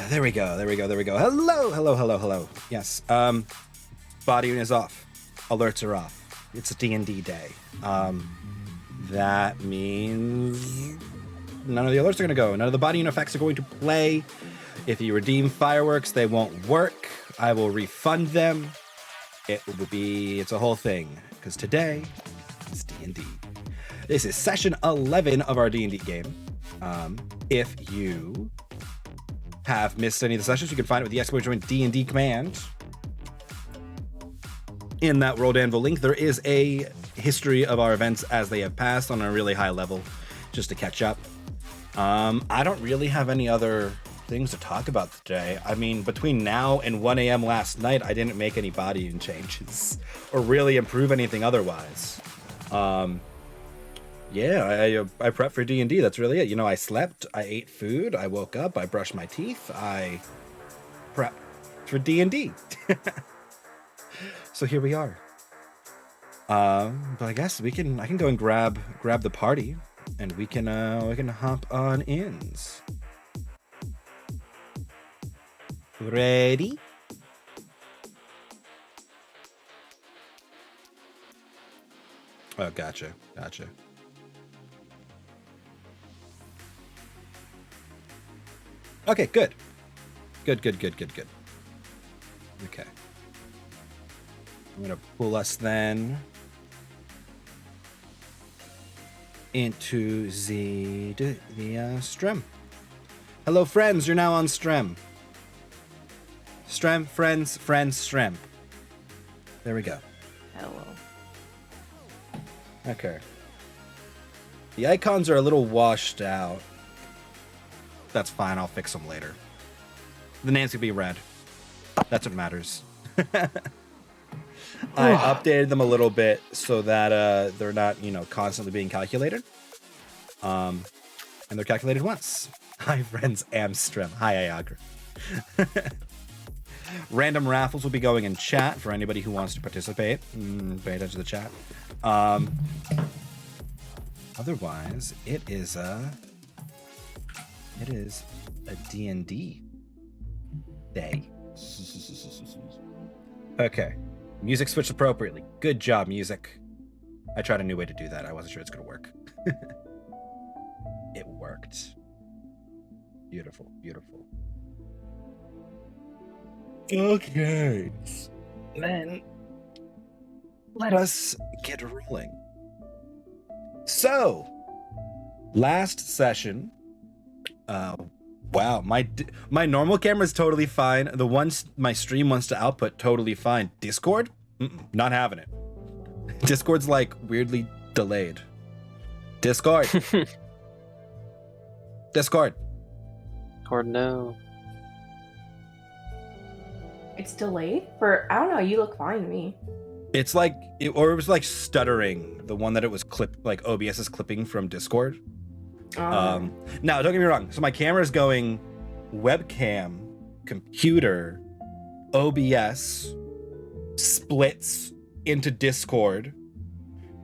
There we go. Hello. Yes. Botiun is off. Alerts are off. It's a D&D day. That means none of the alerts are going to go. None of the Botiun effects are going to play. If you redeem fireworks, they won't work. I will refund them. It's a whole thing. Because today is D&D. This is session 11 of our D&D game. If you have missed any of the sessions, you can find it with the ! D&D command. In that World Anvil link, there is a history of our events as they have passed on a really high level, just to catch up. I don't really have any other things to talk about today. I mean, between now and 1 a.m. last night, I didn't make any Botiun changes or really improve anything otherwise. Yeah, I prepped for D&D. That's really it. You know, I slept, I ate food, I woke up, I brushed my teeth, I prepped for D&D. So here we are. But I guess I can go and grab the party, and we can hop on ins. Ready? Oh, gotcha. Okay, good. Good. Okay. I'm gonna pull us then into the stream. Hello, friends. You're now on stream. Stream, friends, stream. There we go. Hello. Okay. The icons are a little washed out. That's fine. I'll fix them later. The names can be red. That's what matters. I updated them a little bit so that they're not, constantly being calculated. And they're calculated once. Hi, friends. Amstrom. Hi, Iagra. Random raffles will be going in chat for anybody who wants to participate. Pay attention to the chat. Otherwise, it is a D&D day. Okay. Music switched appropriately. Good job, music. I tried a new way to do that. I wasn't sure it's going to work. It worked. Beautiful. Okay. Then let us get rolling. So, last session, wow, my normal camera is totally fine. The ones my stream wants to output, totally fine. Discord? Not having it. Discord's like weirdly delayed. Discord. Discord. Or no. It's delayed for, I don't know, you look fine to me. It's like, it was like stuttering. The one that it was like OBS is clipping from Discord. Now, don't get me wrong. So my camera is going webcam, computer, OBS, splits into Discord,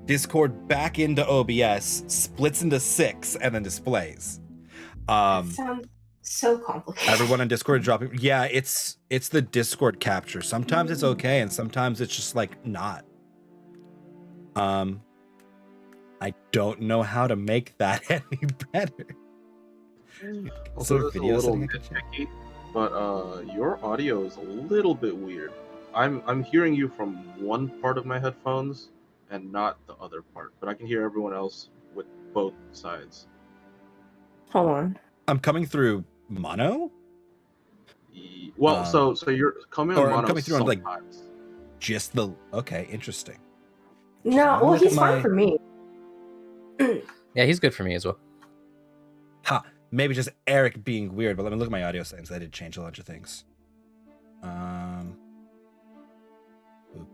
Discord back into OBS, splits into 6, and then displays. That sounds so complicated. Everyone on Discord dropping. Yeah, it's the Discord capture. Sometimes it's okay, and sometimes it's just like not. I don't know how to make that any better. Also, this is a little nitpicky, but your audio is a little bit weird. I'm hearing you from one part of my headphones and not the other part, but I can hear everyone else with both sides. Hold on. I'm coming through mono. Well, so you're coming on mono. I'm coming through on like sometimes. just the okay, interesting. No, well, he's fine for me. Yeah, he's good for me as well. Maybe just Eric being weird, but let me look at my audio settings. I did change a bunch of things. Boop,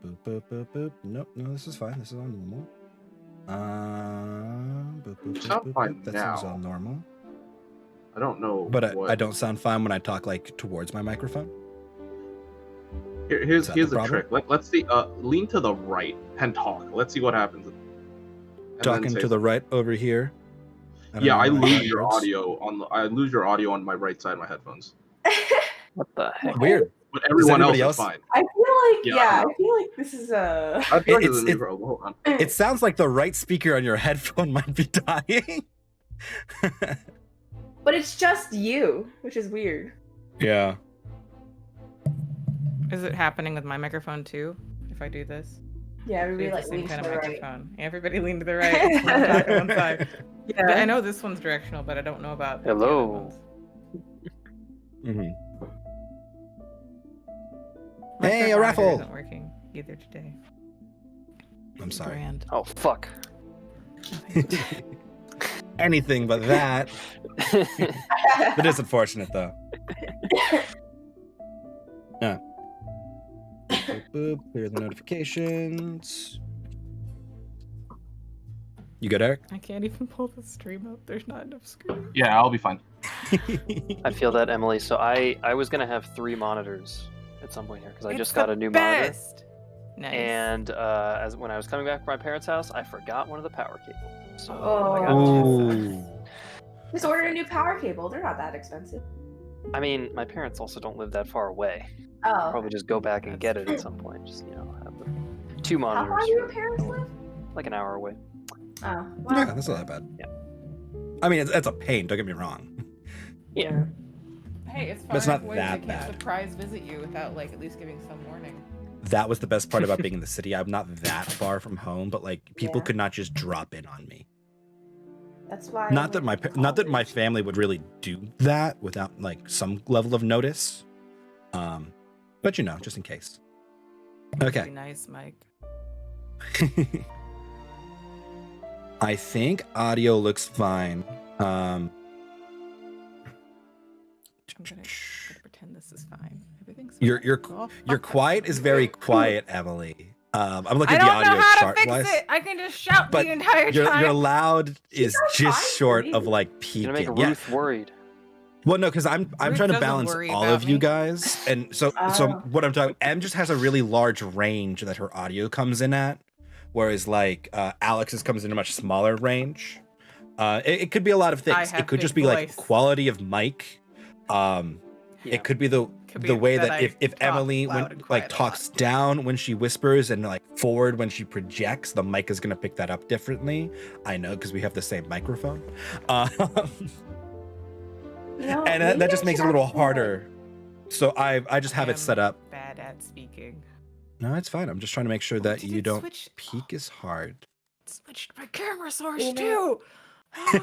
boop, boop, boop, boop. Nope, no, this is fine. This is on normal. Boop, boop, boop, Sound boop, fine boop. That now. seems on normal. I don't know, But what... I don't sound fine when I talk like towards my microphone. Here's the the trick. Let's see. Lean to the right and talk. Let's see what happens. And Talking to the right over here. I lose your audio on my right side of my headphones. What the heck? Weird. But everyone else everybody is fine. I feel like, Yeah, I feel like this is a... I've heard it in the bro. Hold on. It sounds like the right speaker on your headphone might be dying. But it's just you, which is weird. Yeah. Is it happening with my microphone too? If I do this? Yeah, everybody It's like the same leans kind to of the right. microphone. Yeah, everybody lean to the right. One talk on one side. Yeah. I know this one's directional, but I don't know about the other Hello. ones. Mm-hmm. My Hey, third a monitor raffle! Isn't working either today. I'm sorry. Brand. Oh, fuck. Anything but that. It is unfortunate though. Yeah. Boop, boop, clear the notifications. You good, Eric? I can't even pull the stream up. There's not enough screen. Yeah, I'll be fine. I feel that, Emily. So I was going to have 3 monitors at some point here because I just got a new monitor. Nice. And when I was coming back from my parents' house, I forgot one of the power cables. So Oh. I got 2 sets. Just order a new power cable. They're not that expensive. I mean, my parents also don't live that far away. Oh. Probably just go back and get it at some point. Just, have the 2 How monitors. far do your parents live? Like an hour away. Oh. Yeah, that's not that bad. Yeah. I mean, it's a pain. Don't get me wrong. Yeah. Hey, it's far But it's not enough away that they can't bad. surprise visit you without like at least giving some warning. That was the best part about being in the city. I'm not that far from home, but like people Yeah. could not just drop in on me. That's why. Not that my family would really do that without like some level of notice. But just in case. Okay. Be nice, Mike. I think audio looks fine. I'm gonna pretend this is fine. Everything's fine. Your quiet is very quiet, Emily. I'm looking I at the don't audio know how to chart fix wise. it. I can just shout But the entire time. Your loud is sounds just fine, short please. of like You're peaking. gonna make Ruth worried. Well, no, because I'm Ruth trying to doesn't balance worry all about of you me. guys, and so what I'm talking. Em just has a really large range that her audio comes in at, whereas like Alex's comes in a much smaller range. It could be a lot of things. have It could just big be like voice. quality of mic. It could be the way that if talk Emily loud and like quiet a talks lot. down when she whispers and like forward when she projects, the mic is gonna pick that up differently. I know because we have the same microphone. No, And maybe that just I makes it a should little actually, harder. So I just have I it set am up. Bad at speaking. No, it's fine. I'm just trying to make sure that did you it don't switch? peak as hard. Switched my camera source You too.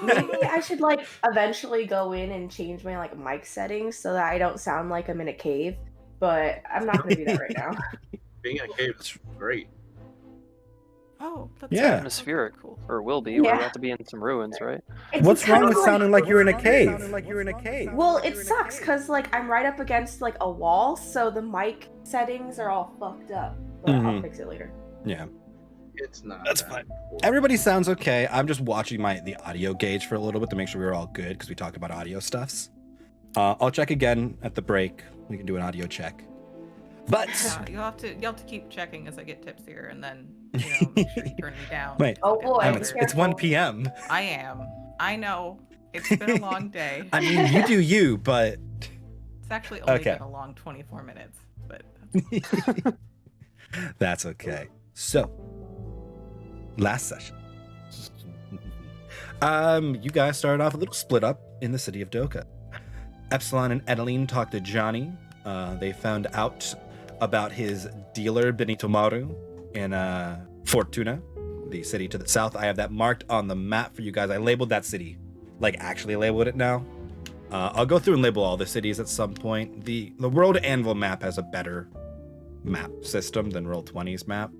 Maybe I should like eventually go in and change my like mic settings so that I don't sound like I'm in a cave. But I'm not gonna do that right now. Being in a cave is great. Oh, that's Yeah. atmospheric, cool. or will be. Yeah. We're about to be in some ruins, right? It's Wrong kind with of sounding like you're in a cave? Well, it sucks because like I'm right up against like a wall, so the mic settings are all fucked up. But I'll fix it later. Yeah. It's not. That's that fine. important. Everybody sounds okay. I'm just watching the audio gauge for a little bit to make sure we were all good because we talked about audio stuffs. I'll check again at the break. We can do an audio check. But You'll have to keep checking as I get tipsier, and then make sure you turn me down. Wait. Oh boy, it's 1 p.m. I am. I know. It's been a long day. I mean, you do you, but It's actually only Okay. been a long 24 minutes, but that's okay. So, last session. You guys started off a little split up in the city of Doka. Epsilon and Edeline talked to Johnny. They found out about his dealer Benitomaru in Fortuna, the city to the south. I have that marked on the map for you guys. I labeled that city, like actually labeled it now. I'll go through and label all the cities at some point. The World Anvil map has a better map system than Roll20's map,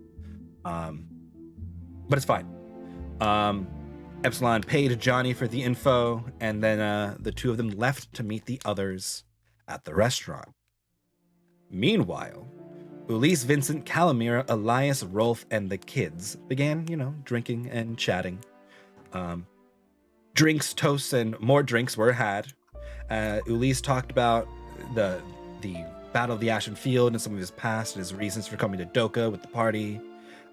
but it's fine. Epsilon paid Johnny for the info, and then the two of them left to meet the others at the restaurant. Meanwhile, Ulysse, Vincent, Calamira, Elias, Rolf, and the kids began, drinking and chatting. Drinks, toasts, and more drinks were had. Ulysse talked about the Battle of the Ashen Field and some of his past and his reasons for coming to Doka with the party.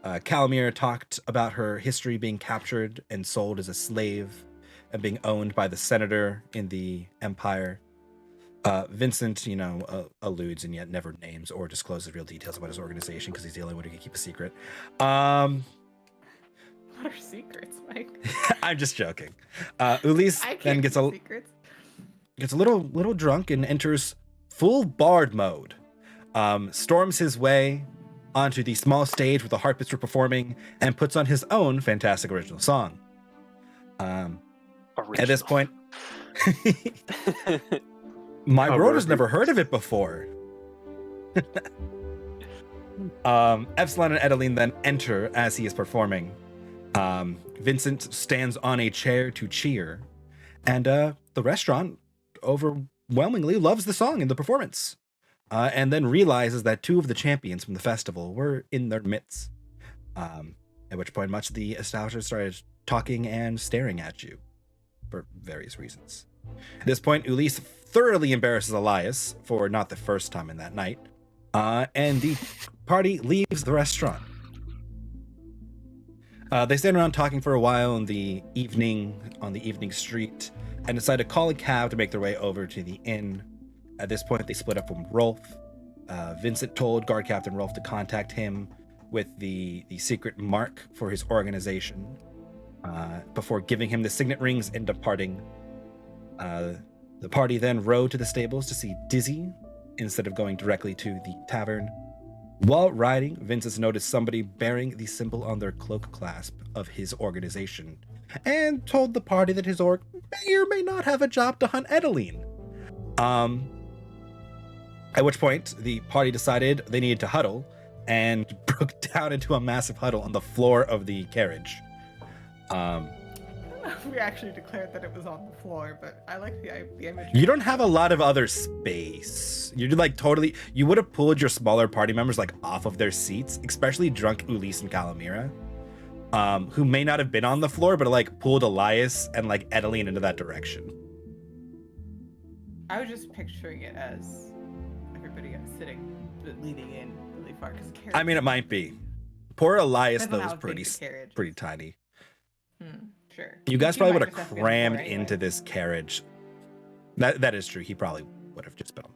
Calamira talked about her history being captured and sold as a slave and being owned by the senator in the Empire. Vincent, alludes and yet never names or discloses real details about his organization because he's the only one who can keep a secret. what are secrets, Mike? I'm just joking. Ulysse I then can't gets keep a secrets. little drunk and enters full bard mode. Storms his way onto the small stage where the harpists were performing and puts on his own fantastic original song. At this point, my bro has never heard of it before. Epsilon and Edeline then enter as he is performing. Vincent stands on a chair to cheer, and the restaurant overwhelmingly loves the song and the performance, and then realizes that two of the champions from the festival were in their midst, at which point much of the establishment started talking and staring at you for various reasons. At this point, Ulysse thoroughly embarrasses Elias for not the first time in that night, and the party leaves the restaurant. They stand around talking for a while on the evening street and decide to call a cab to make their way over to the inn. At this point, they split up from Rolf. Vincent told Guard Captain Rolf to contact him with the secret mark for his organization before giving him the signet rings and departing. The party then rode to the stables to see Dizzy instead of going directly to the tavern. While riding, Vincent noticed somebody bearing the symbol on their cloak clasp of his organization and told the party that his org may or may not have a job to hunt Edeline. At which point, the party decided they needed to huddle and broke down into a massive huddle on the floor of the carriage. We actually declared that it was on the floor, but I like the image. You don't have a lot of other space. You're like totally. You would have pulled your smaller party members like off of their seats, especially drunk Ulysse and Calamira, who may not have been on the floor, but like pulled Elias and like Edeline into that direction. I was just picturing it as everybody sitting, leaning in really far. I mean, it might be. Poor Elias though was pretty pretty tiny. Sure. You guys He probably might would have just have been crammed boring, into this carriage. That is true. He probably would have just been on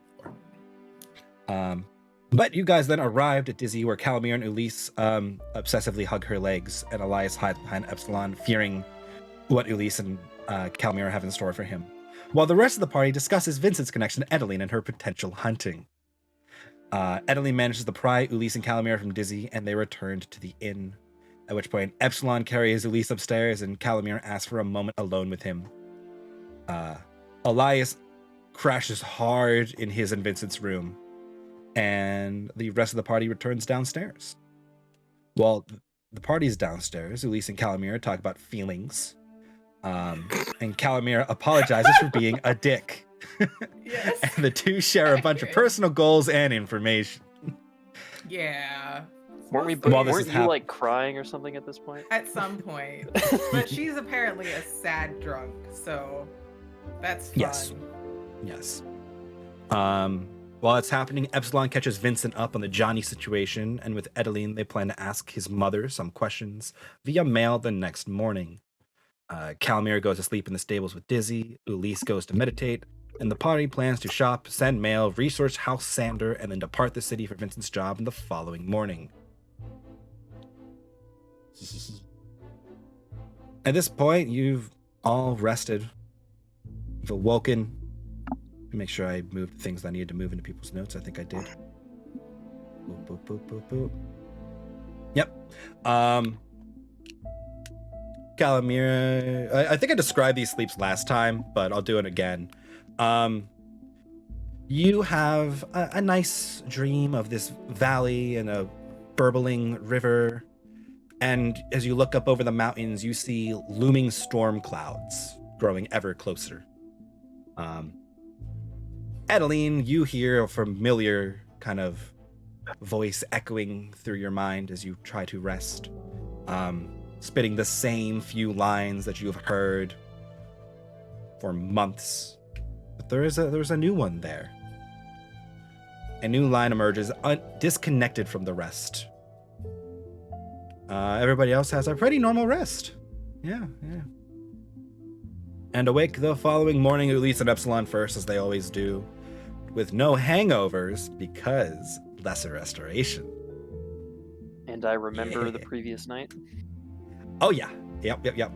the floor. But you guys then arrived at Dizzy, where Calamir and Ulysse obsessively hug her legs, and Elias hides behind Epsilon, fearing what Ulysse and Calamir have in store for him, while the rest of the party discusses Vincent's connection to Edeline and her potential hunting. Edeline manages to pry Ulysse and Calamir from Dizzy, and they returned to the inn. At which point, Epsilon carries Ulysse upstairs, and Calamir asks for a moment alone with him. Elias crashes hard in his and Vincent's room, and the rest of the party returns downstairs. While the party's downstairs. Elise and Calamira talk about feelings. And Calamira apologizes for being a dick. Yes. And the two share a bunch of personal goals and information. Yeah. Weren't While this is you hap- like crying or something at this point? At some point. But she's apparently a sad drunk, so that's fun. Yes. While it's happening, Epsilon catches Vincent up on the Johnny situation, and with Edeline, they plan to ask his mother some questions via mail the next morning. Calamir goes to sleep in the stables with Dizzy, Ulysse goes to meditate, and the party plans to shop, send mail, research House Sander, and then depart the city for Vincent's job in the following morning. At this point, you've all rested. You've awoken. Make sure I moved things I needed to move into people's notes. I think I did. Boop, boop, boop, boop, boop. Yep. Calamira, I think I described these sleeps last time, but I'll do it again. You have a nice dream of this valley and a burbling river. And as you look up over the mountains, you see looming storm clouds growing ever closer. Edeline, you hear a familiar kind of voice echoing through your mind as you try to rest, spitting the same few lines that you've heard for months. But there's a new one there. A new line emerges, disconnected from the rest. Everybody else has a pretty normal rest. Yeah. And awake the following morning, Ulysse and Epsilon first, as they always do, with no hangovers because lesser restoration. And I remember the previous night. Oh yeah. Yep.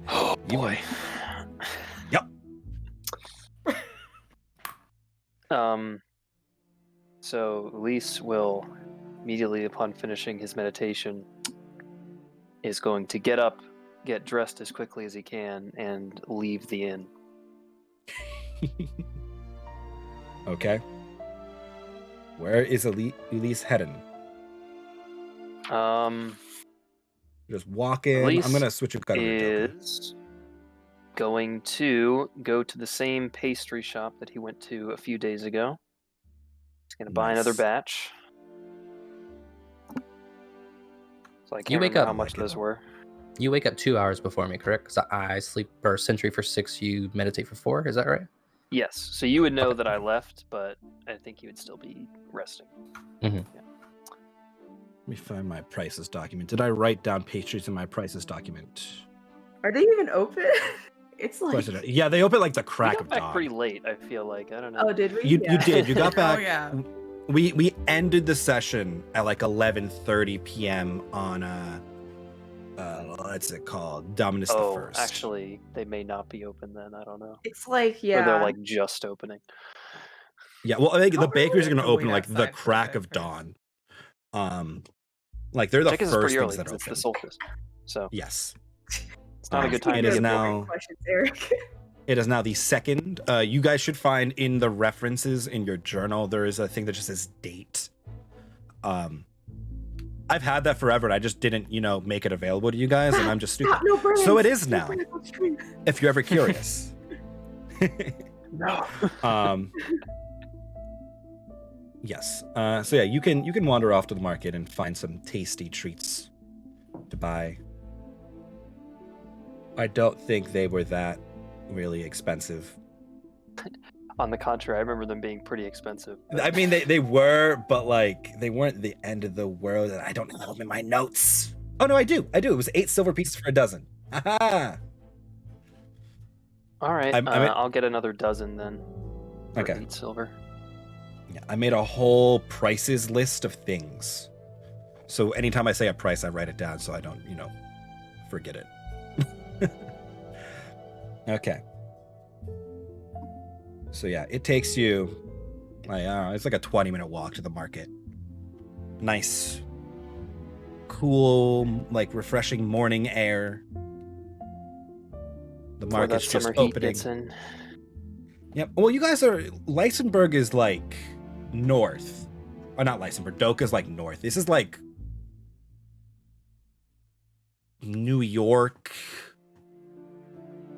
Oh boy. Yep. So Elise will, immediately upon finishing his meditation, is going to get up, get dressed as quickly as he can, and leave the inn. Okay. Where is Elise heading? Just walk in. Elise I'm gonna switch a gun. is going to go to the same pastry shop that he went to a few days ago. He's going to buy another batch. So I can't remember how much those were. You wake up 2 hours before me, correct? Because I sleep or sentry for 6, you meditate for 4. Is that right? Yes. So you would know that I left, but I think you would still be resting. Mm-hmm. Yeah. Let me find my prices document. Did I write down pastries in my prices document? Are they even open? It's Of like. course I don't. Yeah, they open like the crack We got of back dawn. pretty late, I feel like. I don't know. Oh, did we? You did. You got back. Oh, yeah. We ended the session at like 11:30 p.m. on what's it called? Dominus the First. Actually, they may not be open then. I don't know. It's like, Or yeah. they're like just opening. Yeah, well, I think the Oh, really? bakeries are going to Have to open wait like the outside for crack the of breakfast. dawn. Like they're the Check is first pretty things early that because it's open. the solstice. So Yes, it's not a good time It to is get now- boring. Questions, Eric. it is now the second. You guys should find in the references in your journal there is a thing that just says date. I've had that forever, and I just didn't, make it available to you guys, and I'm just stupid. Stop, no brands. So it is No now. brands on stream. If you're ever curious. No. Yes. So yeah, you can wander off to the market and find some tasty treats to buy. I don't think they were that really expensive. On the contrary, I remember them being pretty expensive. but- I mean, they were, but like they weren't the end of the world. And I don't have them in my notes. Oh no, I do. It was 8 silver pieces for a dozen. Aha! All right, I'll get another dozen then. For Okay. 8 silver. Yeah, I made a whole prices list of things. So anytime I say a price, I write it down so I don't, forget it. Okay. So yeah, it takes you, it's like a 20-minute walk to the market. Nice, cool, like refreshing morning air. The Before market's that just summer heat opening. gets in. Yep. Well, you guys are, Lysenburg is like north. Or not Lysenburg, Doka's like north. This is like New York,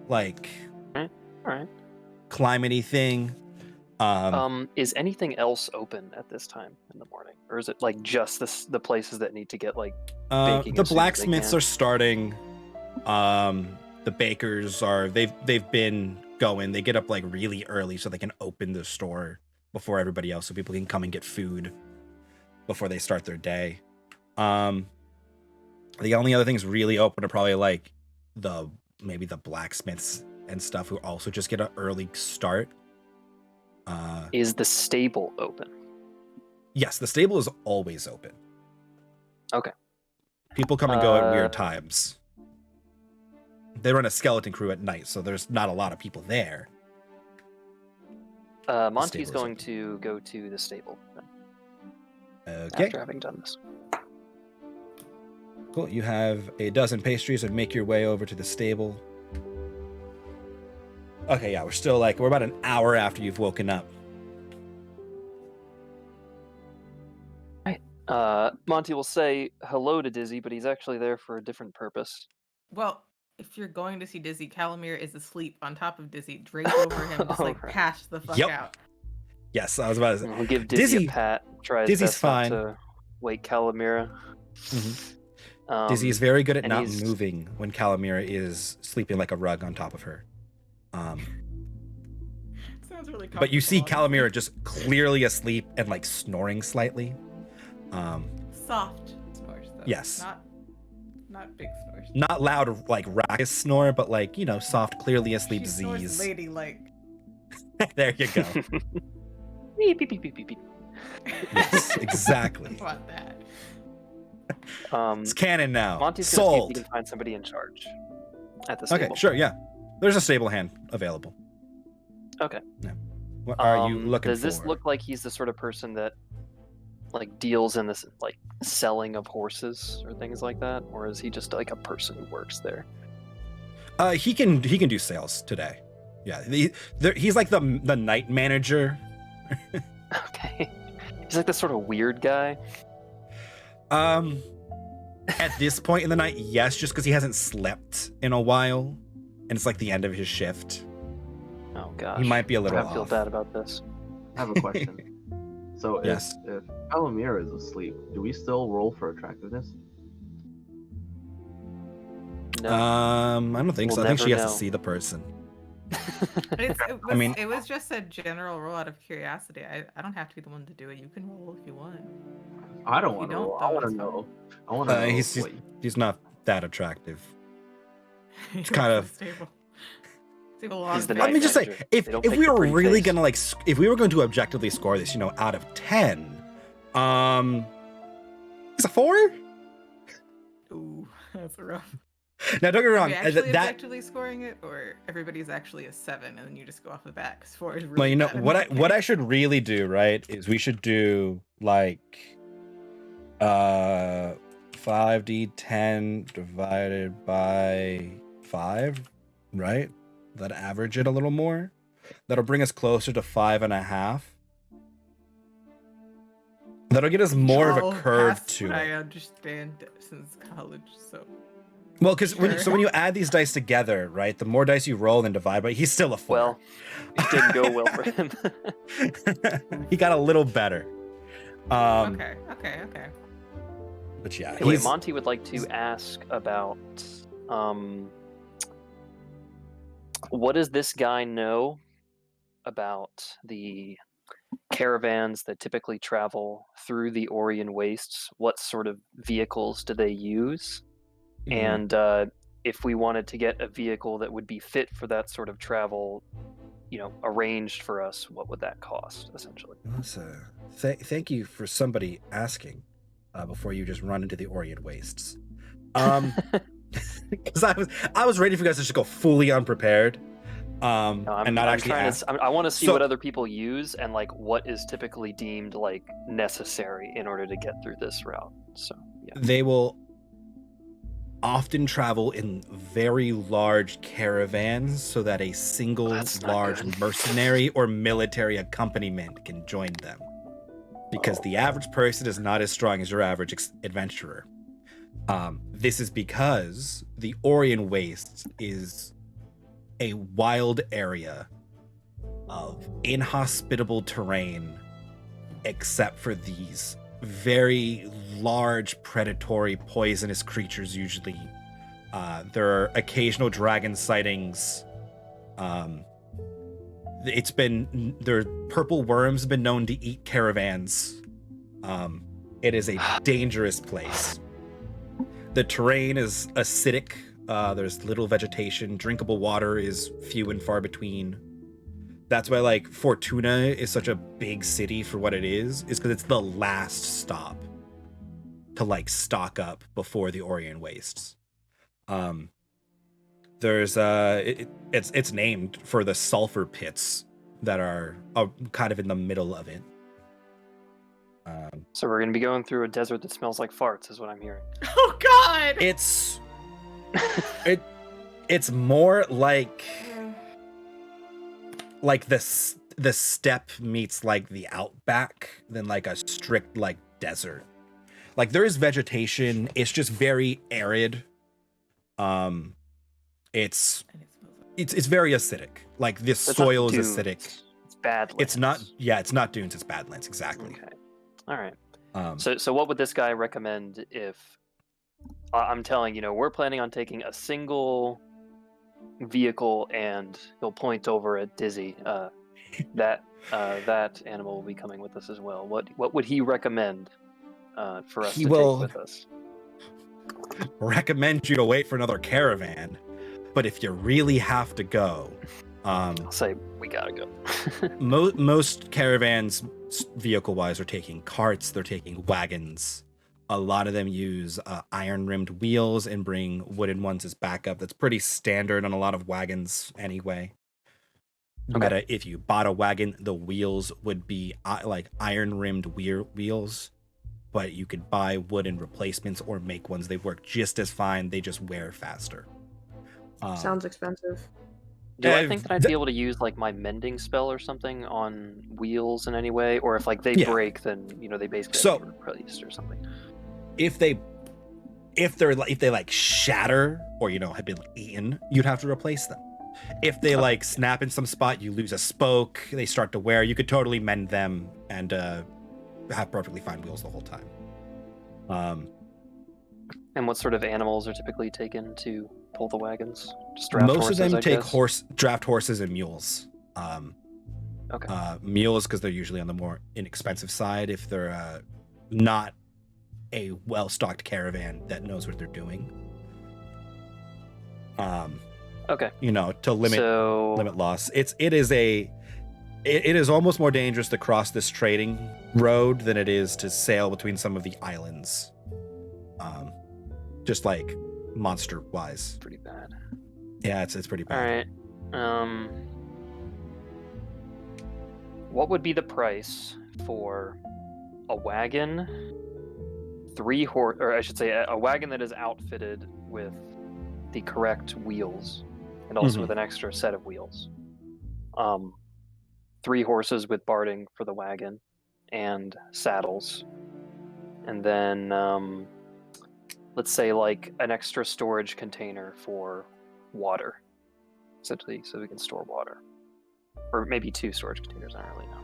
like All right. climate-y thing. Is anything else open at this time in the morning, or is it like just the places that need to get like baking? The as soon as they blacksmiths can? are starting. The bakers are they've been going. They get up like really early so they can open the store before everybody else, so people can come and get food before they start their day. The only other things really open are probably like maybe the blacksmiths and stuff who also just get an early start. Is the stable open? Yes, the stable is always open. Okay. People come and go at weird times. They run a skeleton crew at night, so there's not a lot of people there. Monty's stable is going open. to go to the stable then, Okay, after having done this. cool. You have a dozen pastries and make your way over to the stable. Okay, yeah, we're about an hour after you've woken up. Monty will say hello to Dizzy, but he's actually there for a different purpose. Well, if you're going to see Dizzy, Calamir is asleep on top of Dizzy, draped over him, just like Alright. pass the fuck Yep. out. Yes, I was about to say. We'll give Dizzy, Dizzy- a pat. Try his Dizzy's best not fine. to wake Calamira. Dizzy is very good at and not he's- moving when Calamira is sleeping like a rug on top of her. Sounds really But you see comfortable, honestly. Calamira just clearly asleep and like snoring slightly. Soft snores, though. Yes. Not big snores. Not loud like raucous snore, but like, soft, clearly asleep She snores Z's. ladylike. There you go. Beep, beep, beep, beep, beep, beep. Yes, exactly. I want that. It's canon now. Monty's going to see if Sold. he can find somebody in charge at the Okay, stable. sure, yeah. There's a stable hand available. Okay. Yeah. What are you looking Does for? this look like he's the sort of person that like deals in this like selling of horses or things like that, or is he just like a person who works there? He can do sales today. Yeah, he's like the night manager. Okay. He's like this sort of weird guy. At this point in the night, yes, just because he hasn't slept in a while, and it's like the end of his shift. Oh gosh. He might be a little I feel off. bad about this. I have a question. So Yes. if Calamir is asleep, do we still roll for attractiveness? No. I don't think We'll so. I think she never has to know. see the person. It was just a general roll out of curiosity. I don't have to be the one to do it. You can roll if you want. I don't You want to don't, roll. though, I want to it's know. I want to know. He's not that attractive. It's kind of- stable. He's the Let night me just say, manager. if They don't we pick the were pretty really face. gonna like, if we were going to objectively score this, out of 10, he's a 4. Ooh, that's rough. Now, don't get me Are wrong. we actually That objectively scoring it, or everybody's actually a 7, and then you just go off of that? Because 4 is really well, bad in what that what case. I should really do, right, is we should do like 5d10 divided by 5, right? That average it a little more. That'll bring us closer to 5.5. That'll get us more of All a curve past to what I it. understand since college, so Well, because when Sure. you add these dice together, right, the more dice you roll and divide by, he's still a 4. Well, it didn't go well for him. He got a little better. okay. But yeah, Anyway, he's Monty would like to ask about what does this guy know about the caravans that typically travel through the Orion wastes? What sort of vehicles do they use? And if we wanted to get a vehicle that would be fit for that sort of travel, arranged for us, what would that cost, essentially? Thank you for somebody asking before you just run into the Orient wastes. Because I was ready for you guys to just go fully unprepared, and not actually ask. I want to see So- what other people use and like what is typically deemed like necessary in order to get through this route. So yeah. They will often travel in very large caravans so that a single That's not large good. mercenary or military accompaniment can join them. Because the average person is not as strong as your average adventurer. This is because the Orient Wastes is a wild area of inhospitable terrain, except for these very large, predatory, poisonous creatures usually. There are occasional dragon sightings. Purple worms have been known to eat caravans. It is a dangerous place. The terrain is acidic. There's little vegetation. Drinkable water is few and far between. That's why, like, Fortuna is such a big city for what it is because it's the last stop to, like, stock up before the Orient Wastes. There's it's named for the sulfur pits that are kind of in the middle of it. So we're gonna be going through a desert that smells like farts, is what I'm hearing. Oh God! It's it's more like the steppe meets like the outback than like a strict like desert. Like there is vegetation, it's just very arid. It's very acidic. Like this soil is acidic. It's badlands. It's not dunes, it's badlands, exactly. Okay. All right. So what would this guy recommend if I'm telling, we're planning on taking a single vehicle and he'll point over at Dizzy. That animal will be coming with us as well. What would he recommend for us to take with us? Recommend you to wait for another caravan, but if you really have to go, I'll say we gotta go. most caravans, vehicle-wise, are taking carts. They're taking wagons. A lot of them use iron-rimmed wheels and bring wooden ones as backup. That's pretty standard on a lot of wagons anyway. Okay. Meta, if you bought a wagon, the wheels would be like iron-rimmed wheels, but you could buy wooden replacements or make ones. They work just as fine. They just wear faster. Sounds expensive. Do I think that I'd be able to use like my mending spell or something on wheels in any way, or if like they break, then they basically have to be replaced or something? If they like shatter or have been eaten, you'd have to replace them. If they like snap in some spot, you lose a spoke, they start to wear, you could totally mend them and have perfectly fine wheels the whole time. And what sort of animals are typically taken to pull the wagons? Just Most horses, of them I take guess? draft horses and mules. Okay. Mules because they're usually on the more inexpensive side if they're not a well-stocked caravan that knows what they're doing. Okay. To limit loss. It is almost more dangerous to cross this trading road than it is to sail between some of the islands. Just like monster wise. Pretty bad. Yeah, it's pretty bad. All right. What would be the price for a wagon, a wagon that is outfitted with the correct wheels and also with an extra set of wheels? 3 horses with barding for the wagon and saddles, and then let's say like an extra storage container for water, essentially, so we can store water, or maybe 2 storage containers. I don't really know.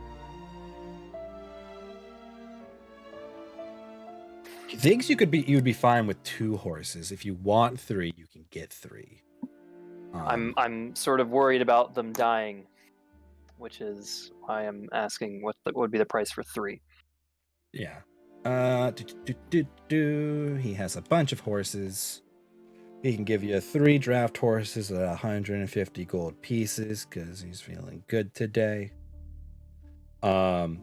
He thinks you would be fine with 2 horses. If you want 3, you can get 3. I'm sort of worried about them dying, which is why I'm asking what would be the price for 3. Yeah. He has a bunch of horses. He can give you 3 draft horses at 150 gold pieces because he's feeling good today. A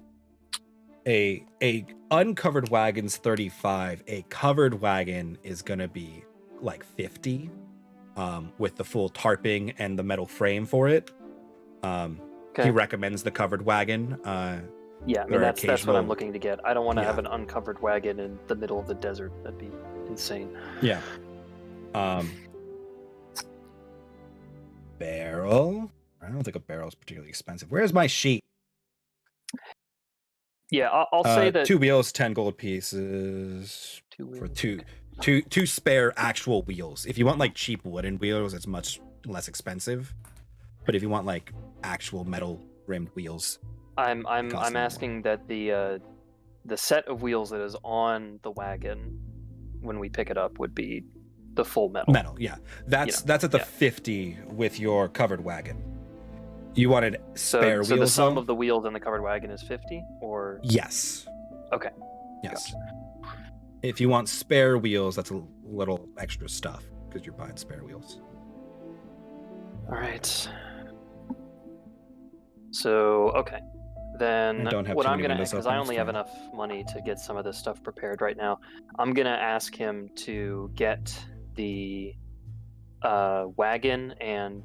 uncovered wagon's 35. A covered wagon is gonna be like 50, with the full tarping and the metal frame for it. He recommends the covered wagon. Yeah, I mean that's what I'm looking to get. I don't want to have an uncovered wagon in the middle of the desert. That'd be insane. Yeah. Barrel. I don't think a barrel is particularly expensive. Where's my sheet? Yeah, I'll say that 2 wheels, 10 gold pieces. 2 for wheels, 2. two spare actual wheels. If you want like cheap wooden wheels, it's much less expensive. But if you want like actual metal rimmed wheels, I'm costs a lot asking that the set of wheels that is on the wagon when we pick it up would be the full metal. Metal, yeah. That's at the 50 with your covered wagon. You wanted spare wheels. So the sum though? of the wheels in the covered wagon is 50, or Yes. Okay. Yes. Gotcha. If you want spare wheels, that's a little extra stuff because you're buying spare wheels. All right. So okay, then I don't have what too I'm many gonna, windows because open, I it's only have fine. enough money to get some of this stuff prepared right now, I'm gonna ask him to get the wagon and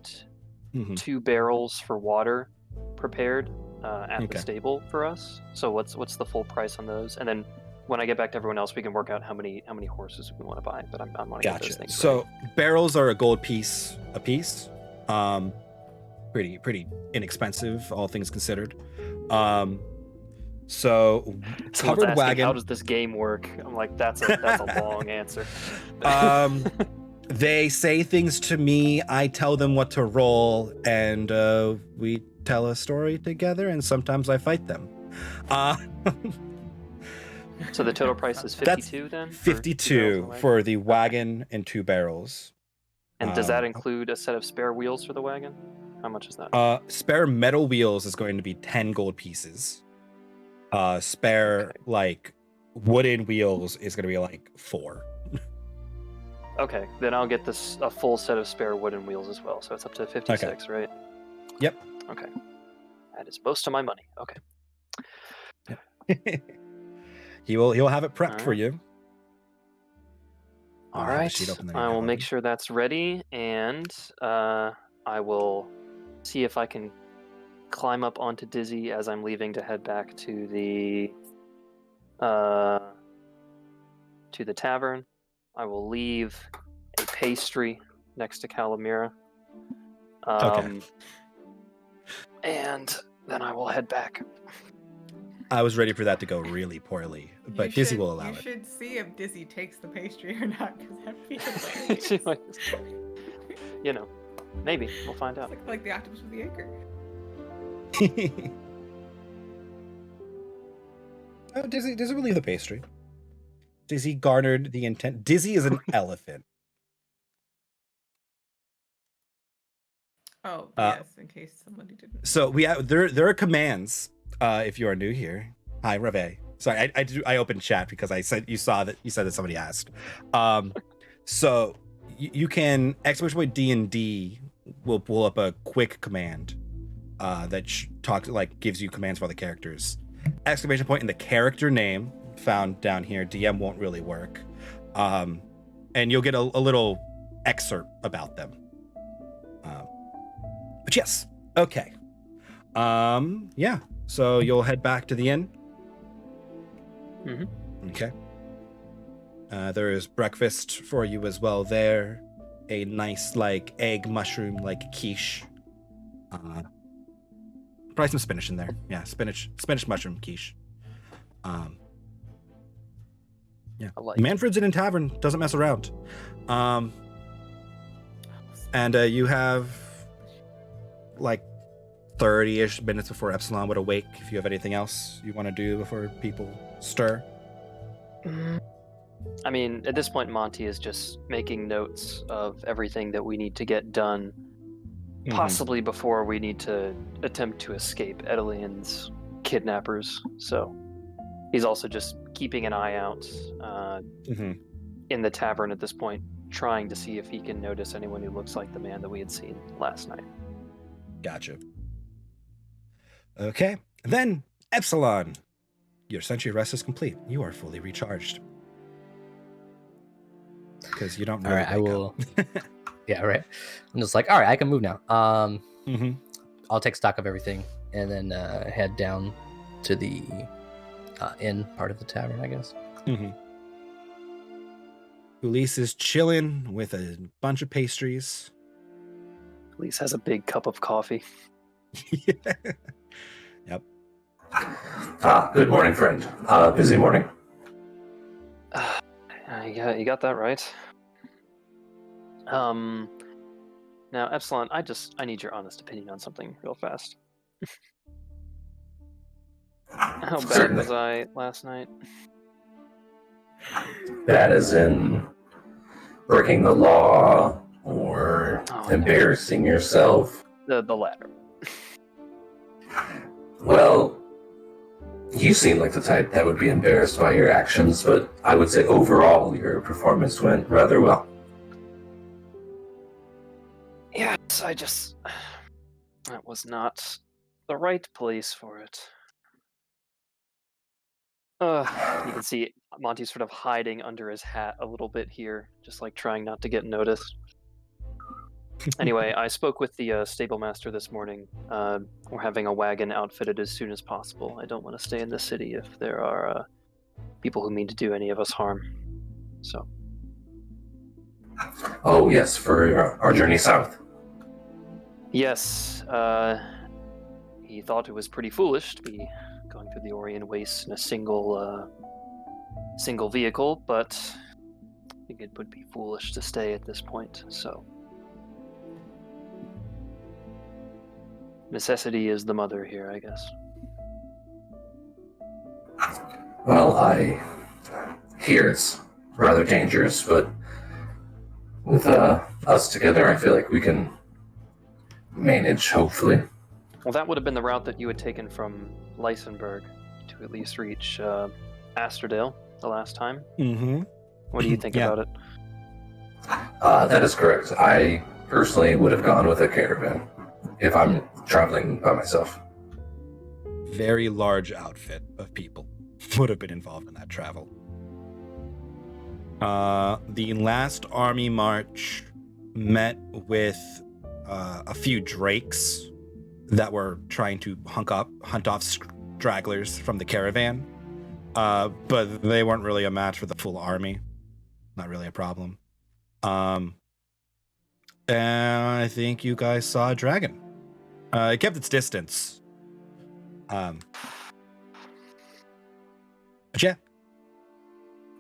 Mhm. 2 barrels for water prepared at Okay. the stable for us. So what's the full price on those? And then when I get back to everyone else, we can work out how many horses we want to buy. But I'm want to get those Gotcha. things So ready. barrels are a gold piece a piece. Pretty inexpensive, all things considered. So Someone's covered asking, wagon. how does this game work? I'm like, that's a long answer. They say things to me, I tell them what to roll, and we tell a story together, and sometimes I fight them. So the total price is 52 then? For 2 barrels 52 of for the wagon and 2 barrels. And does that include a set of spare wheels for the wagon? How much is that? Spare metal wheels is going to be 10 gold pieces. Spare like wooden wheels is going to be like 4. Okay, then I'll get a full set of spare wooden wheels as well. So it's up to 56, right? Yep. Okay. That is most of my money. Okay. He'll have it prepped for you. All I have the right. sheet open there, I yeah, will make open. sure that's ready, and I will see if I can climb up onto Dizzy as I'm leaving to head back to the tavern. I will leave a pastry next to Calamira. Okay. And then I will head back. I was ready for that to go really poorly, but Dizzy will allow You it. should see if Dizzy takes the pastry or not, because that'd be hilarious. You know, maybe we'll find out. Like the octopus with the anchor. Oh, Dizzy will leave the pastry. Dizzy garnered the intent. Dizzy is an elephant. Oh, yes, in case somebody didn't. So there are commands. If you are new here, hi Reve. Sorry, I opened chat because I said you said that somebody asked. So you can ! D&D will pull up a quick command that gives you commands for the characters. ! In the character name found down here. DM won't really work, and you'll get a little excerpt about them. But yes, okay. Yeah. So you'll head back to the inn. Mm-hmm. Okay. There is breakfast for you as well there. A nice egg mushroom quiche. Probably some spinach in there. Yeah, spinach mushroom quiche. Yeah. Manfred's Inn and Tavern doesn't mess around. And you have 30-ish minutes before Epsilon would awake. If you have anything else you want to do before people stir. I mean, at this point, Monty is just making notes of everything that we need to get done, possibly before we need to attempt to escape Edelian's kidnappers. So he's also just keeping an eye out in the tavern at this point, trying to see if he can notice anyone who looks like the man that we had seen last night. Gotcha. Okay. Then, Epsilon. Your century rest is complete. You are fully recharged. Because you don't know. All right, I will. Yeah, right. I'm just like, all right, I can move now. I'll take stock of everything and then head down to the inn part of the tavern, I guess. Ulysse is chilling with a bunch of pastries. Ulysse has a big cup of coffee. Yep. Good morning, friend. Busy morning? Yeah, you got that right. Now, Epsilon, I need your honest opinion on something real fast. How bad Certainly. was I last night? That is in breaking the law or embarrassing yourself. The latter. Well, you seem like the type that would be embarrassed by your actions, but I would say overall your performance went rather well. Yes, that was not the right place for it. You can see Monty's sort of hiding under his hat a little bit here, just like trying not to get noticed. Anyway, I spoke with the stable master this morning. We're having a wagon outfitted as soon as possible. I don't want to stay in the city if there are people who mean to do any of us harm. So. Oh yes, for our journey south. Yes, he thought it was pretty foolish to be going through the Orient Wastes in a single vehicle, but I think it would be foolish to stay at this point, so. Necessity is the mother here, I guess. Well, I hear it's rather dangerous, but with us together, I feel like we can manage, hopefully. Well, that would have been the route that you had taken from Lysenburg to at least reach Asterdale the last time. Mm-hmm. What do you think about it? That is correct. I personally would have gone with a caravan if I'm traveling by myself. Very large outfit of people would have been involved in that travel. The last army march met with a few drakes that were trying to hunt off stragglers from the caravan, but they weren't really a match for the full army. Not really a problem. And I think you guys saw a dragon. It kept its distance. But yeah.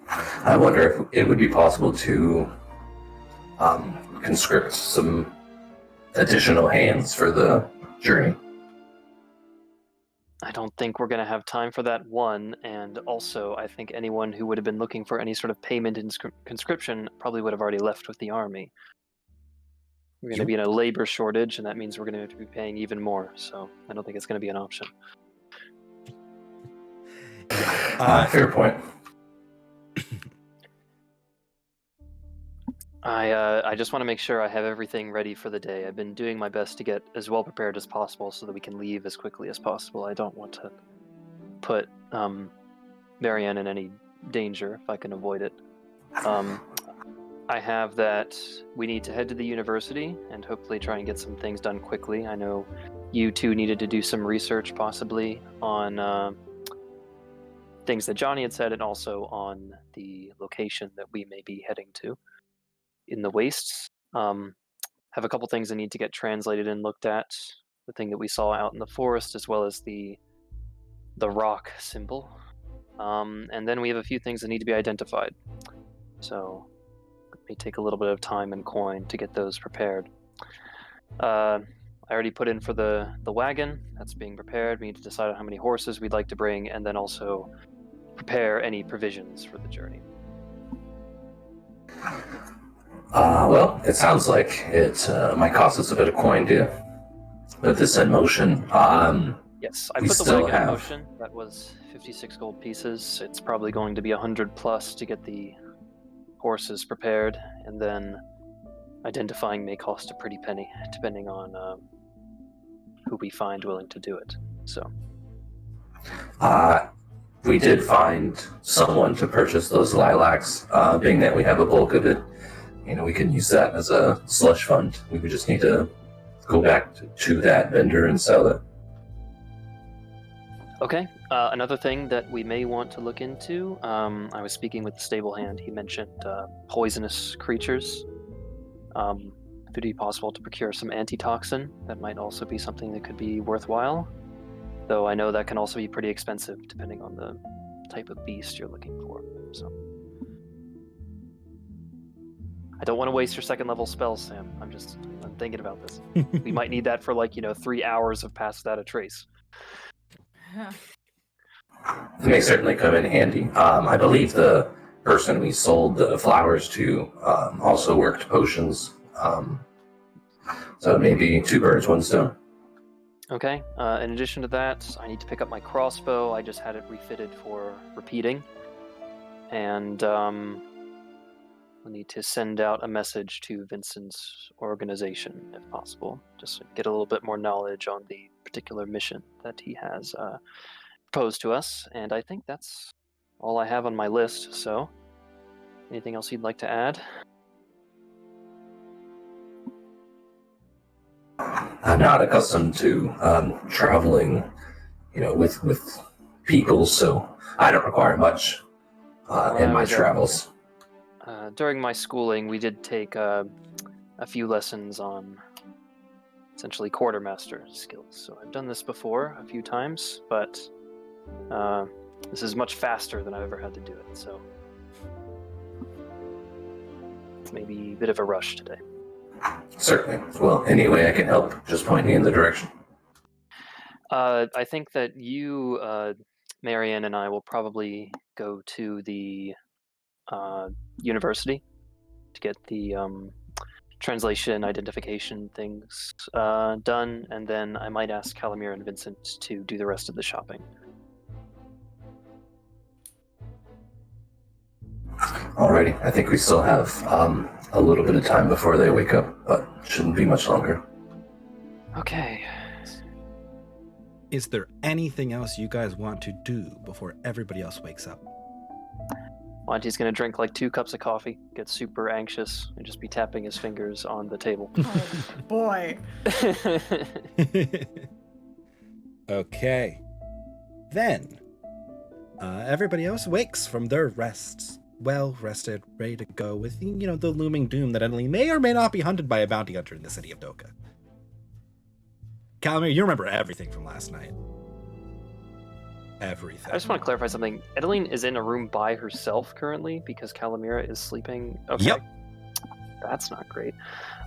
I wonder if it would be possible to conscript some additional hands for the journey. I don't think we're going to have time for that, one, and also I think anyone who would have been looking for any sort of payment in conscription probably would have already left with the army. We're going to be in a labor shortage, and that means we're going to have to be paying even more, so I don't think it's going to be an option. Fair point. I just want to make sure I have everything ready for the day. I've been doing my best to get as well prepared as possible so that we can leave as quickly as possible. I don't want to put Marianne in any danger if I can avoid it. I have that we need to head to the university and hopefully try and get some things done quickly. I know you two needed to do some research possibly on things that Johnny had said and also on the location that we may be heading to in the wastes. Have a couple things that need to get translated and looked at. The thing that we saw out in the forest as well as the rock symbol. And then we have a few things that need to be identified. So it may take a little bit of time and coin to get those prepared. I already put in for the wagon. That's being prepared. We need to decide on how many horses we'd like to bring and then also prepare any provisions for the journey. Well, it sounds like it might cost us a bit of coin to put this in motion. Yes, I put the wagon in motion. That was 56 gold pieces. It's probably going to be 100 plus to get the horses prepared, and then identifying may cost a pretty penny, depending on who we find willing to do it. So. We did find someone to purchase those lilacs, being that we have a bulk of it. You know, we can use that as a slush fund. We would just need to go back to that vendor and sell it. Okay. Another thing that we may want to look into, I was speaking with the stable hand. He mentioned poisonous creatures. If it would be possible to procure some antitoxin, that might also be something that could be worthwhile. Though I know that can also be pretty expensive depending on the type of beast you're looking for. So. I don't want to waste your second level spells, Sam. I'm thinking about this. We might need that for 3 hours of Pass Without a Trace. It may certainly come in handy. I believe the person we sold the flowers to also worked potions. So maybe 2 birds, 1 stone. Okay. In addition to that, I need to pick up my crossbow. I just had it refitted for repeating. And I need to send out a message to Vincent's organization, if possible, just to get a little bit more knowledge on the particular mission that he has proposed to us. And I think that's all I have on my list. So, anything else you'd like to add? I'm not accustomed to traveling, with people, so I don't require much in my travels. During my schooling, we did take a few lessons on essentially quartermaster skills. So I've done this before a few times, but this is much faster than I've ever had to do it. So it's maybe a bit of a rush today. Certainly. Well, any way I can help, just point me in the direction. I think that you, Marianne, and I will probably go to the university to get the translation identification things done, and then I might ask Calamir and Vincent to do the rest of the shopping. Alrighty, I think we still have a little bit of time before they wake up, but shouldn't be much longer. Okay. Is there anything else you guys want to do before everybody else wakes up? Monty's gonna drink 2 cups of coffee, get super anxious, and just be tapping his fingers on the table. Oh, boy. Okay. Then, everybody else wakes from their rests. Well rested, ready to go with, the looming doom that Emily may or may not be hunted by a bounty hunter in the city of Doka. Calamir, you remember everything from last night. Everything. I just want to clarify something. Edeline is in a room by herself currently because Calamira is sleeping. Okay. Yep. That's not great.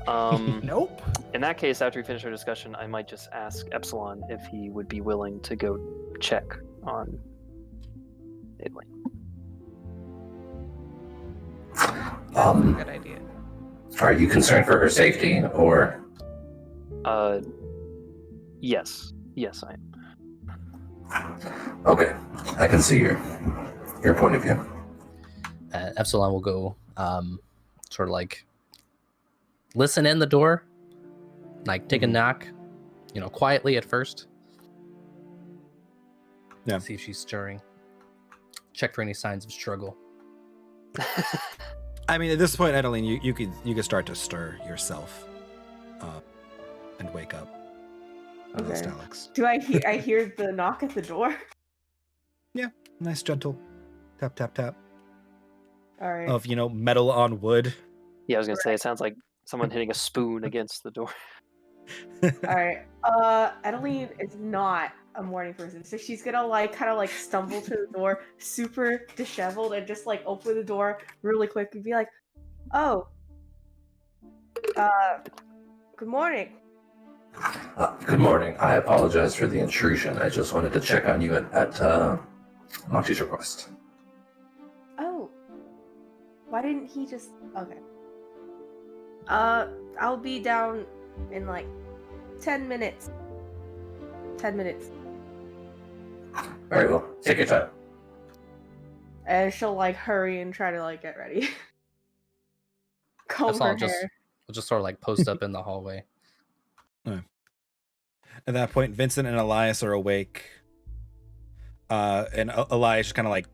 Nope. In that case, after we finish our discussion, I might just ask Epsilon if he would be willing to go check on Edeline. That's a good idea. Are you concerned for her safety, or? Yes. Yes, I am. Okay, I can see your point of view. Epsilon will go sort of listen in the door, take a knock, quietly at first. Yeah. See if she's stirring. Check for any signs of struggle. I mean, at this point, Edeline, you could start to stir yourself, and wake up. Okay. Alex. Do I hear the knock at the door? Yeah, nice gentle tap tap tap All right. of metal on wood. Yeah, I was gonna say it sounds like someone hitting a spoon against the door. All right. Adeline is not a morning person, so she's gonna kind of stumble to the door, super disheveled, and just open the door really quick and be like, "Oh, good morning." Good morning. I apologize for the intrusion. I just wanted to check on you at Monty's request. Oh, why didn't he just? Okay. I'll be down in 10 minutes. 10 minutes. Very well. Take your time. And she'll hurry and try to get ready. Comb Epsilon her hair. will just sort of post up in the hallway. At that point, Vincent and Elias are awake. And Elias kind of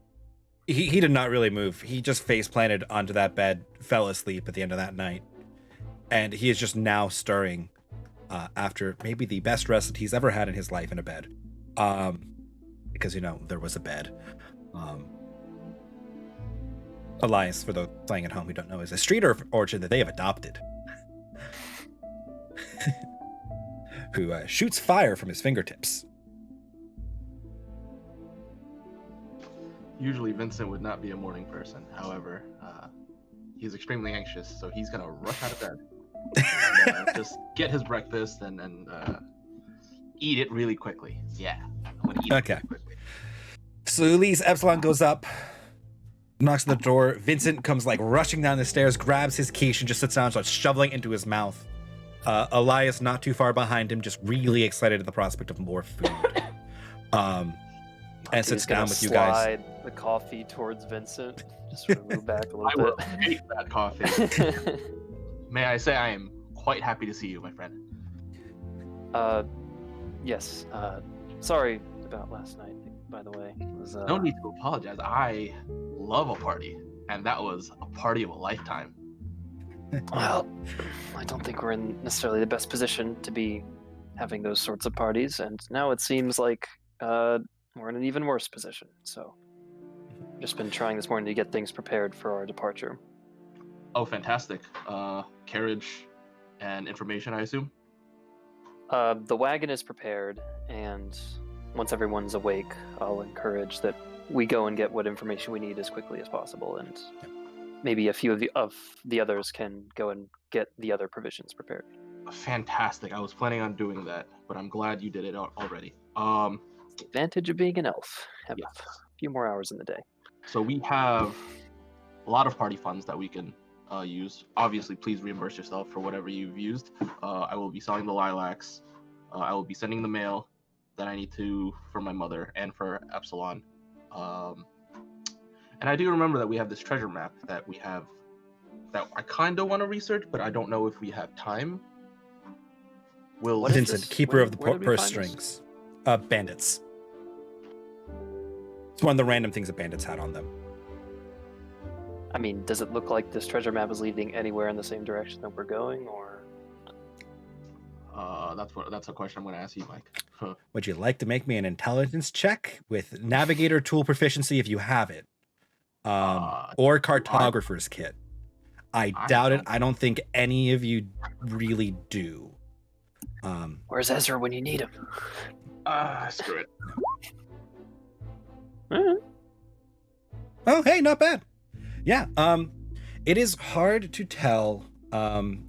he did not really move. He just face planted onto that bed, fell asleep at the end of that night. And he is just now stirring after maybe the best rest that he's ever had in his life in a bed. Because, there was a bed. Elias, for those playing at home who don't know, is a street urchin that they have adopted. Who shoots fire from his fingertips. Usually Vincent would not be a morning person. However, he's extremely anxious, so he's gonna rush out of bed and just get his breakfast and eat it really quickly. Yeah, I'm gonna eat it really quickly. So Elise, Epsilon goes up, knocks on the door. Vincent comes like rushing down the stairs, grabs his quiche, and just sits down and starts shoveling into his mouth. Elias, not too far behind him, just really excited at the prospect of more food. And sits down with you guys. Slide the coffee towards Vincent. Just move back a little I bit. will hate that coffee. May I say I am quite happy to see you, my friend. Yes. Sorry about last night, by the way. It was, No need to apologize. I love a party, and that was a party of a lifetime. Well, I don't think we're in necessarily the best position to be having those sorts of parties, and now it seems like we're in an even worse position. So, just been trying this morning to get things prepared for our departure. Oh, fantastic. Carriage and information, I assume? The wagon is prepared, and once everyone's awake, I'll encourage that we go and get what information we need as quickly as possible, and maybe a few of the others can go and get the other provisions prepared. Fantastic. I was planning on doing that, but I'm glad you did it already. It's the advantage of being an elf. Have Yes. a few more hours in the day. So we have a lot of party funds that we can use. Obviously, please reimburse yourself for whatever you've used. I will be selling the lilacs. I will be sending the mail that I need to for my mother and for Epsilon. And I do remember that we have this treasure map that we have that I kind of want to research, but I don't know if we have time. Will What is Vincent, this? keeper of the Where did we purse find this? strings. Bandits. It's one of the random things that bandits had on them. I mean, does it look like this treasure map is leading anywhere in the same direction that we're going, or? That's a question I'm going to ask you, Mike. Huh. Would you like to make me an intelligence check with navigator tool proficiency if you have it? Or cartographer's kit? I doubt it. I don't think any of you really do. Where's Ezra when you need him? Screw it. Oh, hey, not bad. Yeah, it is hard to tell.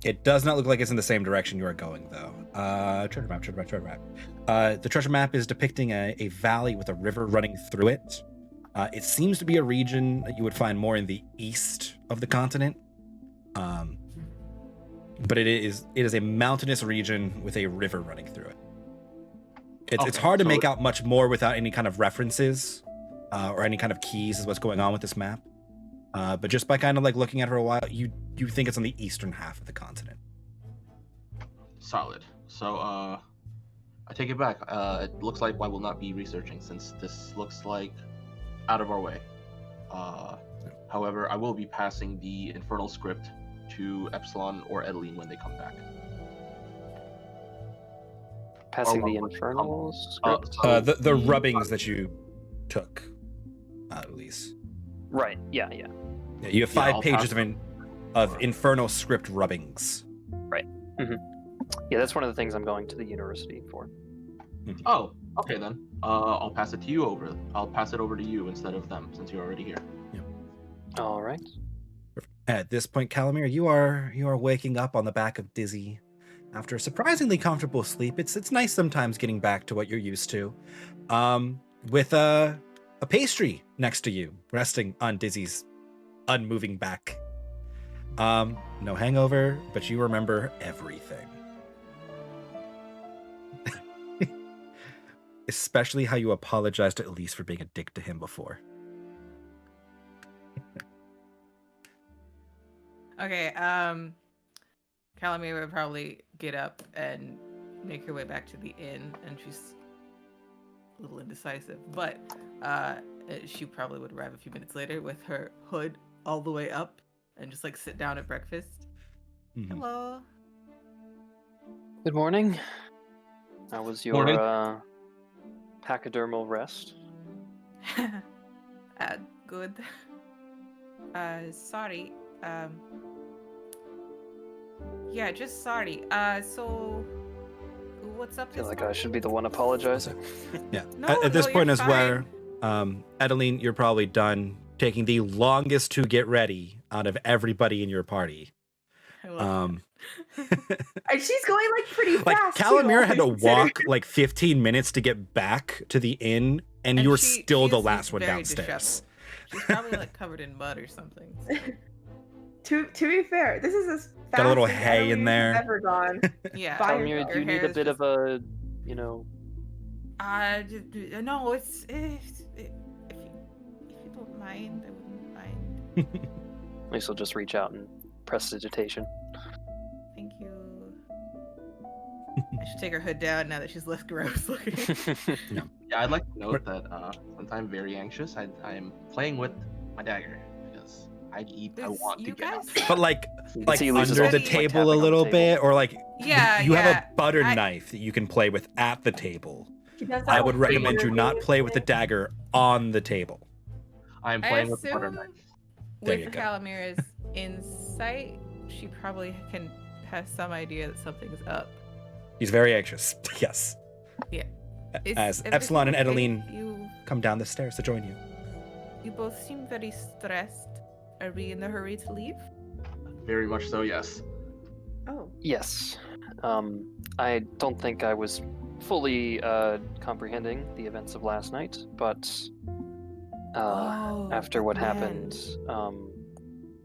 It does not look like it's in the same direction you are going, though. Treasure map. The treasure map is depicting a valley with a river running through it. It seems to be a region that you would find more in the east of the continent. But it is a mountainous region with a river running through it. It's hard to make out much more without any kind of references or any kind of keys as what's going on with this map. But just by kind of like looking at her a while, you think it's on the eastern half of the continent. Solid. So, I take it back. It looks like I will not be researching since this looks like out of our way. However, I will be passing the infernal script to Epsilon or Edeline when they come back. Passing the when they come. infernal script? The rubbings that you took, at least. Right, yeah. Yeah, you have 5 I'll pages pass of infernal script rubbings. Right. Yeah, that's one of the things I'm going to the university for. Oh, okay then. I'll pass it to you over. I'll pass it over to you instead of them since you're already here. All right. At this point, Calamir, you are waking up on the back of Dizzy after a surprisingly comfortable sleep. It's nice sometimes getting back to what you're used to, with a pastry next to you, resting on Dizzy's unmoving back. No hangover, but you remember everything. Especially how you apologized to Elise for being a dick to him before. Okay, Calamir would probably get up and make her way back to the inn, and she's a little indecisive, but she probably would arrive a few minutes later with her hood all the way up and just like sit down at breakfast. Mhm. Hello. Good morning. How was your Morning. pachydermal rest? Good. Sorry. Yeah, just sorry. So what's up? I feel this like I morning? should be the one apologizing. Yeah. No, at this no, point you're is where, Edeline, you're probably done taking the longest to get ready out of everybody in your party. I love And she's going like pretty Like fast. too, Calamira all had to things considered. walk like 15 minutes to get back to the inn, and And you were she still the is last one very downstairs. disheveled. She's probably like covered in mud or something. So. To be fair, this is as fast Got a little as hay in Edeleen's there. ever gone. Yeah. By Calamira, herself. do you need a bit of a, you know? No, it's if you don't mind, I wouldn't mind. At least I'll just reach out and prestidigitation. Thank you. I should take her hood down now that she's less gross looking. Yeah, I'd like to note that since I'm very anxious, I am playing with my dagger because I want to You get out. guys- But like So he loses under the all the, like, table tapping a on the little table. bit, or like Yeah, you have yeah. a butter I- knife that you can play with at the table. She does that I would with recommend you not Edeleen's play with the thing. dagger on the table. I am I playing with the butter assume knife. There you with go. Calamira's insight, she probably can have some idea that something is up. He's very anxious. Yes. Yeah. Is As everything Epsilon and okay? Edeline You come down the stairs to join you. you both seem very stressed. Are we in a hurry to leave? Very much so, yes. Oh. Yes. I don't think I was fully comprehending the events of last night, but after what happened,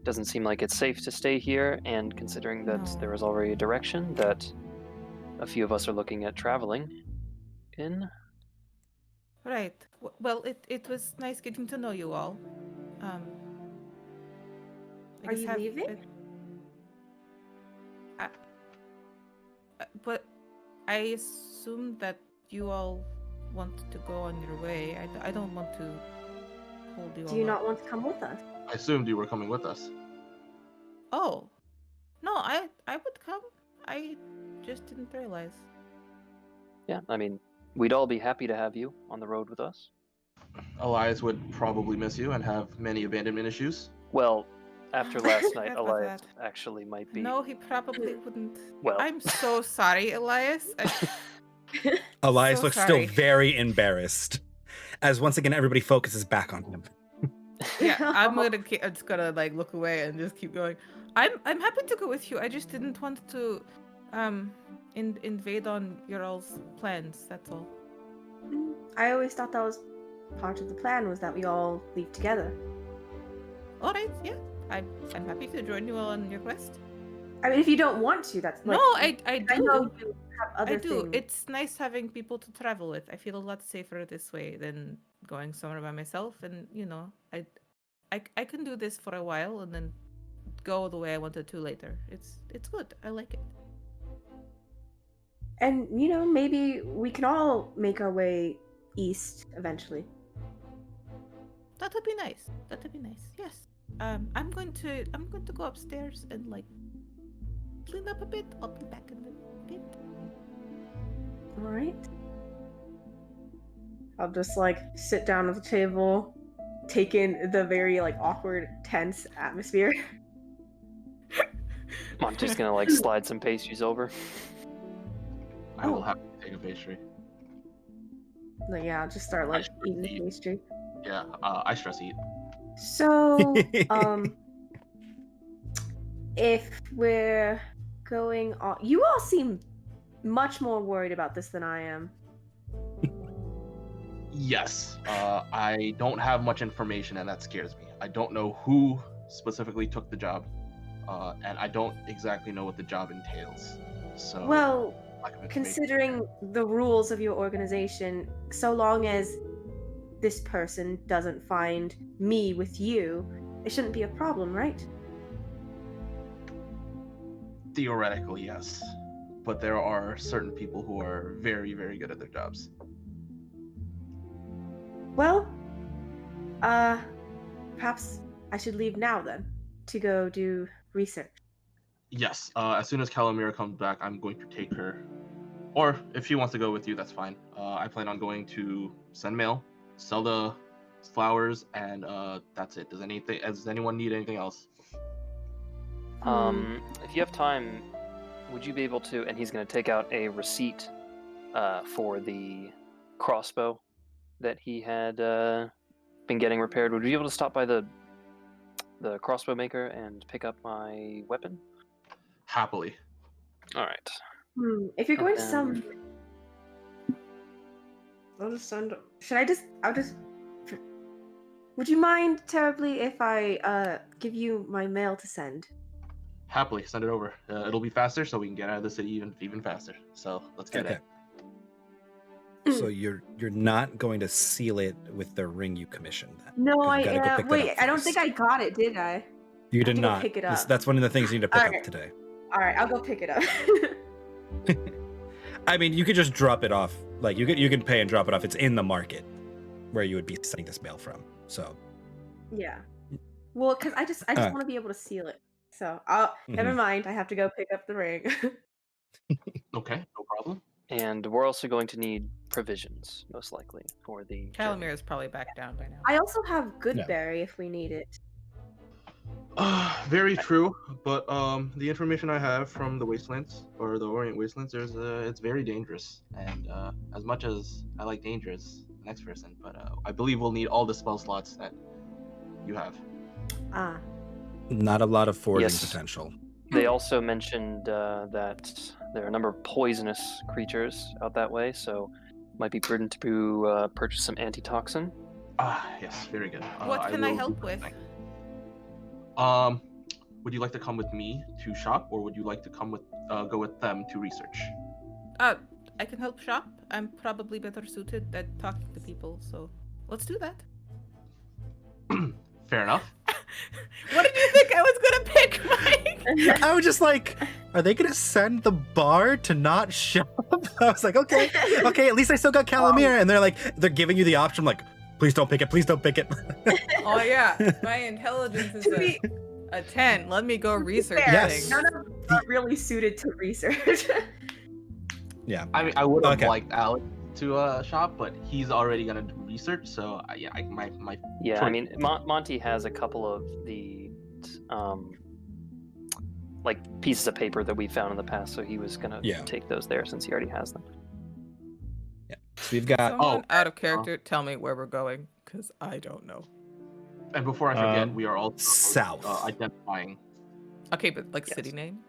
doesn't seem like it's safe to stay here, and considering that No. there is already a direction that a few of us are looking at traveling in. Right. Well, it was nice getting to know you all. I Are guess you leaving? But I assume that you all want to go on your way. I don't want to hold you all Do you up. not want to come with us? I assumed you were coming with us. Oh. No, I would come. I just didn't realize. Yeah, I mean, we'd all be happy to have you on the road with us. Elias would probably miss you and have many abandonment issues. Well, after last night, That was Elias that. actually might be. No, he probably wouldn't. Well, I'm so sorry, Elias. Elias So looks sorry. still very embarrassed, as once again everybody focuses back on him. Yeah, I'm just gonna like look away and just keep going. I'm happy to go with you. I just didn't want to invade on your all's plans. That's all. I always thought that was part of the plan, was that we all leave together. All right, yeah. I'm happy to join you all on your quest. I mean, if you don't want to, that's like, No, I I do. know you have other I do. things. It's nice having people to travel with. I feel a lot safer this way than going somewhere by myself. And you know, I can do this for a while and then go the way I wanted to later. It's good. I like it. And you know, maybe we can all make our way east eventually. That would be nice. That would be nice. Yes. I'm going to go upstairs and like clean up a bit. I'll be back in a bit. All right. I'll just like sit down at the table, take in the very like awkward, tense atmosphere. I'm just gonna like slide some pastries over. I will have to take a pastry. Like, yeah, I'll just start like eating the pastry. Yeah, I stress eat. So, if we're going on, you all seem much more worried about this than I am. Yes, I don't have much information, and that scares me. I don't know who specifically took the job, and I don't exactly know what the job entails. So, Well, lack of information. considering the rules of your organization, so long as this person doesn't find me with you, it shouldn't be a problem, right? Theoretically, yes, but there are certain people who are very, very good at their jobs. Well, perhaps I should leave now then to go do research. Yes, as soon as Calamira comes back, I'm going to take her. Or if she wants to go with you, that's fine. I plan on going to send mail, sell the flowers, and that's it. Does anyone need anything else? If you have time, would you be able to? And he's gonna take out a receipt for the crossbow that he had been getting repaired. Would you be able to stop by the the crossbow maker and pick up my weapon? Happily. All right. If you're going to And some, I'll just send. Should I just? I'll just. Would you mind terribly if I give you my mail to send? Happily, send it over. It'll be faster, so we can get out of the city even faster. So let's get it. So you're not going to seal it with the ring you commissioned then? No, 'Cause you gotta go pick that wait. up I don't think first. I got it, did I? You I did have to go not. pick it up. That's one of the things you need to pick up Alright. today. All right, I'll go pick it up. I mean, you could just drop it off. Like you can pay and drop it off. It's in the market where you would be sending this mail from. So Yeah. Well, because I just want to be able to seal it. So never Mhm. mind. I have to go pick up the ring. Okay, no problem. And we're also going to need provisions, most likely, for the journey. Calamir is probably back down by now. I also have Goodberry if we need it. Very true, but the information I have from the Wastelands or the Orient Wastelands, it's very dangerous. And as much as I like dangerous, the next person, but I believe we'll need all the spell slots that you have. Ah. not a lot of foraging Yes. potential. They also mentioned that there are a number of poisonous creatures out that way, so it might be prudent to purchase some antitoxin. Yes, very good. What can I will help do with? that. Would you like to come with me to shop, or would you like to come with go with them to research? I can help shop. I'm probably better suited at talking to people, so let's do that. Fair enough. What did you think I was gonna pick, Mike? I was just like, are they gonna send the bar to not shop? I was like, okay, at least I still got Calamir. And they're giving you the option, like, please don't pick it. Oh yeah, my intelligence is a 10. Let me go research Fair. things. None of them are really suited to research. Yeah. I mean, I would have Okay. liked Alex to shop, but he's already gonna do research. So my Yeah, I choice- mean, Monty has a couple of the like pieces of paper that we found in the past, so he was gonna take those there since he already has them. So we've got Someone out of character, tell me where we're going, because I don't know. And before I forget, we are also south. identifying. Okay, but like Yes. city name?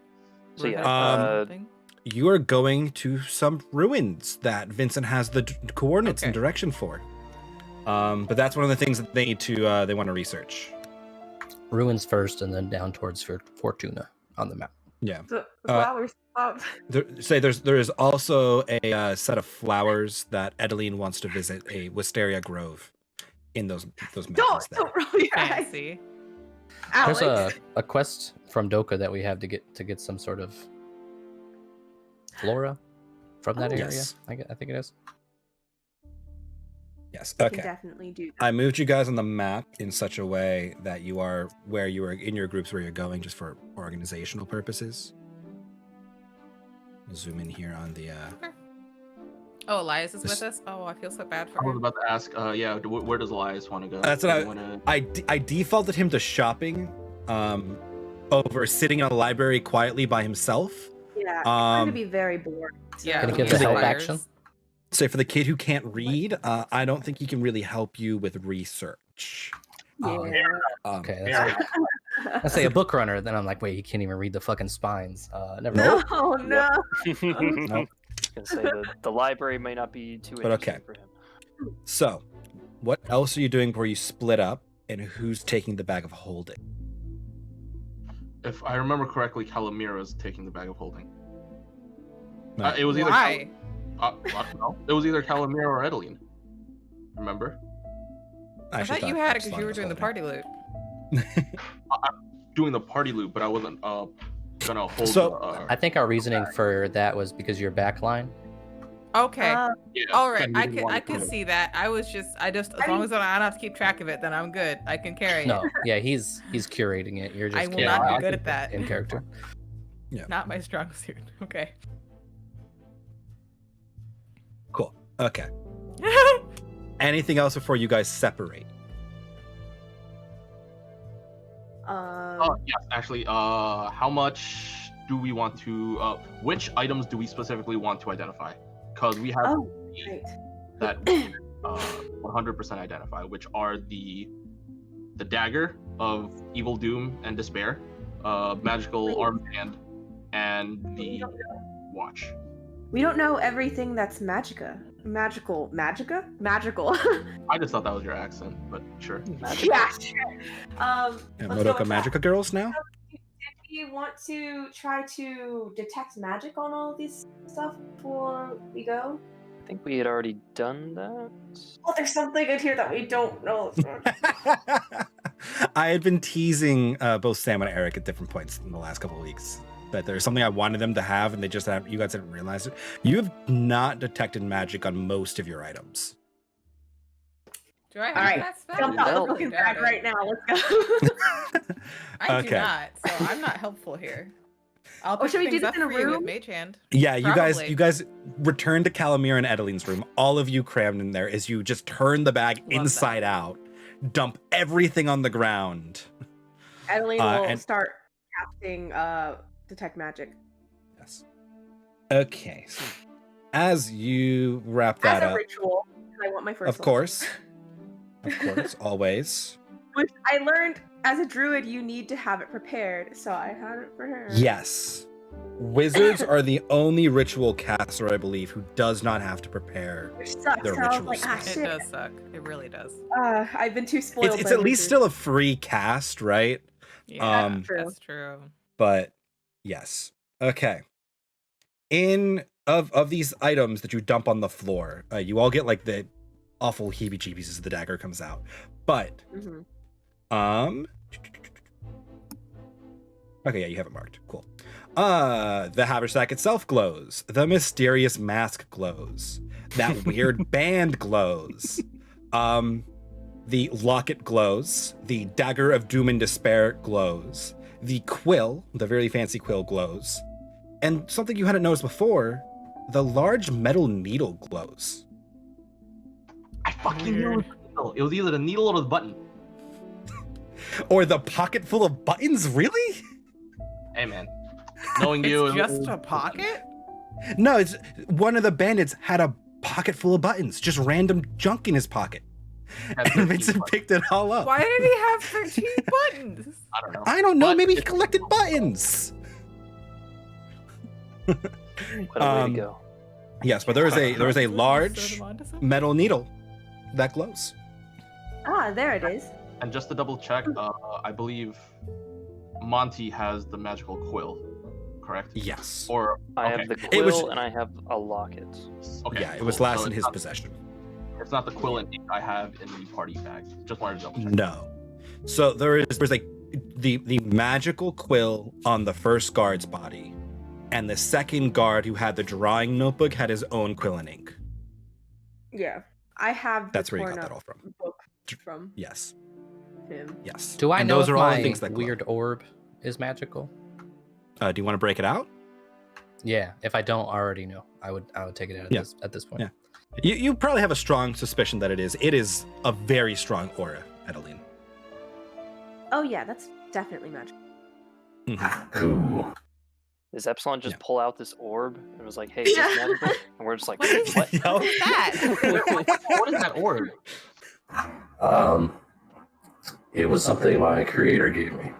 So River yeah, something? you are going to some ruins that Vincent has the coordinates and Okay. direction for. But that's one of the things that they need to they want to research. Ruins first, and then down towards Fortuna on the map. Yeah. The flowers. There is also a set of flowers that Edeline wants to visit, a wisteria grove in those mountains there. Don't roll your eyes. Fancy. Alex. There's a quest from Doka that we have to get some sort of flora from that area. Yes. I think it is. Yes. You can Okay. definitely do that. I moved you guys on the map in such a way that you are where you are in your groups where you're going, just for organizational purposes. Zoom in here on the. Oh, Elias is This- with us? Oh, I feel so bad for I was him. about to ask. Where does Elias want to go? That's Do what you wanna... I defaulted him to shopping, over sitting in a library quietly by himself. Yeah, it's going to Um, be very boring. Yeah, Can I I give give the the help help Fires. action? So for the kid who can't read, I don't think he can really help you with research. Yeah. Okay, that's I say a book runner, then I'm like, wait, he can't even read the fucking spines. Never mind. No, no. Nope. I was gonna say the library may not be too But interesting okay. for him. So, what else are you doing where you split up, and who's taking the bag of holding? If I remember correctly, Calamir is taking the bag of holding. No. It was either Why? no, it was either Calamir or Edeline. Remember? I actually thought you had it because Epsilon you were was doing the holding. party loot. Doing the party loop, but I wasn't gonna hold. So, I think our reasoning for that was because your backline. Okay. yeah, All right. and we didn't I wanna can come. see that. I just as long as I don't have to keep track of it, then I'm good. I can carry No, it. yeah, he's curating it. You're just I will carrying not it be good at that. in character. Not my strong suit. Okay. Cool. Okay. Anything else before you guys separate? Yes, actually. How much do we want to? Which items do we specifically want to identify? Because we have Oh, three right. that we 100% identify, which are the dagger, of Evil Doom and Despair, magical armband, and the watch. We don't know everything that's magical. Magical. I just thought that was your accent, but sure. Yeah, sure. Yeah, Let's go Modoka with that. Magica girls now? Did we want to try to detect magic on all of these stuff before we go? I think we had already done that. Oh, there's something in here that we don't know. I had been teasing both Sam and Eric at different points in the last couple of weeks that there's something I wanted them to have, and they just have, you guys didn't realize it. You have not detected magic on most of your items. Do I have All right, that spell? jump out the Well, fucking Doubt bag it. right now. Let's go. I do Okay. not, so I'm not helpful here. I'll Oh, pick should we do things this up in a for you with room? Mage Hand. Yeah, you Probably. guys return to Calamir and Adeline's room. All of you crammed in there as you just turn the bag Love inside out, dump everything on the ground. Adeline will and- start casting detect magic. Yes. Okay. So as you wrap that As a up, ritual, 'cause I want my first of course, always. Which I learned as a druid, you need to have it prepared, so I had it prepared. Yes. Wizards are the only ritual caster, I believe, who does not have to prepare. Which sucks. Their So I was ritual like, ah, spells. It shit. does suck. It really does. I've been too spoiled. It's by at least wizards. still a free cast, right? Yeah, True. that's true. But yes. Okay. Of these items that you dump on the floor, you all get like the awful heebie-jeebies as the dagger comes out. But Mhm. okay, yeah, you have it marked. Cool. The haversack itself glows. The mysterious mask glows. That weird band glows. The locket glows. The dagger of doom and despair glows. The quill, the very fancy quill, glows. And something you hadn't noticed before, the large metal needle glows. I fucking knew it was a needle. It was either the needle or the button. Or the pocket full of buttons, really? Hey man, knowing you, It's just a pocket? No, it's one of the bandits had a pocket full of buttons, just random junk in his pocket. Had And 13 Vincent buttons. picked it all up. Why did he have 13 buttons? I don't know. I don't know, But maybe he it's- collected buttons. What a way to go. Yes, but there is a large Sewed him onto something? metal needle that glows. Ah, there it is. And just to double check, I believe Monty has the magical quill, correct? Yes. Or I okay. have the It quill was- and I have a locket. Okay, Yeah, it was cool. last So in it's his not- possession. It's not the quill and ink I have in the party bag. Just wanted to double check. No. So there's like the magical quill on the first guard's body, and the second guard who had the drawing notebook had his own quill and ink. Yeah, I have. That's the where you got torn that up all from. Book from Yes. him. Yes. Do I And know those if are all my the things that glow. weird orb is magical? Do you want to break it out? Yeah, if I don't already know, I would take it out Yeah. at this point. Yeah. You probably have a strong suspicion that it is. It is a very strong aura, Adeline. Oh yeah, that's definitely magic. Mhm. Cool. Does Epsilon just Yeah. pull out this orb and was like, hey, is this Yeah. magical? And we're just like, What is what? Yo. What is that? What is that orb? It was something my creator gave me.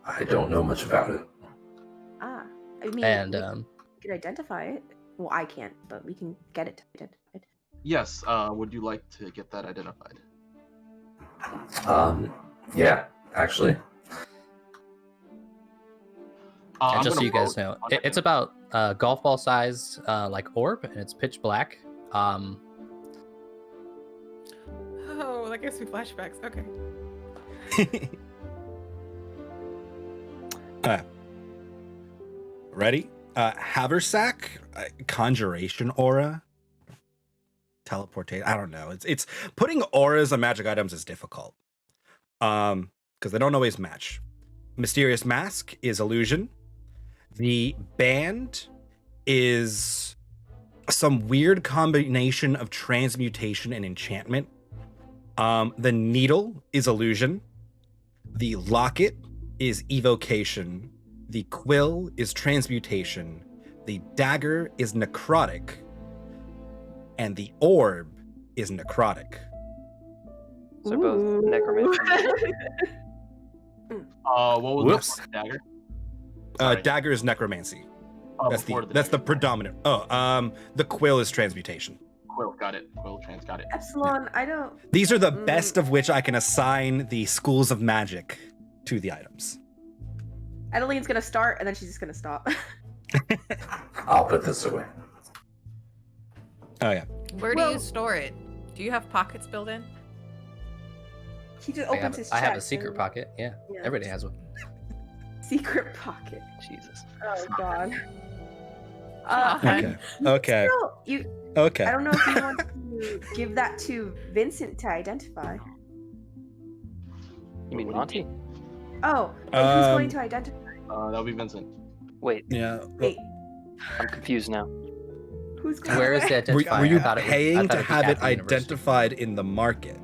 I don't know much about it. Ah, I mean, And we can identify it. Well, I can't, but we can get it identified. Yes. Would you like to get that identified? Yeah, actually. and I'm just so gonna you guys roll- know, it's about golf ball size, like orb, and it's pitch black. Oh, that gives me flashbacks. Okay. Ready? Haversack, conjuration aura, teleportate. I don't know. It's putting auras on magic items is difficult, because they don't always match. Mysterious mask is illusion. The band is some weird combination of transmutation and enchantment. The needle is illusion. The locket is evocation. The quill is transmutation. The dagger is necrotic. And the orb is necrotic. So they're both necromancy. What was Whoops. the dagger? Sorry. Dagger is necromancy. That's before the dagger. predominant. The quill is transmutation. Quill, got it. Quill trans, got it. Epsilon, I don't. These are the best of which I can assign the schools of magic to the items. Adeline's gonna start, and then she's just gonna stop. I'll put this away. Oh yeah. Where do Well- you store it? Do you have pockets built in? He just I opens have, his I chest. have a secret and- pocket. Yeah, Yeah. everybody has one. Secret pocket. Jesus. Oh god. Okay. Okay. No, you. Okay. I don't know if you want to give that to Vincent to identify. You mean Monty? Oh, wait, who's going Um, to identify? That'll be Vincent. Wait, Yeah. Wait, I'm confused now. who's going? Where is the Were, identifier? were you I thought it was- I paying thought to it'd be have at it the university. identified in the market?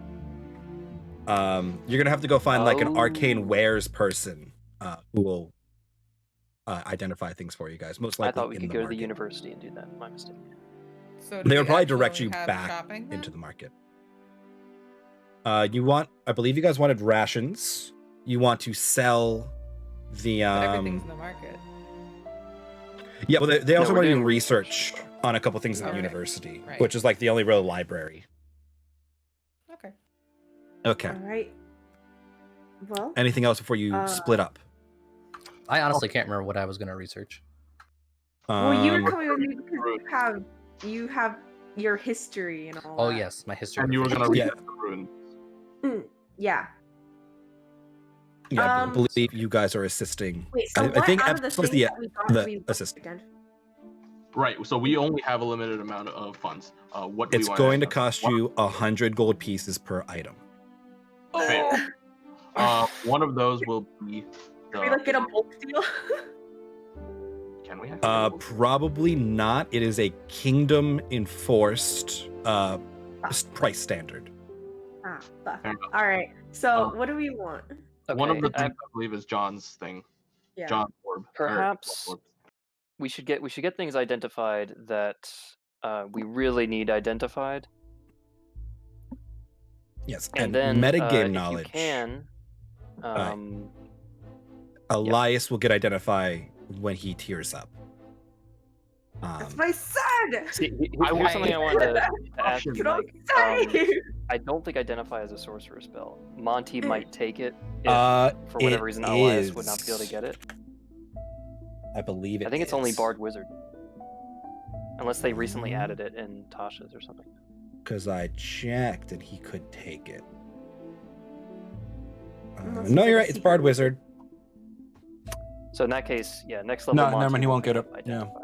You're gonna have to go find like an Oh. arcane wares person who will identify things for you guys. Most I likely thought we in could the go to market. the university and do that. My mistake. So They do would we probably direct actually you have back shopping then? into the market. I believe you guys wanted rations. You want to sell the But everything's in the market. Yeah, well, they also we're want to do doing research on a couple things at the Alright. university, Right. which is like the only real library. Okay. Okay. All right. Well, Anything else before you split up? I honestly can't remember what I was going to research. well, you were Um, coming with me because you have your history and all. Oh that. yes, my history. And you were gonna read Yeah. the rune. Yeah. yeah, I um, believe you guys are assisting. Wait. So I what think out of the Epsilon's things the- that we got the we assistant. identified? Right. So we only have a limited amount of funds. What do It's we want going to cost you 100 gold pieces per item. Fair. One of those will be. Can we like get a bulk deal? Can we? Actually Probably not. It is a kingdom enforced price standard. Ah, fuck. Fair enough. All right. So Um, what do we want? Okay, One of the things I believe is John's thing. Yeah. John's orb. Perhaps- we should get things identified that we really need identified, Yes, and and, then metagame if knowledge. you can, Elias will get identify when he tears up. That's my son. see, I here's will- something I wanted to ask you, You don't Mike. say. I don't think identify is a sorcerer spell. Monty might take it if, for It whatever reason, Elias would not is. be able to get it. I believe it I think it's only is. Bard Wizard, unless they recently added it in Tasha's or something. Because I checked and he could take it. Unless No, it's you're like a right. It's secret Bard wizard. Wizard. So in that case, yeah, next level. No, Monty never mind, he will won't get have it. No. identified.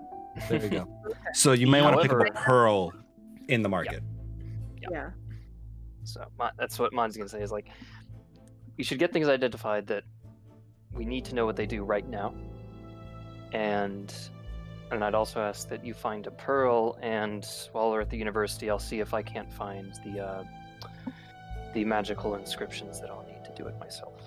There you go. So you may want to pick up a However- pearl in the market. Yeah. So that's what Monty's gonna say is like, you should get things identified that we need to know what they do right now, and I'd also ask that you find a pearl. And while we're at the university, I'll see if I can't find the magical inscriptions that I'll need to do it myself.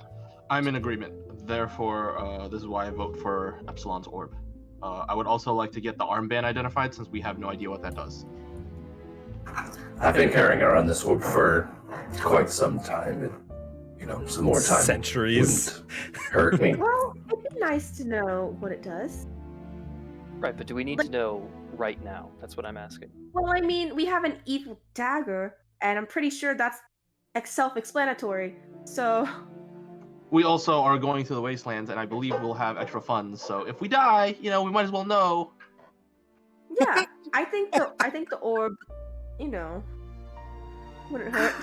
I'm in agreement. Therefore, this is why I vote for Epsilon's orb. I would also like to get the armband identified since we have no idea what that does. I've been carrying around this orb for quite some time. And, some more time Centuries. wouldn't hurt me. Well, it'd be nice to know what it does. Right, but do we need to know right now? That's what I'm asking. Well, I mean, we have an evil dagger, and I'm pretty sure that's self-explanatory. So, We also are going to the wastelands, and I believe we'll have extra funds. So if we die, we might as well know. yeah, I think the orb, wouldn't hurt.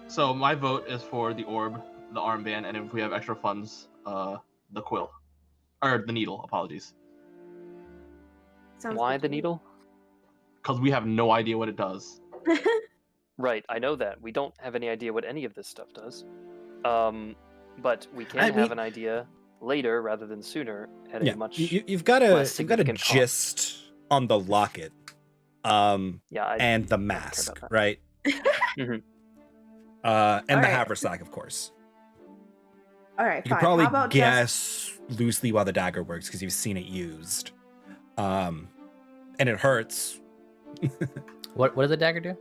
So my vote is for the orb, the armband, and if we have extra funds, the quill, or the needle. Apologies, Sounds Why good the to me. needle? because we have no idea what it does. Right, I know that. We don't have any idea what any of this stuff does. But we can I have mean- an idea later rather than sooner at a Yeah, much you've got a less you've got a significant cost. gist on the locket, yeah. and the care mask, about that. right? Mhm. And the Alright. haversack, of course. All right, You fine. can probably How about guess loosely why the dagger works because you've seen it used, and it hurts. What does the dagger do?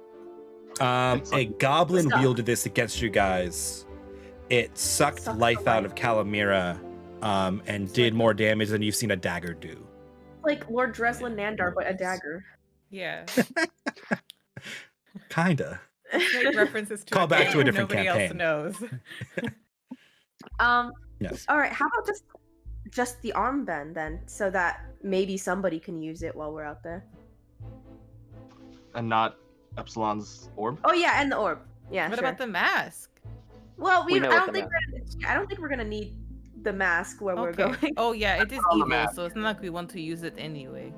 A goblin Stop. wielded this against you guys. It sucked life out of Calamira, and did more damage than you've seen a dagger do. Like Lord Dreslin Nandar, but a dagger. Yeah. Kinda. Make references to Call back to a different nobody campaign. else knows. Yes. All right. How about just the armband then, so that maybe somebody can use it while we're out there. And not Epsilon's orb. Oh yeah, and the orb. Yeah. What sure. about the mask? Well, We know I what don't think we're gonna need the mask where we're Okay. going. Oh yeah, it is on the evil, map. so it's not like we want to use it anyway.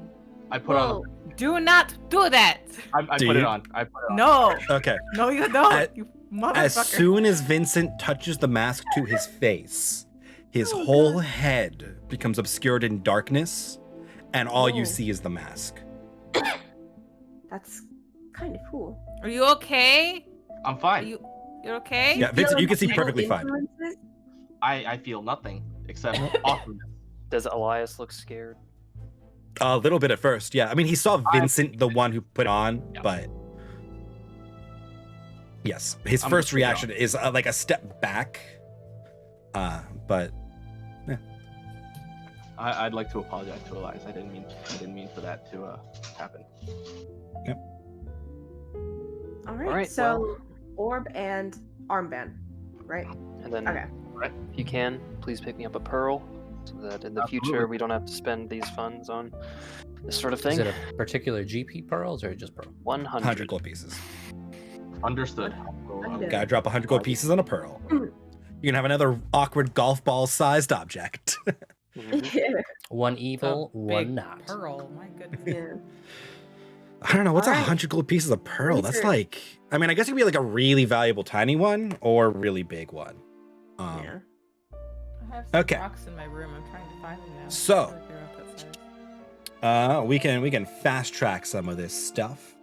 I put on. Do not do that. I Do put you? it on. I put it on. No. Okay. No, you don't. As- You motherfucker. As soon as Vincent touches the mask to his face, his Oh, whole God. head becomes obscured in darkness, and all you Whoa. see is the mask. That's kind of cool. Are you okay? I'm Are fine. you're okay? Yeah, Vincent, you can see Evil perfectly fine. influences? I feel nothing except awesomeness. Does Elias look scared? A little bit at first, yeah. I mean, he saw Vincent, the one who put it on, Yeah. but yes, his I'm first gonna put it on. reaction is like a step back. But I'd like to apologize to Elias. I didn't mean for that to happen. All right. Alright, So well- orb and armband, right? And then, Okay. if you can, please pick me up a pearl, so that in the Absolutely. future we don't have to spend these funds on this sort of Is thing. it a particular GP pearls or just pearl? 100. 100 gold pieces. Understood. Yeah. Gotta drop 100 gold pieces on a pearl. You can have another awkward golf ball sized object. Mhm. One evil, A one big not. Pearl. My goodness. Yeah. I don't know. What's Alright. 100 gold pieces of pearl? That's Research. like, I mean, I guess it could be like a really valuable tiny one or a really big one. Yeah. I have some Okay. rocks in my room. I'm trying to find them now. So- I feel like they're up that side. We can fast track some of this stuff,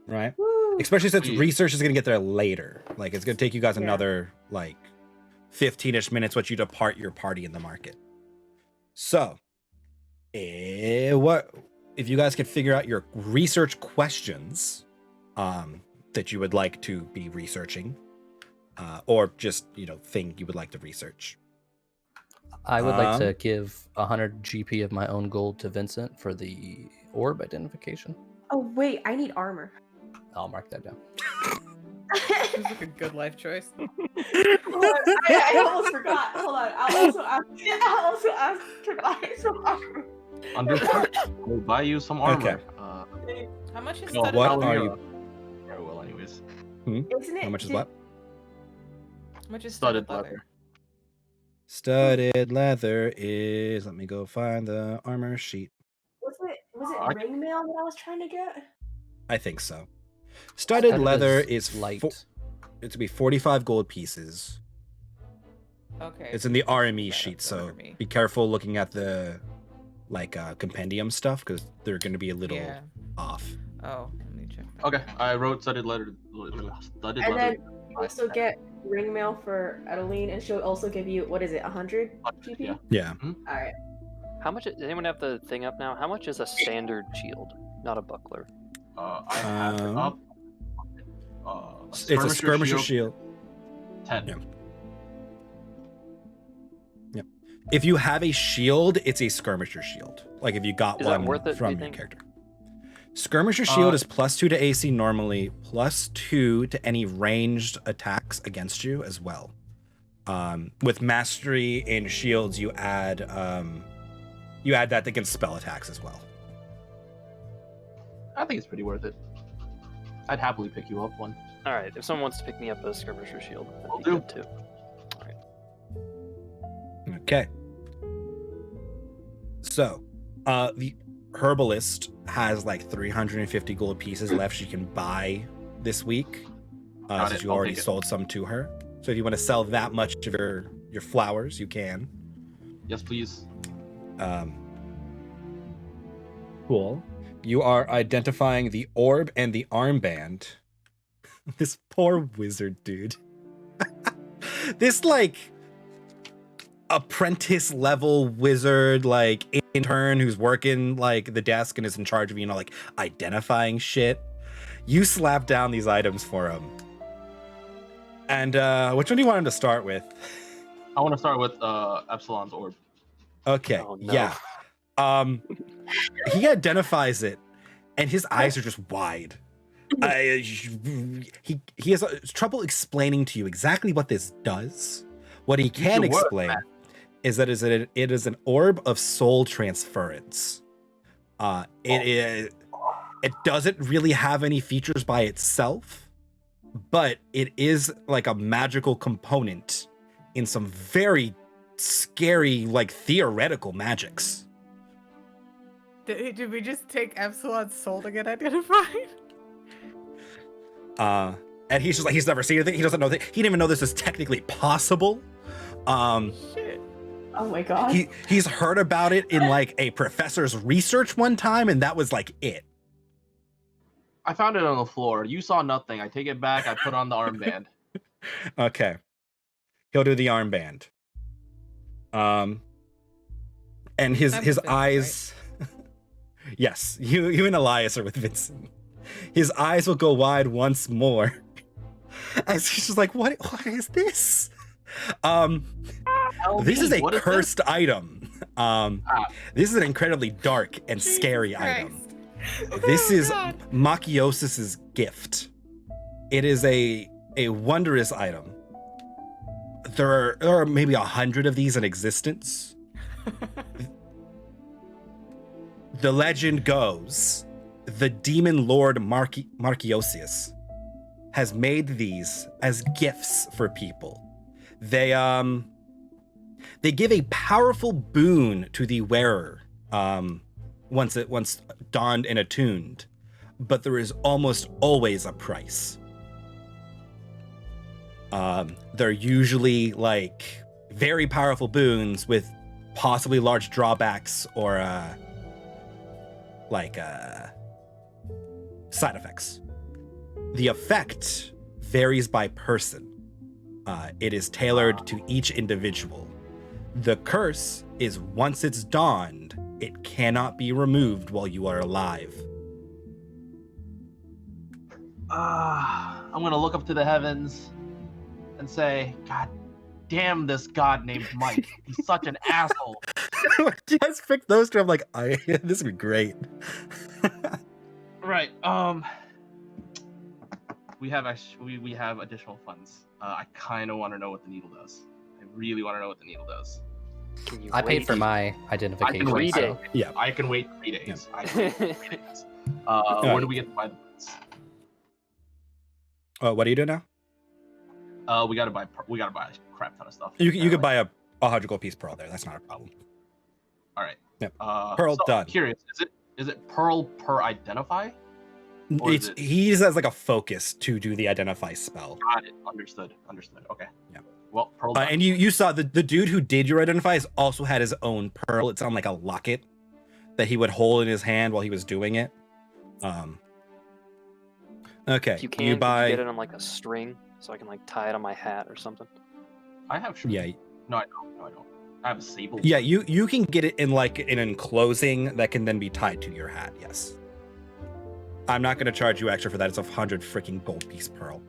right? Woo. Especially since Sweet. research is gonna get there later. Like it's gonna take you guys Yeah. another like 15-ish minutes once you depart your party in the market. So, what if you guys could figure out your research questions that you would like to be researching, or just thing you would like to research? I would like Um, to give 100 GP of my own gold to Vincent for the orb identification. Oh wait, I need armor. I'll mark that down. Seems like a good life choice. Hold on, I almost forgot. Hold on. I'll also ask to buy some armor. Understood. We'll buy you some armor. Okay. How much is No, studded what leather? are you- Very well, anyways. Isn't it? How much is did- what? How much is Studded studded leather. Studded leather is. Let me go find the armor sheet. Was I- it ring mail that I was trying to get? I think so. Studded leather is light. It's to be 45 gold pieces. Okay. It's in the RME That sheet, up so for me. be careful looking at the compendium stuff because they're going to be a little Yeah. off. Oh, let me check that. Okay, I wrote studded leather. Studded And leather. then you also get ring mail for Adeline, and she'll also give you, what is it, 100 GP? Yeah. Yeah. Alright. How much? Does anyone have the thing up now? How much is a standard shield, not a buckler? I have it up. It's a skirmisher shield. 10. Yeah. If you have a shield, it's a skirmisher shield. Like if you got Is that one worth it, do from you your think? character. Skirmisher shield is +2 to AC normally, +2 to any ranged attacks against you as well. With mastery in shields, you add that against spell attacks as well. I think it's pretty worth it. I'd happily pick you up one. All right, if someone wants to pick me up a skirmisher shield, that'd Will be do. good too. Okay. So, the herbalist has like 350 gold pieces left she can buy this week, Got since it, you I'll already take it. sold some to her. So if you want to sell that much of your flowers, you can. Yes, please. Cool. You are identifying the orb and the armband. This poor wizard dude. This like apprentice level wizard, like intern who's working like the desk and is in charge of, like identifying shit. You slap down these items for him. And which one do you want him to start with? I want to start with Epsilon's orb. Okay, Oh, no. yeah. He identifies it, and his eyes are just wide. He has trouble explaining to you exactly what this does. What he can explain is that it is an orb of soul transference. It doesn't really have any features by itself, but it is like a magical component in some very scary, like theoretical magics. Did we just take Epsilon's soul to get identified? And he's just like, he's never seen anything. He doesn't know that. He didn't even know this is technically possible. Shit. Oh my god. He's heard about it in like a professor's research one time, and that was like it. I found it on the floor. You saw nothing. I take it back. I put on the armband. Okay. He'll do the armband. And his Vincent, eyes. Right? Yes, you and Elias are with Vincent. His eyes will go wide more. As he's just like, what is this? This is a cursed item. This is an incredibly dark and scary item. This is Machiosis's gift. It is a wondrous item. There are maybe 100 of these in existence. The legend goes, the demon lord Marchiosius has made these as gifts for people. They give a powerful boon to the wearer once donned and attuned, but there is almost always a price. They're usually like very powerful boons with possibly large drawbacks or side effects. The effect varies by person. It is tailored to each individual. The curse is once it's donned, it cannot be removed while you are alive. I'm gonna look up to the heavens and say, God damn this god named Mike. He's such an asshole. Just picked those two. I'm like, this would be great. Right. We have additional funds. I kind of want to know what the needle does. I really want to know what the needle does. I paid for my identification. I can wait. So. Yeah. I can wait 3 days. Yeah. I can wait 3 days. Where do we get to buy the funds? What do you do now? We gotta buy a crap ton of stuff. You could buy a 100 gold piece pearl there. That's not a problem. All right. Yep. Pearl so done. I'm curious, is it pearl per identify? He has like a focus to do the identify spell. Got it. Understood. Okay. Yeah. Well, pearl done. And you saw the dude who did your identifies also had his own pearl. It's on like a locket that he would hold in his hand while he was doing it. Okay. If you can, could you get it on like a string so I can like tie it on my hat or something? I have. Yeah. No, I don't. I have a sable. Yeah, you can get it in like an enclosing that can then be tied to your hat. Yes. I'm not going to charge you extra for that. It's 100 freaking gold piece pearl.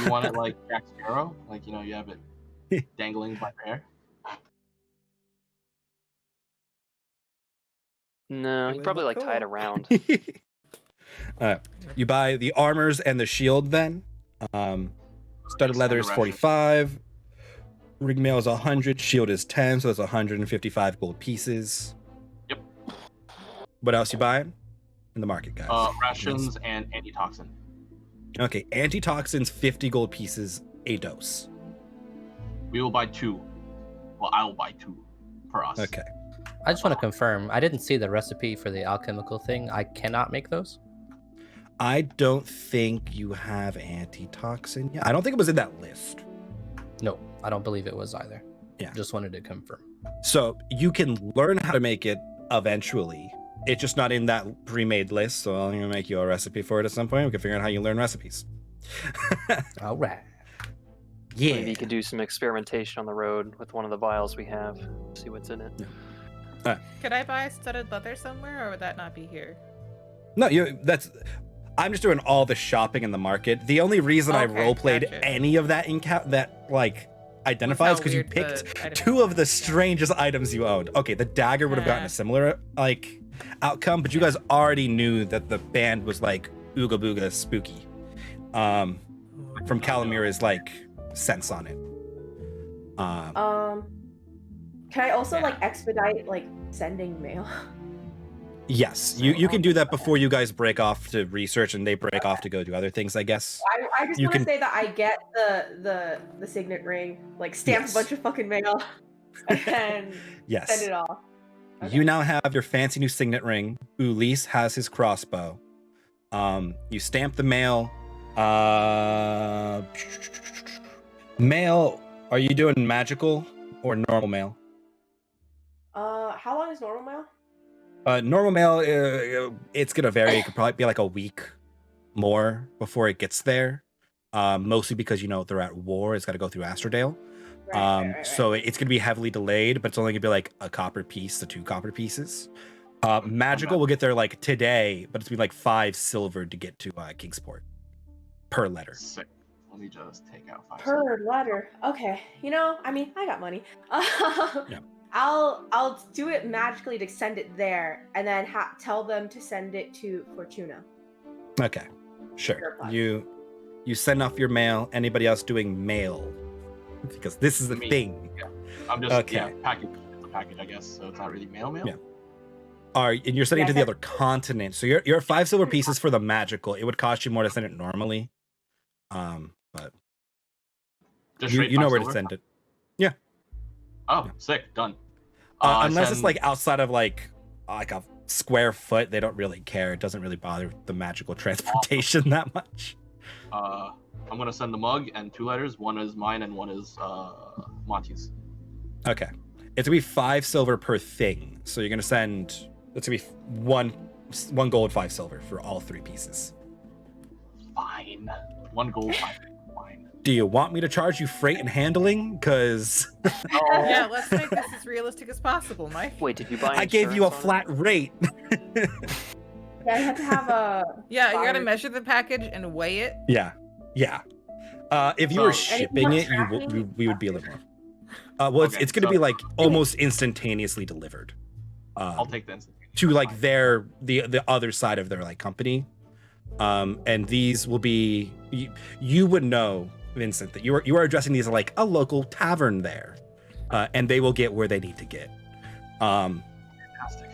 You want it like Jack Sparrow? Like, you have it dangling by your hair? No, you probably like tie it around. You buy the armors and the shield then. Studded leather is 45. Ring mail is 100. Shield is 10, so that's 155 gold pieces. Yep. What else you buying in the market, guys? Rations and antitoxin. Okay, antitoxins, 50 gold pieces, a dose. We will buy 2. Well, I will buy 2 for us. Okay. I just want to confirm. I didn't see the recipe for the alchemical thing. I cannot make those. I don't think you have antitoxin yet. I don't think it was in that list. No, I don't believe it was either. Yeah. Just wanted to confirm. So you can learn how to make it eventually. It's just not in that pre-made list, so I'm gonna make you a recipe for it at some point. We can figure out how you learn recipes. All right. Yeah. Maybe you could do some experimentation on the road with one of the vials we have. See what's in it. Could I buy studded leather somewhere, or would that not be here? No, that's I'm just doing all the shopping in the market. The only reason I Okay, roleplayed gotcha. any of that that like identifies because you weird the picked item two of the was. strangest items you owned. Okay, the dagger would have gotten a Yeah. similar like outcome, but you guys already knew that the band was like ooga booga spooky. From Calamira's like sense on it. Can I also Yeah. like expedite like sending mail? Yes, you can do that before you guys break off to research and they break off to go do other things, I guess. I just You want to can- say that I get the signet ring, like stamp Yes. a bunch of fucking mail, and Yes. send it off. Okay. You now have your fancy new signet ring. Ulysse has his crossbow. You stamp the mail. Mail, are you doing magical or normal mail? How long is normal mail? Normal mail, it's gonna vary. It could probably be like a week more before it gets there. Mostly because they're at war. It's got to go through Astrodale. Right. So it's gonna be heavily delayed, but it's only gonna be like a copper piece to 2 copper pieces. Magical will get there like today, but it's gonna be like 5 silver to get to Kingsport per letter. Sick. Let me just take out 5. Per letter. Okay. I mean, I got money. Yeah. I'll do it magically to send it there, and then tell them to send it to Fortuna. Okay, sure. Sure, fine. You send off your mail. Anybody else doing mail? Because this is the Me. thing. I'm just Okay. package. It's a package, I guess. So it's not really mail. Yeah. And you're sending Yeah, to the other continent. So you're 5 silver pieces for the magical. It would cost you more to send it normally. But Just you straight know 5 where to silver? send it. Oh, Yeah. sick. Done. Unless it's send- like outside of like a square foot, they don't really care. It doesn't really bother the magical transportation that much. I'm gonna send the mug and 2 letters. One is mine and one is Monty's. Okay. It's gonna be 5 silver per thing. So you're gonna send. It's gonna be one gold, 5 silver for all 3 pieces. Fine. 1 gold. Fine. Do you want me to charge you freight and handling? Because Yeah, let's make this as realistic as possible, Mike. Wait, did you buy? I gave you a insurance on it? flat rate. Yeah, I have to have a. Yeah, you gotta Fire. measure the package and weigh it. Yeah. If you were So- shipping And it, it's more tracking? we would be a little more. Well, it's going to be like almost instantaneously delivered. I'll take the instant. To like the other side of their like company. And these will be you would know, Vincent, that you are addressing these as like a local tavern there, and they will get where they need to get. Fantastic.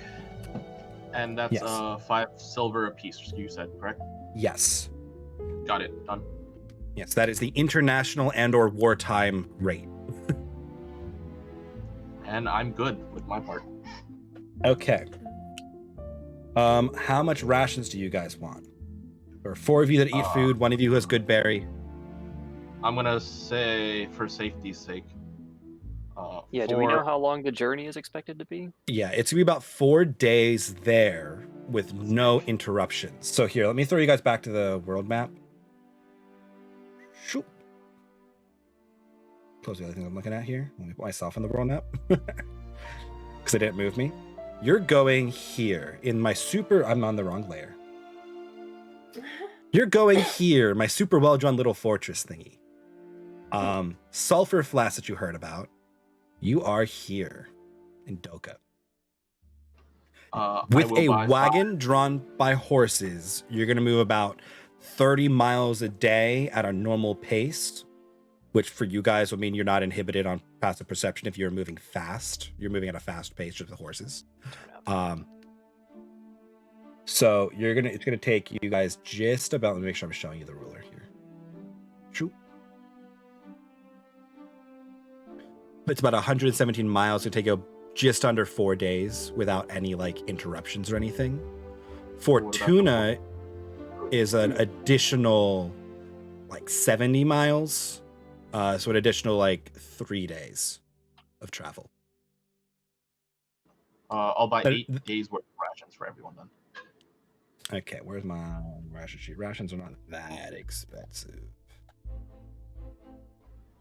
And that's Yes. 5 silver a piece. You said correct? Yes, Got it. Done. yes, that is the international and/or wartime rate. And I'm good with my part. Okay. How much rations do you guys want? There are 4 of you that eat food. 1 of you who has good berry. I'm gonna say, for safety's sake. Yeah. Do we know how long the journey is expected to be? Yeah, it's gonna be about 4 days there with no interruptions. So here, let me throw you guys back to the world map. Shoot. Close the other things I'm looking at here. Let me put myself on the world map. Because they didn't move me. You're going here in my super. I'm on the wrong layer. You're going here, my super well-drawn little fortress thingy. Sulfur Flats that you heard about. You are here in Doka. With a wagon drawn by horses, you're going to move about 30 miles a day at a normal pace, which for you guys would mean you're not inhibited on passive perception if you're moving fast. You're moving at a fast pace with the horses. So it's gonna take you guys just about. Let me make sure I'm showing you the ruler here. Shoot. It's about 117 miles. It'll take you just under 4 days without any like interruptions or anything. Fortuna is an additional like 70 miles. So an additional like 3 days of travel. I'll buy But- 8 days worth of rations for everyone then. Okay, where's my ration sheet? Rations are not that expensive.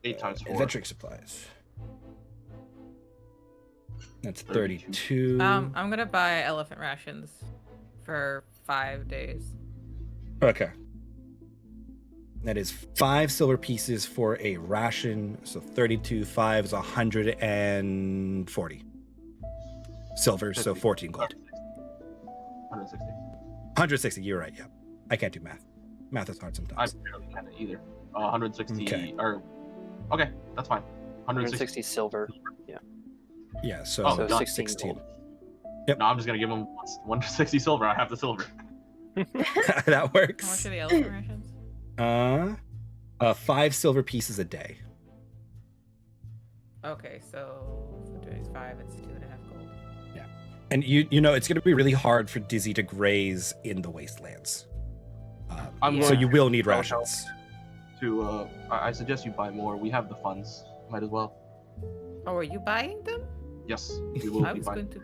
8 times 4. Adventuring supplies. That's 32. I'm gonna buy elephant rations for 5 days. Okay. That is 5 silver pieces for a ration. So 32 5 is 140 silver. So 14 gold. 160. 160. You're right. Yeah. I can't do math. Math is hard I sometimes. barely can either. 160. Okay. Okay, that's fine. 160 silver. Yeah. So, Oh, So done. 16 gold. No, I'm just gonna give him 160 silver. I have the silver. that How much works. are the elephant rations? 5 silver pieces a day. Okay, so for today's 5, it's 2.5 gold. And you know it's going to be really hard for Dizzy to graze in the wastelands. I'm So going you will need to- rations. I suggest you buy more. We have the funds. Might as well. Oh, are you buying them? Yes, we will I be was buying. going to.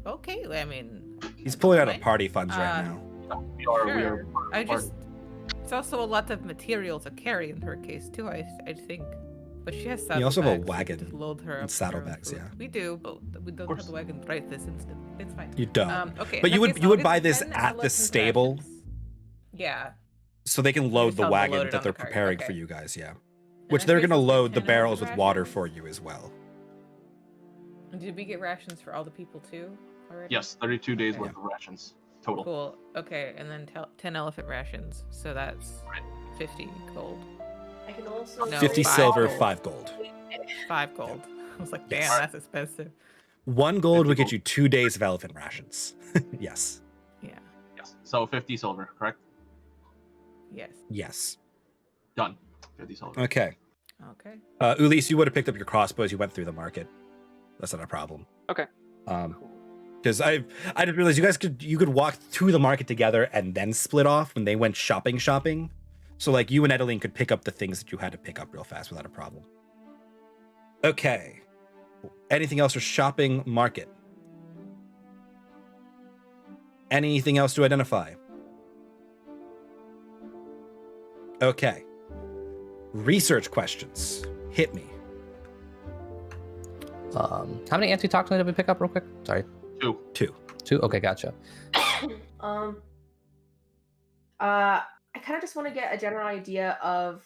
Okay, I mean. He's pulling out of Fine. party funds right Uh, now. We are. Sure. I just. It's also a lot of material to carry in her case too. I think, but she has saddlebags. also have a so we wagon just load her and up with her own saddlebags, food. yeah. We do, but we don't have course. the wagon right this instant. It's fine. You don't. Okay. But in you that would case, you I'll would give buy them this 10 at the elephant stable rations. Yeah. so they can load just the have them wagon loaded that on they're the cart. preparing for Okay. you guys, yeah. In Which that they're case, going to let's get load the 10 barrels elephant with water rations. for you as well. Did we get rations for all the people too already? Yes, 32 days Okay. worth of rations total. Cool. Okay, and then 10 elephant rations. So that's 50 gold. I can also No, 50 5 silver, gold. 5 gold. 5 gold. I was like, damn, Yes. that's expensive. 1 gold would 50 get you 2 days of elephant rations. Yes. Yeah. Yes. So 50 silver, correct? Yes. Yes. Done. 50 silver. Okay. Okay. Ulysse, you would have picked up your crossbows. You went through the market. That's not a problem. Okay. Because I just realized you could walk to the market together and then split off when they went shopping. So like you and Edeline could pick up the things that you had to pick up real fast without a problem. Okay. Anything else for shopping market? Anything else to identify? Okay. Research questions. Hit me. How many antitoxin did we pick up real quick? Sorry. 2. 2. 2? Okay, gotcha. I kind of just want to get a general idea of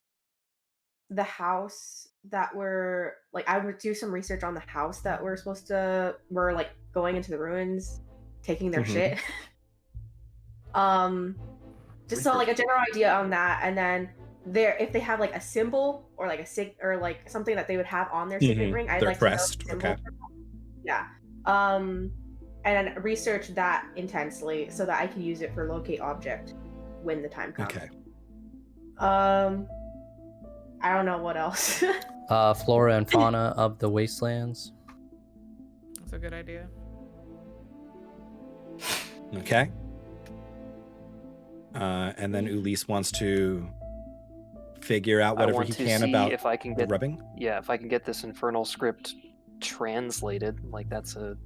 the house that we're like. I would do some research on the house that we're like going into the ruins, taking their Mhm. shit. Just so like a general idea on that, and then if they have like a symbol or like a or like something that they would have on their signet ring, I'd Their like crest, to know the symbol okay. for that. Yeah. And then research that intensely so that I can use it for locate object when the time comes. Okay. I don't know what else. Flora and fauna of the wastelands. That's a good idea. Okay. And then Ulysse wants to figure out I whatever want he to can see about if I can the get rubbing. if I can get this infernal script translated. Like don't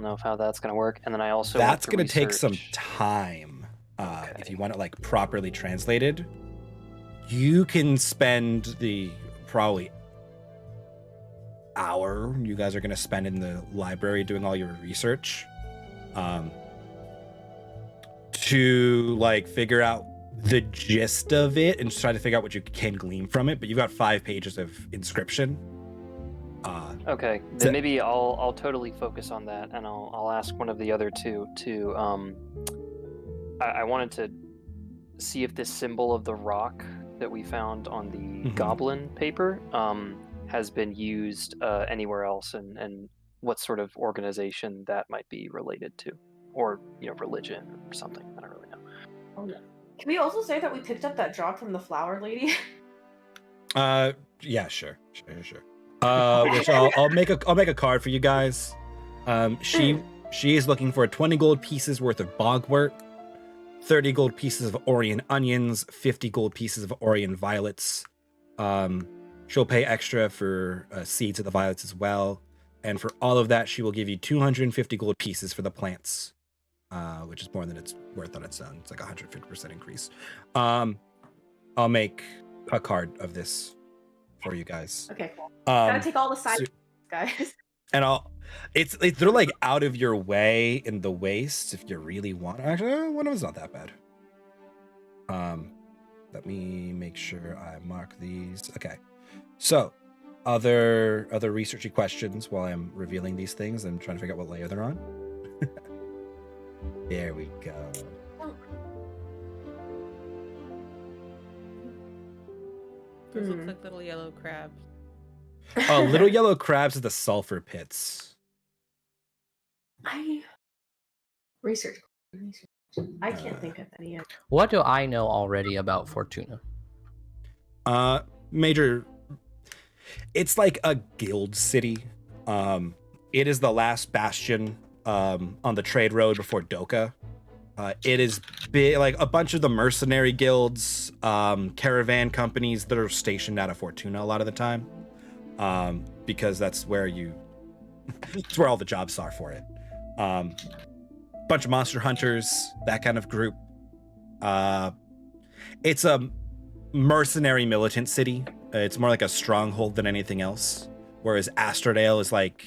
know how that's gonna work. And then I also want That's to going to take some research- time. If Okay. you want it like properly translated, you can spend the probably hour you guys are going to spend in the library doing all your research to like figure out the gist of it and try to figure out what you can glean from it. But you've got 5 pages of inscription. Okay, So- then maybe I'll totally focus on that, and I'll ask one of the other two to I wanted to see if this symbol of the rock that we found on the Mhm. goblin paper has been used anywhere else, and what sort of organization that might be related to, or religion or something. I don't really know. Can we also say that we picked up that job from the flower lady? Yeah, sure. Which I'll make a card for you guys. She is looking for 20 gold pieces worth of bogwort, 30 gold pieces of Orion onions, 50 gold pieces of Orion violets. She'll pay extra for seeds of the violets as well, and for all of that, she will give you 250 gold pieces for the plants, which is more than it's worth on its own. It's like 150% increase. I'll make a card of this for you guys. Okay, cool. Gotta take all the side so- guys. And they're like out of your way in the wastes if you really want. Actually, one of them's not that bad. Let me make sure I mark these. Okay. So, other researchy questions while I'm revealing these things. I'm trying to figure out what layer they're on. There we go. Those look like little yellow crabs. Oh, little yellow crabs are the sulfur pits. Research. I can't think of any yet. What do I know already about Fortuna? Major. It's like a guild city. It is the last bastion on the trade road before Doka. It is big, like a bunch of the mercenary guilds, caravan companies that are stationed out of Fortuna a lot of the time, because that's where it's where all the jobs are for it. Bunch of monster hunters, that kind of group. It's a mercenary militant city. It's more like a stronghold than anything else, whereas Astrodale is like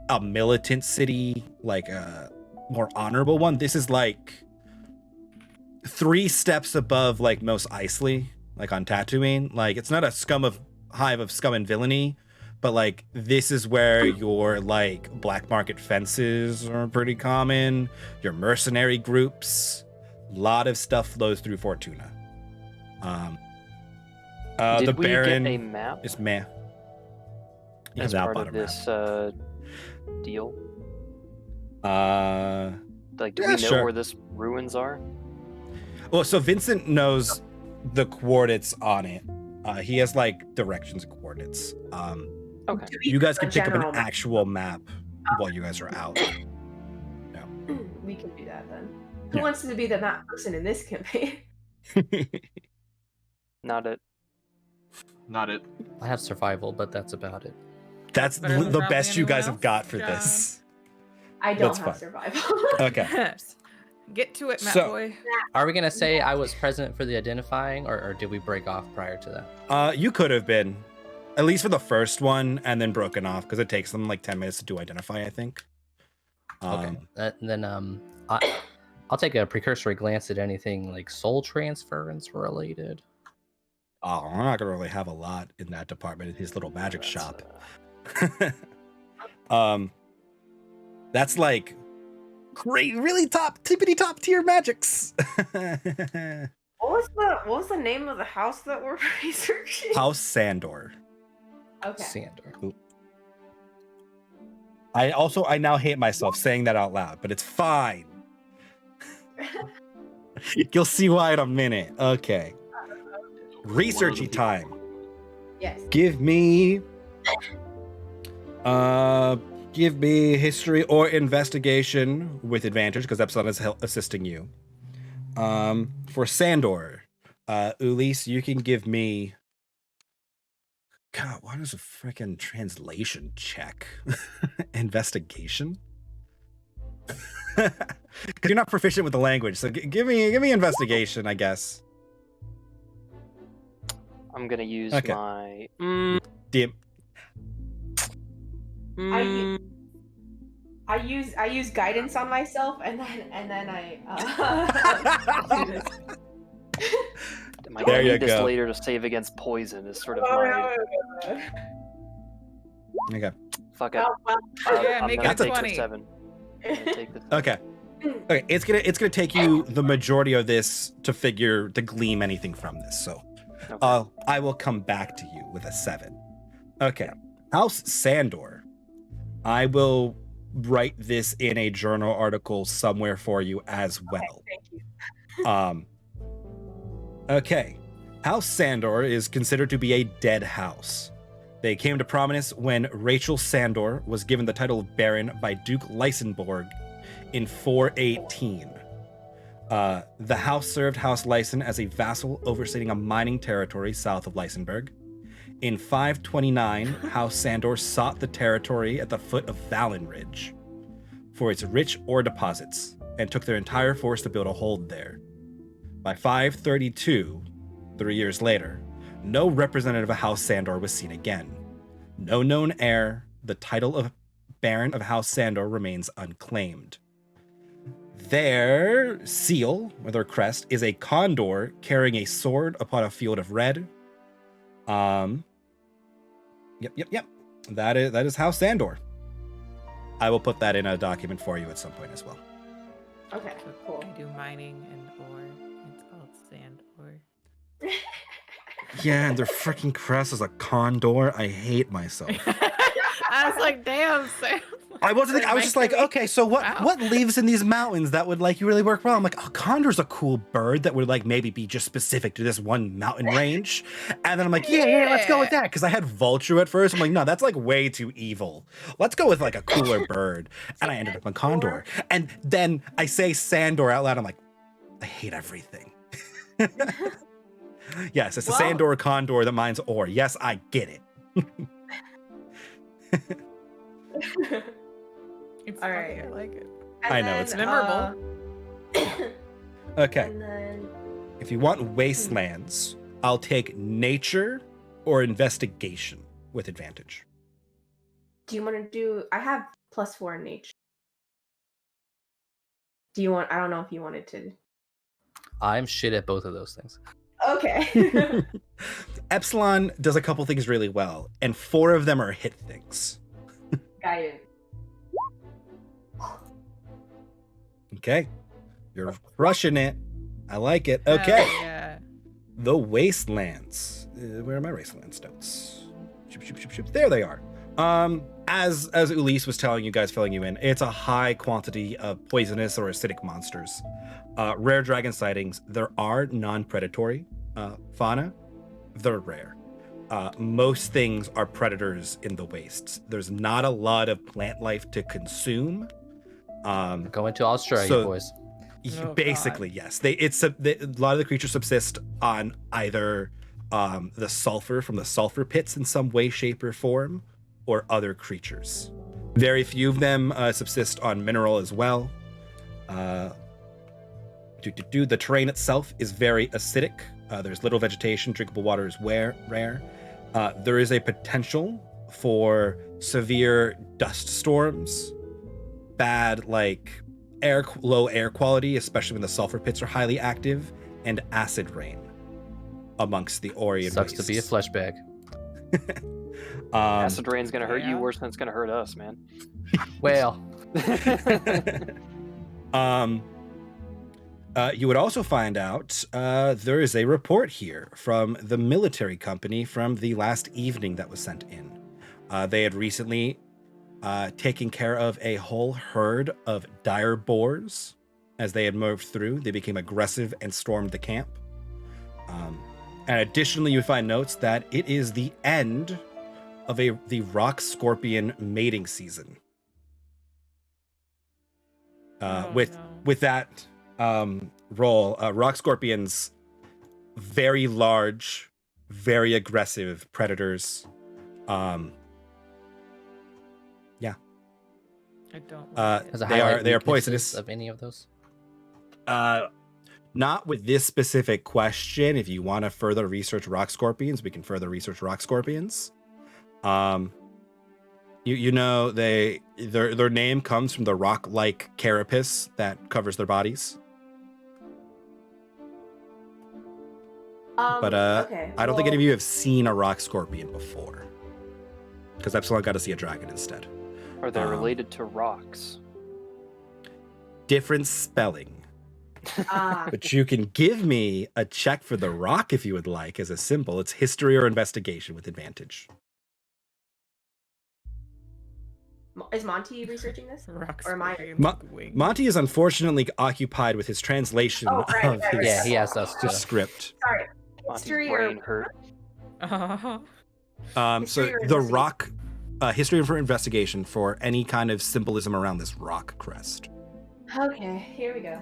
a militant city, like a more honorable one. This is like 3 steps above like Mos Eisley, like on Tatooine. Like it's not a hive of scum and villainy, but like this is where your like black market fences are pretty common, your mercenary groups. A lot of stuff flows through Fortuna. Did the we Baron get a map is meh. You as have that part of bottom this deal? map. Like, do Yeah, we know sure. where this ruins are? Well, so Vincent knows the coordinates on it. He has like directions and coordinates. Okay. You guys can A pick up an general map. actual map while you guys are out. We can do that then. Who Yeah. wants to be the map person in this campaign? Not it. Not it. I have survival, but that's about it. That's Better than the probably best you anyone guys have else. got for John. this. I don't That's have fine. survival. Okay. Get to it, Matt So- boy. Are we gonna say I was present for the identifying, or did we break off prior to that? You could have been, at least for the first one, and then broken off because it takes them like 10 minutes to do identify, I think. Okay. Then I'll take a precursory glance at anything like soul transference related. Oh, we're not gonna really have a lot in that department in his little magic That's, shop. That's like great, really tippity top tier magics. What was the name of the house that we're researching? House Sandor. Okay. Sandor. I now hate myself saying that out loud, but it's fine. You'll see why in a minute. Okay. Researchy time. Yes. Give me history or investigation with advantage because Epsilon is assisting you. For Sandor, Ulysse, you can give me. God, what is a freaking translation check? Investigation? Because you're not proficient with the language, so give me investigation, I guess. I'm gonna use Okay. my. Dim. I use guidance on myself, and then I do this. Am I There gonna you need this go. later to save against poison? Is sort of Oh, my. Okay. Fuck it. Yeah, I'm make gonna it take 20. the 7. I'm gonna take the Okay. Okay. It's gonna take you the majority of this to glean anything from this. So Okay. I will come back to you with a 7. Okay. House Sandor. I will write this in a journal article somewhere for you as well. Thank you. Okay. House Sandor is considered to be a dead house. They came to prominence when Rachel Sandor was given the title of Baron by Duke Lysenborg in 418. The house served House Lysen as a vassal overseeing a mining territory south of Lysenburg. In 529, House Sandor sought the territory at the foot of Valen Ridge for its rich ore deposits and took their entire force to build a hold there. By 532, 3 years later, no representative of House Sandor was seen again. No known heir, the title of Baron of House Sandor remains unclaimed. Their seal, or their crest, is a condor carrying a sword upon a field of red. Yep. That is House Sandor. I will put that in a document for you at some point as well. Okay, cool. I do mining and ore. It's called sand ore. Yeah, and their freaking crest is a condor. I hate myself. I was like, damn, Sam. I was just like, okay, so what lives in these mountains that would like really work well? I'm like, oh, condor's a cool bird that would like maybe be just specific to this one mountain range. And then I'm like, yeah, let's go with that. Because I had vulture at first. I'm like, no, that's like way too evil. Let's go with like a cooler bird. And I ended up on condor. And then I say Sandor out loud. I'm like, I hate everything. Yes, it's a Sandor condor that mines ore. Yes, I get it. It's All funny, right. I like it. I know, it's memorable. Okay. And then If you want wastelands, I'll take nature or investigation with advantage. do you want to do? I have +4 in nature. Do you want? I don't know if you wanted to. I'm shit at both of those things. Okay. Epsilon does a couple things really well, and 4 of them are hit things. Got it. Okay. You're crushing it. I like it. Okay. Hell yeah. The wastelands. Where are my wastelands notes? Shoop. There they are. As Ulysse was telling you guys, filling you in, it's a high quantity of poisonous or acidic monsters. Rare dragon sightings. There are non-predatory fauna. They're rare. Most things are predators in the wastes. There's not a lot of plant life to consume. Going to Australia, so- boys. Oh, Basically, yes. A lot of the creatures subsist on either the sulfur from the sulfur pits in some way, shape, or form, or other creatures. Very few of them subsist on mineral as well. The terrain itself is very acidic. There's little vegetation. Drinkable water is rare. There is a potential for severe dust storms, bad low air quality, especially when the sulfur pits are highly active, and acid rain amongst the Orient Sucks to be a wastes. flesh bag. Acid rain's gonna hurt you yeah. worse than it's gonna hurt us, man. Well, You would also find out there is a report here from the military company from the last evening that was sent in. They had recently taken care of a whole herd of dire boars. As they had moved through, they became aggressive and stormed the camp. And additionally, you find notes that it is the end of the rock scorpion mating season. With that role, rock scorpions, very large, very aggressive predators. Yeah. I don't like it. has a They highlight are weaknesses poisonous. of any of those. Not with this specific question. If you want to further research rock scorpions, we can further research rock scorpions. You know, their name comes from the rock-like carapace that covers their bodies. But okay, I don't think any of you have seen a rock scorpion before, because Epsilon got to see a dragon instead. Are they related to rocks? Different spelling. But you can give me a check for the rock if you would like as a symbol. It's history or investigation with advantage. Is Monty researching this? Rocks Or am I- wing. Monty is unfortunately occupied with his translation Oh, right, of right, his Yeah, he asked us his to. script. Sorry. Monty's History brain or hurt. So History or the investigation? rock, history for investigation for any kind of symbolism around this rock crest. Okay, here we go.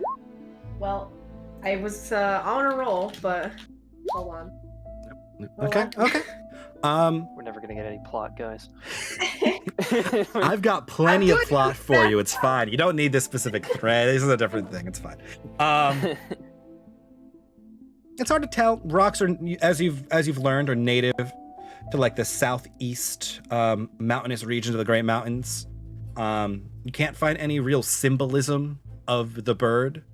Well, I was on a roll, but hold on. Okay. We're never gonna get any plot, guys. I've got plenty of plot for you. It's fine. You don't need this specific thread. This is a different thing. It's fine. It's hard to tell. Rocks are, as you've learned, are native to like the southeast mountainous regions of the Great Mountains. You can't find any real symbolism of the bird,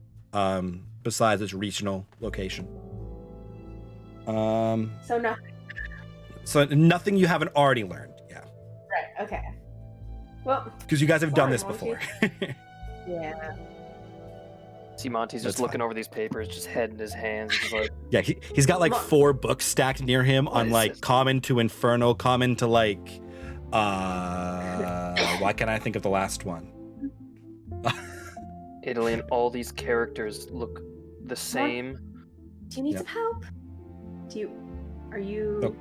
besides its regional location. So nothing. So nothing you haven't already learned. Yeah. Right. Okay. Well, Because you guys have done sorry, this Monty. before. Yeah. See, Monty's That's just looking fine. over these papers, just head in his hands. He's just like, Yeah, he's got like Mon- 4 books stacked near him What on is like this? common to infernal, common to like why can't I think of the last one? Italy, and all these characters look the same. Do you need Yep. some help? Are you? Nope.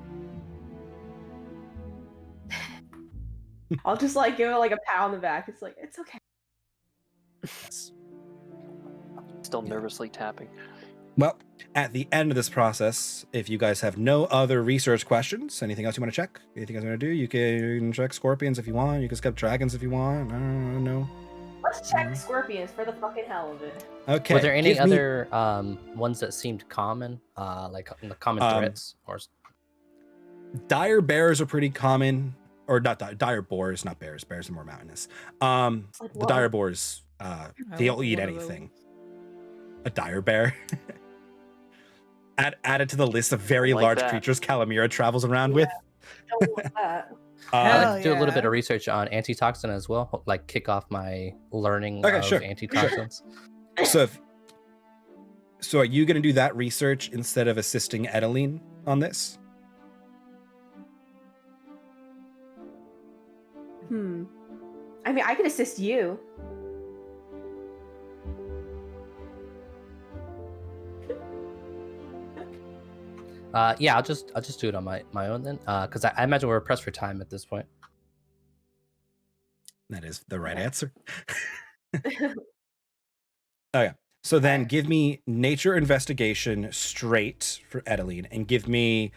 I'll just like give it like a pat on the back. It's like it's okay. Yes. Still Yeah. nervously tapping. Well, at the end of this process, if you guys have no other research questions, anything else you want to check, anything else you want to do, you can check scorpions if you want. You can skip dragons if you want. I don't know. Let's check scorpions for the fucking hell of it. Okay. Were there any give me- other ones that seemed common, like the common threats, or dire bears are pretty common, or not dire boars, not bears. Bears are more mountainous. Like The what? dire boars, they'll want eat one of anything. A dire bear. Added to the list of very Like large that. creatures Calamira travels around with. Don't want that. I'd Hell like to do a little yeah. bit of research on antitoxin as well, like kick off my learning Okay, of sure. antitoxins. So are you going to do that research instead of assisting Edeline on this? I mean, I can assist you. Yeah, I'll just do it on my own then, because I imagine we're pressed for time at this point. That is the right answer. Okay. So then give me nature investigation straight for Edeline, and give me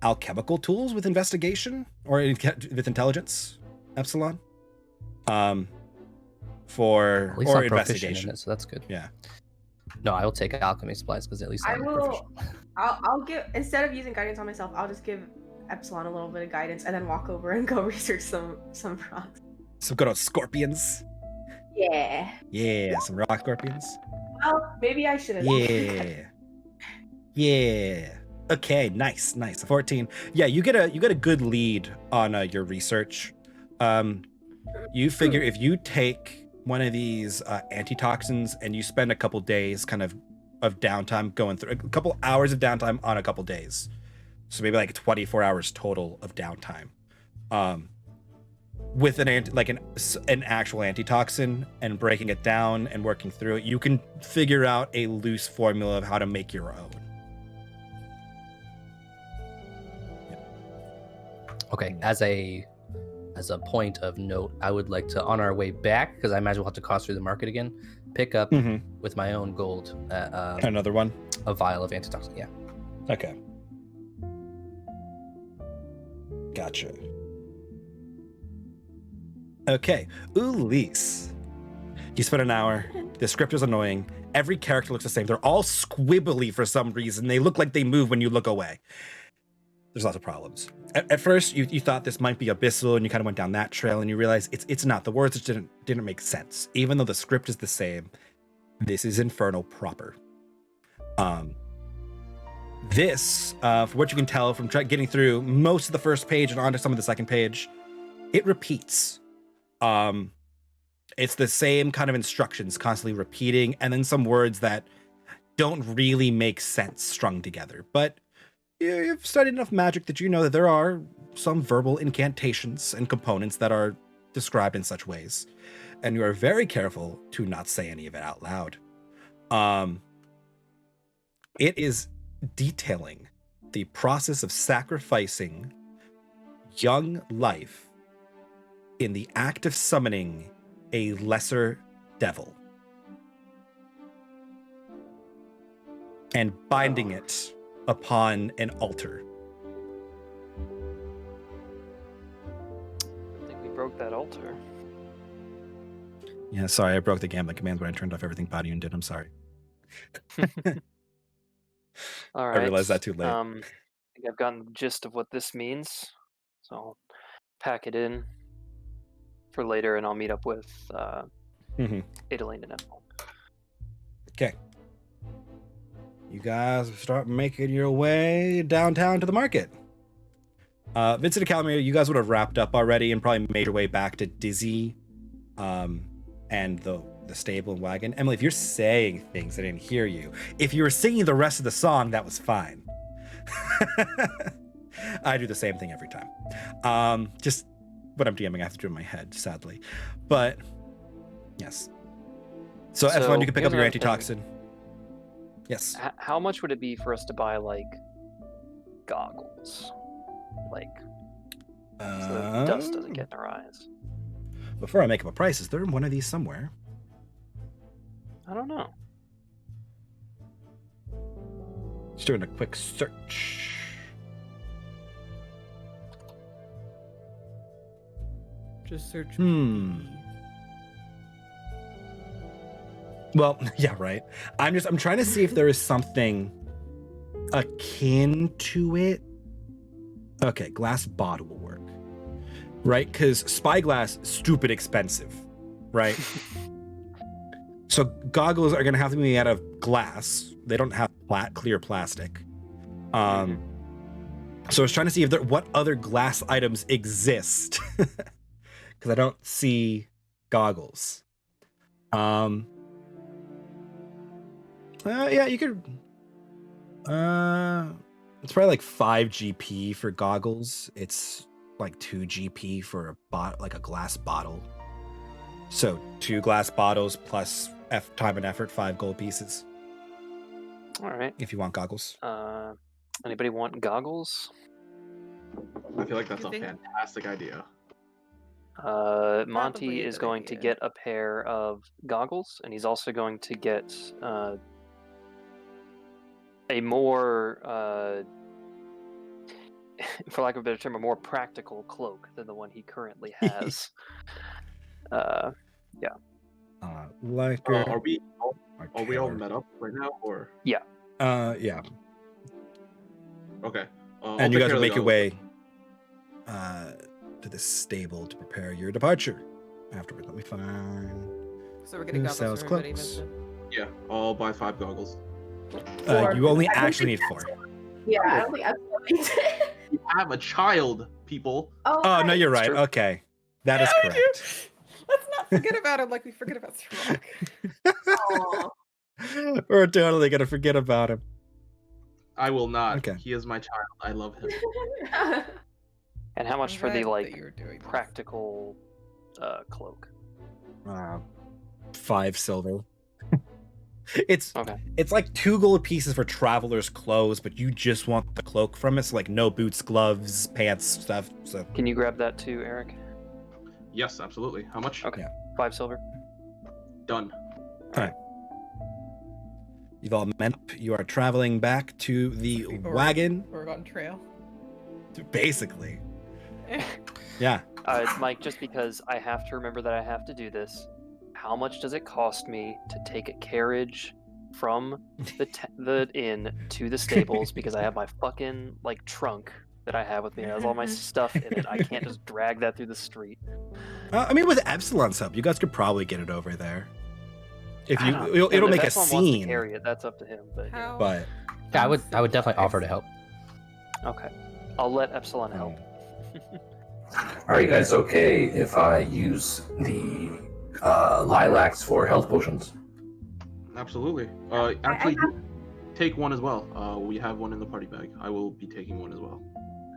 alchemical tools with investigation or with intelligence, Epsilon. For At least or I'm proficient investigation. in it, so that's good. Yeah. No, I will take alchemy supplies because at least I I'm will. proficient. I'll give, instead of using guidance on myself, I'll just give Epsilon a little bit of guidance and then walk over and go research some rocks. Some good old scorpions. Yeah. Yeah, some rock scorpions. Well, maybe I shouldn't. Yeah. Yeah. Okay, nice. 14. Yeah, you get a good lead on your research. You figure if you take one of these antitoxins and you spend a couple days kind of downtime going through, a couple hours of downtime on a couple days, so maybe like 24 hours total of downtime, with an actual antitoxin, and breaking it down and working through it, you can figure out a loose formula of how to make your own. Okay, as a point of note, I would like to, on our way back, because I imagine we'll have to cross through the market again, pick up with my own gold Another one. a vial of antitoxin. Yeah. Okay. Gotcha. Okay. Ulysse. You spent an hour. The script is annoying. Every character looks the same. They're all squibbly for some reason. They look like they move when you look away. There's lots of problems. At first, you thought this might be abyssal, and you kind of went down that trail, and you realize it's not. The words just didn't make sense. Even though the script is the same, this is infernal proper. This, for what you can tell from getting through most of the first page and onto some of the second page, it repeats. It's the same kind of instructions constantly repeating, and then some words that don't really make sense strung together. But you've studied enough magic that you know that there are some verbal incantations and components that are described in such ways, and you are very careful to not say any of it out loud. It is detailing the process of sacrificing young life in the act of summoning a lesser devil and binding it upon an altar. I think we broke that altar. Yeah, sorry, I broke the gambling commands when I turned off everything Patiun did. I'm sorry. All right. I realized that too late. I think I've gotten the gist of what this means, so I'll pack it in for later, and I'll meet up with Adeline and Ethel. Okay. You guys start making your way downtown to the market. Vincent and Calamir, you guys would have wrapped up already and probably made your way back to Dizzy and the stable and wagon. Emily, if you're saying things, I didn't hear you. If you were singing the rest of the song, that was fine. I do the same thing every time. Just when I'm DMing, I have to do it in my head, sadly. But, yes. So F1, you can pick up here's your another antitoxin. Yes. How much would it be for us to buy, like, goggles? Like, so the dust doesn't get in our eyes. Before I make up a price, is there one of these somewhere? I don't know. Just doing a quick search. Just search. Well, yeah, right. I'm trying to see if there is something akin to it. Okay, glass bottle will work. Right? Because spyglass, stupid expensive. Right? So goggles are going to have to be made out of glass. They don't have clear plastic. So I was trying to see what other glass items exist. Because I don't see goggles. Yeah, you could. It's probably like 5 GP for goggles. It's like 2 GP for a glass bottle. So 2 glass bottles plus time and effort, 5 gold pieces. All right. If you want goggles. Anybody want goggles? I feel like that's a fantastic idea. Monty Probably a is good going to idea. get a pair of goggles, and he's also going to get a more, for lack of a better term, a more practical cloak than the one he currently has. Are we all met up right now, or? Yeah. Yeah. Okay. And you guys will make your way to the stable to prepare your departure. Afterward, let me find. So we're getting Who goggles sells for everybody. cloaks? Vincent. Yeah, I'll buy 5 goggles. You only I don't actually think need 4. Yeah, I don't think that's You have a child, people. Oh, no, you're right. True. Okay. That is Yeah, we do. correct. Let's not forget about him like we forget about Sherlock. Aw. We're totally going to forget about him. I will not. Okay. He is my child. I love him. And how much I'm for the glad that you're doing this. practical cloak? 5 silver. It's Okay. It's like 2 gold pieces for travelers' clothes, but you just want the cloak from it, so like no boots, gloves, pants, stuff. So Can you grab that too, Eric? Yes, absolutely. How much? Okay. Yeah. 5 silver. Done. you've all met up. You are traveling back to the wagon, Oregon Trail. basically. Yeah. Mike, just because I have to remember that I have to do this, how much does it cost me to take a carriage from the inn to the stables because I have my fucking trunk that I have with me. It has all my stuff in it. I can't just drag that through the street. I mean, with Epsilon's help, you guys could probably get it over there. If I you, don't know. it'll If make a Epsilon wants to scene. carry it, that's up to him. But How? But Yeah, I would definitely offer to help. okay, I'll let Epsilon help. Are you guys okay if I use the lilacs for health potions? Absolutely. Actually, take one as well. We have one in the party bag. I will be taking one as well.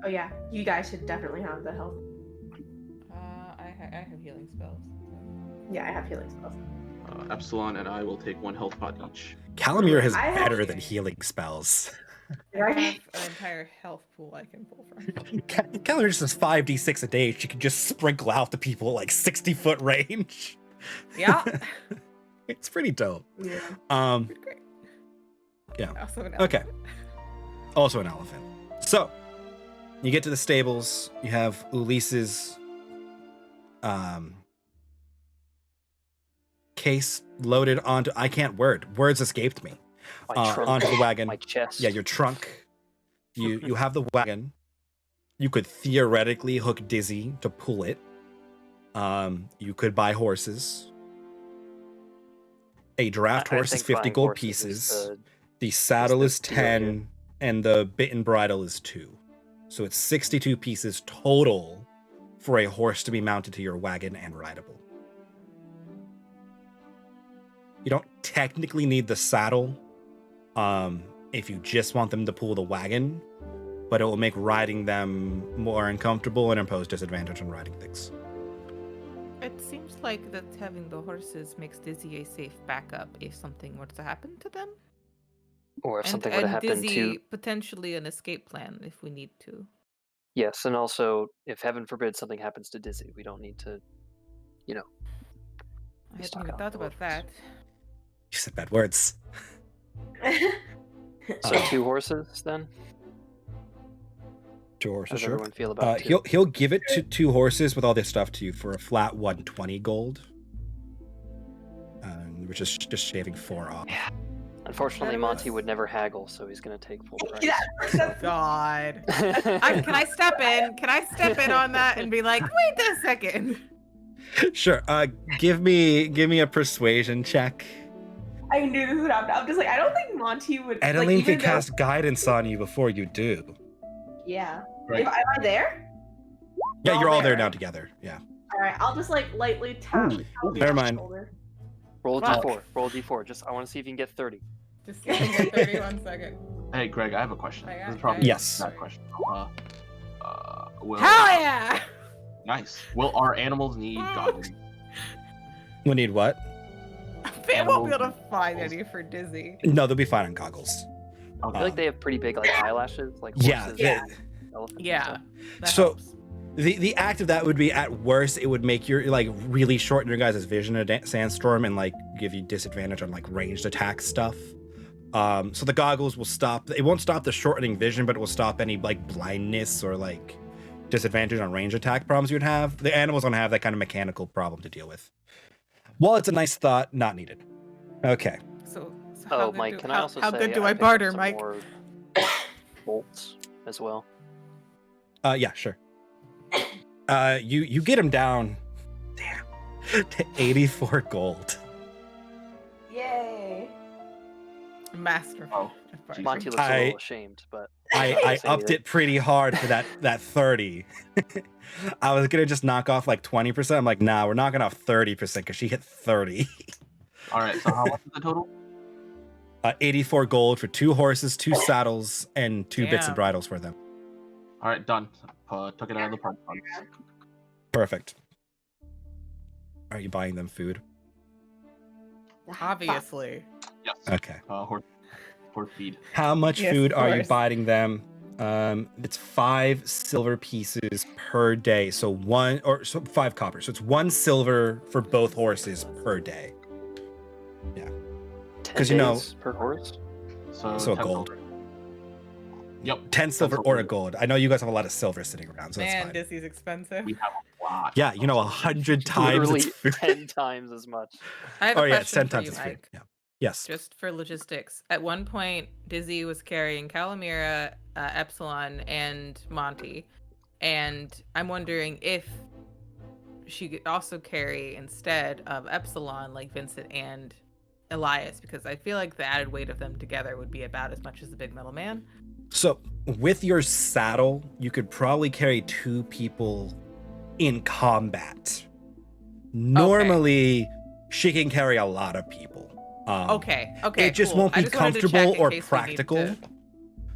Oh yeah, you guys should definitely have the health. I have healing spells. Yeah, I have healing spells. Epsilon and I will take 1 health pot each. Calamir has I have- better than healing spells. I Right? have an entire health pool I can pull from. Calamir just does 5d6 a day. She can just sprinkle out to people at 60-foot range. Yeah. It's pretty dope. Yeah. Great. Yeah. Also an Okay. elephant. Also an elephant. So, you get to the stables. You have Ulise's case loaded onto. I can't words escaped me. My trunk, Onto the wagon. my chest. Yeah, your trunk. You have the wagon. You could theoretically hook Dizzy to pull it. You could buy horses. A draft I horse is think 50 buying gold horses is pieces. the- The saddle is the deal here. 10, and the bit and bridle is 2. So it's 62 pieces total for a horse to be mounted to your wagon and rideable. You don't technically need the saddle if you just want them to pull the wagon, but it will make riding them more uncomfortable and impose disadvantage on riding things. It seems like that having the horses makes Dizzy a safe backup if something were to happen to them. Or if something were to happen Dizzy to... potentially an escape plan if we need to. Yes, and also, if heaven forbid something happens to Dizzy, we don't need to, I hadn't stock even out thought the about that. You said bad words. So 2 horses, then? 2 How horses, does sure. everyone feel about 2? He'll give it to 2 horses with all this stuff to you for a flat 120 gold, which is just shaving 4 off. Unfortunately, That Monty was- would never haggle, so he's going to take full price. Yeah. God. Can I step in? Can I step in on that and be like, wait a second? Sure. Give me a persuasion check. I knew this would happen. I'm just like, I don't think Monty would. Adeline like, can even though- cast guidance on you before you do. Yeah. Right. Am I there? Yeah, We're you're all there there. now together. Yeah. All right. I'll just like lightly tap. Ooh, on never his mind. shoulder. Roll a Fuck. d4. Roll a d4. I want to see if you can get 30. Just give me 31 second. Hey, Greg, I have a question. Okay, This is okay. probably Yes. not a question. Will, Hell yeah! Nice. Will our animals need goggles? We need what? They won't be able to find any for Dizzy. No, they'll be fine on goggles. I feel like they have pretty big like eyelashes, like Yeah. horses, Yeah. elephants and Yeah. stuff. That So- helps. The act of that would be, at worst, it would make your like really shorten your guys' vision in a sandstorm and like give you disadvantage on like ranged attack stuff. So the goggles will stop. It won't stop the shortening vision, but it will stop any like blindness or like disadvantage on range attack problems you'd have. The animals don't have that kind of mechanical problem to deal with. While it's a nice thought, not needed. Okay. So Oh, how good Mike, do, can how, I also how say good do I think barter, some Mike? more bolts as well. Yeah, sure. You get him down. Damn. To 84 gold. Yay. Masterful. Oh, of bartering. Monty looks a I- little ashamed, but I Say upped that. it pretty hard for that 30. I was gonna just knock off like 20%. I'm like, nah, we're knocking off 30% because she hit 30. all right. So how much is the total? 84 gold for 2 horses, 2 saddles, and 2 bits Damn. and bridles for them. All right, done. Took it out of the park. Perfect. Are you buying them food? Obviously. Yes. Okay. Horse feed. How much Yes, food of are you course. buying them? It's 5 silver pieces per day. So 5 copper. So it's 1 silver for both horses per day. 10 'Cause, you know- days per horse. So, So 10 gold. silver. Yep. 10 silver silver. or a gold. I know you guys have a lot of silver sitting around, so that's Man, fine. Dizzy's expensive. We have a lot. Yeah, you know, 100 times Literally its food. 10 times as much. I have Oh a yeah, it's question 10 for times you, its food. Mike. Yeah. Yes. Just for logistics. At one point, Dizzy was carrying Calamira, Epsilon, and Monty. And I'm wondering if she could also carry, instead of Epsilon, like Vincent and Elias, because I feel like the added weight of them together would be about as much as the big metal man. So with your saddle, you could probably carry 2 people in combat. Normally, she can carry a lot of people. Okay, it just cool. won't I be just wanted to comfortable check in or case we need practical. to-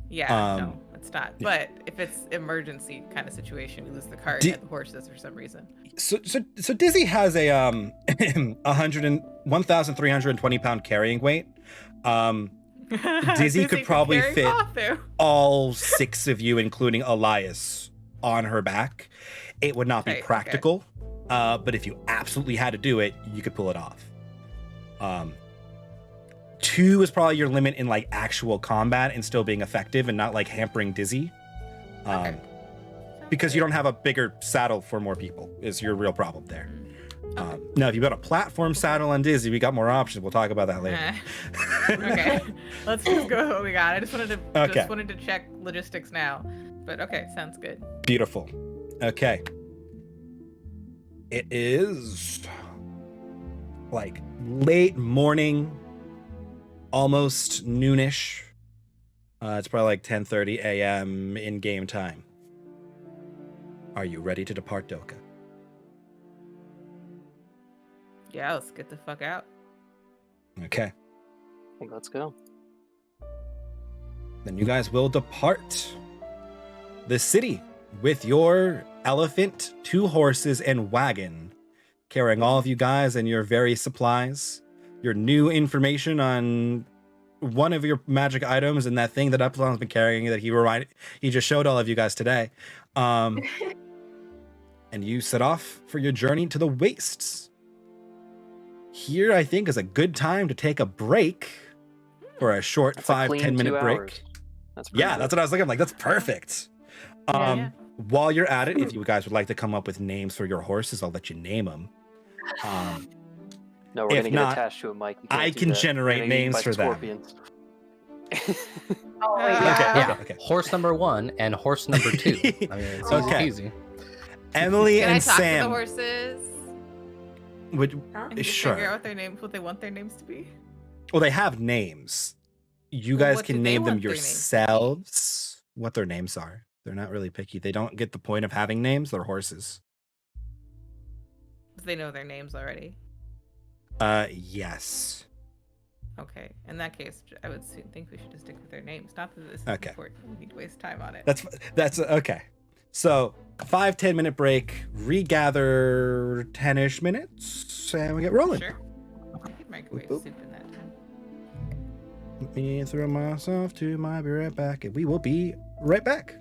Yeah, Um, no, it's not. yeah. But if it's emergency kind of situation, we lose the cart Di- and the horses for some reason. So Dizzy has a 1,320 pound carrying weight. Dizzy could probably carry fit- Mathu. All 6 of you, including Elias, on her back. It would not be Right, okay. practical, but if you absolutely had to do it, you could pull it off. 2 is probably your limit in like actual combat and still being effective and not like hampering Dizzy. Okay. Because you don't have a bigger saddle for more people is your real problem there. Okay. Now, if you've got a platform saddle on Dizzy, we got more options. We'll talk about that later. Okay, let's just go with what we got. I just wanted to Okay. check logistics now, but okay, sounds good. Beautiful. Okay. It is like late morning, almost noonish. It's probably like 10:30 a.m. in game time. Are you ready to depart Doka? Yeah, let's get the fuck out. Okay. I think let's go. Then you guys will depart the city with your elephant, 2 horses, and wagon, carrying all of you guys and your various supplies, your new information on one of your magic items, and that thing that Upsilon's been carrying that he just showed all of you guys today. And you set off for your journey to the wastes. Here, I think, is a good time to take a break for a short That's a 5-10 clean minute 2 break. hours. That's pretty Yeah, good. that's what I was looking. I'm like, that's perfect. Yeah. While you're at it, if you guys would like to come up with names for your horses, I'll let you name them. No, we're if gonna get not, attached to a mic. You can't I do can that. generate We're gonna get eaten names by for them. scorpions. Oh, wait, Okay, yeah. Okay. Horse number 1 and horse number 2. I mean, it's Okay. easy peasy. Emily Can and I talk to the Sam horses? would And just sure. figure out what their names, what they want their names to be. Well, they have names. You Well, guys what can do they name them want their names to be? yourselves. What their names are. They're not really picky. They don't get the point of having names. They're horses. Do they know their names already? Yes. Okay. In that case, I would think we should just stick with their names. Not that this is Okay. important. We need to waste time on it. That's okay. So 5-10 minute break. Regather 10ish minutes, and we get rolling. Sure. I could microwave Boop, boop. soup in that time. Let me throw myself to my be right back, and we will be right back.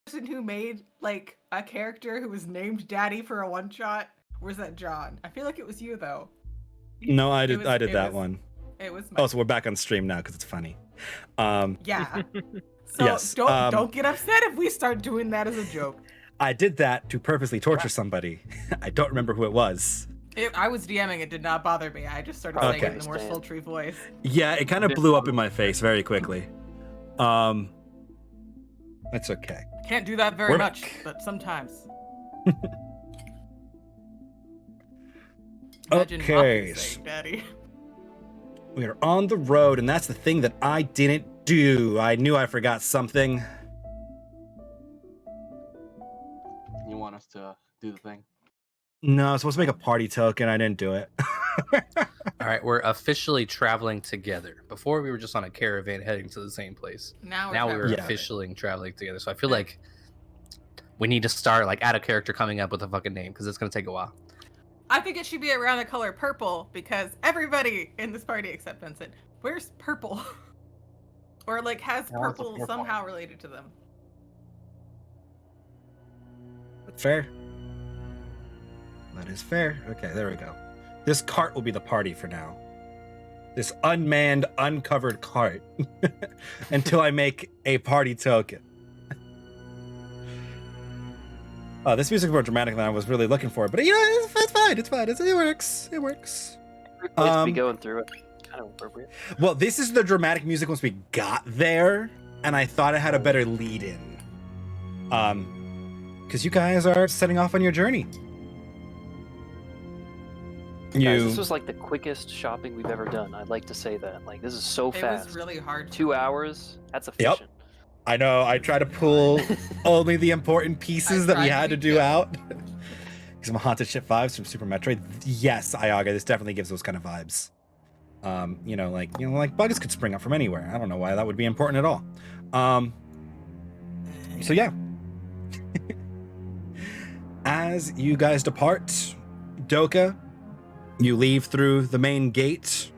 Person who made like a character who was named Daddy for a one shot? Or was that John? I feel like it was you though. No, I did. was- I did it that was- one. It was my Oh, so we're back on stream now because it's funny. yeah. So Yes, don't get upset if we start doing that as a joke. I did that to purposely torture somebody. I don't remember who it was. I was DMing. It did not bother me. I just started Okay. saying it in a more sultry voice. Yeah, it kind of blew up in my face very quickly. That's okay. Can't do that very We're much, back. but sometimes. Imagine Okay, Muffy saying Daddy. we are on the road, and that's the thing that I didn't do. I knew I forgot something. You want us to do the thing? No, I was supposed to make a party token. I didn't do it. All right, we're officially traveling together. Before we were just on a caravan heading to the same place. Now Now we're Yeah. officially traveling together. So I feel like we need to start like out of character coming up with a fucking name because it's gonna take a while. I think it should be around the color purple because everybody in this party except Vincent wears purple. Or like has Yeah, it's a purple purple. somehow related to them. That's fair. That is fair. Okay, there we go. This cart will be the party for now. This unmanned, uncovered cart. Until I make a party token. Oh, this music's more dramatic than I was really looking for, but you know, it's fine. It's fine. It works. It works. Every place to be Um, going through it. Kind of appropriate. Well, this is the dramatic music once we got there, and I thought it had a better lead in. Because you guys are setting off on your journey. Guys, this was like the quickest shopping we've ever done. I'd like to say that. Like, this is so It fast. was really hard. 2 hours. That's efficient. I know. I try to pull only the important pieces that we tried had to to do do- out. Some Haunted Ship vibes from Super Metroid. Yes, Iaga, this definitely gives those kind of vibes. Like bugs could spring up from anywhere. I don't know why that would be important at all. So yeah. As you guys depart, Doka, you leave through the main gate.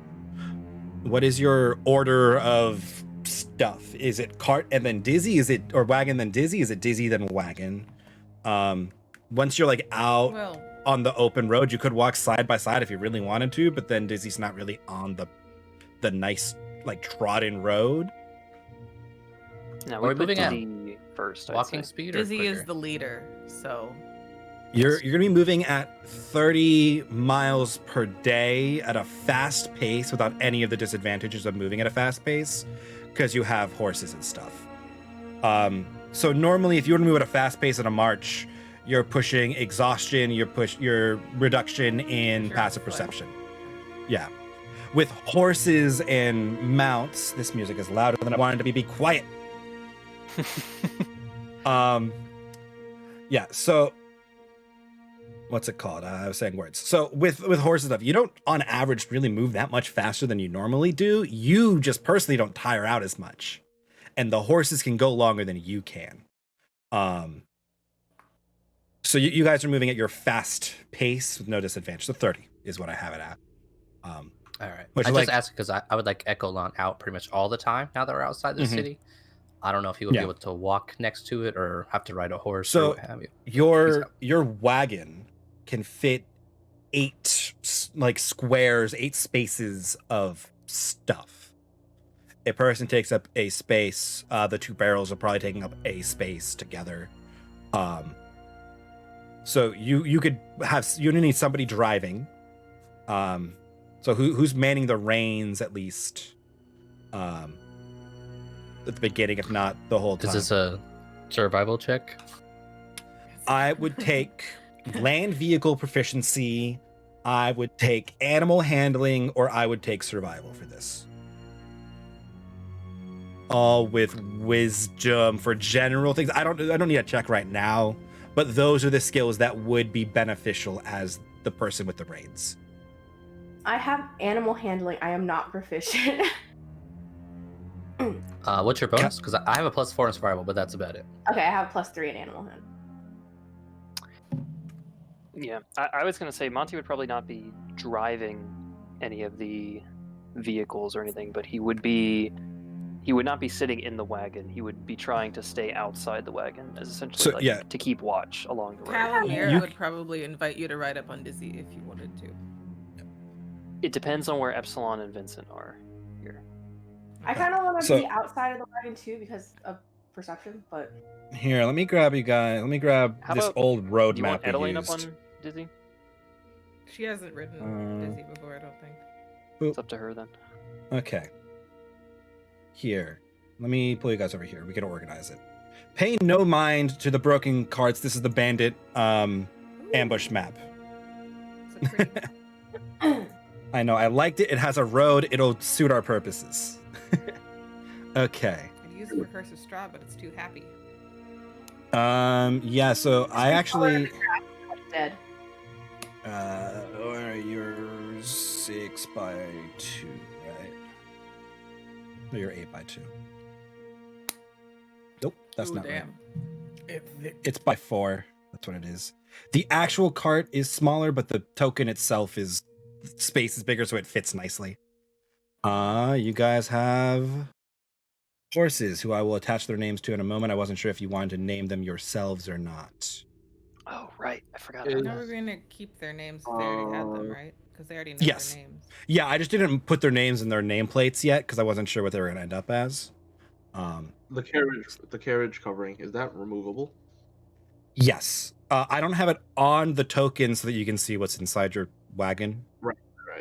What is your order of stuff? Is it cart and then dizzy? Is it or wagon then dizzy? Is it dizzy then wagon? Once you're like out Well, on the open road, you could walk side by side if you really wanted to, but then dizzy's not really on the the nice like trodden road. No, Are we we put moving at Dizzy first. I'd Walking say. speed or Dizzy is quicker? the leader, so You're going to be moving at 30 miles per day at a fast pace without any of the disadvantages of moving at a fast pace because you have horses and stuff. So normally if you were to move at a fast pace at a march, you're pushing exhaustion, your reduction in Sure, passive fine. perception. Yeah. With horses and mounts, this music is louder than I wanted to be. Be quiet. Yeah, so what's it called? I was saying words. So with horses stuff, you don't on average really move that much faster than you normally do. You just personally don't tire out as much. And the horses can go longer than you can. So you guys are moving at your fast pace with no disadvantage. So 30 is what I have it at. All right. Which I is just like- asked because I would like Echolon out pretty much all the time now that we're outside the Mhm. city. I don't know if he would Yeah. be able to walk next to it or have to ride a horse So- or what have you. Your wagon can fit 8 like squares, 8 spaces of stuff. A person takes up a space. The 2 barrels are probably taking up a space together. So you could have, you need somebody driving. So who's manning the reins at least? At the beginning, if not the whole time. Is this a survival check? I would take land vehicle proficiency, I would take animal handling, or I would take survival for this. All with wisdom for general things. I don't need a check right now, but those are the skills that would be beneficial as the person with the reins. I have animal handling. I am not proficient. What's your bonus? Because I have a +4 in survival, but that's about it. Okay, I have +3 in animal handling. Yeah, I was going to say Monty would probably not be driving any of the vehicles or anything, but he would not be sitting in the wagon. He would be trying to stay outside the wagon, as essentially to keep watch along the road. Calamir would probably invite you to ride up on Dizzy if you wanted to. It depends on where Epsilon and Vincent are here. I kind of want to So- be outside of the wagon too because of perception, but Here, let me grab you guys. Let me grab How this about- old road Do you map want we Edeline up used. on Dizzy? She hasn't ridden Dizzy before, I don't think. It's up to her then. Okay. Here. Let me pull you guys over here. We can organize it. Pay no mind to the broken carts. This is the bandit ambush map. It's a pretty... I know. I liked it. It has a road. It'll suit our purposes. Okay. I'd use it for Curse of Straw, but it's too happy. Yeah, so I actually dead. where are yours? 6 by 2, right? No, you're 8 by 2. Nope, that's Ooh, not damn. right. It's by 4. That's what it is. The actual cart is smaller, but the token itself is space is bigger, so it fits nicely. You guys have horses who I will attach their names to in a moment. I wasn't sure if you wanted to name them yourselves or not. Oh, right. I forgot I about know that. we're going to keep their names if they already had them, right? Because they already know Yes. their names. Yeah, I just didn't put their names in their nameplates yet because I wasn't sure what they were going to end up as. The carriage covering, is that removable? Yes. I don't have it on the token so that you can see what's inside your wagon. Right.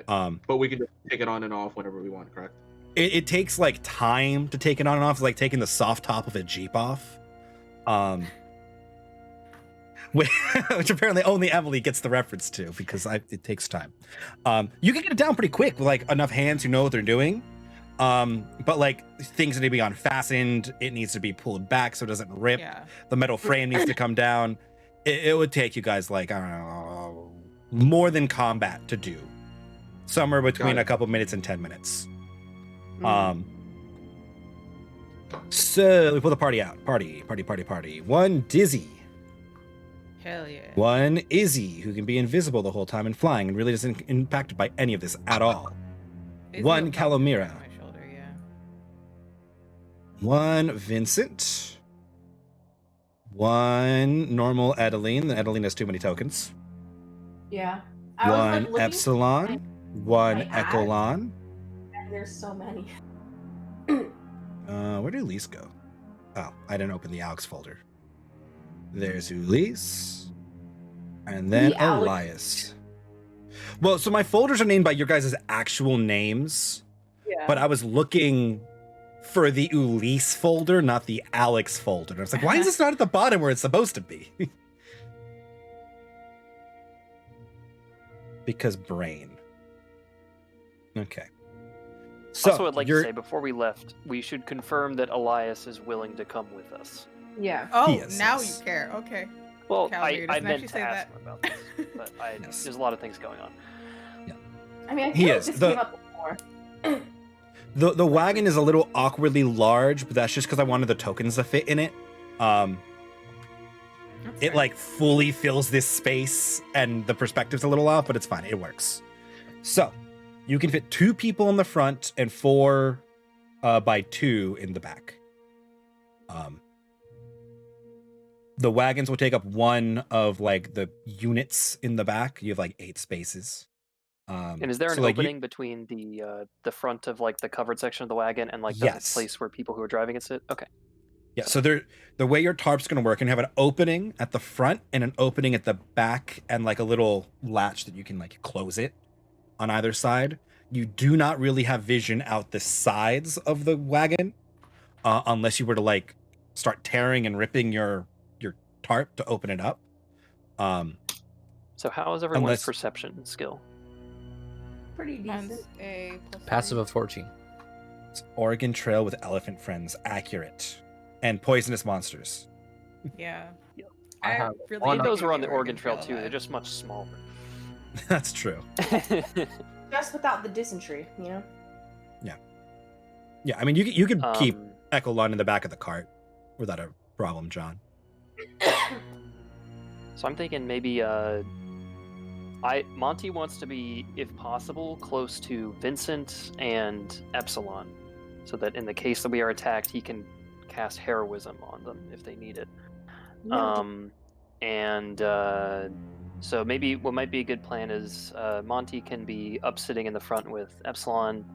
Um, But we can just take it on and off whenever we want, correct? it takes like time to take it on and off. It's like taking the soft top of a Jeep off. Which apparently only Emily gets the reference to because it takes time. You can get it down pretty quick with like enough hands who know what they're doing. But like things need to be unfastened. It needs to be pulled back so it doesn't rip. Yeah. The metal frame needs to come down. It would take you guys like, I don't know, more than combat to do. Somewhere between Got it. a couple minutes and 10 minutes. So we pull the party out. Party. One Dizzy. Hell yeah. One Izzy, who can be invisible the whole time and flying and really isn't impacted by any of this at all. Izzy One will probably be Calamira. on my shoulder, yeah. One Vincent. One normal Edeline. Edeline has too many tokens. Yeah. I was, One like, looking Epsilon. One my ad. Echolon. There's so many. Where did Elise go? Oh, I didn't open the Alex folder. There's Elise. And then The Alex. Elias. Well, so my folders are named by your guys' actual names, Yeah. but I was looking for the Elise folder, not the Alex folder. And I was like, why is this not at the bottom where it's supposed to be? Because brain. Okay. So Also, I'd like to say before we left, we should confirm that Elias is willing to come with us. Yeah. Oh, Yes, now yes. you care. Okay. Well, Calgary I doesn't meant actually to say ask that. him about this, but Yes. there's a lot of things going on. I mean, I He feel like is. this The- came up before. The wagon is a little awkwardly large, but that's just because I wanted the tokens to fit in it. That's It fair. like fully fills this space, and the perspective's a little off, but it's fine. It works. So you can fit 2 people in the front and 4 by 2 in the back. The wagons will take up 1 of like the units in the back. You have like 8 spaces. And is there an so, like, opening between the front of like the covered section of the wagon and like the Yes. place where people who are driving it sit? Okay. Yeah, so the way your tarp's gonna work, and have an opening at the front and an opening at the back, and like a little latch that you can like close it on either side. You do not really have vision out the sides of the wagon, unless you were to like start tearing and ripping your tarp to open it up. So how is everyone's Unless- perception skill? Pretty Mine's decent. a +3. Passive of 14. It's Oregon Trail with elephant friends, accurate, and poisonous monsters. Yeah. I have really one- I think those like were on the the Oregon Trail too. vibe. They're just much smaller. That's true. Just without the dysentery, you know? Yeah, I mean you could keep Um, Echelon in the back of the cart without a problem, John. So I'm thinking maybe Monty wants to be, if possible, close to Vincent and Epsilon, so that in the case that we are attacked, he can cast heroism on them if they need it. So maybe what might be a good plan is Monty can be up sitting in the front with Epsilon,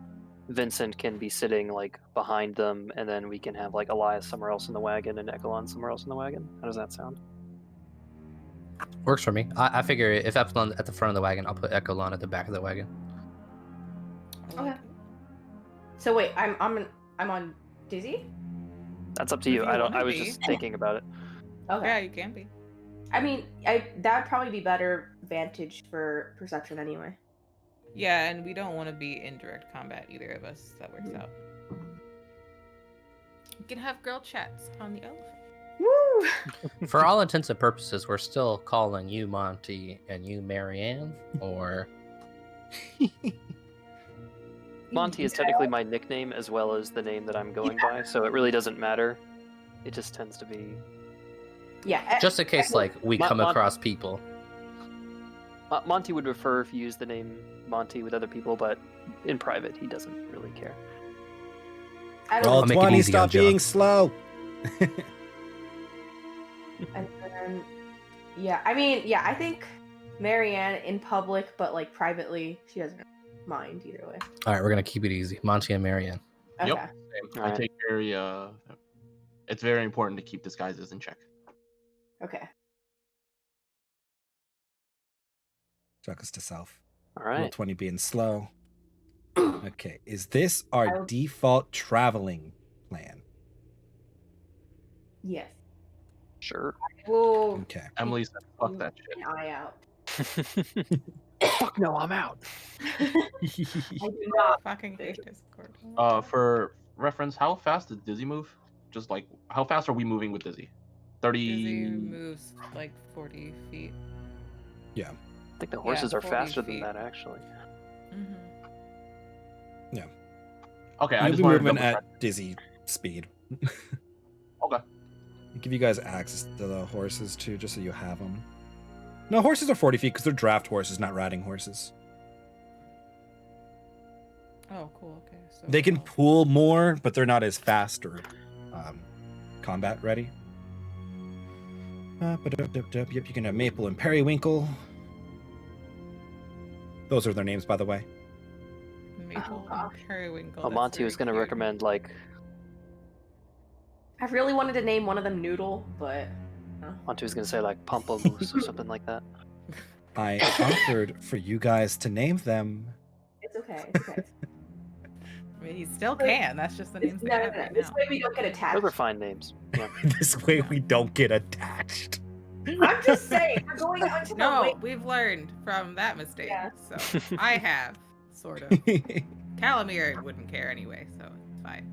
Vincent can be sitting like behind them, and then we can have like Elias somewhere else in the wagon and Echelon somewhere else in the wagon. How does that sound? Works for me. I figure if Epsilon at the front of the wagon, I'll put Echolon at the back of the wagon. I like Okay. So wait, I'm on Dizzy? That's up to If you. you I don't. wanna I was be. just thinking about it. Okay. Yeah, you can be. I mean, that'd probably be better vantage for perception anyway. Yeah, and we don't want to be in direct combat, either of us. That works out. We can have girl chats on the elephant. Woo! For all intents and purposes, we're still calling you Monty and you Marianne, or Monty is technically my nickname as well as the name that I'm going by, so it really doesn't matter. It just tends to be. Yeah. just in case like we come Mon- across people. Monty would prefer if you use the name Monty with other people, but in private, he doesn't really care. I don't Roll I'll make it 20, easy on stop John. being slow. And then, yeah, I mean, yeah, I think Marianne in public, but like privately, she doesn't mind either way. All right, we're gonna keep it easy. Monty and Marianne. Okay. Yep. Same. I Alright. take very it's very important to keep disguises in check. Okay. Chuck us to self. All Roll right. 20 being slow. Okay, is this our I'll- default traveling plan? Yes. Sure. We'll Okay. Emily said, "Fuck that keep shit." an eye out. Fuck no, I'm out. I do not. Fucking hate Discord. For reference, how fast does Dizzy move? Just like how fast are we moving with Dizzy? 30. Dizzy moves like 40 feet. I think the horses are 40 faster feet. than that, actually. Mm-hmm. Okay, I You'll just be wanted to moving double check. at dizzy speed. Okay. I'll give you guys access to the horses too, just so you have them. No, horses are 40 feet because they're draft horses, not riding horses. Oh, cool. Okay. So They can pull more, but they're not as fast or combat ready. Yep, you can have Maple and Periwinkle. Those are their names, by the way. Maple gosh. and periwinkle. Oh, that's Monty very was going to cute. recommend like I really wanted to name one of them Noodle, but Monty was going to say like Pamplemousse or something like that. I offered for you guys to name them. it's okay. It's okay. I mean, you still can. That's just the names they No, have right This now. way we don't get attached. Those are fine names. Yeah. This way we don't get attached. I'm just saying, we're going out into the No, way. we've learned from that mistake. Yeah. So I have, sort of. Calamir wouldn't care anyway, so it's fine.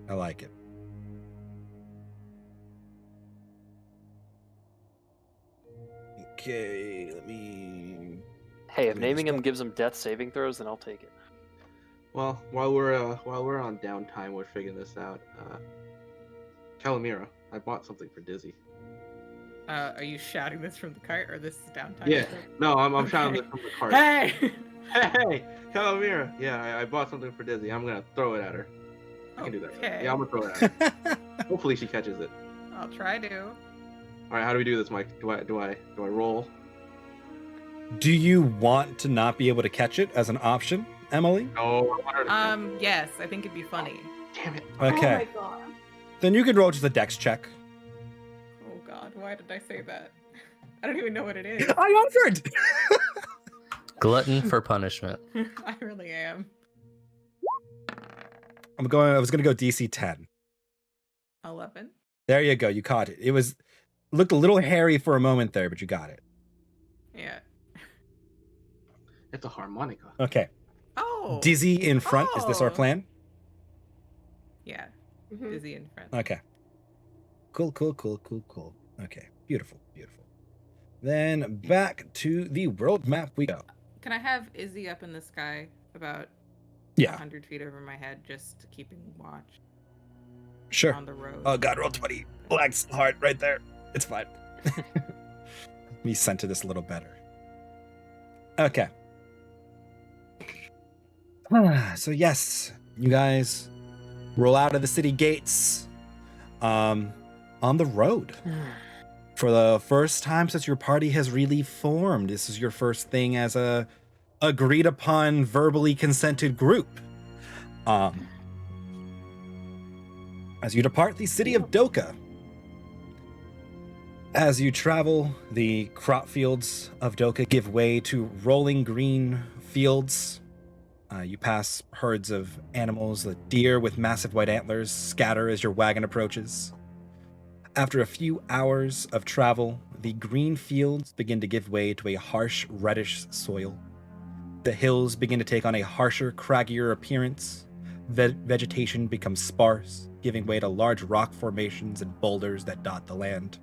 I like it. Okay, let me. Hey, if Wait, naming stop. him gives him death saving throws, then I'll take it. Well, while we're on downtime, we're figuring this out. Calamira, I bought something for Dizzy. Are you shouting this from the cart, or this is downtime? Yeah. still? No, I'm Okay. shouting this from the cart. Hey! Hey, Calamira. Yeah, I bought something for Dizzy. I'm gonna throw it at her. I can do that. Okay. Yeah, I'm gonna throw it at her. Hopefully she catches it. I'll try to. All right, how do we do this, Mike? Do I roll? Do you want to not be able to catch it as an option, Emily? No, I want her to catch it. Yes, I think it'd be funny. Damn it. Okay, Oh my god. then you can roll just a dex check. Oh god, why did I say that? I don't even know what it is. I offered. Glutton for punishment. I really am. I was gonna go DC 10. 11. There you go. You caught it. Looked a little hairy for a moment there, but you got it. Yeah. It's a harmonica. Okay. Oh! Dizzy in front. Is this our Oh. plan? Yeah, Mhm. busy in front. Okay. Cool. Okay. Beautiful. Then back to the world map we go. Can I have Izzy up in the sky about Yeah. 100 feet over my head, just keeping watch Sure. on the road? Oh god, roll 20. Lags hard right there. It's fine. Let me center this a little better. Okay. So yes, you guys roll out of the city gates on the road. For the first time since your party has really formed. This is your first thing as a agreed upon, verbally consented group. As you depart the city of Doka, as you travel, the crop fields of Doka give way to rolling green fields. You pass herds of animals. The deer with massive white antlers scatter as your wagon approaches. After a few hours of travel, the green fields begin to give way to a harsh reddish soil. The hills begin to take on a harsher, craggier appearance. Vegetation becomes sparse, giving way to large rock formations and boulders that dot the land.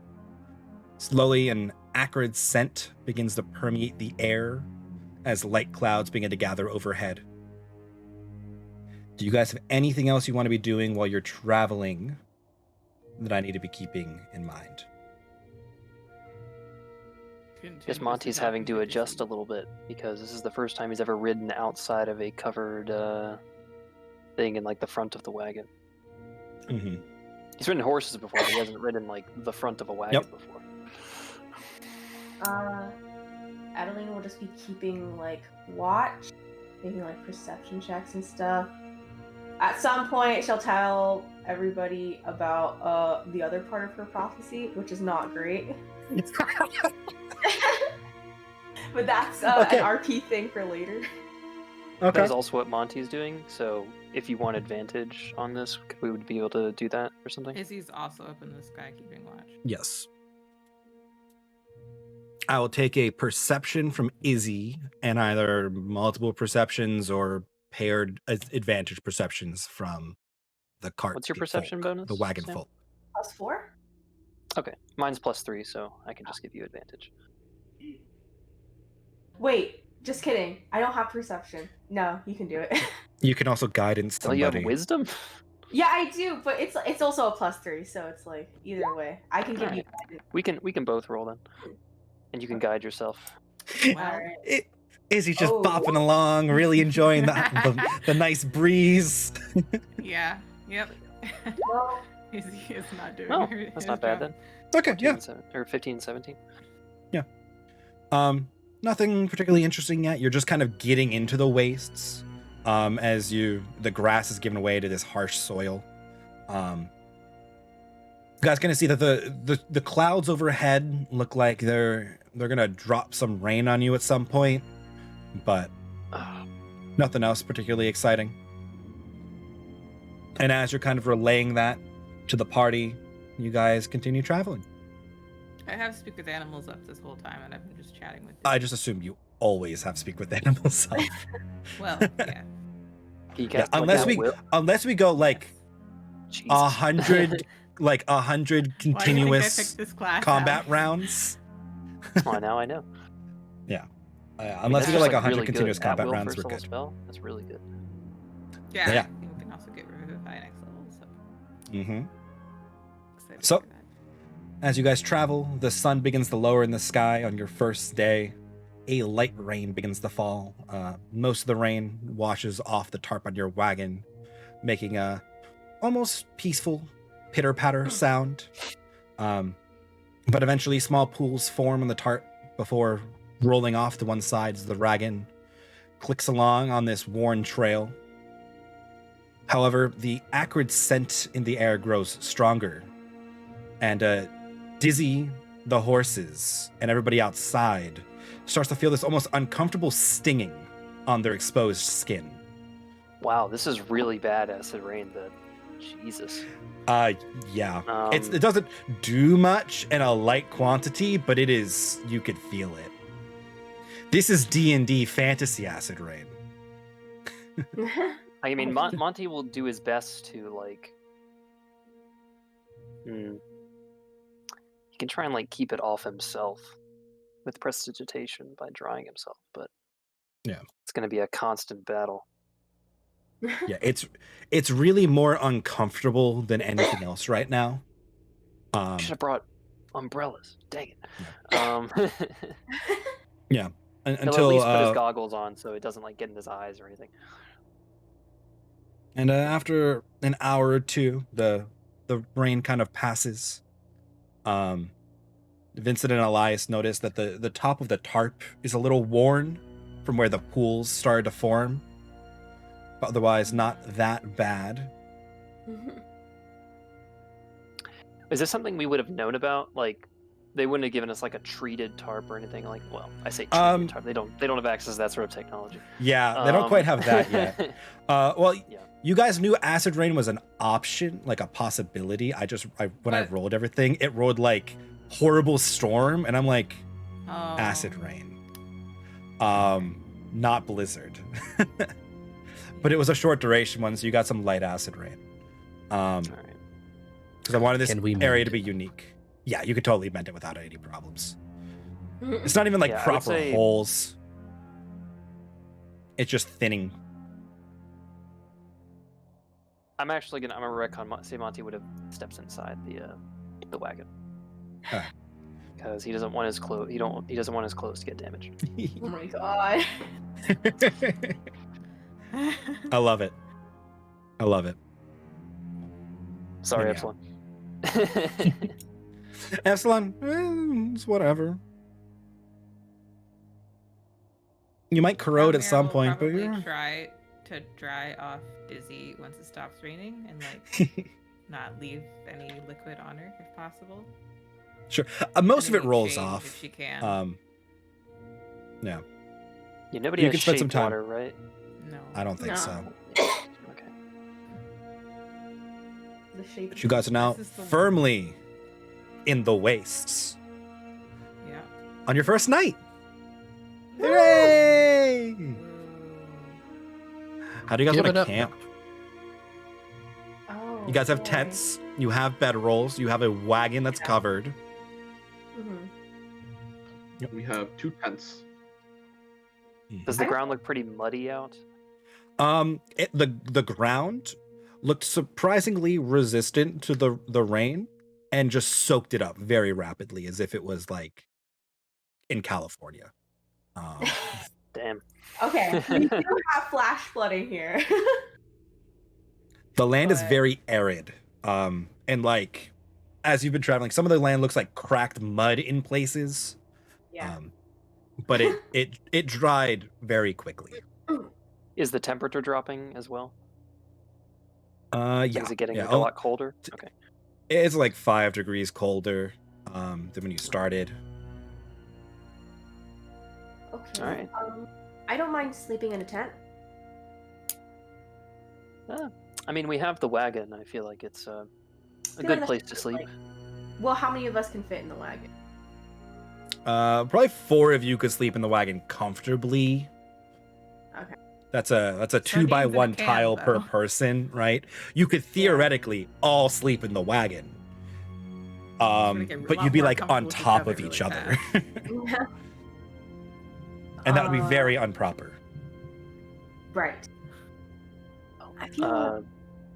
Slowly, an acrid scent begins to permeate the air as light clouds begin to gather overhead. Do you guys have anything else you want to be doing while you're traveling that I need to be keeping in mind? Guess Monty's having to adjust a little bit because this is the first time he's ever ridden outside of a covered thing in like the front of the wagon. Mm-hmm. He's ridden horses before, but he hasn't ridden like the front of a wagon before. Adeline will just be keeping like watch, making like perception checks and stuff. At some point, she'll tell everybody about the other part of her prophecy, which is not great. But that's Okay. an RP thing for later. Okay. That is also what Monty's doing, so if you want advantage on this, we would be able to do that or something. Izzy's also up in the sky keeping watch. Yes. I will take a perception from Izzy and either multiple perceptions or paired advantage perceptions from the cart. What's your the perception folk, bonus, The wagon Sam? folk. +4? Okay, mine's +3, so I can just give you advantage. Wait, just kidding. I don't have perception. No, you can do it. You can also guidance Oh, you somebody. have wisdom? Yeah, I do, but it's also a +3, so it's like either way. I can give you guidance. We can both roll then, and you can guide yourself. Wow. Alright. Izzy's just Oh. bopping along, really enjoying the nice breeze. Yeah. Yep. Well, Izzy is not doing Oh, her, that's his not bad job. then. Okay, yeah. 15, 17. Yeah, nothing particularly interesting yet. You're just kind of getting into the wastes as the grass is given away to this harsh soil. You guys gonna see that the clouds overhead look like they're gonna drop some rain on you at some point, but nothing else particularly exciting. And as you're kind of relaying that to the party, you guys continue traveling. I have speak with animals up this whole time, and I've been just chatting with them. I just assume you always have speak with animals up. Well, yeah. Yeah, unless we go like Jeez. 100 continuous combat rounds. Oh, now I know. Yeah. I mean, Unless we go like 100 really continuous good. combat At-will rounds, we're first level good. Spell. That's really good. Yeah. Yeah. I think we can also get Revivify next level. So. Excited So, for that. as you guys travel, the sun begins to lower in the sky on your first day. A light rain begins to fall. Most of the rain washes off the tarp on your wagon, making a almost peaceful pitter-patter sound. But eventually, small pools form on the tarp before rolling off to one side as the wagon clicks along on this worn trail. However, the acrid scent in the air grows stronger, and Dizzy, the horses, and everybody outside starts to feel this almost uncomfortable stinging on their exposed skin. Wow, this is really bad acid rain. Jesus. Yeah. It doesn't do much in a light quantity, but you could feel it. This is D&D fantasy acid rain. I mean, Monty will do his best to he can try and keep it off himself with prestidigitation by drying himself, but yeah, it's going to be a constant battle. Yeah, it's really more uncomfortable than anything else right now. Should have brought umbrellas. Dang it. Yeah. He'll Until at least put his goggles on so it doesn't get in his eyes or anything. And after an hour or two, the rain kind of passes. Vincent and Elias notice that the top of the tarp is a little worn from where the pools started to form. But otherwise, not that bad. Is this something we would have known about? They wouldn't have given us a treated tarp or anything. Well, I say treated tarp. They don't have access to that sort of technology. Yeah, they don't quite have that yet. Yeah. You guys knew acid rain was an option, a possibility. When I rolled everything, it rolled horrible storm, and I'm like, acid rain. Not blizzard. But it was a short duration one, so you got some light acid rain. All right. Because I wanted this area to be unique. Yeah, you could totally mend it without any problems. It's not even proper holes. It's just thinning. I'm actually gonna retcon. Say Monty would have stepped inside the wagon. Because he doesn't want his clothes. He doesn't want his clothes to get damaged. Oh my god. I love it. Sorry, Yeah. Epsilon. Epsilon, it's whatever. You might corrode at some point, but probably try to dry off Dizzy once it stops raining and not leave any liquid on her if possible. Sure. Most of And it rolls change off. if she can. Yeah. Yeah, nobody You has can spend some shaped time. water, right? No. I don't think No. so. Okay. The shape. But you guys are now This is the one. firmly in the wastes Yeah. on your first night. Hooray! Woo. How do you guys Give want it to up. camp? Oh, You guys have boy. tents. You have bedrolls. You have a wagon that's covered. Mhm. We have 2 tents. Does the ground look pretty muddy out? The ground looked surprisingly resistant to the rain and just soaked it up very rapidly, as if it was in California. Damn. Okay, we do have flash flooding here. The land is But- very arid. And as you've been traveling, some of the land looks like cracked mud in places. Yeah. but it dried very quickly. Is the temperature dropping as well? Yeah. Is it getting yeah. a lot colder? Okay. It's like 5 degrees colder than when you started. Okay. All right. I don't mind sleeping in a tent. I mean, we have the wagon. I feel like it's a Feel good like place that's to sleep. Well, how many of us can fit in the wagon? Probably 4 of you could sleep in the wagon comfortably. Okay. That's a Sardines 2x1 in a can, tile per though. person, right? You could theoretically all sleep in the wagon. gonna get a But lot you'd be more like on comfortable with top each of each other other. really And that would be very improper. Right. I feel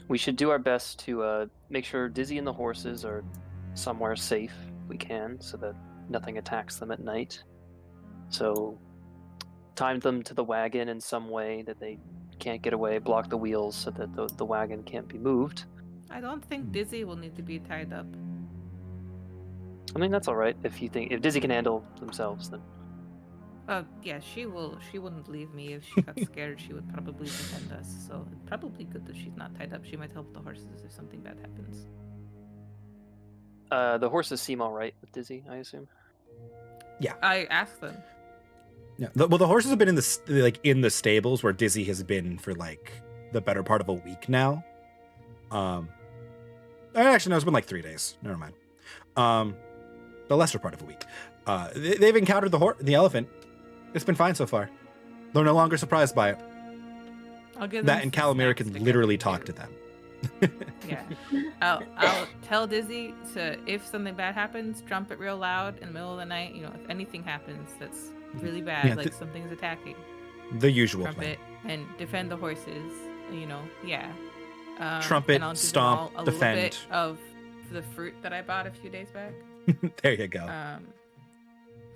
We should do our best to make sure Dizzy and the horses are somewhere safe we can, so that nothing attacks them at night. So time them to the wagon in some way that they can't get away, block the wheels so that the wagon can't be moved. I don't think Dizzy will need to be tied up. I mean, that's all right if Dizzy can handle themselves, then. Yeah, she wouldn't leave me. If she got scared, she would probably defend us. So it's probably good that she's not tied up. She might help the horses if something bad happens. The horses seem all right with Dizzy, I assume. Yeah. I asked them. Yeah. Well, the horses have been in the stables where Dizzy has been for like the better part of a week now. Actually, no, it's been like 3 days. Never mind. The lesser part of a week. They've encountered the elephant. It's been fine so far. They're no longer surprised by it. I'll give them That and some Calamira snacks can to literally get talk to through. them. Yeah. I'll tell Dizzy to, if something bad happens, jump it real loud in the middle of the night. You know, if anything happens that's really bad, Yeah, like something's attacking, The usual trumpet plan. and defend the horses. You know, yeah. Trumpet, and I'll give them stomp, all a defend. little bit of the fruit that I bought a few days back. There you go.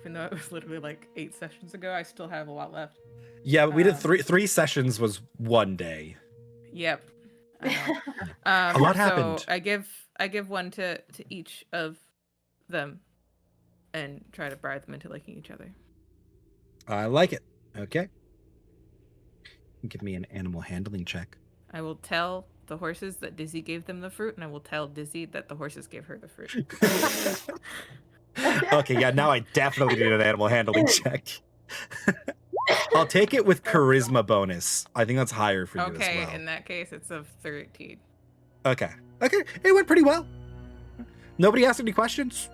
Even though it was literally like 8 sessions ago, I still have a lot left. Yeah, but we did three sessions was 1 day. Yep. I know. A lot happened. So I give one to each of them and try to bribe them into liking each other. I like it. Okay. Give me an animal handling check. I will tell the horses that Dizzy gave them the fruit, and I will tell Dizzy that the horses gave her the fruit. Okay, yeah, now I definitely need an animal handling check. I'll take it with charisma bonus. I think that's higher for you as Okay, well. in that case, it's a 13. Okay, it went pretty well. Nobody asked any questions.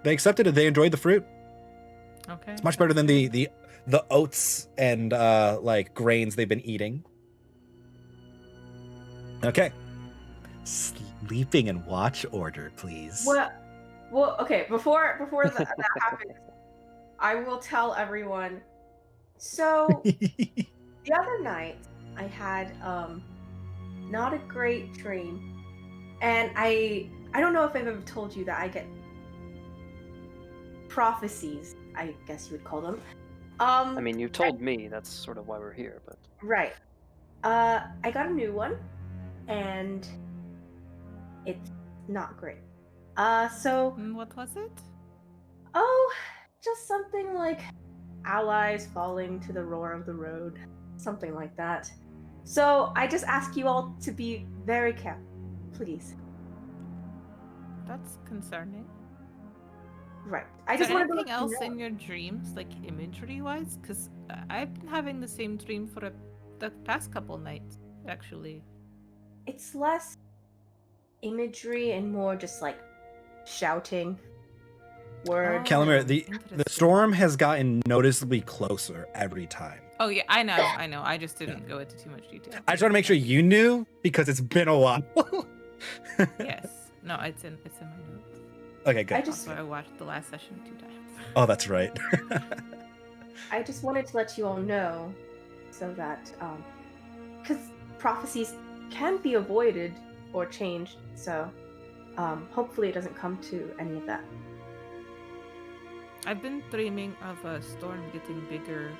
They accepted it. They enjoyed the fruit. Okay. It's much better than the oats and like grains they've been eating. Okay. Sleeping in watch order, please. Well, okay. Before that happens, I will tell everyone. So the other night, I had not a great dream, and I don't know if I've ever told you that I get prophecies, I guess you would call them. I mean, you told me, that's sort of why we're here, but... Right. I got a new one, and it's not great. So... What was it? Oh, just something like allies falling to the roar of the road. Something like that. So, I just ask you all to be very careful, please. That's concerning. Right. Is there wanted to anything let you else know. in your dreams, like imagery-wise? Because I've been having the same dream for the past couple nights, actually. It's less imagery and more just like shouting words. Calamira, the Interesting. storm has gotten noticeably closer every time. Oh yeah, I know. I just didn't go into too much detail. I just want to make sure you knew because it's been a while. Yes. No, it's in my notes. Okay, good. Also, I watched the last session 2 times. Oh, that's right. I just wanted to let you all know so that because prophecies can be avoided or changed, so hopefully it doesn't come to any of that. I've been dreaming of a storm getting bigger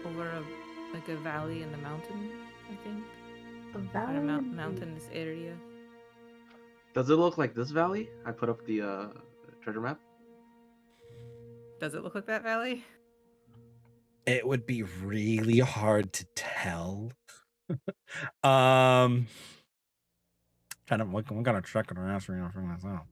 over a valley in the mountain, I think. A Or valley? a mountainous area. Does it look like this valley? I put up the treasure map. Does it look like that valley? It would be really hard to tell. I'm gonna check it and answer you for myself.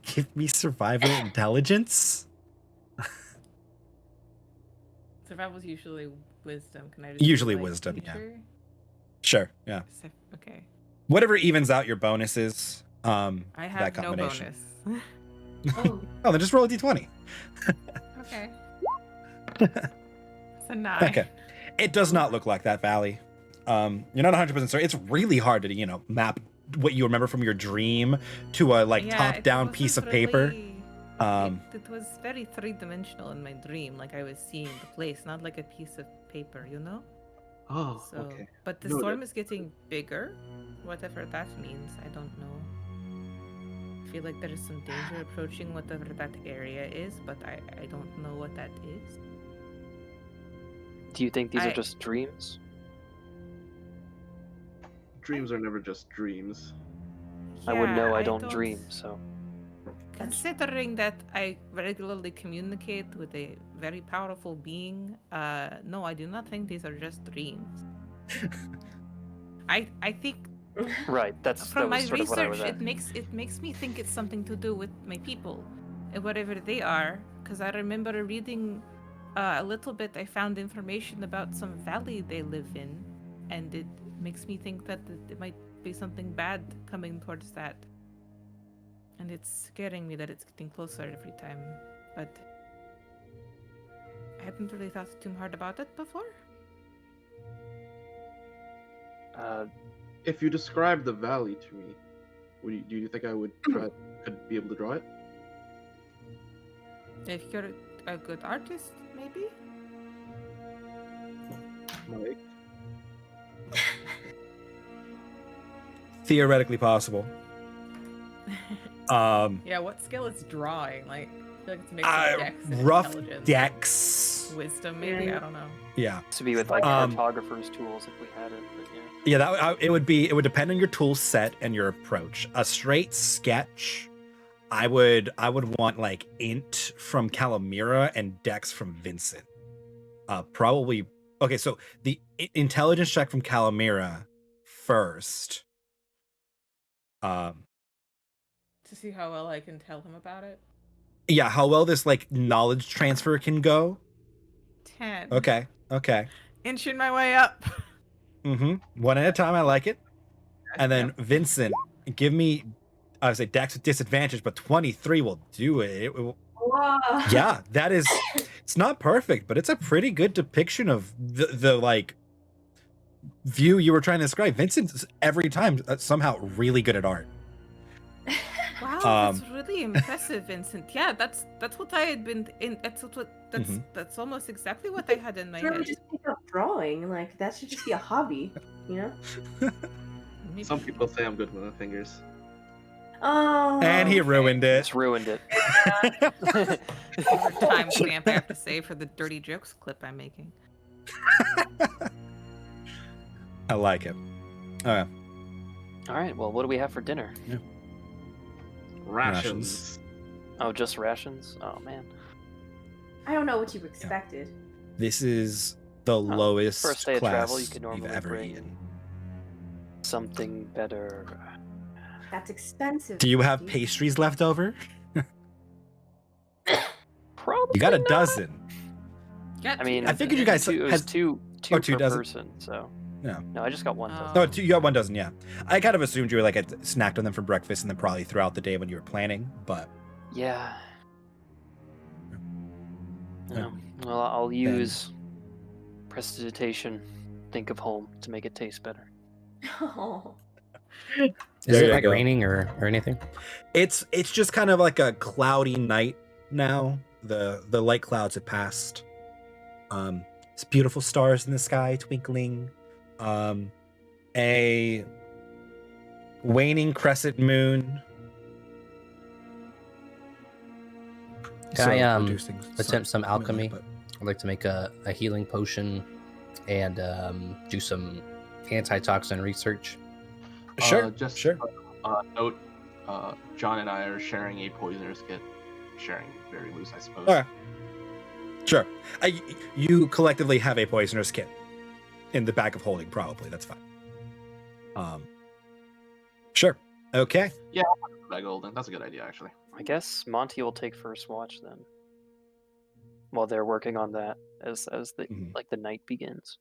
Give me survival intelligence. Survival's usually wisdom. Can I just Usually do, like, wisdom, yeah. nature? Sure, yeah. Okay. Whatever evens out your bonuses. I that have no combination. bonus. Oh, Then just roll a d20. Okay. It's a 9. Okay. It does not look like that, Valley. You're not 100% certain. It's really hard to, map what you remember from your dream to a top-down piece of paper. It was very three-dimensional in my dream, like I was seeing the place, not like a piece of paper, Oh, So, okay. but the No, storm is getting bigger, whatever that means. I don't know. I feel like there is some danger approaching whatever that area is, but I don't know what that is. Do you think these are just dreams? Dreams are never just dreams. I would know I don't don't dream, so. Considering that I regularly communicate with a very powerful being, no, I do not think these are just dreams. I think Right, that from my was sort of what I was research, at. it makes me think it's something to do with my people, whatever they are. Because I remember reading a little bit. I found information about some valley they live in, and it makes me think that it might be something bad coming towards that. And it's scaring me that it's getting closer every time. But I hadn't really thought too hard about it before. If you describe the valley to me, do you think I could be able to draw it? If you're a good artist, maybe? Mike? Theoretically possible. Yeah, what skill is drawing? Like, I feel like it's a mix of dex and rough intelligence. dex. Wisdom, maybe? Yeah. I don't know. Yeah. To be with cartographer's tools if we had it, but yeah. Yeah, it would depend on your tool set and your approach. A straight sketch, I would want like int from Calamira and dex from Vincent. Probably okay. So the intelligence check from Calamira first. To see how well I can tell him about it. Yeah, how well this like knowledge transfer can go. 10. Okay. Inching my way up. One at a time. I like it. And then Vincent, give me, I would say dex with disadvantage, but 23 will do it. wow. Yeah, that is. It's not perfect, but it's a pretty good depiction of the like view you were trying to describe. Vincent's every time somehow really good at art. Wow, that's really impressive, Vincent. Yeah, that's what I had been in. That's almost exactly what I had in my Sure, head. just pick up drawing. Like that should just be a hobby, Maybe. Some people say I'm good with my fingers. Oh. And he ruined it. Just ruined it. Whatever time stamp I have to save for the dirty jokes clip I'm making. I like it. Okay. All right, well, what do we have for dinner? Rations. Oh, just rations? Oh, man. I don't know what you expected. This is the lowest First day of class travel, you could you've normally ever bring eaten. something better. That's expensive. Do you have dude. pastries left over? Probably You got a not. dozen. I mean, I figured you guys it was had- two Oh, two per dozen? person, so. Yeah. No, I just got one. Oh. dozen. You got 1 dozen, yeah. I kind of assumed you were like snacked on them for breakfast and then probably throughout the day when you were planning, but Yeah. Yeah. No. Well, I'll use prestidigitation, think of home, to make it taste better. Oh. Is There it you like go. raining or anything? it's just kind of like a cloudy night now. The light clouds have passed. It's beautiful stars in the sky twinkling. A waning crescent moon. Can I reducing attempt some alchemy? but- I'd like to make a healing potion and do some antitoxin research. Sure. Just Sure. note, John and I are sharing a poisoner's kit. Sharing very loose, I suppose. All right. Sure. You collectively have a poisoner's kit in the bag of holding, probably. That's fine. Sure. Okay. Yeah, I'll put it in the bag of holding. That's a good idea, actually. I guess Monty will take first watch then, while they're working on that as the the night begins.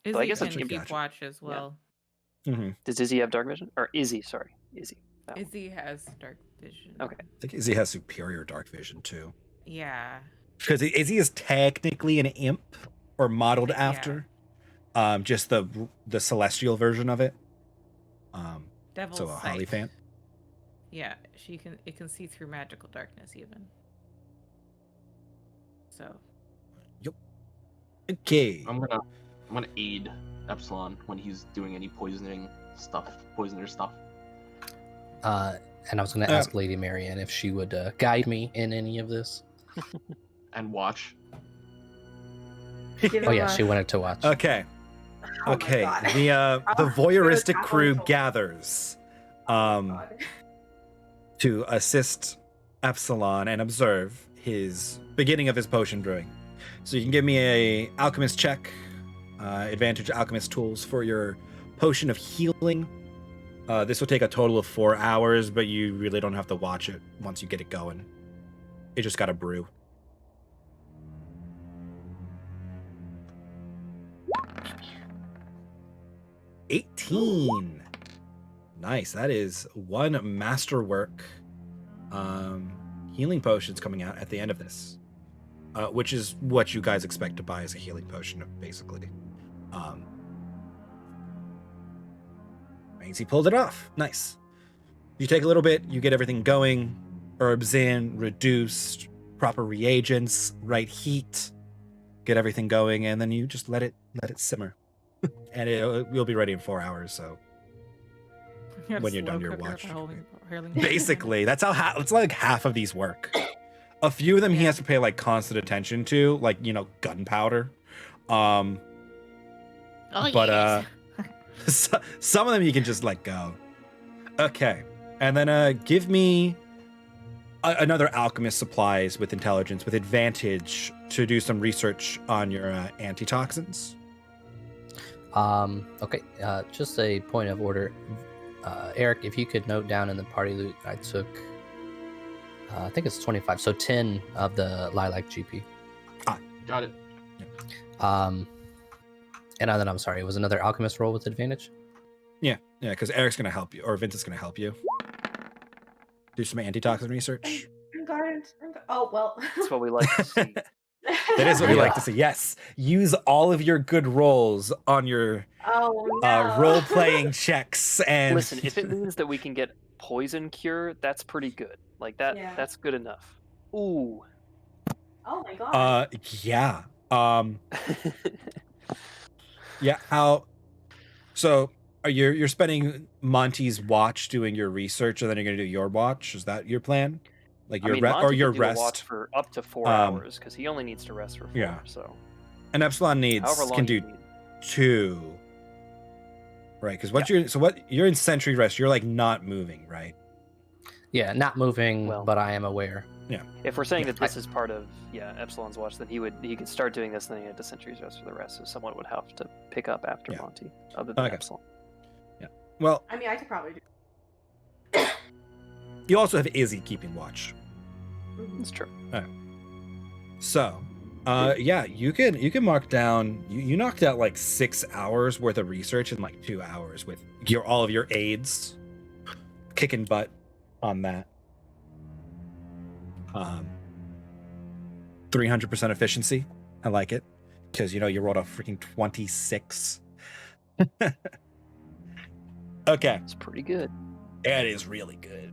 Izzy I guess can it's keep gotcha. watch as well. Does Izzy have dark vision? Or Izzy, sorry, Izzy. That one. Izzy has dark vision. Okay. I think Izzy has superior dark vision too. Yeah. Because Izzy is technically an imp, or modeled after, just the celestial version of it. Devil's So a Holly Sight. fan. Yeah, it can see through magical darkness even. So. Okay. I'm gonna aid Epsilon when he's doing any poisoner stuff. And I was going to ask Lady Marianne if she would guide me in any of this. And watch. Oh yeah, she wanted to watch. Okay. Oh Okay. my God. The voyeuristic Really crew powerful. gathers God. to assist Epsilon and observe his beginning of his potion brewing. So you can give me a alchemist check, advantage alchemist tools for your potion of healing. This will take a total of 4 hours, but you really don't have to watch it once you get it going. It just got to brew. $18. Nice. That is one masterwork healing potions coming out at the end of this, which is what you guys expect to buy as a healing potion, basically. Means he pulled it off. Nice. You take a little bit, you get everything going, herbs in, reduced, proper reagents, right heat, get everything going, and then you just let it simmer. And you'll be ready in 4 hours, so when you're done your watch. Basically, that's how it's like half of these work. A few of them he has to pay like constant attention to, like, gunpowder. But some of them you can just let go. Okay. And then give me another alchemist supplies with intelligence with advantage to do some research on your antitoxins. Okay, just a point of order. Eric, if you could note down in the party loot, I took, I think it's 25, so 10 of the lilac GP. Got it. And then I'm sorry, it was another alchemist roll with advantage? Yeah, because Eric's going to help you, or Vince is going to help you. Do some antitoxin research. Oh, well. That's what we like to see. That is what we like to see. Yes. Use all of your good rolls on your role-playing checks. And listen, if it means that we can get poison cure, that's pretty good. Like that. Yeah. That's good enough. Ooh. Oh my God. Yeah. Yeah. How? So you're spending Monty's watch doing your research, and then you're going to do your watch. Is that your plan? Like your Monty your can do a rest watch for up to 4 hours because he only needs to rest for 4. Yeah. So. And Epsilon can do 2. Right, because you're in sentry rest. You're like not moving, right? Yeah, not moving, but I am aware. Yeah. If we're saying that this is part of Epsilon's watch, then he could start doing this, and then he had to sentries rest for the rest. So someone would have to pick up after Monty, other than Epsilon. Yeah. Well, I mean, I could probably do. You also have Izzy keeping watch. It's true. All right. So, you can mark down. You knocked out like 6 hours worth of research in like 2 hours with all of your aids, kicking butt on that. 300% efficiency. I like it because you rolled a freaking 26. Okay, it's pretty good. It is really good.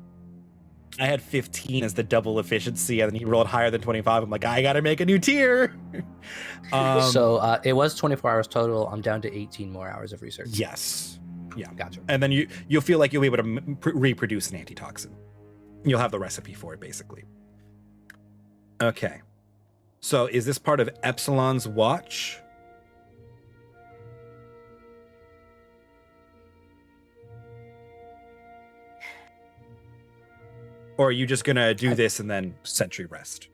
I had 15 as the double efficiency, and then he rolled higher than 25. I'm like, I gotta make a new tier. So it was 24 hours total. I'm down to 18 more hours of research. Yes. Yeah. Gotcha. And then you'll feel like you'll be able to reproduce an antitoxin. You'll have the recipe for it, basically. Okay. So is this part of Epsilon's watch? Or are you just gonna do this and then sentry rest?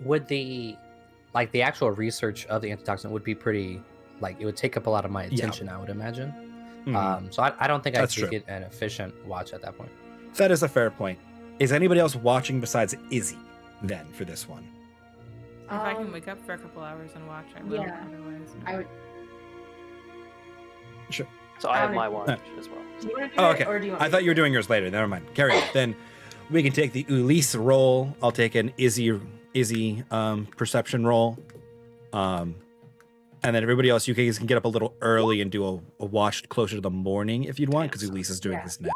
Would the actual research of the antitoxin would be pretty, like, it would take up a lot of my attention, I would imagine. So I don't think I could get an efficient watch at that point. That is a fair point. Is anybody else watching besides Izzy then for this one? If I can wake up for a couple hours and watch, I will. Yeah. Otherwise, no. I would. Sure. So I have my watch as well. Do you want to do okay. it, or do you want I thought you were doing yours later. Never mind. Carry on. Then we can take the Ulysse roll. I'll take an Izzy perception roll. And then everybody else, you guys can get up a little early and do a watch closer to the morning if you'd want, because Ulysse is doing this now.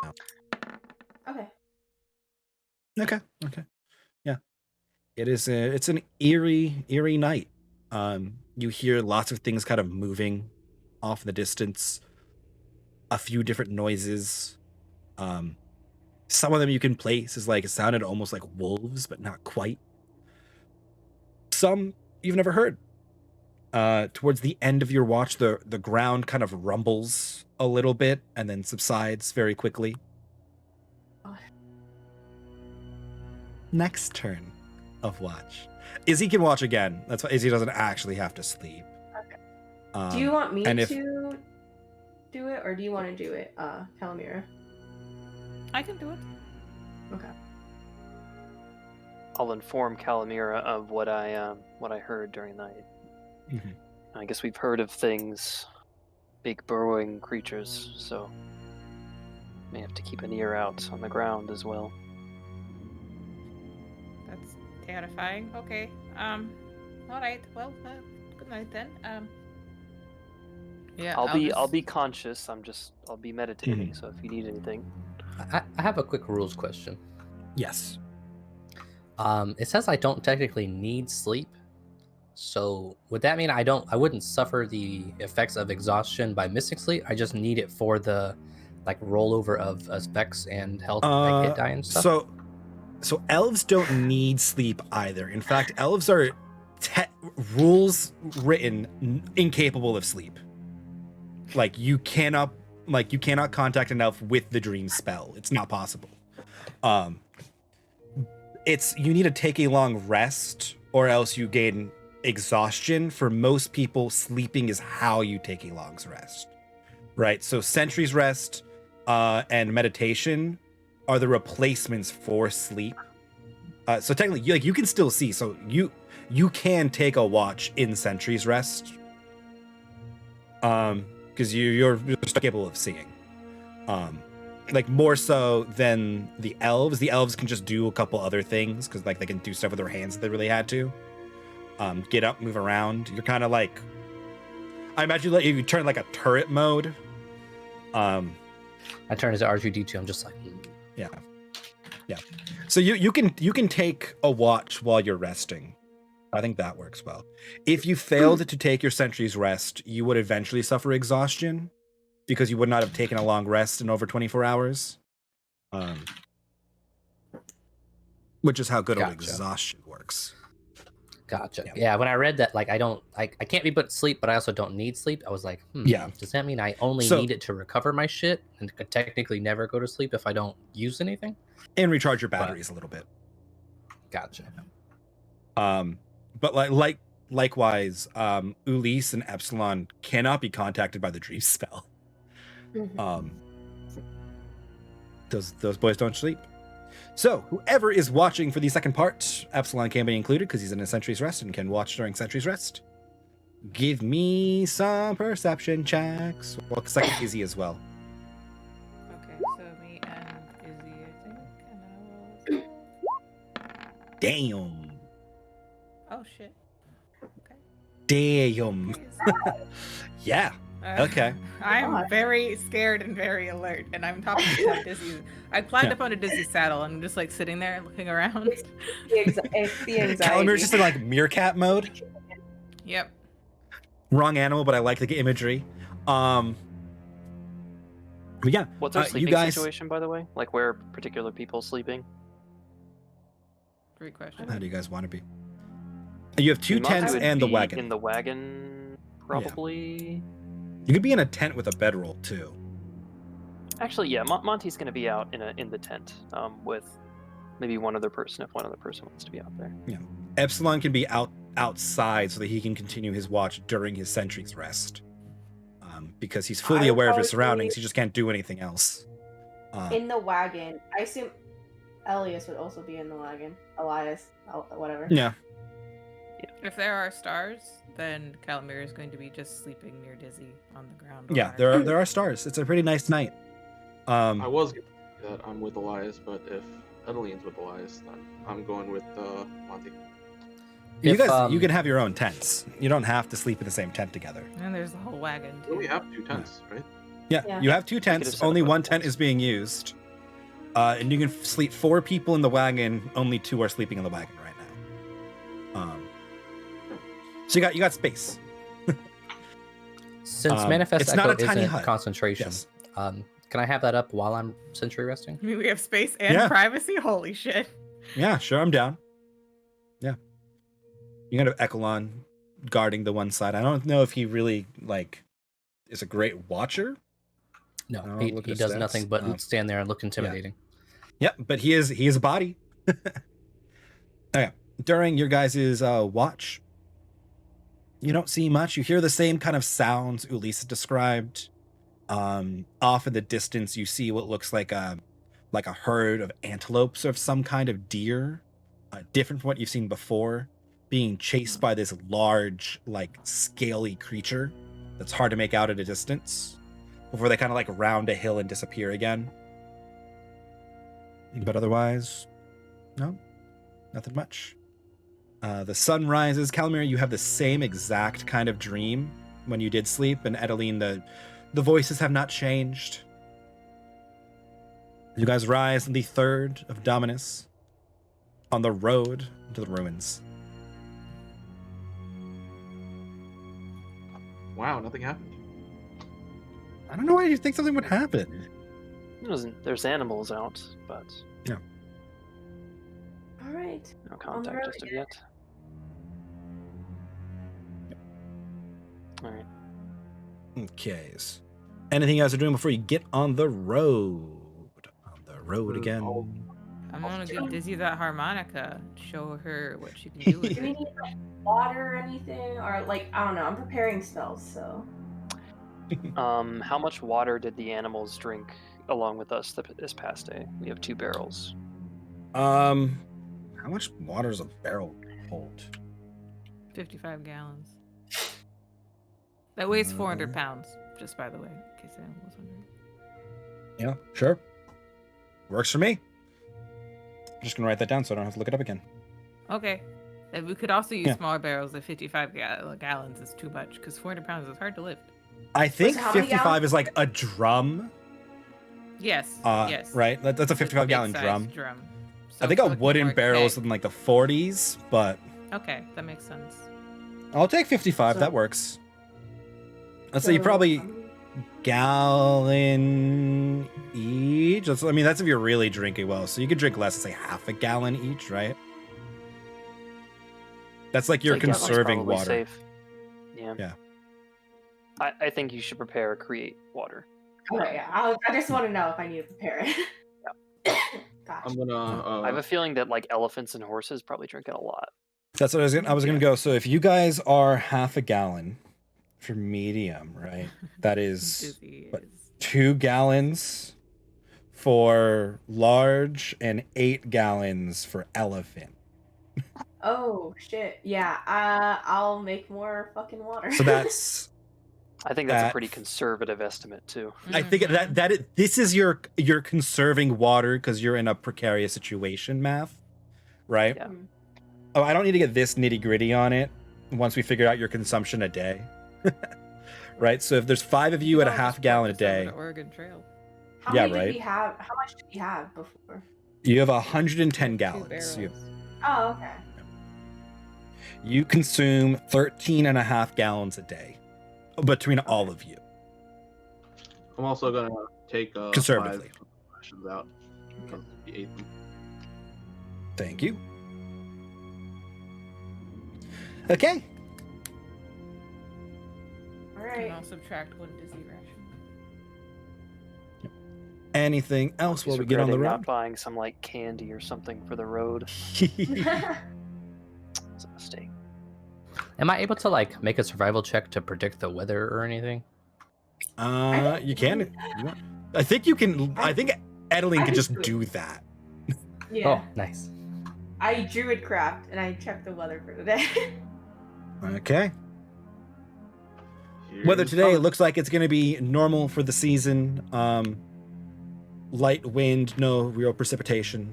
Okay. Okay. Yeah. It's an eerie night. You hear lots of things kind of moving off in the distance. A few different noises. Some of them you can place as like, it sounded almost like wolves, but not quite. Some you've never heard. Towards the end of your watch, the ground kind of rumbles a little bit and then subsides very quickly. Next turn of watch. Izzy can watch again. That's why Izzy doesn't actually have to sleep. Okay. Do you want me to do it, or do you want to do it, Calamira? I can do it. Okay. I'll inform Calamira of what I heard during the night. Mm-hmm. I guess we've heard of things, big burrowing creatures, so may have to keep an ear out on the ground as well. That's terrifying. Okay. All right. Well, good night then. Yeah. I'll be conscious. I'll be meditating. So if you need anything. I have a quick rules question. Yes. It says I don't technically need sleep. So would that mean I wouldn't suffer the effects of exhaustion by missing sleep? I just need it for the like rollover of specs and health, like hit die and stuff. So elves don't need sleep either. In fact, elves are rules written incapable of sleep. Like you cannot contact an elf with the dream spell. It's not possible. You need to take a long rest or else you gain exhaustion. For most people, sleeping is how you take a long rest, right? So sentry's rest and meditation are the replacements for sleep. So technically, you can still see. So you can take a watch in sentry's rest, because you're still capable of seeing. Like more so than the elves. The elves can just do a couple other things because like they can do stuff with their hands if they really had to. Get up, move around. You're kind of like, I imagine if you turn like a turret mode. I turn into R2-D2. I'm just like, yeah. So you can take a watch while you're resting. I think that works well. If you failed to take your sentry's rest, you would eventually suffer exhaustion because you would not have taken a long rest in over 24 hours. Which is how good old exhaustion works. Gotcha. Yeah, when I read that, like I can't be put to sleep, but I also don't need sleep. I was like, does that mean I only need it to recover my shit and could technically never go to sleep if I don't use anything? And recharge your batteries a little bit. Gotcha. But likewise, Ulysse and Epsilon cannot be contacted by the dream spell. Those boys don't sleep. So whoever is watching for the second part, Epsilon can be included because he's in a sentry's rest and can watch during sentry's rest. Give me some perception checks. Well, second Izzy as well. Okay, so me and Izzy, I think, and I will. Damn. Oh shit. Okay. Damn. Yeah. Okay. I'm very scared and very alert, and I'm talking to Dizzy. I climbed up on a Dizzy saddle and I'm just like sitting there looking around. It's the anxiety. Calamir's just in like meerkat mode. Yep. Wrong animal, but I like the imagery. But yeah. What's our sleeping you guys... situation, by the way? Like where are particular people sleeping? Great question. How do you guys want to be? You have two tents and the wagon. In the wagon, probably. Yeah. You could be in a tent with a bedroll too. Actually, yeah, Monty's going to be out in the tent with maybe one other person if one other person wants to be out there. Epsilon can be outside so that he can continue his watch during his sentry's rest. Because he's fully I would aware of his probably surroundings, he just can't do anything else. in the wagon. I assume Elias would also be in the wagon. Elias, whatever. Yeah. If there are stars, then Calamir is going to be just sleeping near Dizzy on the ground. Yeah, there are stars. It's a pretty nice night. I was going to say that I'm with Elias, but if Adeline's with Elias, then I'm going with Monty. You If, guys, you can have your own tents. You don't have to sleep in the same tent together. And there's the whole wagon. We only have 2 tents, right? Yeah, you have 2 have tents. set up Only both one tent tents. is being used. And you can sleep 4 people in the wagon. Only 2 are sleeping in the wagon right now. So you got space. Since Manifest it's Echo not a tiny isn't hut. concentration, Yes. can I have that up while I'm sentry resting? I mean, we have space and Yeah. privacy. Holy shit! Yeah, sure, I'm down. Yeah. You got Echelon guarding the one side. I don't know if he really is a great watcher. No, I'll he look at his does stats. nothing but stand there and look intimidating. Yep, but he is a body. Okay. During your guys' watch, you don't see much. You hear the same kind of sounds Ulysses described. Off in the distance, you see what looks like a herd of antelopes or some kind of deer, different from what you've seen before, being chased by this large, scaly creature that's hard to make out at a distance before they kind of round a hill and disappear again. But otherwise, no, nothing much. The sun rises. Calamir, you have the same exact kind of dream when you did sleep, and Edeline, the voices have not changed. You guys rise on the 3rd of Dominus on the road to the ruins. Wow, nothing happened. I don't know why you think something would happen. There's animals out, but All right. no contact just of yet. All right. Okay. Anything you guys are doing before you get on the road? On the road again. I'm gonna give Dizzy that harmonica. Show her what she can do with Do we it. need water or anything, or I don't know. I'm preparing spells, so. How much water did the animals drink along with us this past day? We have 2 barrels. How much water does a barrel hold? 55 gallons. That weighs 400 pounds. Just by the way, in case anyone was wondering. Yeah, sure. Works for me. I'm just gonna write that down so I don't have to look it up again. Okay. And we could also use Yeah. smaller barrels. If 55 gallons is too much, because 400 pounds is hard to lift. I think how many 55 gallons? is like a drum. Yes. yes. Right? That's a It's 55 gallon big-sized drum. So I think a probably wooden more barrel's keg. in like the 40s, but Okay, that makes sense. I'll take 55. So- that works. Let's say you probably gallon each. That's if you're really drinking well. So you could drink less, let's say half a gallon each, right? That's like you're Like, gallon's conserving probably water. Safe. Yeah. Yeah. I think you should prepare create water. Okay, yeah. I just want to know if I need to prepare it. Gosh. I'm gonna. I have a feeling that elephants and horses probably drink it a lot. That's what I was gonna go. So if you guys are half a gallon for medium, right? That is Dizzy what, is 2 gallons for large and 8 gallons for elephant. Oh shit. Yeah. I'll make more fucking water. So that's I think that's That- a pretty conservative estimate too. I think Mhm. this is your conserving water because you're in a precarious situation math, right? Yeah. Mm. Oh, I don't need to get this nitty gritty on it once we figure out your consumption a day. Right? So if there's 5 of you at a Well, half just gallon a walk us over day, to Oregon Trail. How Yeah, many right. did we have? How much did we have before? you have 110 2 gallons. You, barrels. Oh, okay. you consume 13 and a half gallons a day between all of you. I'm also gonna take Conservatively. 5 rations out because we ate them. Thank you. Okay. All And right. I'll subtract 1 Dizzy ration. Anything else He's while we get on the regretting road? Not buying some like candy or something for the road. It's a mistake. Am I able to like make a survival check to predict the weather or anything? You can. If you want. I think you can. I think Edeline can just do it. do that. Yeah. Oh, nice. I druidcraft and I checked the weather for today. Okay. Weather Here's today how- looks like it's going to be normal for the season. Light wind, no real precipitation.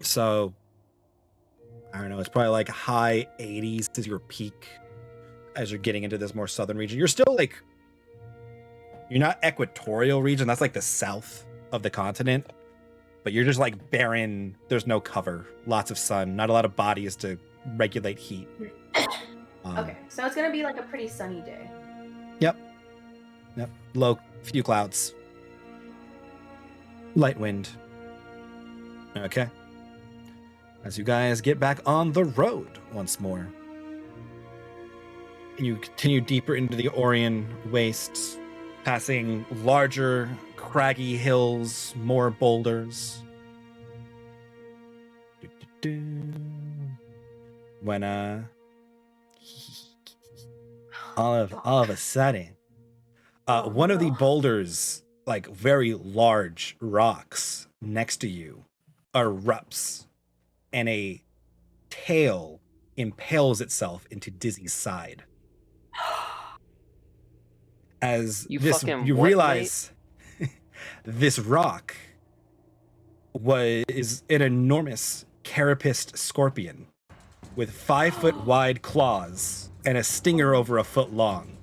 So I don't know. It's probably like high 80s is your peak as you're getting into this more southern region. You're still like, you're not equatorial region. That's like the south of the continent. But you're just like barren. There's no cover. Lots of sun. Not a lot of bodies to regulate heat. Okay, so it's gonna be like a pretty sunny day. Yep. Low, few clouds. Light wind. Okay. As you guys get back on the road once more, you continue deeper into the Orion wastes, passing larger, craggy hills, more boulders. When all of a sudden, one of the boulders, like very large rocks next to you, erupts, and a tail impales itself into Dizzy's side. As You this, fucking you what, realize this rock is an enormous carapaced scorpion with 5-foot wide claws and a stinger over a foot long.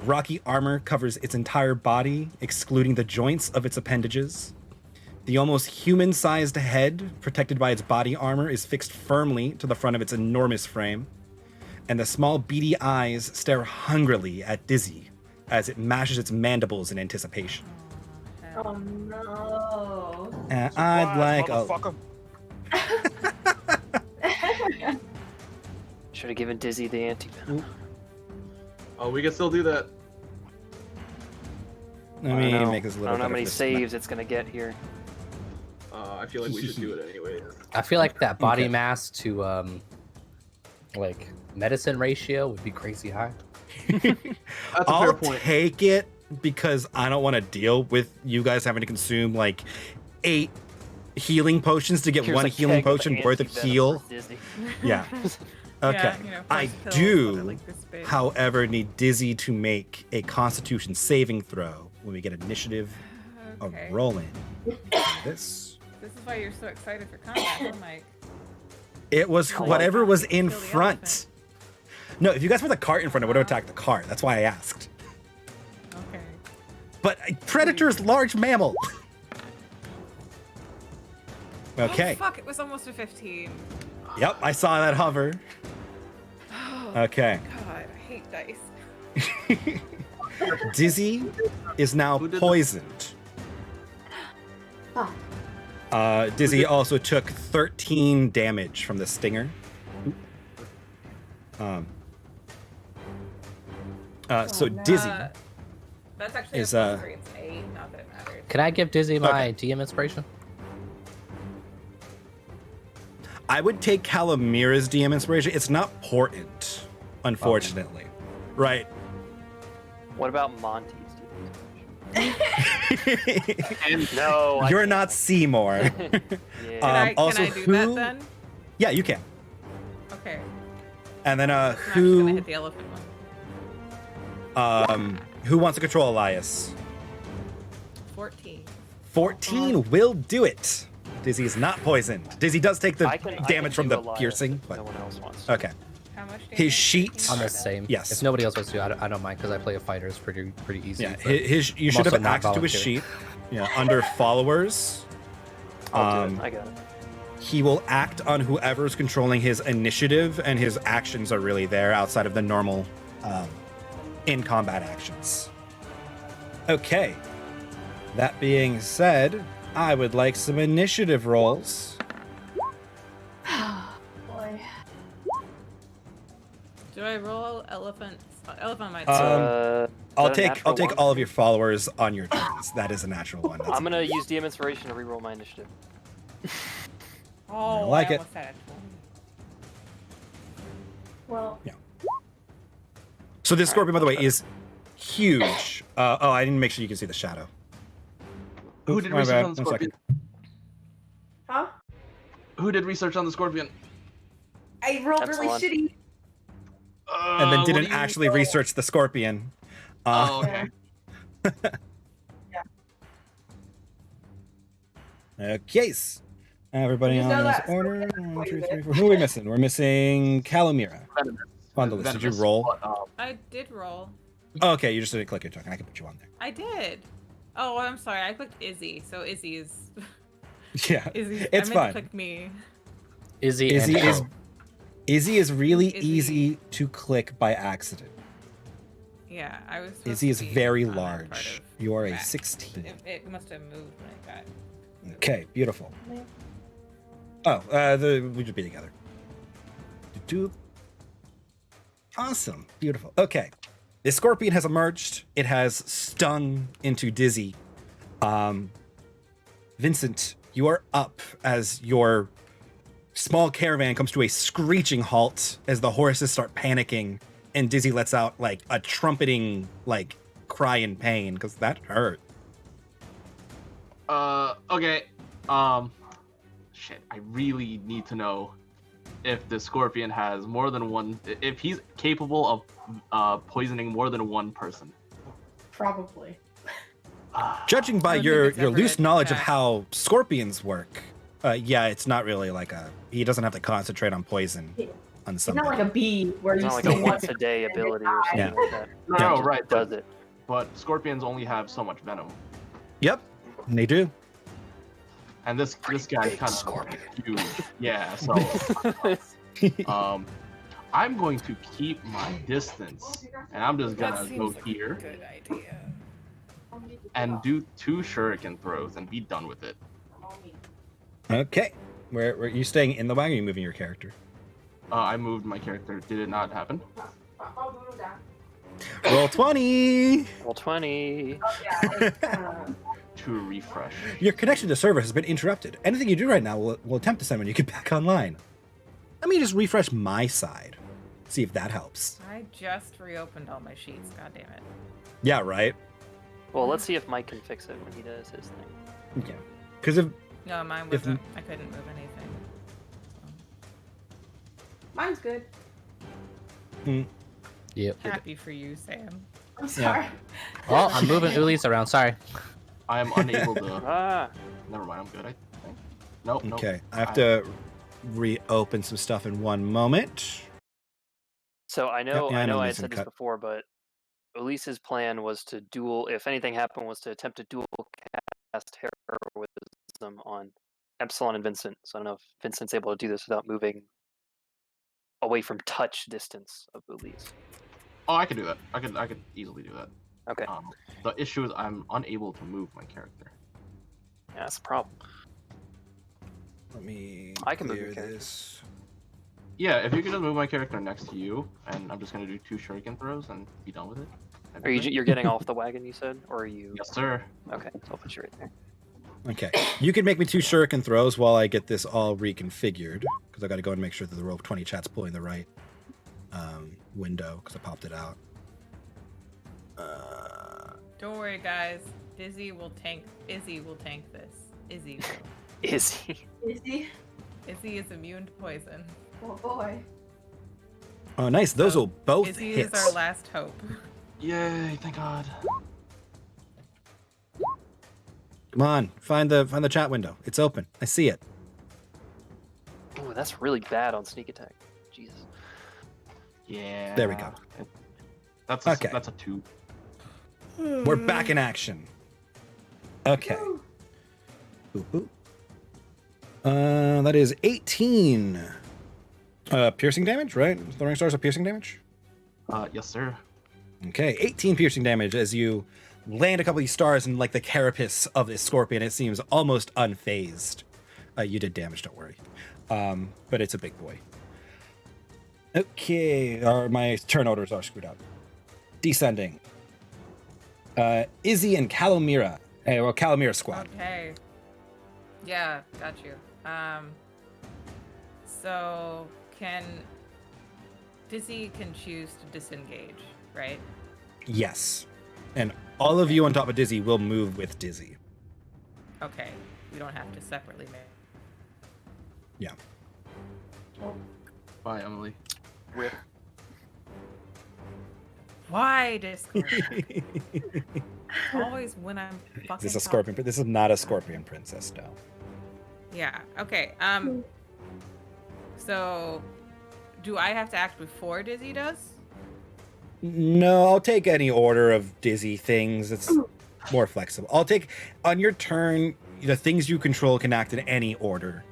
Rocky armor covers its entire body, excluding the joints of its appendages. The almost human-sized head, protected by its body armor, is fixed firmly to the front of its enormous frame, and the small beady eyes stare hungrily at Dizzy as it mashes its mandibles in anticipation. Oh no. And I'd like a... Should have given Dizzy the antivenom. Oh, we can still do that. Let I me don't know. make this a I little don't know how better many for this. saves it's gonna get here. I feel like we should do it anyway. I feel like that body Okay. mass to like medicine ratio would be crazy high. That's a fair I'll point. take it because I don't want to deal with you guys having to consume like 8 healing potions to get Here's one a healing keg of potion worth of antivenom heal. for Dizzy. Yeah. Okay. Yeah, you know, I first pills, do, but like this big. however, need Dizzy to make a Constitution saving throw when we get initiative Okay. of rolling. This. This is why you're so excited for combat, huh, Mike? It was Oh, whatever was kill in the front. elephant. No, if you guys put the cart in front, I would have attacked the cart. That's why I asked. Okay. But a predator's large mammal. Okay. Oh, fuck, it was almost a 15. Yep, I saw that hover. Oh, Okay. God, I hate dice. Dizzy is now Who did the- poisoned. Oh. Dizzy also took 13 damage from the stinger. So no. Dizzy, That's actually Is, a plus 3, it's 8, not that it matters. Can I give Dizzy my DM inspiration? I would take Calamira's DM inspiration. It's not important, unfortunately. Right. What about Monty's? And No, I You're can't. not Seymour. Yeah. Can also, I do that then? Yeah, you can. Okay. And then I'm actually gonna who hit the elephant one. who wants to control Elias? 14. 14 will do it. Dizzy is not poisoned. Dizzy does take the I can damage from do the Elias piercing, if but no one else wants to. okay. How much damage? His sheet. I'm the same. Yes. If nobody else wants to, I don't mind because I play a fighter. It's pretty easy. Yeah, but his you I'm should also have not access to his volunteering. sheet. Yeah, under followers. I'll do it. I got it. He will act on whoever's controlling his initiative, and his actions are really there outside of the normal in combat actions. Okay. That being said, I would like some initiative rolls. Boy. Do I roll elephants Elephant might. I'll take all of your followers on your turns. That is a natural one. I'm gonna use DM Inspiration to reroll my initiative. Oh, I like it. almost said it. Well, Yeah. So this scorpion, by the way, is huge. I didn't make sure you can see the shadow. Who did research on the 1 scorpion? second. huh? Who did research on the scorpion? I rolled really Epsilon. shitty. And then what didn't do you actually know? research the scorpion. Oh, okay. Okay. Everybody You on know this that order. scorpion 1, 2, is 3, 4. Who are we missing? We're missing Calamira. Fondalist, did you Venomous, roll? but, I did roll. Oh, okay, you just didn't click your token. I can put you on there. I did. Oh, I'm sorry. I clicked Izzy, so Izzy is. Yeah, Izzy. it's I meant fine. to click me. Izzy is really Izzy. easy to click by accident. Yeah, I was. supposed Izzy is to be very on that large. part of You are a Mac. 16. It must have moved when I got. Okay, beautiful. Oh, we should be together. Awesome, beautiful. Okay, the scorpion has emerged. It has stung into Dizzy. Vincent, you are up as your small caravan comes to a screeching halt as the horses start panicking, and Dizzy lets out like a trumpeting like cry in pain because that hurt. Okay. Shit. I really need to know if the scorpion has more than one. If he's capable of poisoning more than one person. Probably. Judging by I don't think your it's ever loose knowledge of attacked. how scorpions work, yeah, it's not really like he doesn't have to concentrate on poison on It's something. not like a bee where It's you not like see a one once a day ability or something Yeah. like that. No, It no, just right. Does it? But scorpions only have so much venom, Yep, they do. and this guy's kind of huge. Yeah. So, I'm going to keep my distance, and I'm just That gonna seems go like here a good idea. and do 2 shuriken throws and be done with it. Okay, where are you staying in the wagon? Or are you moving your character? I moved my character. Did it not happen? Roll 20. Roll 20. To refresh. Your connection to server has been interrupted. Anything you do right now will attempt to send when you get back online. Let me just refresh my side. See if that helps. I just reopened all my sheets. God damn it. Yeah, right. Well, let's see if Mike can fix it when he does his thing. Yeah, because if No, mine If- wasn't. I couldn't move anything. Mine's good. Yep. Happy for you, Sam. I'm sorry. Well, I'm moving Ulysse around. Sorry. I am unable to. Ah, Never mind. I'm good. I think. Nope. Nope. okay, I have to reopen some stuff in one moment. so I know, yeah, I I know know I had Vincent said this cut. before, but Elise's plan was to dual. If anything happened, was to attempt to dual cast heroism on Epsilon and Vincent. So I don't know if Vincent's able to do this without moving away from touch distance of Elise. Oh, I could do that. I could easily do that. Okay, The issue is I'm unable to move my character. yeah, that's a problem. Let me I can move clear your character. this. Yeah, if you could just move my character next to you, and I'm just gonna do 2 shuriken throws and be done with it. That'd Are be you great. you're getting off the wagon? You said, or are you? Yes, sir. Okay, so I'll put you right there. Okay, you can make me 2 shuriken throws while I get this all reconfigured, because I got to go and make sure that the roll of 20 chat's pulling the right window, because I popped it out. Don't worry, guys. Izzy will tank this. Izzy will. Is he? Is he? Izzy is immune to poison. Oh boy. Oh, nice. Those will both Izzy hit. is our last hope. Yay! Thank God. Come on, find the chat window. It's open. I see it. Ooh, that's really bad on sneak attack. Jesus. Yeah. There we go. That's Okay. That's a 2. We're back in action. Okay. Boop, boop. That is 18 piercing damage, right? Throwing stars of piercing damage? Yes, sir. Okay, 18 piercing damage as you land a couple of these stars in like the carapace of this scorpion. It seems almost unfazed. You did damage, don't worry. But it's a big boy. Okay, my turn orders are screwed up. Descending. Izzy and Calamira. Hey, well, Calamira squad. Okay. Yeah, got you. So Dizzy can choose to disengage, right? Yes. And all of you on top of Dizzy will move with Dizzy. Okay. We don't have to separately make. Yeah. Bye, Emily. Rip. Why Discord? Always when I'm fucking. This is a scorpion. This is not a scorpion princess, no. Yeah. Okay. So, do I have to act before Dizzy does? No, I'll take any order of Dizzy things. It's more flexible. I'll take on your turn. The things you control can act in any order.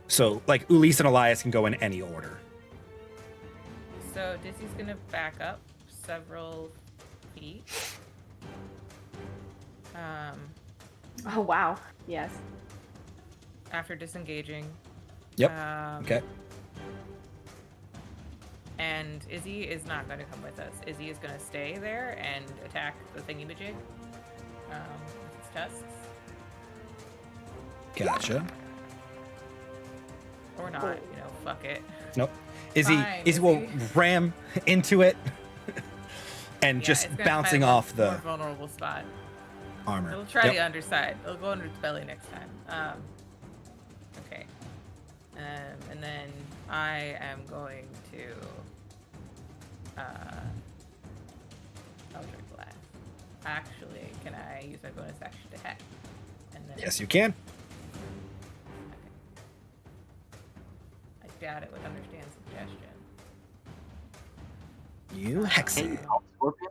So, like Ulysse and Elias can go in any order. So Dizzy's gonna back up several feet. Oh wow. Yes. After disengaging. Yep. Okay. And Izzy is not going to come with us. Izzy is going to stay there and attack the thingy-majig with its tusks. Gotcha. Or not, fuck it. Nope. Izzy will ram into it and just it's gonna bouncing find a off the more vulnerable spot. armor. It'll try the underside. It'll go under its belly next time. Okay. And then I am going to Eldritch Blast. Actually, can I use my bonus action to hack? And then Yes, you can. I doubt it would understand suggestion. You hex it. Scorpion?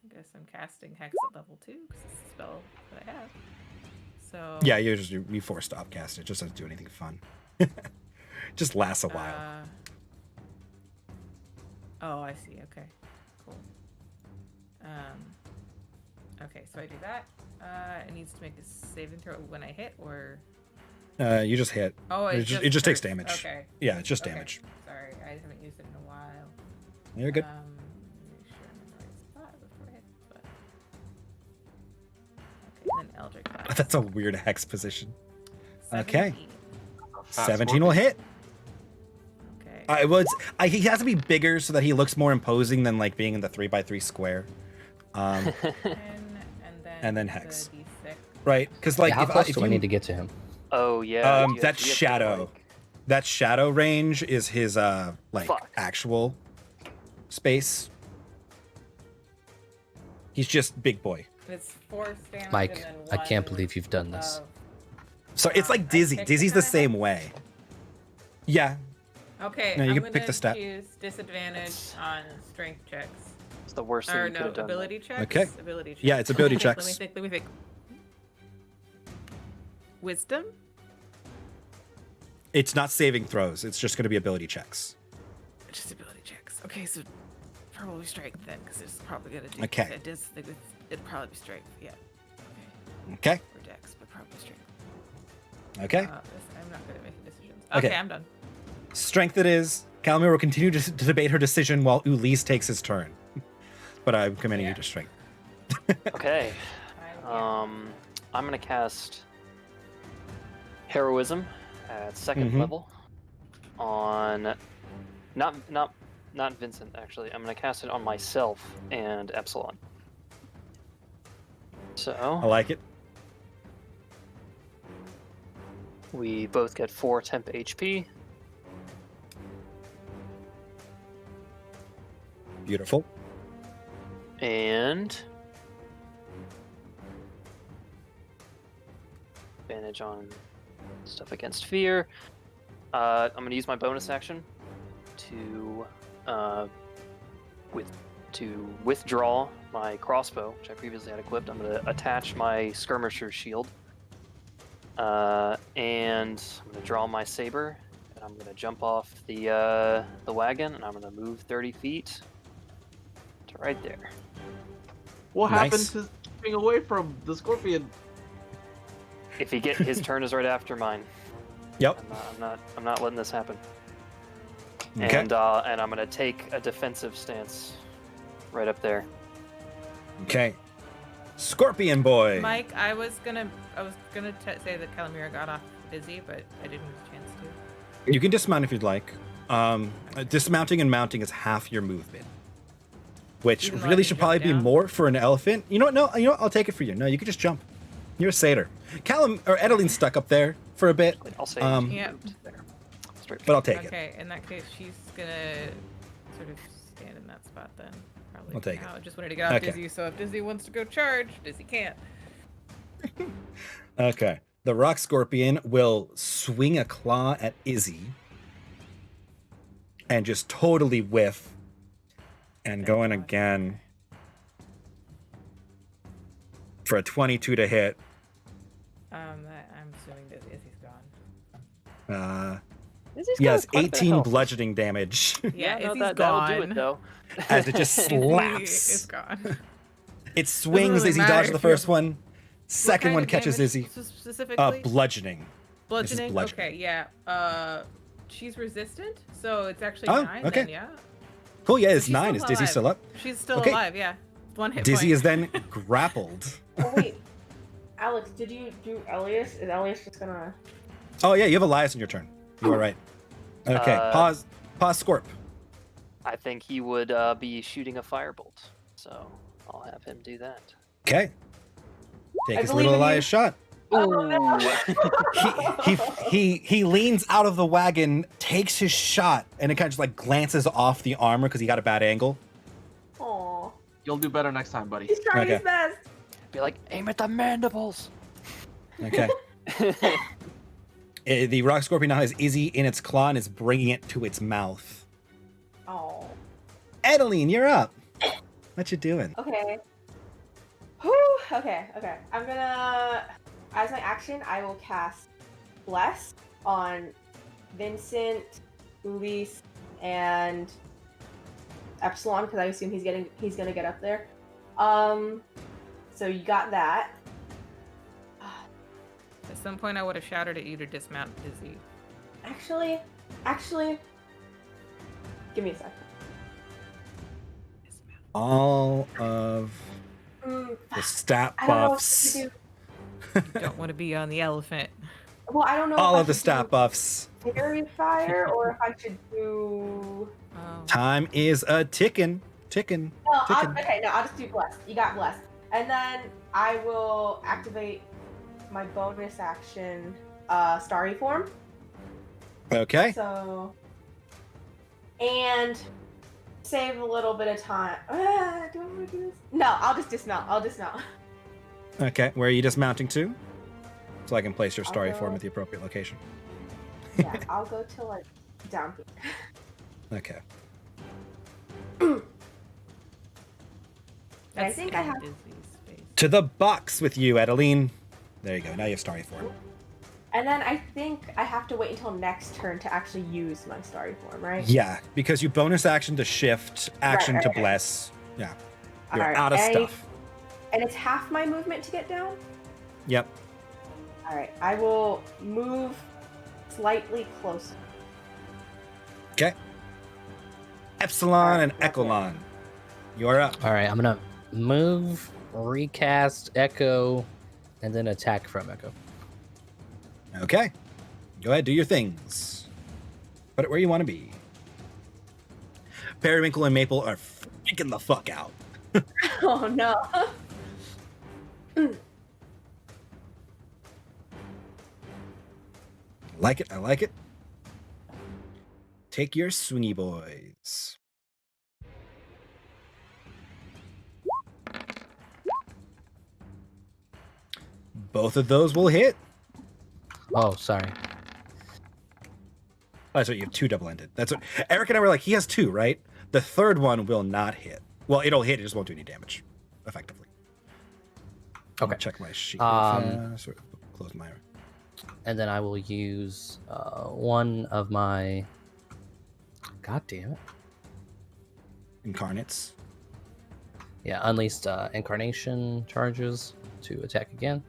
I guess I'm casting Hex at level 2 because it's a spell that I have. So Yeah, you force stop cast. It just doesn't do anything fun. Just lasts a while. Oh, I see. Okay, cool. Okay, so I do that. It needs to make a saving throw when I hit, or You just hit. oh, It just takes hurts. damage. Okay. Yeah, it's just Okay. damage. Sorry, I haven't used it in a while. You're good. Make sure I'm in the right spot before I hit. But... Okay, then Eldritch Blast. That's a weird hex position. Okay. 17. 17 will hit. Okay. He has to be bigger so that he looks more imposing than like being in the 3x3 square. 10, and then the hex. D6. Right? Because like how close if do I need to get to him? Oh yeah. that's shadow. That shadow range is his Fuck. actual space. He's just big boy. It's 4 damage. Mike, and then I 1 can't believe you've done this. above. So it's like Dizzy. picked Dizzy's the the same way. Yeah. Okay, No, you I'm can pick the gonna stat. choose disadvantage on strength checks. It's the worst thing Or you could no, have done. ability checks. Okay. Ability checks. Yeah, it's ability Let checks. me think. Wisdom? It's not saving throws. It's just going to be ability checks. Just ability checks. Okay, so probably strength then, because it's probably gonna do. Okay. It'd probably be strength. Yeah. Okay. Or dex, but probably strength. Okay. I'm not good at making decisions. Okay. Okay, I'm done. Strength it is. Calamir will continue to debate her decision while Ulysse takes his turn. But I'm committing you to strength. Okay. I'm gonna cast Heroism at 2nd level on not Vincent actually. I'm gonna cast it on myself and Epsilon. I So like it. we both get 4 temp HP. Beautiful. And advantage on stuff against fear. I'm going to use my bonus action to withdraw my crossbow, which I previously had equipped. I'm going to attach my skirmisher shield, and I'm going to draw my saber, and I'm going to jump off the wagon, and I'm going to move 30 feet to right there. What Nice. happened to keeping away from the scorpion? If he his turn is right after mine. Yep. I'm not letting this happen. Okay. And I'm gonna take a defensive stance. right up there. Okay. Scorpion boy. Mike, I was gonna say that Calamira got off Izzy, but I didn't have a chance to. You can dismount if you'd like. Dismounting and mounting is half your movement, which Even though I really can should jump probably be down? more for an elephant. You know what? No, I'll take it for you. No, you can just jump. You're a satyr. Edeline's stuck up there for a bit, I'll say Yeah. there. Straight but I'll take it. Okay, in that case, she's gonna sort of stand in that spot then. Probably. I'll take it. I just wanted to get off Okay. Dizzy, so if Dizzy wants to go charge, Dizzy can't. Okay. The rock scorpion will swing a claw at Izzy and just totally whiff and go in again for a 22 to hit. I'm assuming that Izzy's gone. Izzy's He got has quite a bit of 18 health. bludgeoning damage Yeah, no, Izzy's that'll gone. do it though. as it just Izzy slaps. is gone. It swings. really Izzy matter dodges the if you're- first one. Second What one kind of catches damage Izzy. Specifically? Bludgeoning. Bludgeoning? bludgeoning. Okay, yeah. She's resistant, so it's actually Oh, 9 okay. then, yeah. Cool, yeah, it's She's 9. still Is Dizzy alive. still up? She's still Okay. alive, yeah. One hit Dizzy point. is then grappled. Oh wait, Alex, did you do Elias? Is Elias just gonna? Oh, yeah, you have Elias in your turn. You are right. Okay, pause, Scorp. I think he would be shooting a firebolt, so I'll have him do that. Okay. Take I his believe little in you. Elias shot. Oh, no. He leans out of the wagon, takes his shot, and it kind of just like glances off the armor because he got a bad angle. Aw, You'll do better next time, buddy. he's trying Okay. his best. Be like, aim at the mandibles. Okay. The rock scorpion now has Izzy in its claw and is bringing it to its mouth. Oh, Edeline, you're up. What you doing? okay. Whew, okay. I'm gonna, as my action, I will cast Bless on Vincent, Ulysse, and Epsilon because I assume he's gonna get up there. So you got that. At some point, I would have shouted at you to dismount Dizzy. Actually, give me a second. Dismount. All of the stat I don't know what buffs. to do. Don't want to be on the elephant. Well, I don't know. All if of the I should stat do buffs. Fairy fire, or if I should do. Oh. Time is a ticking. No, Ticking. I'll just do blessed. You got blessed, and then I will activate my bonus action, starry form. Okay. So, and save a little bit of time. Do I want to do this? No, I'll just dismount. Okay. Where are you dismounting to? So I can place your I'll starry go- form at the appropriate location. Yeah, I'll go to like down here. Okay. And I That's think I in have. Dizzy's space. To the box with you, Edeline. There you go. Now you have starry form. And then I think I have to wait until next turn to actually use my starry form, right? Yeah, because you bonus action to shift, action Right, to right. bless. Yeah. You're Alright, out of and stuff. And it's half my movement to get down? Yep. Alright, I will move slightly closer. Okay. Epsilon Alright, and that's it. Echelon. You're up. All right, I'm gonna move, recast Echo, and then attack from Echo. Okay. Go ahead, do your things. Put it where you want to be. Periwinkle and Maple are freaking the fuck out. Oh no. I like it. Take your swingy boys. Both of those will hit. Oh, sorry. That's right, you have 2 double-ended. That's what Eric and I were like, he has 2, right? The third one will not hit. Well, it'll hit, it just won't do any damage, effectively. Okay. I'll check my sheet. Sort of close my. And then I will use one of my. God damn it! Incarnates. Yeah, unleashed incarnation charges to attack again.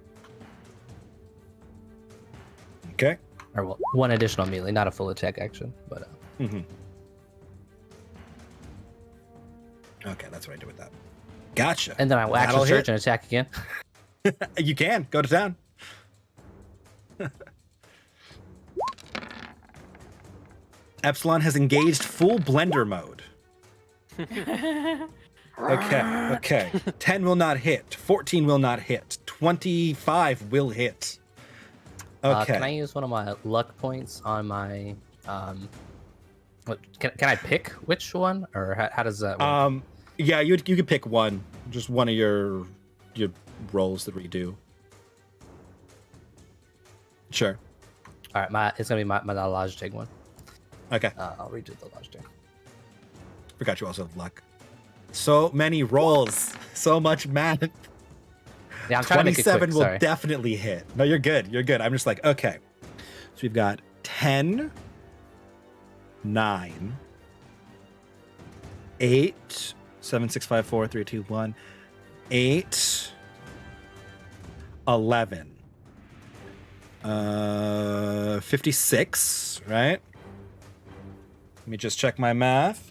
Okay. Or well, one additional melee, not a full attack action, but Mm-hmm. Okay, that's what I did with that. Gotcha. And then I will That'll action surge hit. and attack again. You can go to town. Epsilon has engaged full blender mode. Okay. 10 will not hit. 14 will not hit. 25 will hit. Okay. Can I use one of my luck points on my? Can I pick which one, or how does that work? Yeah, you could pick one. Just one of your rolls that redo. Sure. All right, it's gonna be my Logitech one. Okay. I'll redo the Logitech. Forgot you also have luck. So many rolls. So much math. Yeah, I'm trying to make it quick. 27 will Sorry. definitely hit. No, you're good. You're good. I'm just like, okay. So we've got 10, 9, 8, 7, 6, 5, 4, 3, 2, 1, 8, 11. 56, right? Let me just check my math.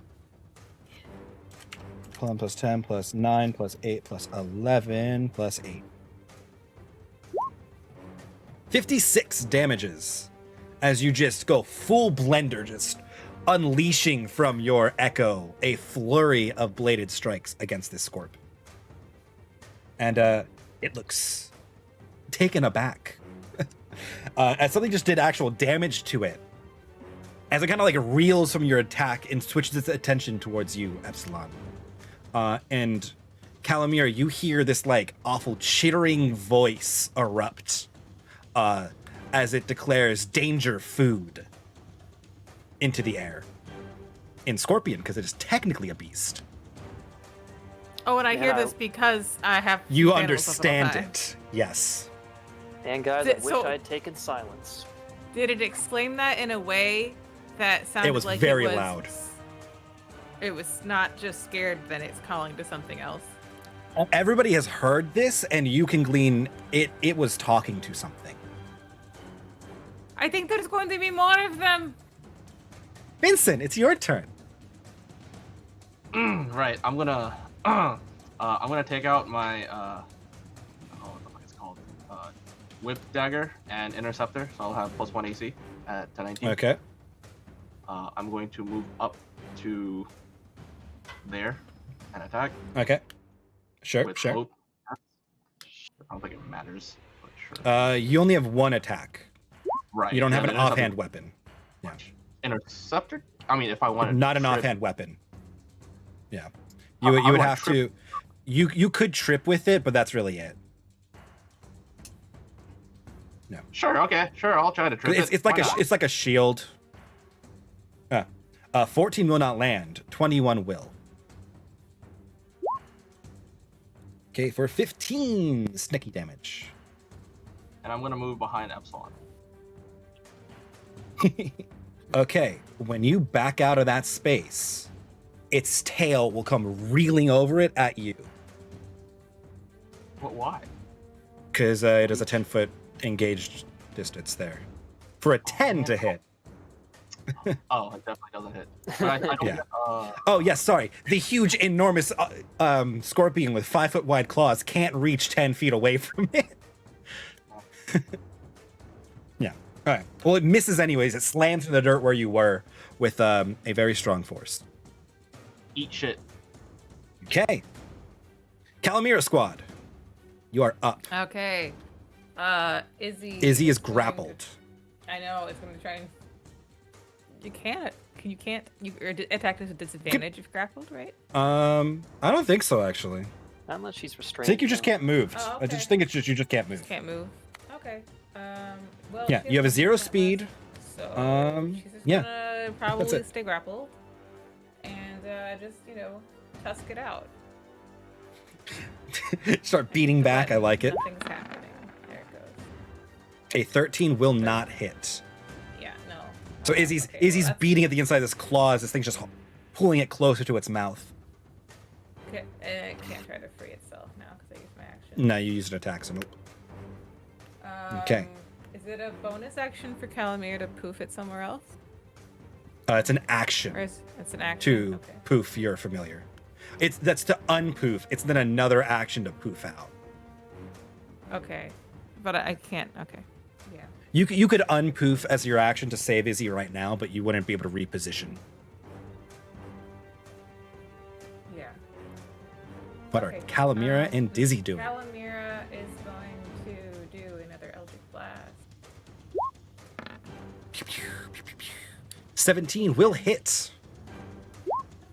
11 plus 10 plus 9 plus 8 plus 11 plus 8. 56 damages as you just go full blender, just unleashing from your echo a flurry of bladed strikes against this Scorp. And it looks taken aback. As something just did actual damage to it. As it kind of like reels from your attack and switches its attention towards you, Epsilon. And Calamir, you hear this like awful chittering voice erupt as it declares danger food into the air. In Scorpion, because it is technically a beast. Oh, and I hear Yeah. this because I have. You animals of level understand 5. it. Yes. And guys, Th- I wish so- I had taken silence. Did it explain that in a way that sounded was like very it was loud. It was not just scared, then it's calling to something else. Everybody has heard this, and you can glean it was talking to something. I think there's going to be more of them. Vincent, it's your turn. Right, I'm gonna take out my what the fuck is it called? Whip dagger and interceptor, so I'll have +1 AC at 1019. Okay. I'm going to move up to there and attack. Okay. Sure, with sure. both. I don't think it matters, but sure. You only have one attack. Right. You don't have and an interceptor- offhand weapon. Yeah. Interceptor? I mean, if I wanted Not an to trip- offhand weapon. Yeah. I You would want have trip. to. You could trip with it, but that's really it. Sure. Okay. Sure. I'll try to trip It's it. like Why not? it's like a shield. 14 will not land. 21 will. Okay, for 15 sneaky damage. And I'm gonna move behind Epsilon. Okay, when you back out of that space, its tail will come reeling over it at you. But why? Because it is a 10-foot engaged distance there. For a 10 to hit. Oh, it definitely doesn't hit. But I don't Yeah. get, Oh, yes, sorry. The huge, enormous scorpion with 5-foot wide claws can't reach 10 feet away from it. Yeah. All right. Well, it misses anyways. It slams in the dirt where you were with a very strong force. eat shit. Okay. Calamira squad. You are up. Okay. Izzy. Izzy is going to- grappled. I know, it's going to try and. You can't. You can't. You attack at a disadvantage if grappled, right? I don't think so, actually. Not unless she's I restrained. think you just though. can't move. Oh, I okay. just think it's just you just can't move. Just can't move. Okay. Well. Yeah, she you have a has 0 nothing speed. So she's just yeah. gonna probably it. stay grappled, and just tusk it out. Start beating back. But I like it. Nothing's happening. There it goes. A 13 will not hit. Yeah. No. So Izzy's Okay, well, that's- beating at the inside of this claws. This thing's just pulling it closer to its mouth. Okay, it can't try to free itself now because I used my action. No, you used an attack, so nope. Okay. Is it a bonus action for Calamir to poof it somewhere else? It's an action Or is it's an action? to Okay. poof your familiar. That's to unpoof. It's then another action to poof out. Okay, but I can't. Okay, yeah. You could unpoof as your action to save Izzy right now, but you wouldn't be able to reposition. Yeah. What Okay, are Calamira and Dizzy doing? Calamira is going to do another Eldritch Blast. 17 will hit.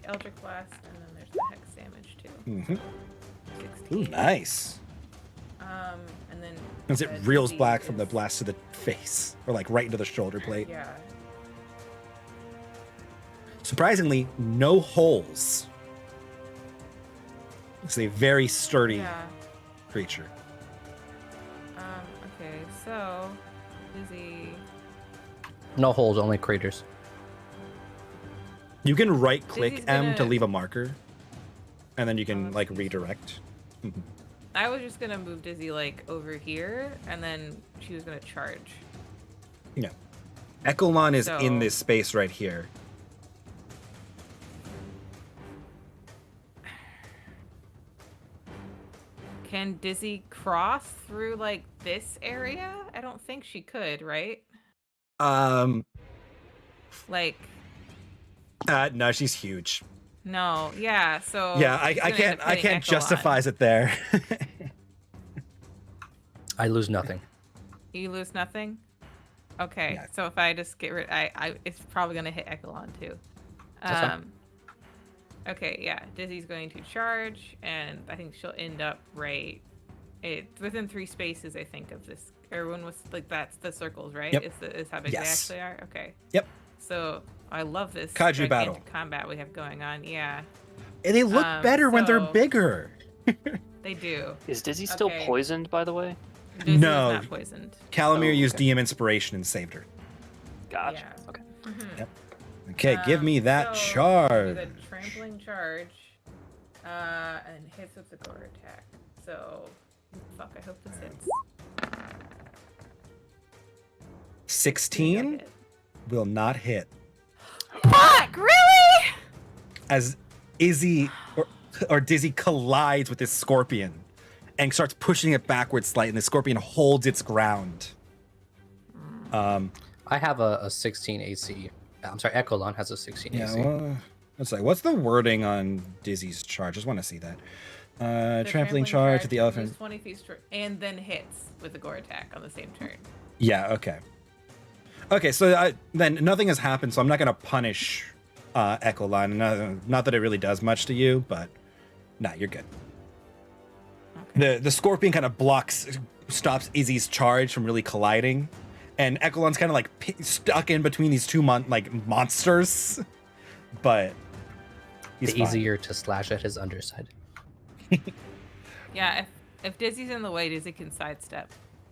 Eldritch Blast, and then there's the Hex damage too. Mm-hmm. 16. Ooh, nice. And then As it the reels Dizzy back from the is- blast to the face, or like right into the shoulder plate. Yeah. Surprisingly, no holes. It's a very sturdy Yeah. creature. Okay, so Dizzy. No holes, only craters. You can right click Dizzy's M to gonna- leave a marker, and then you can that's like useful. redirect. I was just gonna move Dizzy like over here, and then she was gonna charge. No. Echelon is So- in this space right here. Can Dizzy cross through like this area? I don't think she could, right? Like, No, she's huge. no, yeah. So Yeah, she's I gonna end can't up I hitting can't Echelon. justify it there. I lose nothing. You lose nothing. Okay, Yeah. so if I just get rid, it's probably gonna hit Echelon too. That's fine. Okay, yeah. Dizzy's going to charge, and I think she'll end up right. It's within 3 spaces, I think, of this. Everyone was like, that's the circles, right? Yep. Is how big Yes. they actually are. Okay. Yep. So I love this Kaiju gigantic battle. combat we have going on. Yeah, And they look better when they're so- bigger. they do. Is Dizzy still Okay. poisoned, by the way? Dizzy is No. not poisoned. Calamir Oh, used okay. DM inspiration and saved her. Gotcha. Yeah. Okay. Mhm. Yep. Okay, give me that so charge. do the trampling charge, and hits with the gore attack. So, fuck, I hope this hits. 16 Hit. will not hit. Fuck, really? As Izzy or Dizzy collides with this scorpion and starts pushing it backwards slightly, and the scorpion holds its ground. I have a 16 AC. I'm sorry, Echelon has a 16 Yeah, AC. well, let's say, what's the wording on Dizzy's charge? I just want to see that. The Trampling charge at the moves elephant. 20 feet and then hits with the gore attack on the same turn. Yeah, okay. Okay, so then nothing has happened, so I'm not going to punish Echelon. Not that it really does much to you, but nah, you're good. The scorpion kind of stops Izzy's charge from really colliding, and Echelon's kind of like stuck in between these two monsters, but he's The fine. easier to slash at his underside. Yeah, if Dizzy's in the way, Dizzy can sidestep.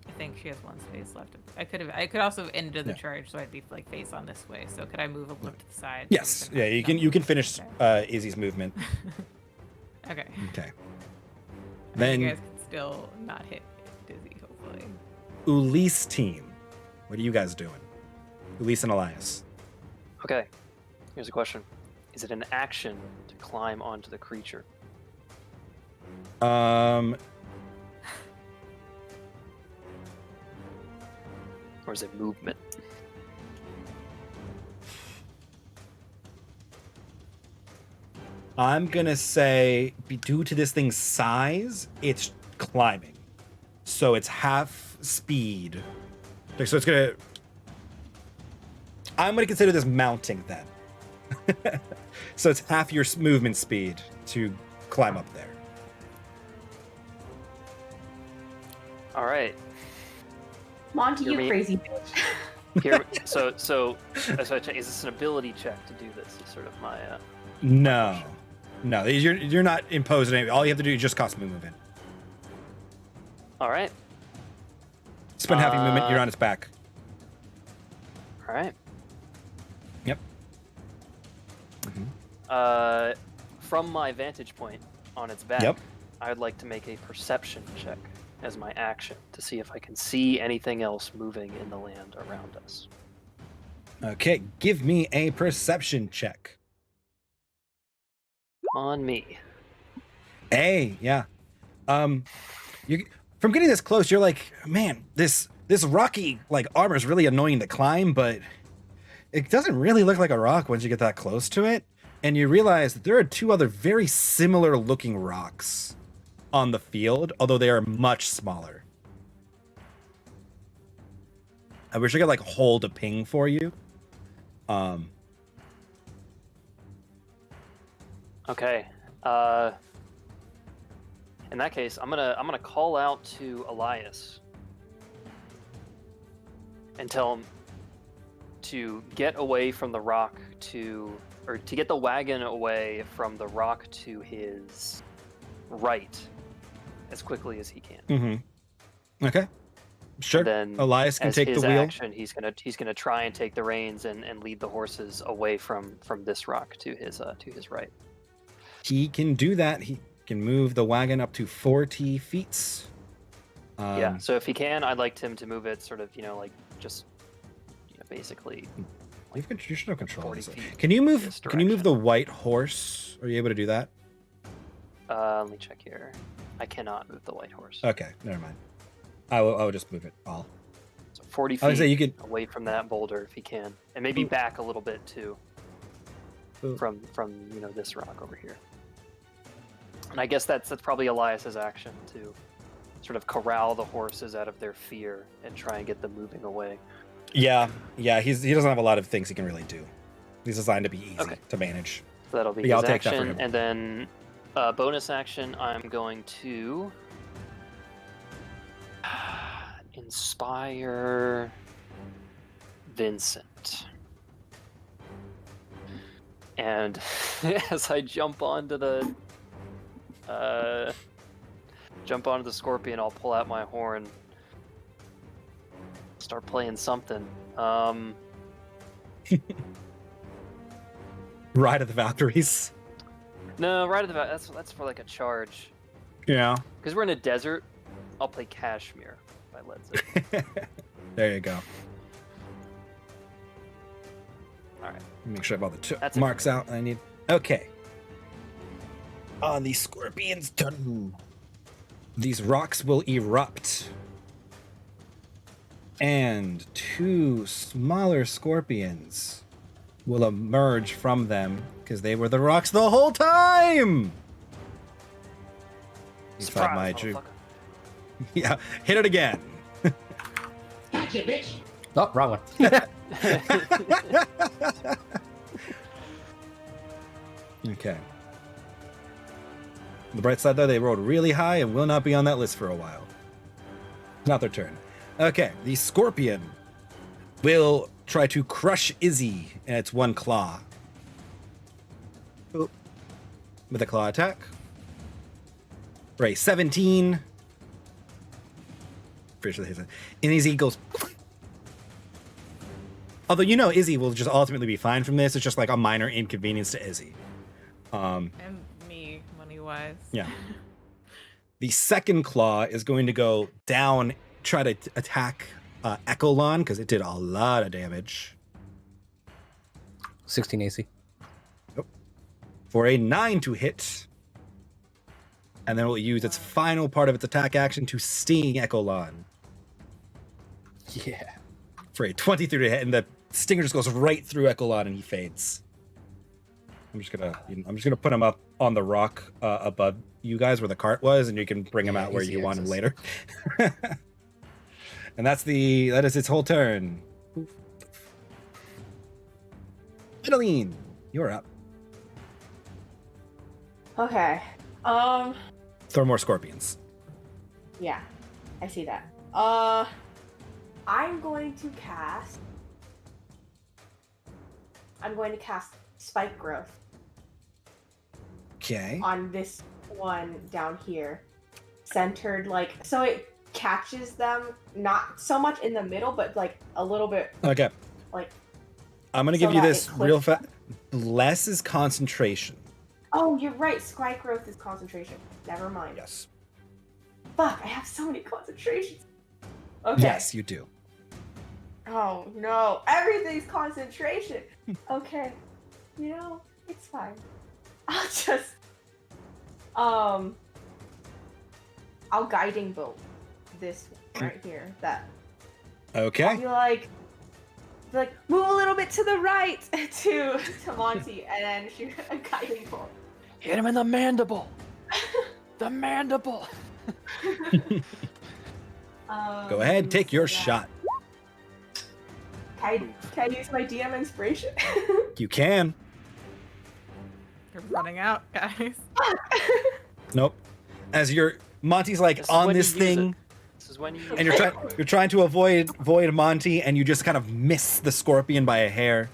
I think she has 1 space left. I could also have ended the Yeah. charge, so I'd be like face on this way. So could I move a little to the side? Yes, yeah, you can finish Izzy's movement. Okay. Okay. Then you Then guys can still not hit Dizzy, hopefully. Ulysse team, what are you guys doing? Ulysse and Elias. Okay. Here's a question: is it an action to climb onto the creature? Or is it movement? I'm gonna say, due to this thing's size, it's climbing. So it's half speed. So it's gonna. I'm gonna consider this mounting then. So it's half your movement speed to climb up there. All right. Monty, You're you me- crazy bitch. Here. So is this an ability check to do this? Is sort of my. No, no, you're not imposing anything. All you have to do is just cost movement. All right. Spend half your movement. You're on its back. All right. Yep. From my vantage point on its back, Yep. I would like to make a perception check as my action to see if I can see anything else moving in the land around us. Okay, give me a perception check. Come on me. Hey, yeah. You from getting this close, you're like, man, this rocky like armor is really annoying to climb, but it doesn't really look like a rock once you get that close to it. And you realize that there are two other very similar looking rocks on the field, although they are much smaller. I wish I could like hold a ping for you. Okay. In that case, I'm gonna call out to Elias and tell him to get away from the rock or to get the wagon away from the rock to his right as quickly as he can. Mm-hmm. Okay. Sure. Then Elias can take the wheel. Action, he's gonna try and take the reins and lead the horses away from this rock to his right. He can do that. He can move the wagon up to 40 feet. Yeah. So if he can, I'd like him to move it sort of, like just, basically. You've got traditional control. 40 feet Can you move? this Can you move the direction. white horse? Are you able to do that? Let me check here. I cannot move the white horse. Okay, never mind. I will just move it all. So 40 I would say feet you could. away from that boulder if he can, and maybe back a little bit too. Ooh. From this rock over here. And I guess that's probably Elias's action to sort of corral the horses out of their fear and try and get them moving away. Yeah. He doesn't have a lot of things he can really do. He's designed to be easy to manage. So that'll be Yeah, I'll his take that for action, him. and then bonus action. I'm going to inspire Vincent. And as I jump onto the scorpion, I'll pull out my horn, start playing something. Ride of the Valkyries. No, right at the back. That's for like a charge. Yeah. Because we're in a desert. I'll play Kashmir by Led Zeppelin. There you go. All right. Make sure I have all the That's it. marks out I need. Okay. On the scorpion's turn, these rocks will erupt. And two smaller scorpions will emerge from them because they were the rocks the whole time. Surprise, my juke. motherfucker. Yeah, hit it again. Gotcha, bitch. Oh, wrong one. Okay. On the bright side, though, they rolled really high and will not be on that list for a while. Not their turn. Okay, the scorpion will try to crush Izzy in its one claw. Oop. With a claw attack. Right, 17. Pretty sure that hits it. And Izzy goes. Although Izzy will just ultimately be fine from this. It's just like a minor inconvenience to Izzy. And me, money-wise. Yeah. The second claw is going to go down, try to attack Echolon because it did a lot of damage. 16 AC. For a 9 to hit. And then it will use its final part of its attack action to sting Echolon. Yeah. For a 23 to hit, and the stinger just goes right through Echolon and he fades. I'm just gonna put him up on the rock above you guys where the cart was, and you can bring him out where you want him later. And that is its whole turn. Adeline, you're up. Okay. Throw more scorpions. Yeah, I see that. I'm going to cast Spike Growth Okay. on this one down here. Centered, so it catches them, not so much in the middle, but a little bit, Okay. I'm gonna so give you that this it real clicks. fast. Less is concentration. Oh, you're right. Spike Growth is concentration. Never mind. Yes. Fuck, I have so many concentrations. Okay. Yes, you do. Oh no, everything's concentration. Okay, it's fine. I'll just I'll guiding bolt this right here. That I'll Okay. be like, move a little bit to the right to Monty, and then shoot a guiding bolt. Hit him in the mandible. The mandible. Go ahead, take your so shot. Can I use my DM inspiration? You can. You're running out, guys. Nope. As Monty's like This is on when this you use thing, it. This is when you. and you're trying to avoid Monty, and you just kind of miss the scorpion by a hair.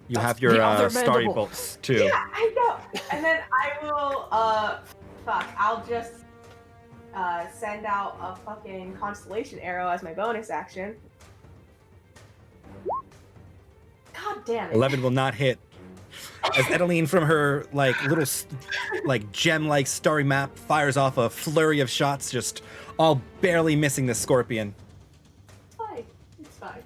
You That's have your the other starry mandible. bolts too. Yeah, I know. And then I will, I'll just send out a fucking constellation arrow as my bonus action. God damn it. 11 will not hit. As Edeline from her little gem-like starry map fires off a flurry of shots, just all barely missing the scorpion. It's fine. It's fine.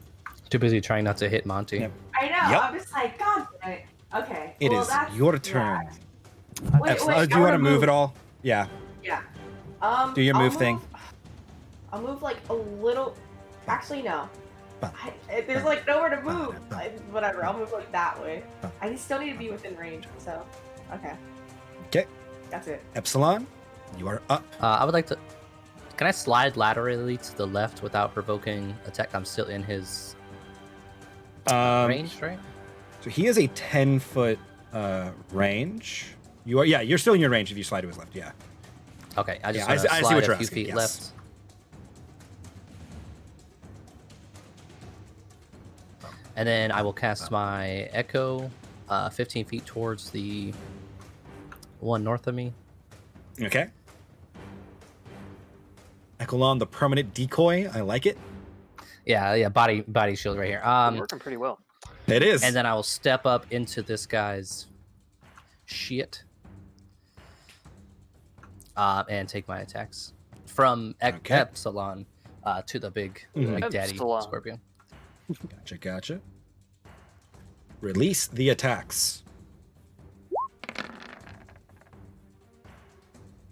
Too busy trying not to hit Monty. Yep. I know. Yep. I'm just like, God damn it. Okay. It well, is that's your turn. that. Wait, Epsilon, I do you want to wanna move at all? Yeah. Yeah. Do your I'll move thing. I'll move like a little. Actually, no. Ba- There's like nowhere to move. ba- Whatever. I'll move like that way. I still need to be within range. So, okay. Okay. That's it. Epsilon, you are up. I would like to. Can I slide laterally to the left without provoking attack? I'm still in his range, right? So he has a 10-foot range. You are, yeah. You're still in your range if you slide to his left. Yeah. Okay, I just Yeah, I want see- to I see slide what a you're few asking, feet yes. left. And then I will cast my Echo 15 feet towards the one north of me. Okay. Echelon, the permanent decoy. I like it. Yeah, body shield right here. Working pretty well. It is. And then I will step up into this guy's shit. And take my attacks from Okay. Epsilon to the big daddy Epsilon. scorpion. Gotcha. Release the attacks.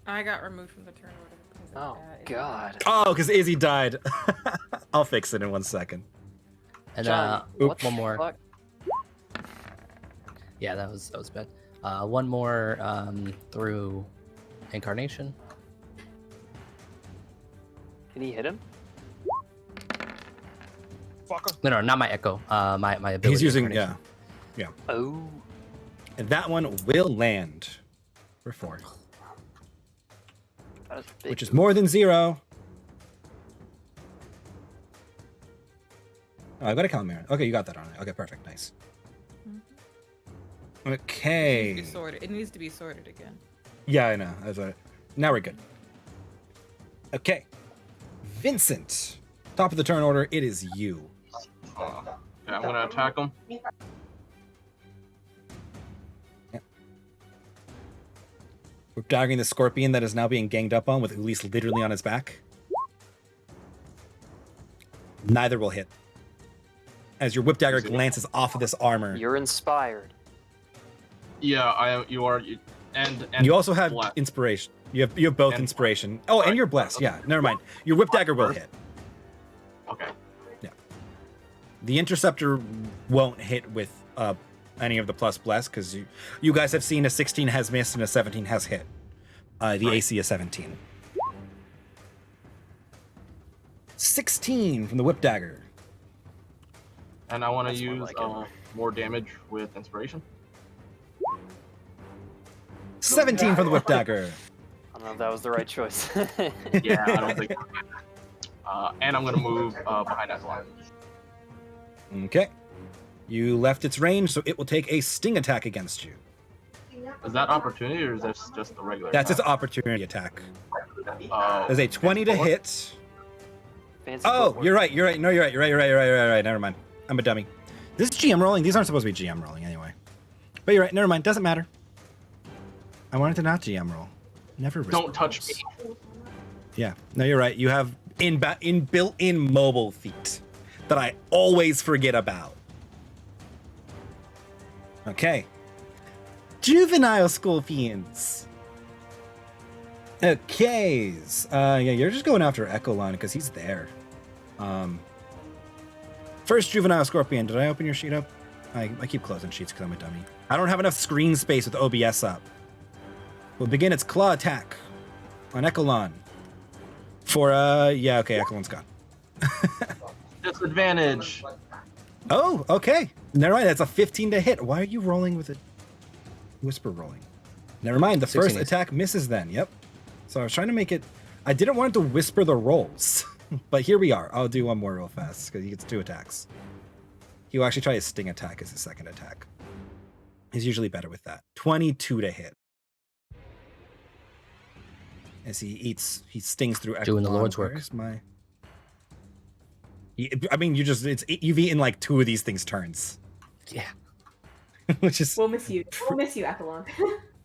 I got removed from the turn order. because of Oh that. God. Oh, because Izzy died. I'll fix it in 1 second. And John, what one the more. fuck? Yeah, that was bad. One more through incarnation. Can he hit him? No, not my echo. My ability. He's using, incarnation. yeah. Oh. And that one will land for 4, That is big. which is more than 0. Oh, I got a Calamari. Okay, you got that on it. Okay, perfect. Nice. It needs to Okay. be sorted. It needs to be sorted again. Yeah, I know. Now we're good. Okay. Vincent. Top of the turn order, it is you. Yeah, I'm gonna attack him. We're daggering the scorpion that is now being ganged up on with Ulysse literally on his back. Neither will hit. As your whip dagger glances off of this armor. You're inspired. Yeah, I am. You are. And You also have blessed. inspiration. You have both And- inspiration. Oh, and you're blessed. Yeah, never mind. Your whip dagger will hit. Okay. The interceptor won't hit with any of the plus bless because you guys have seen a 16 has missed and a 17 has hit. The AC is 17. 16 from the whip dagger. And I want to That's more use like it. more damage with inspiration. 17 from the whip dagger. I don't know if that was the right choice. Yeah, I don't think. And I'm gonna move behind that line. Okay. You left its range, so it will take a sting attack against you. Is that opportunity or is this just the regular? That's its attack? opportunity attack. Oh. There's a 20 to hit. Fancy Oh, footwork. you're right. No, you're right. Never mind. I'm a dummy. This is GM rolling. These aren't supposed to be GM rolling anyway. But you're right. Never mind. Doesn't matter. I wanted to not GM roll. Never risk Don't touch rolls. me. Yeah. No, you're right. You have built-in mobile feet that I always forget about. Okay. Juvenile scorpions. Okay. Yeah, you're just going after Echolon because he's there. First juvenile scorpion. Did I open your sheet up? I keep closing sheets because I'm a dummy. I don't have enough screen space with OBS up. We'll begin its claw attack on Echolon. For yeah, okay, Echolon's gone. Disadvantage. Oh, okay. Never mind. That's a 15 to hit. Why are you rolling with a whisper rolling? Never mind. The first attack misses then. Yep. So I was trying to make it. I didn't want it to whisper the rolls, but here we are. I'll do one more real fast because he gets 2 attacks. He will actually try a sting attack as his second attack. He's usually better with that. 22 to hit. As he stings through. Doing the Lord's work. Where's my? I mean, you've eaten like 2 of these things turns. Yeah. Which is. We'll miss you. We'll miss you, Echolon.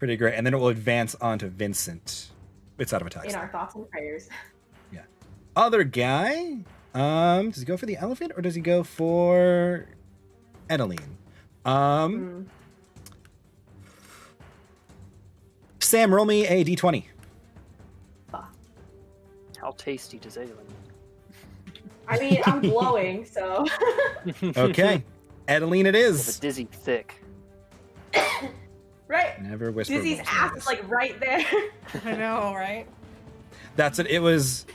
Pretty great. And then it will advance onto Vincent. It's out of attack. In our thoughts and prayers. Yeah. Other guy. Does he go for the elephant or does he go for Adeline? Sam, roll me a d20. How tasty does Adeline? I mean, I'm glowing, so. Okay. Adeline it Have a is. dizzy thick. Right. Never whisper. Dizzy's rolls ass like is like right there. I know, right? That's it. It was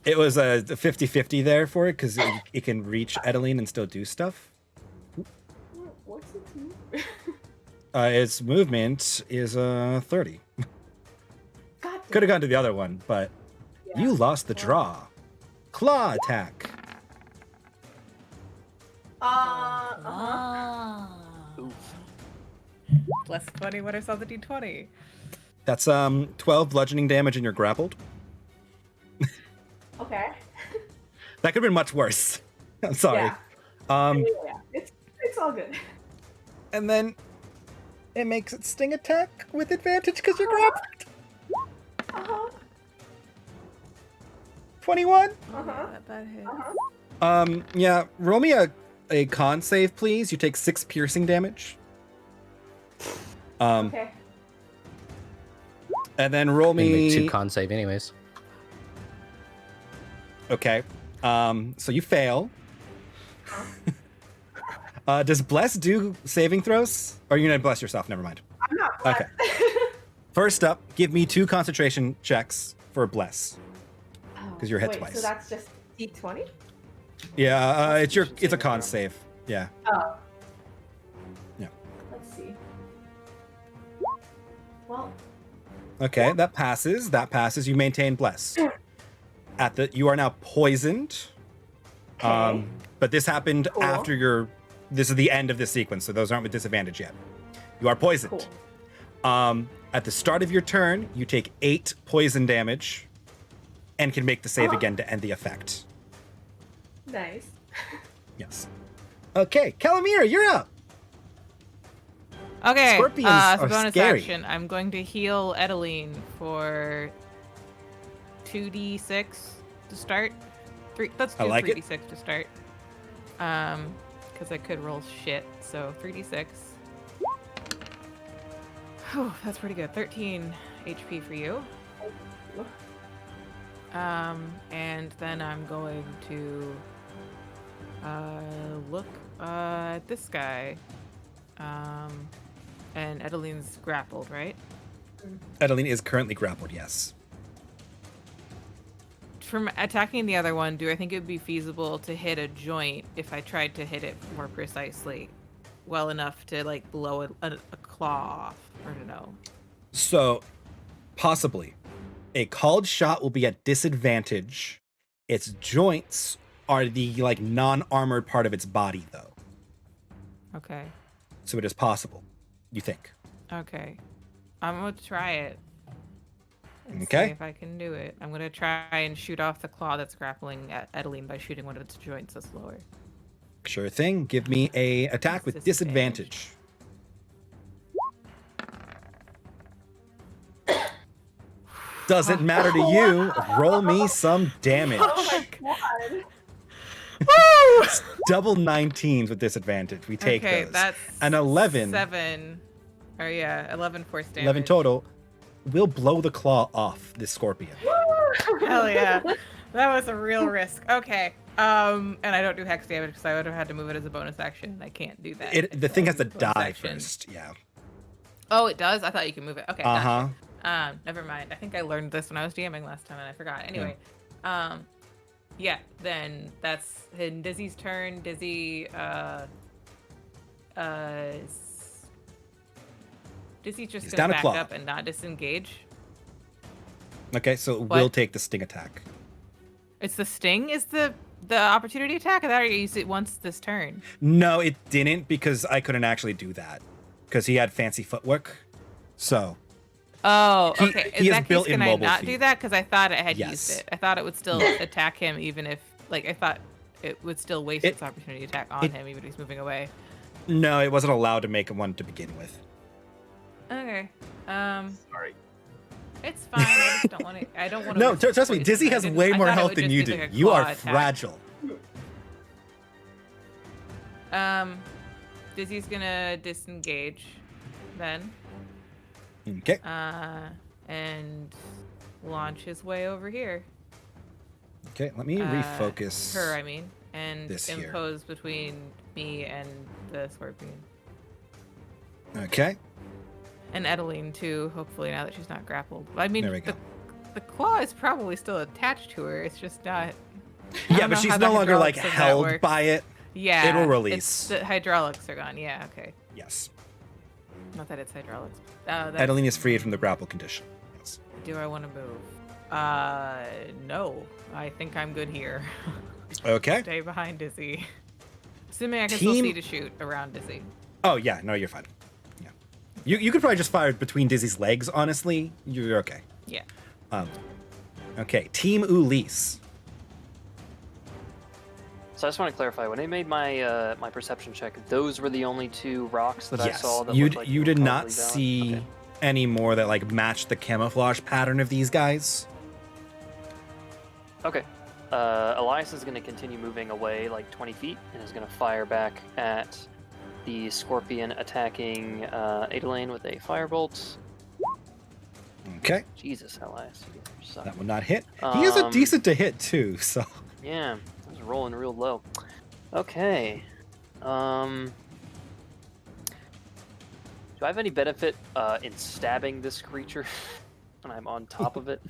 a 50-50 there for it because it can reach Adeline and still do stuff. What's its move? Its movement is 30. God Could have gone to the other one, but you lost the draw. Claw attack. Plus 20 when I saw the d20. That's 12 bludgeoning damage and you're grappled. Okay. That could have been much worse. I'm sorry. Yeah. Yeah. It's all good. And then it makes it sting attack with advantage because you're grappled. 21. That hit. Yeah, roll me a con save, please. You take 6 piercing damage. Okay. And then roll me 2 con save anyways. Okay. So you fail. Does Bless do saving throws? Or are you gonna bless yourself? Never mind. I'm not blessed. Okay. First up, give me 2 concentration checks for Bless. Because you're hit Wait, twice. so that's just D20? Yeah, it's a con save. Yeah. Oh. Yeah. Let's see. Well. Okay, that passes. You maintain Bless. You are now poisoned. Okay. But this happened Cool. after this is the end of this sequence, so those aren't with disadvantage yet. You are poisoned. Cool. At the start of your turn, you take 8 poison damage and can make the save again to end the effect. Nice. Yes. Okay, Calamira, you're up. Okay, Scorpions so are bonus scary. action. I'm going to heal Adeline for 2d6 to start. Let's do I like it. 3d6 to start. Because I could roll shit. So 3d6. Whew, that's pretty good. 13 HP for you. And then I'm going to look at this guy. And Adeline's grappled, right? Adeline is currently grappled, yes. From attacking the other one, do I think it would be feasible to hit a joint if I tried to hit it more precisely? Well enough to, like, blow a claw off? I don't know. So, possibly. A called shot will be at disadvantage. Its joints are the, like, non-armored part of its body, though. Okay. So it is possible, you think. Okay. I'm going to try it. And Okay. see if I can do it. I'm going to try and shoot off the claw that's grappling at Adeline by shooting one of its joints that's lower. Sure thing. Give me a attack with disadvantage. Doesn't matter to you. Roll me some damage. Oh my god. Double 19s with disadvantage. We take okay, those. that's An 11. 7. Or yeah, 11 force damage. 11 total. will blow the claw off this scorpion. Hell yeah. That was a real risk. Okay. And I don't do hex damage because I would have had to move it as a bonus action. I can't do that. The thing has to Bonus die action. first. Yeah. Oh, it does? I thought you could move it. Okay. Uh-huh. Gotcha. Never mind. I think I learned this when I was DMing last time and I forgot. Anyway. Yeah, then that's in Dizzy's turn. Dizzy, Dizzy's just He's gonna down a back claw. up and not disengage. Okay, so it What? will take the sting attack. It's the sting is the opportunity attack? I thought I used it once this turn. No, it didn't because I couldn't actually do that because he had fancy footwork. So Oh, He- okay. he In has that case, built-in can I mobile not feet. do that? Because I thought it had Yes. used it. I thought it would still attack him even if, like, I thought it would still waste its opportunity attack on him even if he's moving away. no, it wasn't allowed to make one to begin with. Okay. Sorry. It's fine. I just don't want to. I don't want to. No, trust me, Dizzy has way more health than you do. You are fragile. Dizzy's gonna disengage, then, Okay. and launch his way over here. Okay, let me refocus. Her, I mean, and this here. impose between me and the scorpion. Okay. And Edeline too, hopefully, now that she's not grappled. I mean, There we go. the claw is probably still attached to her. It's just not. I Yeah, don't but know she's how the no longer like hydraulics of that held works. by it. Yeah. It'll release. It's, the hydraulics are gone. Yeah, okay. Yes. Not that it's hydraulics. That's- Adeline is freed from the grapple condition. Yes. Do I want to move? No. I think I'm good here. Okay. Stay behind Dizzy. Assuming I can Team- still see to shoot around Dizzy. Oh yeah, no, you're fine. Yeah. You could probably just fire between Dizzy's legs, honestly. You're okay. Yeah. Okay, Team Ulysse. So I just want to clarify, when I made my my perception check, those were the only two rocks that I Yes. saw that You looked like you they did were not probably down? see Okay. any more that like matched the camouflage pattern of these guys. Okay. Elias is going to continue moving away like 20 feet and is going to fire back at the scorpion attacking Adeline with a firebolt. Okay, Jesus, Elias, you suck. that would not hit. He is a Um, decent to hit too, so Yeah, I was rolling real low. Okay. Do I have any benefit in stabbing this creature when I'm on top of it?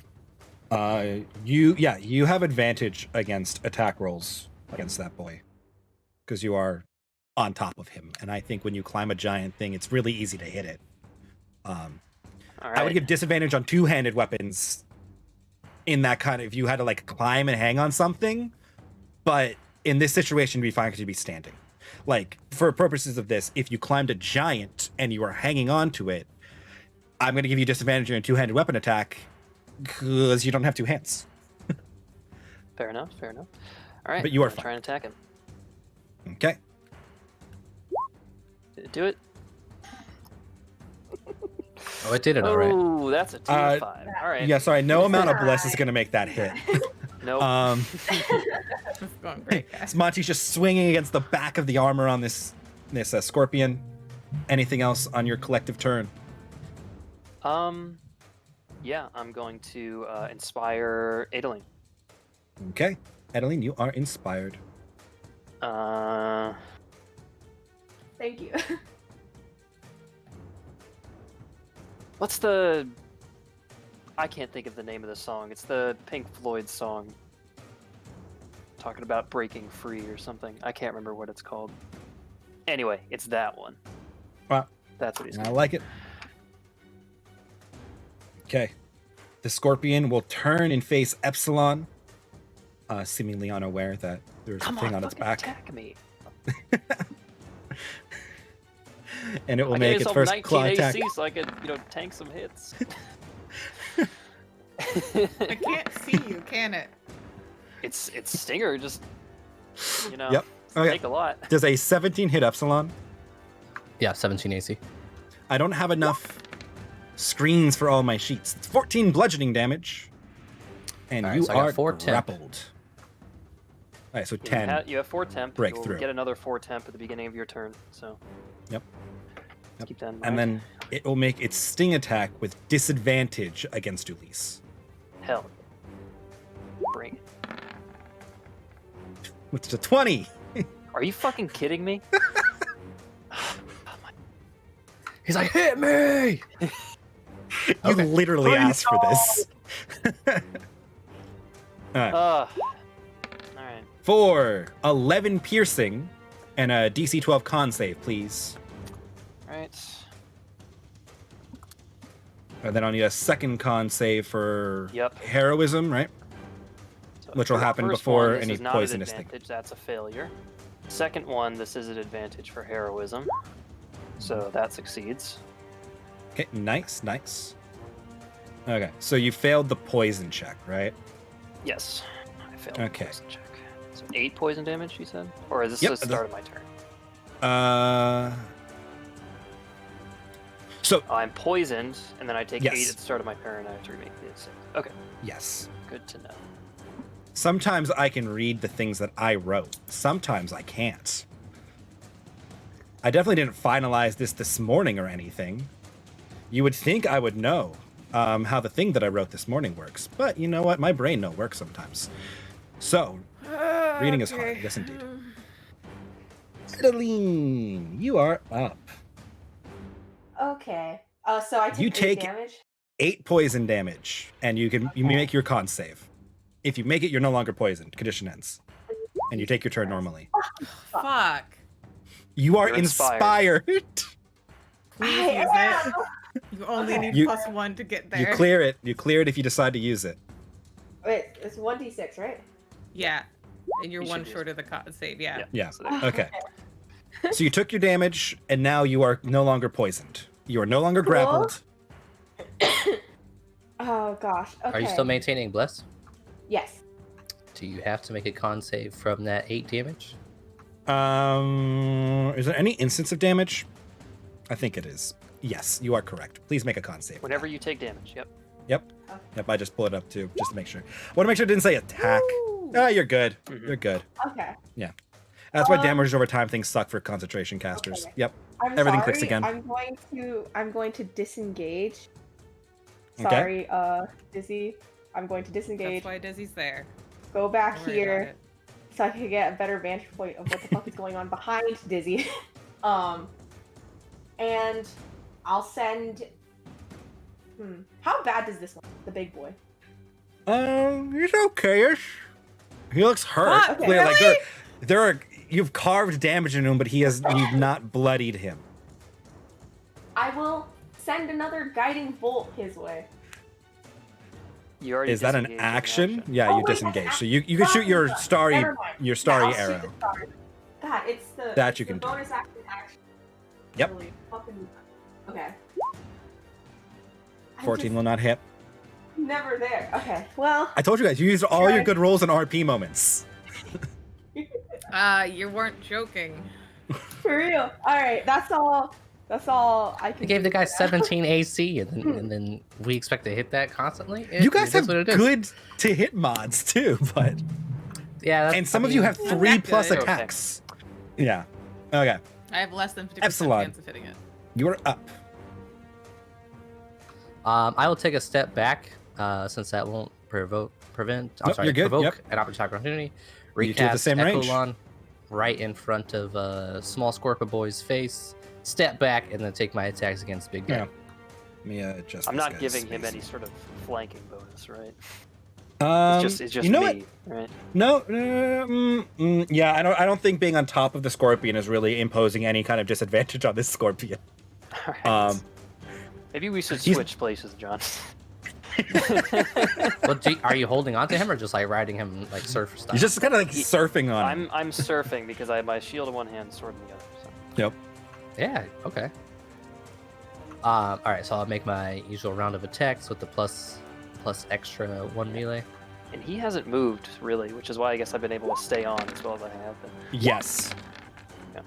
you have advantage against attack rolls against that boy because you are on top of him, and I think when you climb a giant thing, it's really easy to hit it. All right. I would give disadvantage on two-handed weapons in that kind of if you had to like climb and hang on something, but in this situation, you'd be fine because you'd be standing. Like for purposes of this, if you climbed a giant and you were hanging on to it, I'm going to give you disadvantage on a two-handed weapon attack because you don't have two hands. Fair enough. Fair enough. All right. But you are I'm gonna fine. try and attack him. Okay. Did it do it? Oh, it did it all right. Oh, that's a 2-5. All right. Yeah, sorry. No amount of bless is going to make that hit. Nope. It's going great, guys. Monty's just swinging against the back of the armor on this scorpion. Anything else on your collective turn? Yeah, I'm going to inspire Adeline. Okay. Adeline, you are inspired. Thank you. What's the... I can't think of the name of the song. It's the Pink Floyd song. Talking about breaking free or something. I can't remember what it's called. Anyway, it's that one. Wow. That's what he's I going like it. Okay. The scorpion will turn and face Epsilon, seemingly unaware that there's Come a thing on, on its fucking back. attack me. And it will I make gave its myself first 19 claw attack. AC so I could, tank some hits. I can't see you, can it? It's Stinger, just, Yep. Okay. take a lot. Does a 17 hit Epsilon? Yeah, 17 AC. I don't have enough screens for all my sheets. It's 14 bludgeoning damage. And All right, you so I got are 4 temp. grappled. All right, so 10. You have 4 temp. break You'll through. get another 4 temp at the beginning of your turn. So. Yep. Let's keep that in mind. And then it will make its sting attack with disadvantage against Ulysse. Hell. Bring it. Which is a 20. Are you fucking kidding me? He's like, hit me! You literally asked for this. Alright. Alright. For 11 piercing and a DC 12 con save, please. Alright. And then I'll need a second con save for Yep. heroism, right? So Which will for the happen first before one, this any is not poisonous an thing. advantage, that's a failure. Second one, this is an advantage for heroism. So that succeeds. Okay, nice. Okay, so you failed the poison check, right? Yes. I failed Okay. the poison check. So 8 poison damage, you said? Or is this Yep, the start of my turn? So I'm poisoned, and then I take Yes. 8 at the start of my turn, and I have to remake the 6. Okay, yes. good to know. Sometimes I can read the things that I wrote. Sometimes I can't. I definitely didn't finalize this morning or anything. You would think I would know how the thing that I wrote this morning works, but you know what? My brain don't work sometimes. So, reading is hard. Yes, indeed. Adeline, you are up. Okay. So I take You 8 take- damage. 8 poison damage, and you make your con save. If you make it, you're no longer poisoned. Condition ends, and you take your turn normally. Fuck. You are You're inspired. inspired. Please I use am. it. You only need You- +1 to get there. You clear it. You clear it if you decide to use it. Wait, it's 1d6, right? Yeah. And you're You one should use short of the con save, yeah. Yeah. So there- Okay. So you took your damage, and now you are no longer poisoned. You are no longer Cool. grappled. Oh gosh. Okay. Are you still maintaining bless? Yes. Do you have to make a con save from that 8 damage? Is there any instance of damage? I think it is. Yes, you are correct. Please make a con save. Whenever you take damage, yep. Yep, I just pulled it up too, just to make sure. I want to make sure it didn't say attack. Woo. Ah, you're good. Mhm. You're good. Okay. That's why damage over time things suck for concentration casters. Okay. Yep. I'm Everything sorry. clicks again. I'm going to disengage. Okay. Sorry, Dizzy. I'm going to disengage. That's why Dizzy's there. Go back Don't worry about here it. so I can get a better vantage point of what the fuck is going on behind Dizzy. And I'll send. How bad does this one? The big boy. He's okay-ish. He looks hurt. Fuck, Clear, like really? there are you've carved damage into him, but you've not bloodied him. I will send another guiding bolt his way. You already Is that an disengaged action? in Yeah, Oh, you wait, disengage. that's So you can shoot your Never starry mind. your Yeah, starry I'll shoot arrow. the star. God, it's the That it's you the can do. bonus action. Yep. Really fucking. Okay. I'm 14 just will not hit. never there. Okay. Well. I told you guys, you used all your Try. good rolls and RP moments. You weren't joking. For real. All right. That's all. That's all I can. We gave the do guy for now. 17 AC, and then we expect to hit that constantly? You guys It have is what it is. good to hit mods too, but Yeah, that's, and some I of you mean, have Not 3 that plus good. attacks. Yeah. Okay. I have less than 50% Epsilon. chance of hitting it. You are up. I will take a step back, since that won't prevent. I'm Nope, sorry, you're good, provoke yep. an opportunity. You two have the Recast same range. Echolon right in front of small Scorpio boy's face. Step back and then take my attacks against big guy. Yeah. Let me adjust. I'm this not guy's giving him space. any sort of flanking bonus, right? It's It's just you know me, what? right? No, yeah, I don't think being on top of the scorpion is really imposing any kind of disadvantage on this scorpion. Alright. Maybe we should he's- switch places, John. Well, are you holding on to him or just like riding him like surfer style? You're just kind of like surfing on him. I'm surfing because I have my shield in one hand, sword in the other. So. Yep. Yeah, okay. All right, so I'll make my usual round of attacks with the plus extra 1 melee. And he hasn't moved really, which is why I guess I've been able to stay on as well as I have. But Yes. Yeah.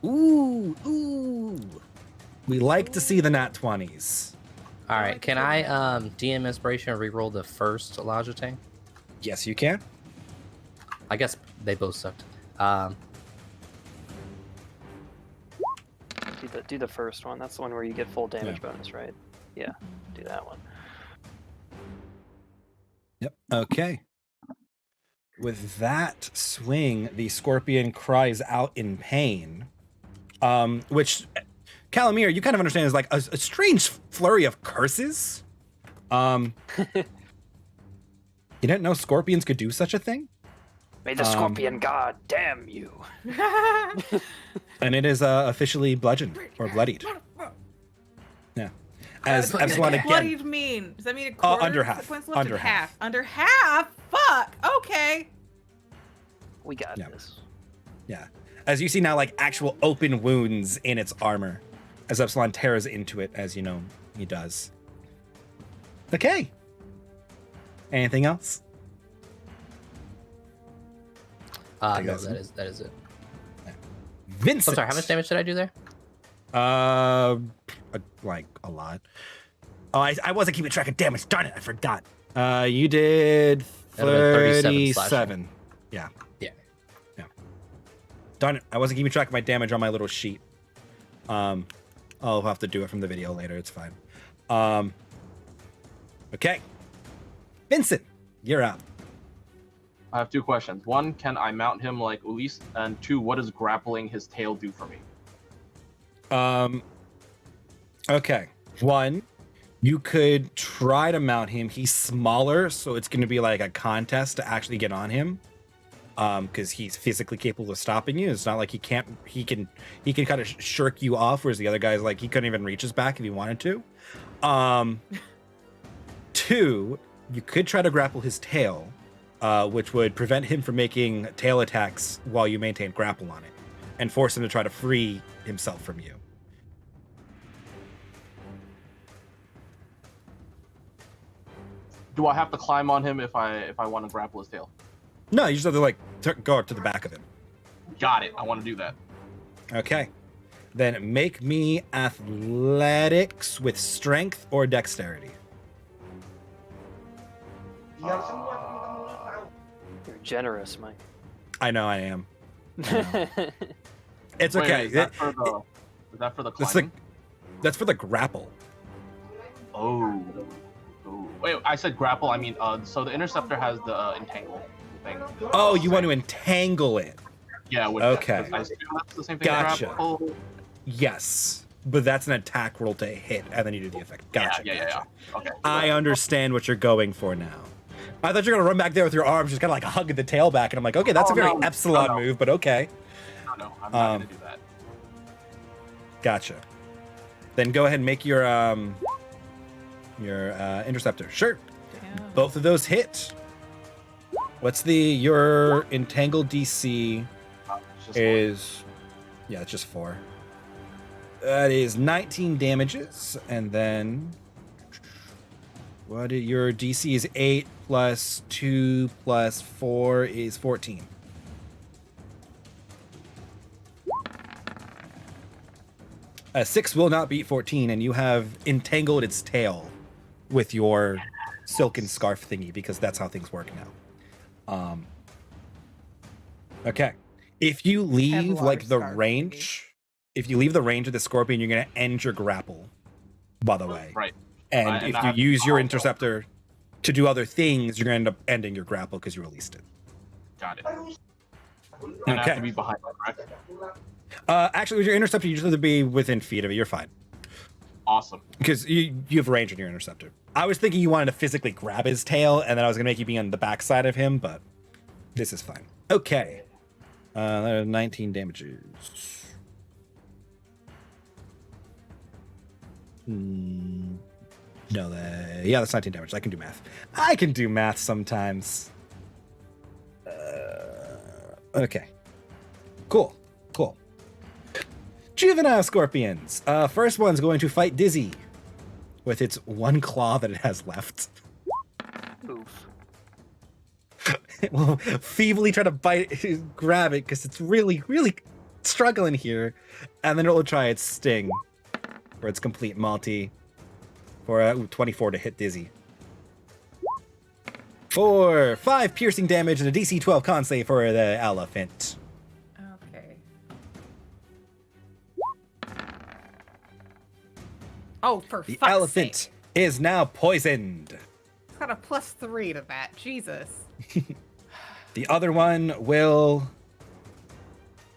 Ooh. We like to see the nat 20s. All right, can I DM inspiration reroll the first Logitech? Yes, you can. I guess they both sucked. Do the first one. That's the one where you get full damage bonus, right? Yeah, do that one. Yep. Okay. With that swing, the scorpion cries out in pain, which, Calamir, you kind of understand is like a strange flurry of curses. You didn't know scorpions could do such a thing? May the scorpion god damn you. And it is officially bludgeoned or bloodied. Yeah. As Epsilon again. Bloodied mean? Does that mean a quarter? Under half. Under half. Under half? Fuck. Okay. We got this. Yeah. As you see now, like actual open wounds in its armor, as Epsilon tears into it, as you know he does. Okay. Anything else? No, that is it. Vincent. I'm sorry, how much damage did I do there? Like a lot. Oh, I wasn't keeping track of damage. Darn it, I forgot. You did 37. Yeah. Yeah. Darn it, I wasn't keeping track of my damage on my little sheet. I'll have to do it from the video later. It's fine. Okay. Vincent, you're up. I have 2 questions. 1, can I mount him like Ulysse? And 2, what does grappling his tail do for me? Okay. 1, you could try to mount him. He's smaller, so it's going to be like a contest to actually get on him. Because he's physically capable of stopping you. It's not like he can kind of shirk you off, whereas the other guy's like he couldn't even reach his back if he wanted to. 2, you could try to grapple his tail, which would prevent him from making tail attacks while you maintain grapple on it, and force him to try to free himself from you. Do I have to climb on him if I want to grapple his tail? No, you just have to like go up to the back of him. Got it. I want to do that. Okay. Then make me athletics with strength or dexterity. You're generous, Mike. I know I am. It's Wait, okay. is that for the climbing? That's for the grapple. Oh. Wait, I said grapple. I mean, so the interceptor has the entangle thing. Oh, you want to entangle it? Yeah. Okay. I assume that's the same thing. Gotcha. Grapple. Yes, but that's an attack roll to hit, and then you do the effect. Gotcha. Yeah. Okay. I understand what you're going for now. I thought you were gonna run back there with your arms, just kind of like hugging the tail back, and I'm like, okay, that's a very Epsilon move, but okay. No, I'm not gonna do that. Gotcha. Then go ahead and make your interceptor. Sure. Damn. Both of those hit. What's your entangled DC is? Yeah, it's just 4. That is 19 damages, and then your DC is 8 plus 2 plus 4 is 14. A 6 will not beat 14, and you have entangled its tail with your silken scarf thingy, because that's how things work now. Okay. If you leave like the range, if you leave the range of the scorpion, you're gonna end your grapple, by the way. Right. And if you use your interceptor to do other things, you're gonna end up ending your grapple because you released it. Got it. And I have to be behind him, correct? Actually, with your interceptor, you just have to be within feet of it. You're fine. Awesome. Because you have range on your interceptor. I was thinking you wanted to physically grab his tail, and then I was going to make you be on the backside of him, but this is fine. Okay. 19 damages. No, that's 19 damage. I can do math. I can do math sometimes. Okay. Cool. Juvenile scorpions. First one's going to fight Dizzy with its one claw that it has left. Oof. It will feebly try to grab it because it's really, really struggling here. And then it will try its sting for its complete multi for 24 to hit Dizzy. For 5 piercing damage and a DC 12 con save for the elephant. Okay. Oh, for The fuck's elephant sake. is now poisoned. It's got a +3 to that. Jesus. The other one will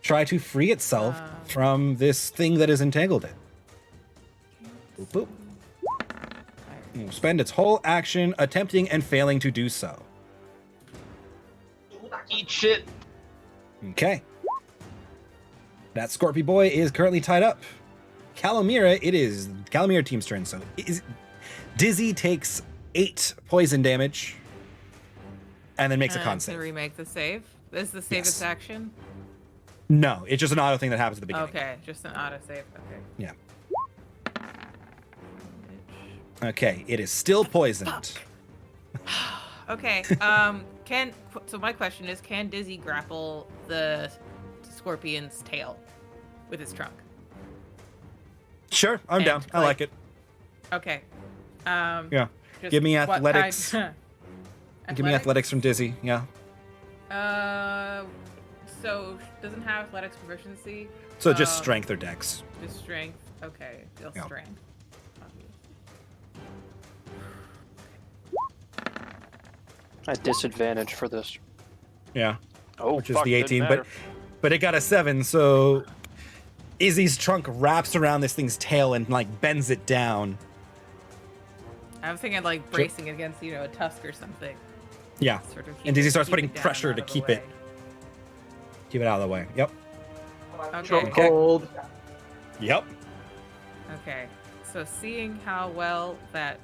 try to free itself from this thing that has entangled it. Boop, boop. It will spend its whole action attempting and failing to do so. Eat shit. Okay. That Scorpio boy is currently tied up. Calamira, it is Calamira team's turn. So Dizzy takes 8 poison damage and then makes a con To save. remake the save. Is the save its action? No, it's just an auto thing that happens at the beginning. Okay, just an auto save. Okay. Yeah. Okay, it is still poisoned. Okay. So my question is, can Dizzy grapple the scorpion's tail with its trunk? Sure, I'm down. I like it. Okay. Yeah. Just Give me what athletics. kind- Give me athletics from Dizzy. Yeah. So doesn't have athletics proficiency. So just strength or dex. Just strength. Okay. Still Yeah. strength. At disadvantage for this. Yeah. Oh, Which is fuck, the didn't 18, matter. but it got a 7, so Izzy's trunk wraps around this thing's tail and like bends it down. I was thinking like bracing against, a tusk or something. Yeah. Sort of And Dizzy starts keep putting it down, pressure out to of the keep way. it out of the way. Yep. Okay. Cold. Yep. Okay. So seeing how well that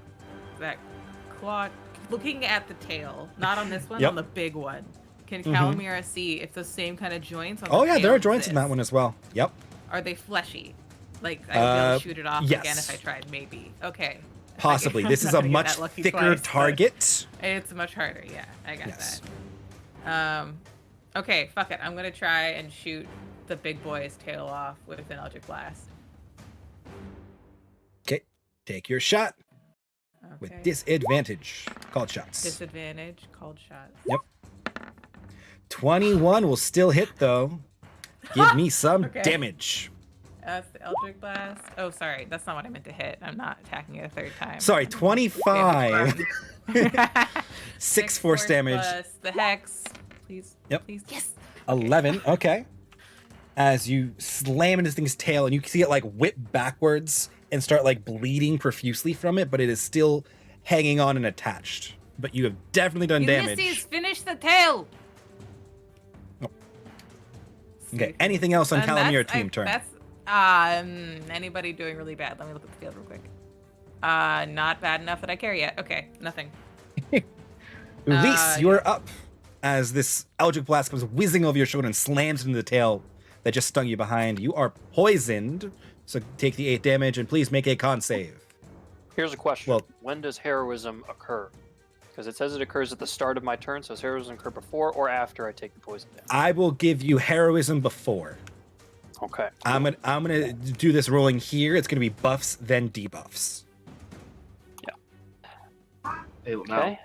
claw, looking at the tail, not on this one, Yep. on the big one, can Mhm. Calamira see if the same kind of joints on the Oh yeah, there tail are joints in that exist? one as well. Yep. Are they fleshy? Like I would be able to shoot it off again yes. if I tried, maybe. Okay. Possibly. I'm This is not a gonna get much that lucky thicker twice, but target. It's much harder. Yeah, I got Yes. that. Okay, fuck it. I'm gonna try and shoot the big boy's tail off with an Eldritch Blast. Okay. Take your shot with Okay. disadvantage. Called shots. Disadvantage, called shots. Yep. 21 will still hit though. Give me some Okay. damage. That's the Eldritch Blast. Oh, sorry. That's not what I meant to hit. I'm not attacking it a third time. Sorry, 25. 6 force damage. Plus the Hex. Please. Yep. Please. Yes. 11. Okay. As you slam into this thing's tail and you see it like whip backwards and start like bleeding profusely from it, but it is still hanging on and attached. But you have definitely done damage. Ulysses, finish the tail. Okay. Anything else on And Calamir that's- team turn? That's anybody doing really bad. Let me look at the field real quick. Not bad enough that I care yet. Okay, nothing. Ulysse, you're up as this Eldritch Blast comes whizzing over your shoulder and slams into the tail that just stung you behind. You are poisoned, so take the 8 damage and please make a con save. Here's a question. Well- When does heroism occur? Because it says it occurs at the start of my turn, so does heroism occur before or after I take the poison damage? I will give you heroism before. Okay. I'm gonna do this rolling here. It's gonna be buffs then debuffs. Hey, now, Okay.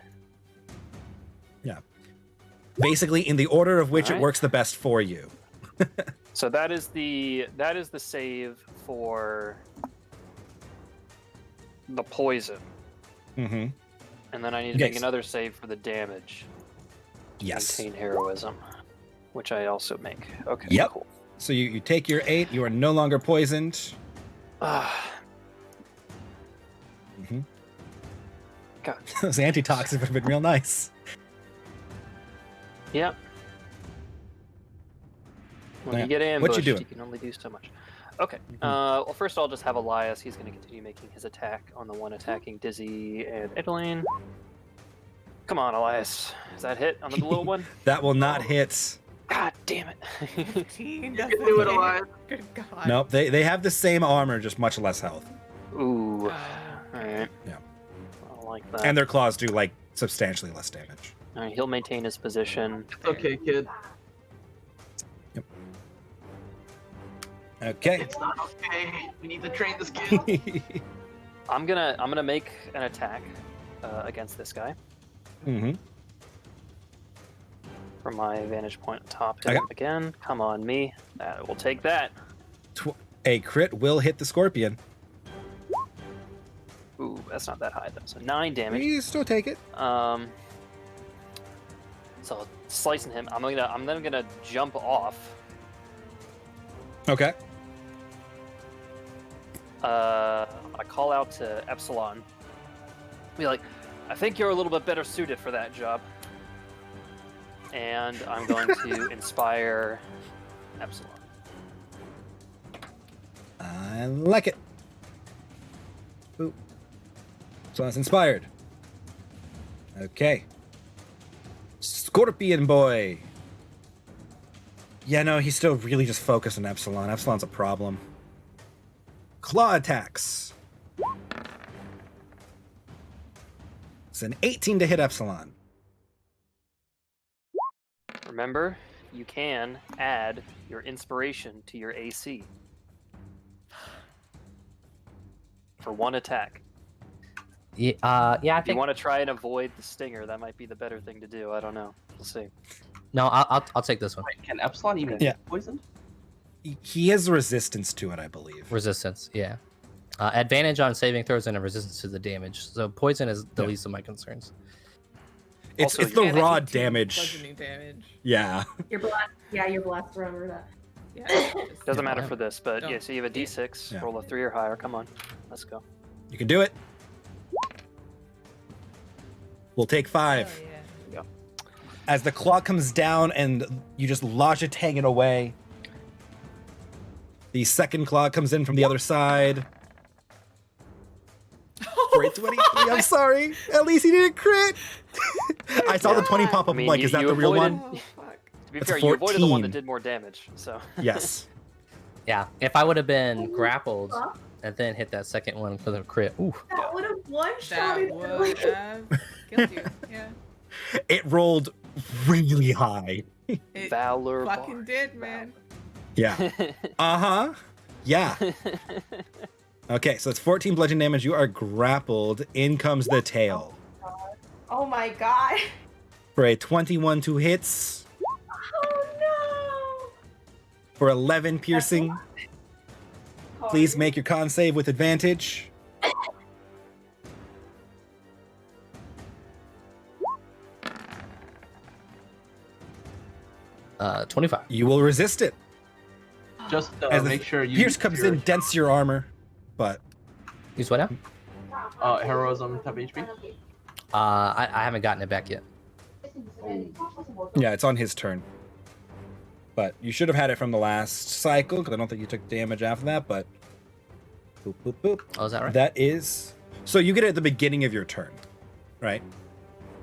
Basically, in the order of which it Alright. works the best for you. So that is the save for the poison, Mm-hmm. and then I need to make Yes. another save for the damage. Yes. Maintain heroism, which I also make. Okay. Yep. Cool. So you take your 8. You are no longer poisoned. Ah, Mm-hmm. God. Those antitoxins have been real nice. Yep. When Yeah. you get What you ambushed, doing? you can only do so much. Okay. Well, first I'll just have Elias. He's going to continue making his attack on the one attacking Dizzy and Edeline. Come on, Elias. Is that hit on the little one? That will not hit. God damn it. 15 you can do it, Elias. Good God. Nope, they have the same armor, just much less health. Ooh. Uh, Alright. Yeah. I don't like that. And their claws do like substantially less damage. Alright, he'll maintain his position. It's okay, kid. Okay. It's not okay. We need to train this kid. I'm gonna make an attack against this guy Mm-hmm. from my vantage point atop him Okay. again. Come on, me. We'll take that. A crit will hit the scorpion. that's not that high though. So 9 damage. You still take it. So slicing him, I'm then gonna jump off. Okay. I call out to Epsilon. Be like, I think you're a little bit better suited for that job. And I'm going to inspire Epsilon. I like it. Boop. So that's inspired. Okay. Scorpion boy. Yeah, no, he's still really just focused on Epsilon. Epsilon's a problem. Claw attacks. It's an 18 to hit Epsilon. Remember, you can add your inspiration to your AC. For 1 attack. Yeah, I If you think. want to try and avoid the stinger, that might be the better thing to do. I don't know. We'll see. No, I'll take this one. Wait, can Epsilon even Yeah. get poisoned? He has resistance to it, I believe. Resistance, yeah. Advantage on saving throws and a resistance to the damage. So poison is the Yeah. least of my concerns. It's Also, it's the you- And I raw do 2 damage. bludgeoning damage. Yeah. You're blessed. Yeah, you're blessed. Remember that. Yeah. Doesn't Yeah. matter for this, but Don't. yeah, so you have a D6, Yeah. roll a 3 or higher. Come on, let's go. You can do it. We'll take 5. Oh, yeah. As the claw comes down and you just lodge it hanging away. The second claw comes in from the other side. For a 23, I'm sorry. At least he didn't crit. I saw the 20 pop up. I I'm mean, like, you- is that you the real avoided- one? Oh fuck. To be That's fair, you avoided the one 14. that did more damage, so. Yes. Yeah, if I would have been grappled and then hit that second one for the crit, ooh, That would have one That shotted. would have killed you. Yeah. It rolled really high. It Valor fucking bar. did, man. Yeah. Uh-huh. Yeah. Okay, so it's 14 bludgeon damage. You are grappled. In comes the tail. Oh my god. For a 21 to hits. Oh For 11 piercing. no. Please make your con save with advantage. 25. You will resist it. Just As the make sure you Pierce comes in, dents your armor. But Use what now? heroism type HP. I haven't gotten it back yet. yeah, it's on his turn. But you should have had it from the last cycle, because I don't think you took damage after that, but boop, boop, boop. Oh, is that right? That is so you get it at the beginning of your turn, right?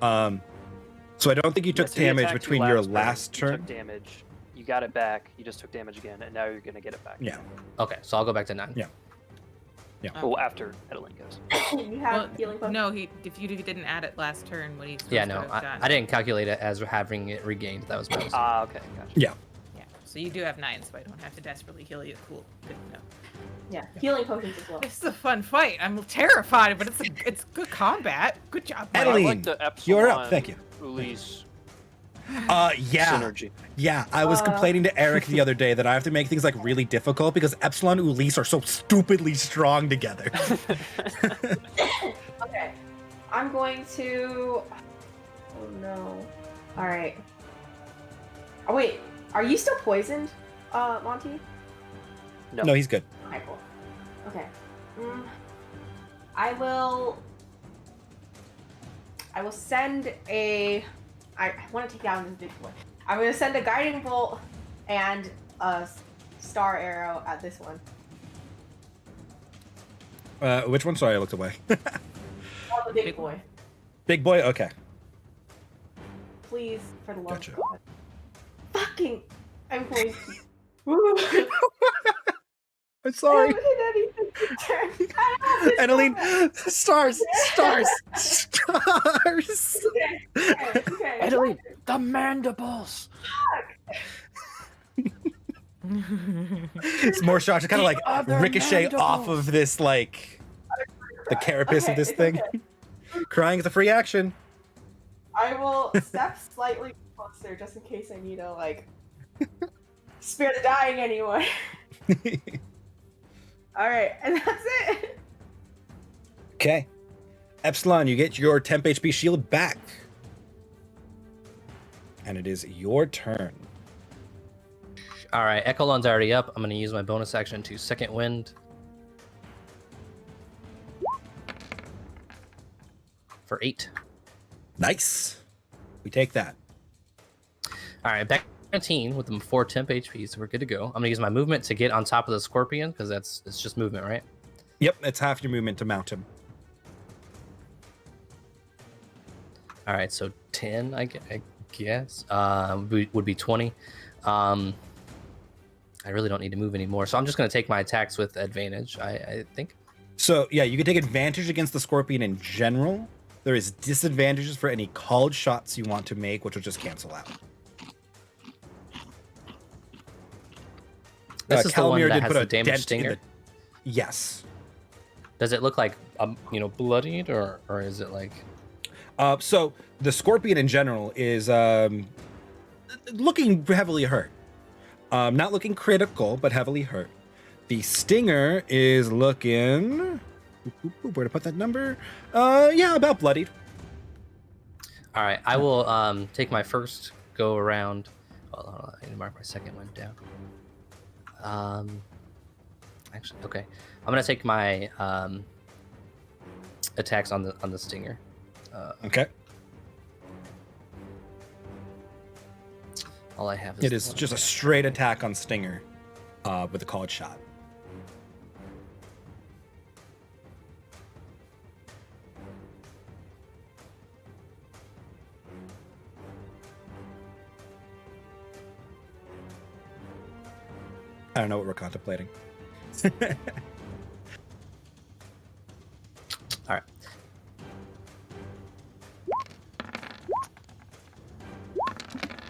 So I don't think you took So he damage attacked you between your turn, last you turn. took damage. You got it back. You just took damage again, and now you're gonna get it back. Yeah. Okay, so I'll go back to 9. Yeah. Well, after Edelin goes. You have Well, healing potion. no, if you didn't add it last turn, what he Yeah, no, I didn't calculate it as having it regained. That was my mistake. Ah, okay, gotcha. Yeah. Yeah, so you do have 9, so I don't have to desperately heal you. Cool. Good to know. Yeah, healing potions as well. This is a fun fight. I'm terrified, but it's good combat. Good job, Mike. Edelin, I like the you're up. Epsilon Thank you. Ulysse Yeah. synergy. Yeah, I was complaining to Eric the other day that I have to make things like really difficult because Epsilon and Ulysse are so stupidly strong together. Okay, I'm going to. Oh no! All right. Oh wait, are you still poisoned, Monty? No, he's good. Okay, cool. Okay. I will send a. I want to take down this big boy. I'm going to send a guiding bolt and a star arrow at this one. Which one? Sorry, I looked away. Oh, the big boy. Big boy? Okay. Please, for the love Gotcha. of God. Fucking. I'm going to. Woo. I'm I sorry. haven't hit anything this turn. I don't have this Adeline, stars, stars. Okay. Edelin, the mandibles. It's more shots to kind of like other ricochet off mandibles. of this, like, the carapace of Okay, this it's thing. okay. Crying is a free action. I will step slightly closer just in case I need to, like, spare the dying anyone. Alright, and that's it. Okay. Epsilon, you get your temp HP shield back. And it is your turn. All right, Echelon's already up. I'm going to use my bonus action to second wind. For 8. Nice. We take that. All right, back 19 with them 4 temp HP, so we're good to go. I'm going to use my movement to get on top of the scorpion, because it's just movement, right? Yep, it's half your movement to mount him. All right, so 10, I guess, would be 20. I really don't need to move anymore, so I'm just going to take my attacks with advantage, I think. So, yeah, you can take advantage against the scorpion in general. There is disadvantages for any called shots you want to make, which will just cancel out. This is the one Calamir that did has put a the damage dent in stinger? the- Yes. Does it look like, bloodied, or is it like... So the scorpion in general is looking heavily hurt. Not looking critical, but heavily hurt. The stinger is looking... Where to put that number? Yeah, about bloodied. All right, I will take my first go around. Hold on, I need to mark my second one down. Actually, okay. I'm gonna take my attacks on the stinger. Okay. All I have is It is just a straight attack on stinger with a called shot. I don't know what we're contemplating. All right.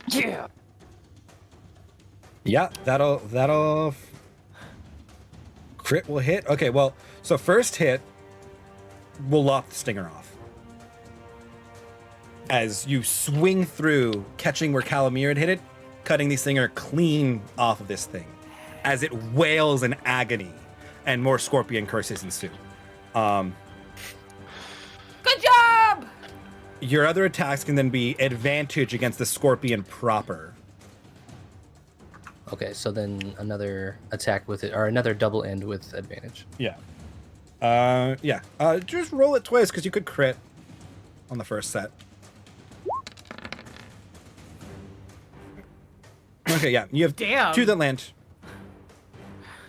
Yeah. Yeah, that'll crit will hit. Okay, well, so first hit will lop the stinger off. As you swing through, catching where Calamir had hit it, cutting the stinger clean off of this thing. As it wails in agony, and more scorpion curses ensue. Good job! Your other attacks can then be advantage against the scorpion proper. Okay, so then another attack with it, or another double end with advantage. Yeah. Just roll it twice, because you could crit on the first set. Okay, yeah, you have Damn. 2 that land.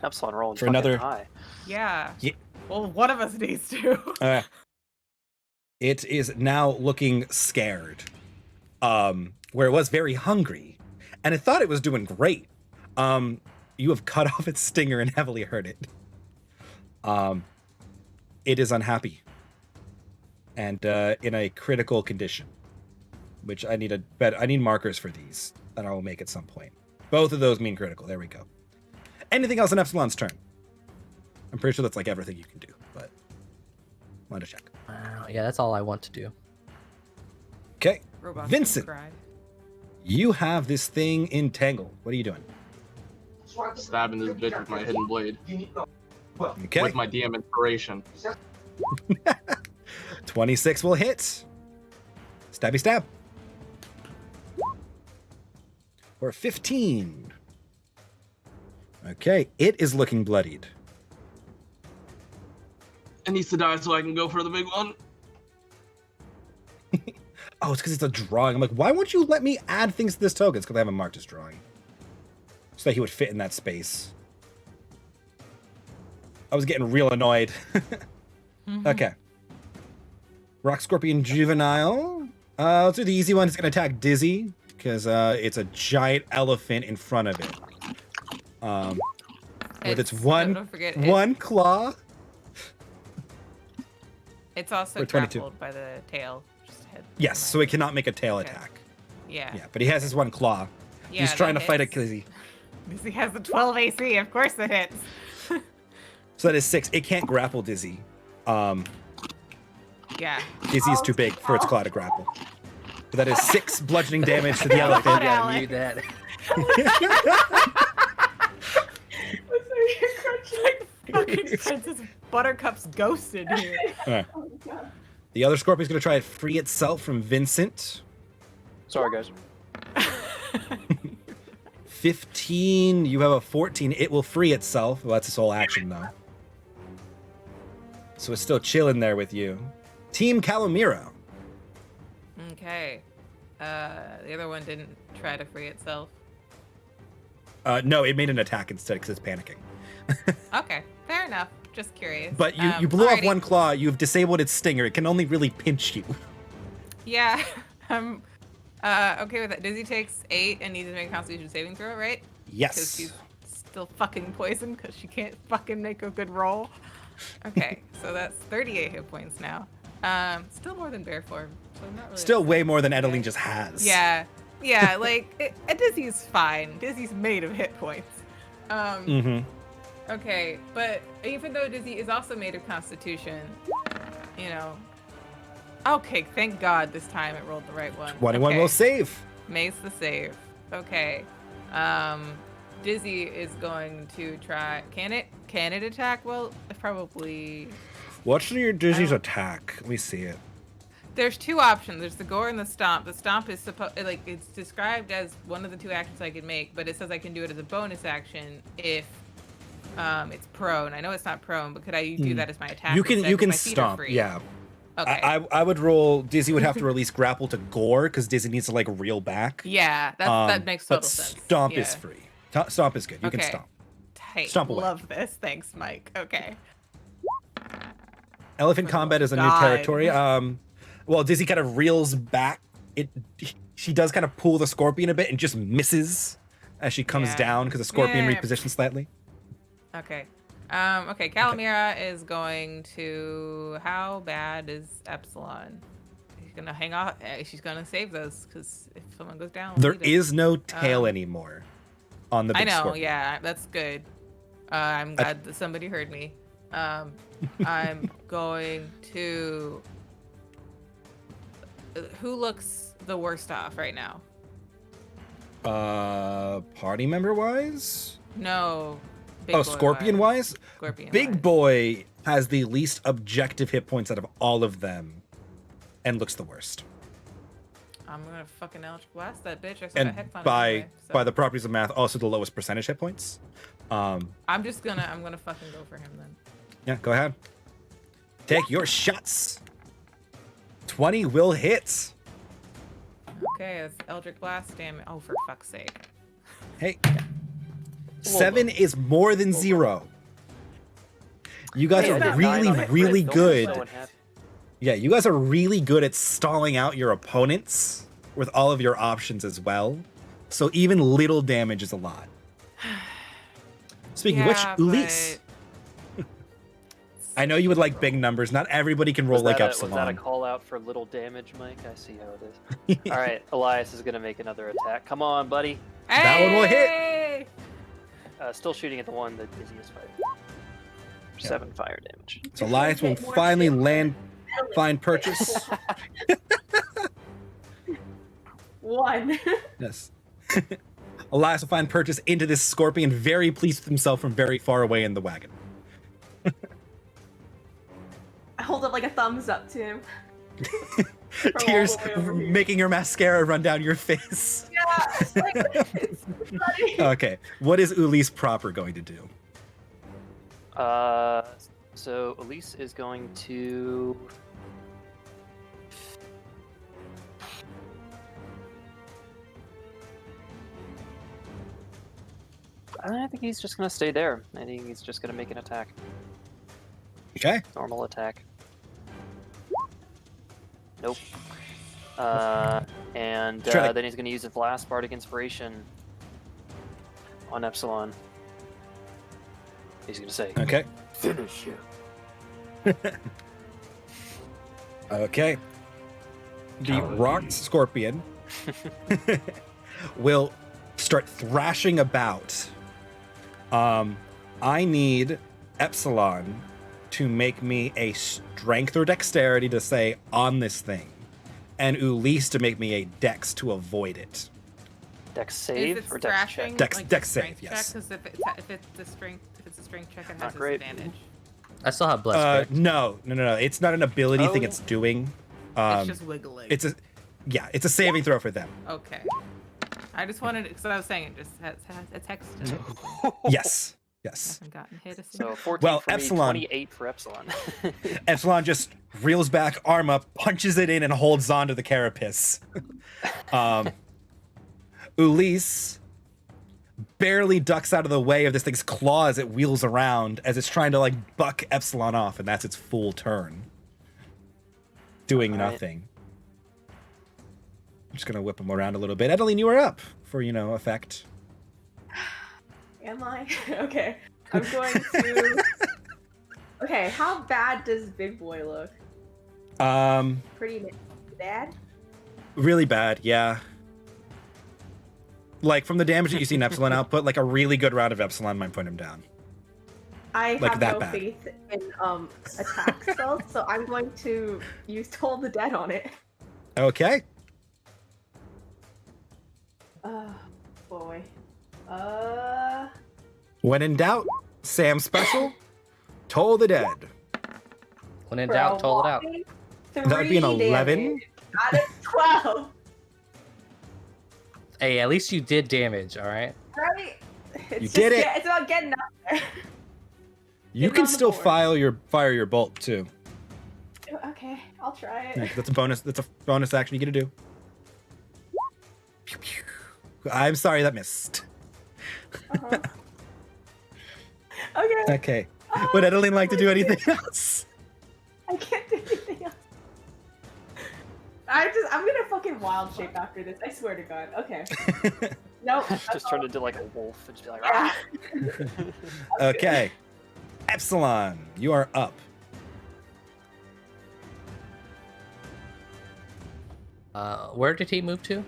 Epsilon rolling For fucking another- high. Yeah. Yeah. Well, one of us needs to. It is now looking scared. Where it was very hungry, and it thought it was doing great. You have cut off its stinger and heavily hurt it. It is unhappy. And in a critical condition. Which I need markers for these that I will make at some point. Both of those mean critical. There we go. Anything else on Epsilon's turn? I'm pretty sure that's like everything you can do, but wanted to check. Yeah, that's all I want to do. Okay, Robots Vincent, don't cry. you have this thing entangled. What are you doing? Stabbing this bitch with my hidden blade. Okay, With my DM inspiration. 26 will hit. Stabby stab. For 15. Okay, it is looking bloodied. It needs to die so I can go for the big one. Oh, it's because it's a drawing. I'm like, why won't you let me add things to this token? It's because I haven't marked his drawing. So that he would fit in that space. I was getting real annoyed. Okay. Rock Scorpion Juvenile. Let's do the easy one. It's going to attack Dizzy because it's a giant elephant in front of it. With its don't forget, one claw. It's also Or 22. grappled by the tail. Just head. Yes, so it cannot make a tail Okay. attack. Yeah. Yeah, but he has his one claw. Yeah, He's trying to that fight a hits. Dizzy. He has a 12 AC. Of course it hits. So that is 6. It can't grapple Dizzy. Yeah. Dizzy is too big for its claw to grapple. So that is 6 bludgeoning damage to the God, elephant. Alex. Mute that. Like fucking Princess Buttercup's ghost in here. Alright. The other scorpion's going to try to free itself from Vincent. Sorry, guys. 15. You have a 14. It will free itself. Well, that's its whole action, though. So it's still chilling there with you. Team Calamira. Okay. The other one didn't try to free itself. No, it made an attack instead because it's panicking. Okay, fair enough. Just curious. But you blew off alrighty. one claw. You've disabled its stinger. It can only really pinch you. Yeah, I'm okay with that. Dizzy takes 8 and needs to make a Constitution saving throw, right? Because Yes. she's still fucking poisoned because she can't fucking make a good roll. Okay, so that's 38 hit points now. Still more than bear form, so I'm not really. Still upset. way more than Edeline Okay. just has. Yeah, like Dizzy's fine. Dizzy's made of hit points. Mm-hmm. Okay, but even though Dizzy is also made of Constitution, you know. Okay, thank God this time it rolled the right one. 21 okay. will save. Makes the save. Okay. Dizzy is going to try. Can it attack? Well, probably. What's your Dizzy's Oh. attack? Let me see it. There's 2 options. There's the gore and the stomp. The stomp is it's described as one of the 2 actions I can make, but it says I can do it as a bonus action if it's prone. I know it's not prone, but could I do that as my attack? You can instead when my feet are stomp. free? Yeah. Okay. I would roll. Dizzy would have to release grapple to gore because Dizzy needs to like reel back. Yeah, that makes total but sense. Stomp Yeah. is free. Stomp is good. You can Okay. stomp. Tight. Stomp away. Love this. Thanks, Mike. Okay. Elephant For the combat love is of a new God. territory. Well, Dizzy kind of reels back. She does kind of pull the scorpion a bit and just misses as she comes Yeah. down because the scorpion Yeah. repositions slightly. Okay. Okay, Calamira is going to. How bad is Epsilon? She's gonna hang off. She's gonna save those because if someone goes down, we'll There need it. is no tail anymore on the big I know. scorpion. Yeah, that's good. I'm glad that somebody heard me. I'm going to. Who looks the worst off right now? Party member wise? No. Oh, scorpion wise? Scorpion. Big boy has the least objective hit points out of all of them and looks the worst. I'm gonna fucking Eldritch Blast that bitch. I And got hex on it by anyway, so. by the properties of math, also the lowest percentage hit points. I'm gonna fucking go for him then. Yeah, go ahead. Take your shots. 20 will hit. Okay, it's Eldritch Blast damage. Oh, for fuck's sake. Hey. 7 is more than 0. You guys Hey, I are got really, 9 on my really crit. Don't make good. someone happy. Yeah, you guys are really good at stalling out your opponents with all of your options as well. So even little damage is a lot. Speaking of which, Ulysse. I know you would like big numbers. Not everybody can roll like Was that a Epsilon. call out for little damage, Mike? I see how it is. All right, Elias is gonna make another attack. Come on, buddy. That one will hit. Hey! Still shooting at the one that Dizzy is fighting. 7 fire damage. So Elias will finally find purchase. 1. Yes. Elias will find purchase into this scorpion, very pleased with himself from very far away in the wagon. I hold up like a thumbs up to him. Tears all the way over here. making your mascara run down your face. Yeah, it's like, it's funny. Okay, what is Ulysse proper going to do? So Elise is going to. I think he's just gonna stay there. I think he's just gonna make an attack. Okay. Normal attack. Nope. And Try to- then he's going to use his last Bardic Inspiration on Epsilon. He's going to say, Okay. "Finish you." Okay. The rocked scorpion will start thrashing about. I need Epsilon to make me a strength or dexterity to say on this thing, and Ulysse to make me a dex to avoid it. Dex Is save it or dex check? thrashing? Dex- like dex strength save, yes. Because if it's a strength check, it Not has great. disadvantage. I still have bless. Correct? No. It's not an ability thing. Oh. It's doing. It's just wiggling. It's a saving throw for them. Okay. I just wanted, because I was saying it just has a text. Yes. I haven't gotten hit. So 14 Well, for me, Epsilon. 28 for Epsilon. Epsilon just reels back, arm up, punches it in, and holds on to the carapace. Ulysse barely ducks out of the way of this thing's claw as it wheels around, as it's trying to like buck Epsilon off, and that's its full turn. Doing All right. nothing. I'm just gonna whip him around a little bit. Edeline, you are up for, effect. Am I? Okay. I'm going to. Okay, how bad does Big Boy look? Pretty bad? really bad, yeah. Like from the damage that you see in Epsilon output, like a really good round of Epsilon might put him down. I Like have that no bad. faith in attack spells, so I'm going to use Toll the Dead on it. Okay. Boy. When in doubt, Sam special, Toll the Dead. When in doubt, toll it out. That would be an 11. Out of 12, Hey, at least you did damage, all right? right? It's You just did it. It's about getting up there. You Get can on the still board. fire your bolt too. Okay, I'll try it. Yeah, that's a bonus. That's a bonus action you get to do. Pew, pew. I'm sorry that missed. Uh-huh. Okay. Okay. Would Edeline like to do anything else? I can't do anything else. I'm gonna fucking wild shape after this. I swear to God. Okay. Nope. Just turn into like a wolf and just be like, Yeah. "Ah." Okay. Epsilon, you are up. Where did he move to?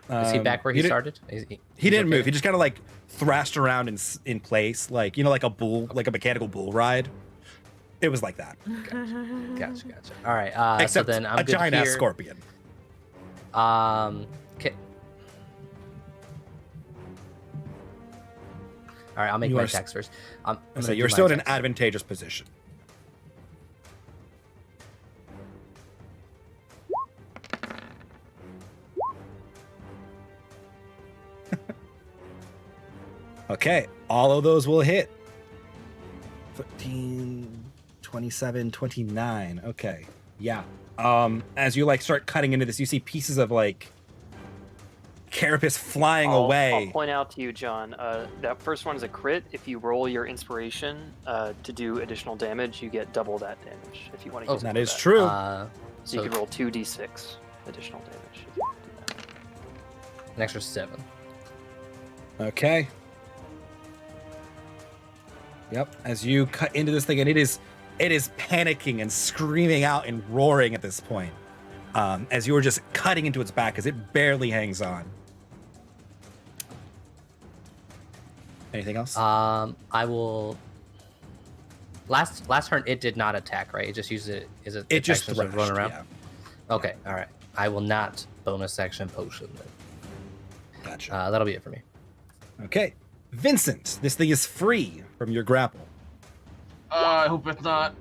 Is he back where he started? He he's didn't okay? move. He just kind of like thrashed around in place, like like a bull, like a mechanical bull ride. It was like that. Gotcha. All right. Except so then I'm a good giant ass here. scorpion. Okay. All right, I'll make You my are attacks first. I'm So gonna you're do my still in an attacks. advantageous position. Okay, all of those will hit. 15, 27, 29. Okay. Yeah. As you like start cutting into this, you see pieces of like carapace flying away. I'll point out to you, John, that first one is a crit. If you roll your inspiration to do additional damage, you get double that damage if you want to use it. That for is true. So you So could roll 2d6 additional damage if you want to do that. an extra 7. Okay. Yep. As you cut into this thing, and it is panicking and screaming out and roaring at this point. As you were just cutting into its back, as it barely hangs on. Anything else? I will. Last turn, it did not attack, right? It just used it as a It just action to thrashed, run around. yeah. Okay, all right. I will not bonus action potion then. Gotcha. That'll be it for me. Okay. Vincent, this thing is free from your grapple. I hope it's not.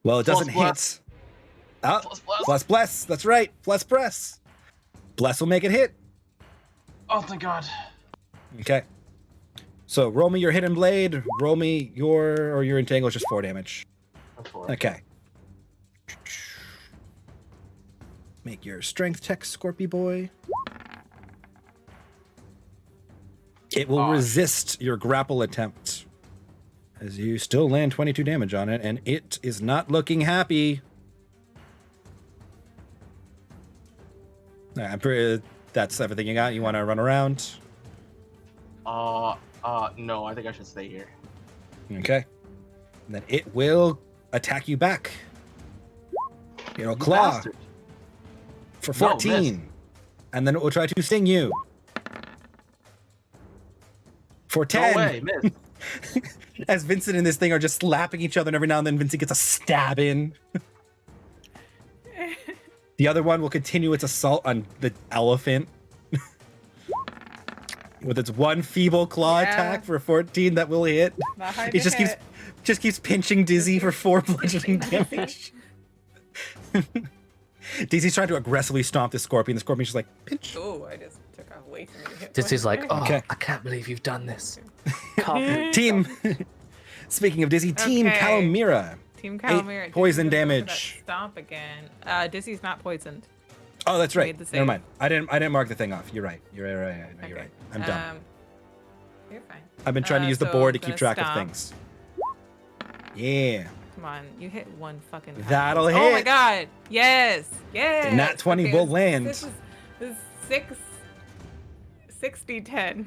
Well, it doesn't Plus hit. Oh, Plus. plus bless. That's right. Plus press. Bless will make it hit. Oh, thank God. Okay. So roll me your hidden blade. Roll me your entangle is just 4 damage. That's four. Okay. Make your strength check, Scorpy boy. It will resist your grapple attempt, as you still land 22 damage on it, and it is not looking happy. I'm pretty. That's everything you got. You want to run around? No, I think I should stay here. Okay. And then it will attack you back. It'll You claw bastard. for No, 14, and then it will try to sting you for 10. No way, miss. As Vincent and this thing are just slapping each other, and every now and then Vincent gets a stab in. The other one will continue its assault on the elephant. with its one feeble claw Yeah. attack for 14 that will hit. Not hard It to just hit. keeps pinching Dizzy for 4 bludgeoning damage. Dizzy's trying to aggressively stomp the scorpion. The scorpion's just like, pinch. Oh, I just took off way too many hit Dizzy's like, points. oh, Okay. I can't believe you've done this. Team. Speaking of Dizzy, Team Okay. Calamira. Team Calamira. 8 poison Dizzy's gonna go for that damage. Stomp again. Dizzy's not poisoned. Oh, that's right. Made the Never save. mind. I didn't mark the thing off. You're right. You're right. No, you're Okay. right. I'm dumb. You're fine. I've been trying to use the so board to gonna keep track of stomp. things. Yeah. Come on, you hit one fucking time. That'll Oh my hit. god! Yes! Yes! Nat 20 will land. This is 60-10.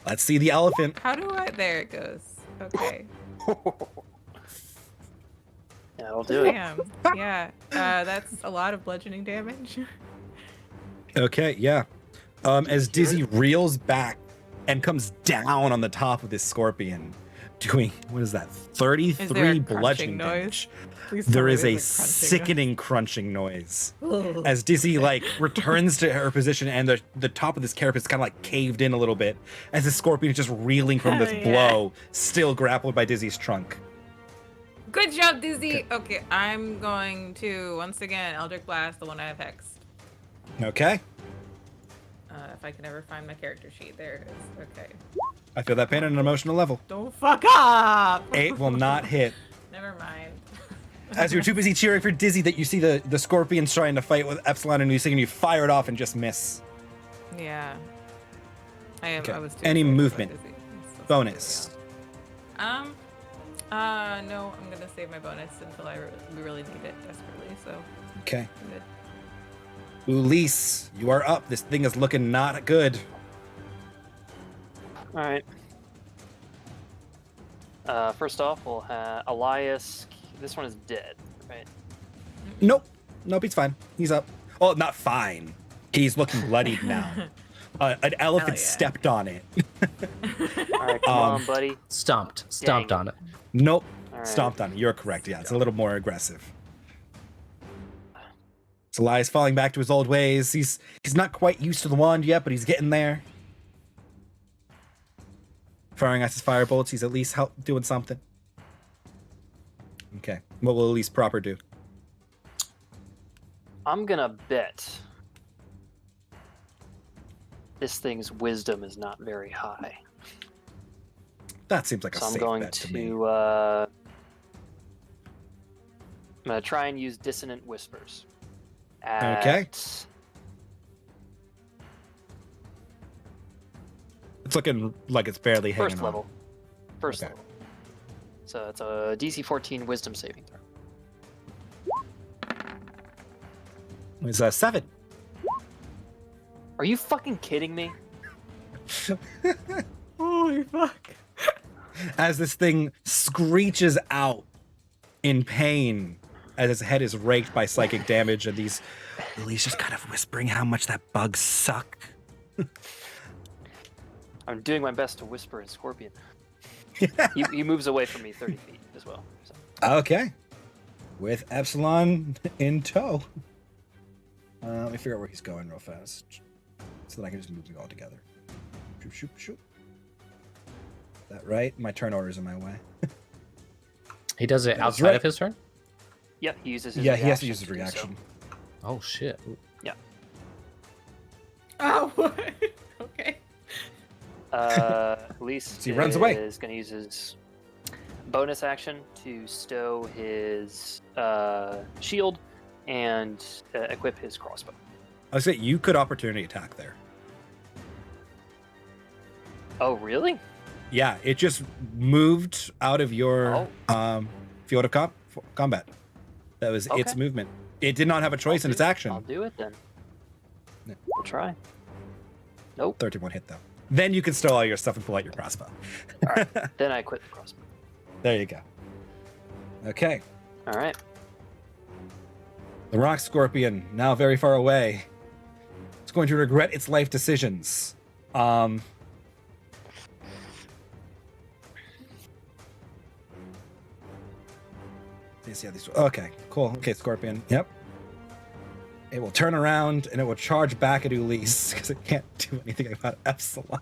Let's see the elephant. How do I? There it goes. Okay. Yeah, I'll do it. Damn. Yeah. That's a lot of bludgeoning damage. Okay, yeah. As Dizzy reels back and comes down on the top of this scorpion, doing, what is that, Is 33 there a bludgeoning crunching damage. Please tell There me is a there's crunching sickening crunching noise. noise. As Dizzy returns to her position and the top of this carapace kind of caved in a little bit as the scorpion is just reeling from this Yeah. blow, still grappled by Dizzy's trunk. Good job, Dizzy. Okay, I'm going to once again Eldritch Blast, the one I have hexed. Okay. If I can ever find my character sheet, there it is. Okay. I feel that pain on an emotional level. Don't fuck up. 8 will not hit. Never mind. As you're too busy cheering for Dizzy that you see the scorpions trying to fight with Epsilon and you fire it off and just miss. Yeah. I am. Okay. I was too Any excited movement? about Dizzy. So Bonus. yeah. No, I'm gonna save my bonus until we really need it desperately. So Okay. I'm good. Ulysse, you are up. This thing is looking not good. All right. First off, we'll have Elias. This one is dead, right? Nope. Nope, he's fine. He's up. Oh, not fine. He's looking bloodied now. An elephant yeah. stepped on it. All right, come on, buddy. Stomped Dang. on it. Nope. All right. Stomped on it. You're correct. Yeah, it's a little more aggressive. So Elias falling back to his old ways. He's not quite used to the wand yet, but he's getting there. Firing at his fire bolts, he's at least doing something. Okay. What will Elise proper do? I'm gonna bet this thing's wisdom is not very high. That seems like a So I'm safe going bet to me. I'm gonna try and use dissonant whispers. Okay. At- It's looking like it's barely hanging First on. level. First Okay. level. So it's a DC 14 wisdom saving throw. It's a 7. Are you fucking kidding me? Holy fuck. As this thing screeches out in pain as its head is raked by psychic damage, and Elise just kind of whispering how much that bug suck. I'm doing my best to whisper in Scorpion. He moves away from me 30 feet as well. So. Okay. With Epsilon in tow. Let me figure out where he's going real fast. So that I can just move them all together. Shoop, shoop, shoop. Is that right? My turn order's in my way. He does it That is outside right. of his turn? Yep, he uses his Yeah, he has to use his do so. reaction. Oh, shit. Oh, what? Okay. Elise He runs away. is going to use his bonus action to stow his shield and equip his crossbow. I was saying you could opportunity attack there. Oh, really? Yeah, it just moved out of your field of combat. That was its Okay. movement. It did not have a choice in its action. I'll do it then. Yeah. We'll try. Nope. 31 hit though. Then you can stow all your stuff and pull out your crossbow. All right. Then I quit the crossbow. There you go. Okay. All right. The rock scorpion, now very far away, it's going to regret its life decisions. Let's see how these. Okay, cool. Okay, scorpion. Yep. It will turn around and it will charge back at Ulysse because it can't do anything about Epsilon.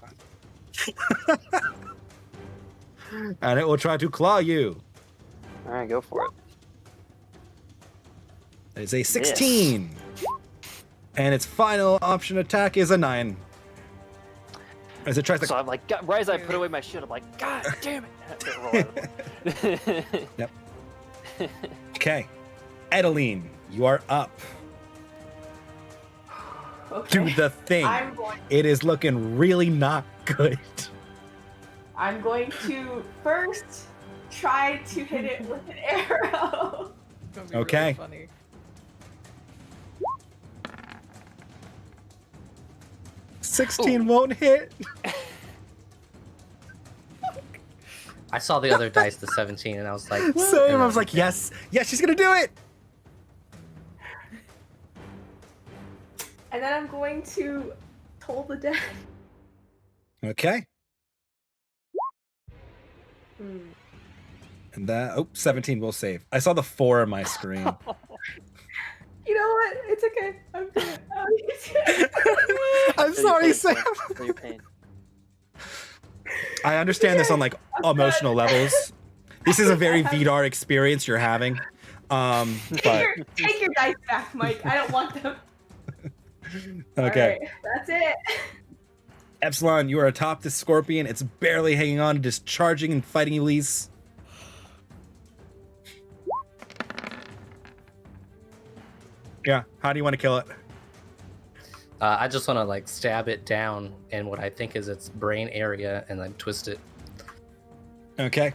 And it will try to claw you. All right, go for it. It is a 16. And its final option attack is a 9. As it tries to... So I'm like, right as I put away my shit, I'm like, God damn it. Yep. Okay. Edeline, you are up. Okay. Do the thing. I'm going. It is looking really not good. I'm going to first try to hit it with an arrow. It's gonna be Okay. Really funny. $16 won't hit. I saw the other dice, the 17, and I was like, Same. I was like, yes, she's gonna do it. And then I'm going to toll the dead. Okay. And that 17 will save. I saw the 4 on my screen. You know what? It's okay. I'm good. I'm sorry, Sam. Feel your pain. I understand this on like emotional levels. This is a very Vidar experience you're having. But Take your dice back, Mike. I don't want them. okay. Alright, that's it. Epsilon, you are atop this scorpion. It's barely hanging on, just charging and fighting Elise. Yeah, how do you want to kill it? I just want to like stab it down in what I think is its brain area and then twist it. Okay.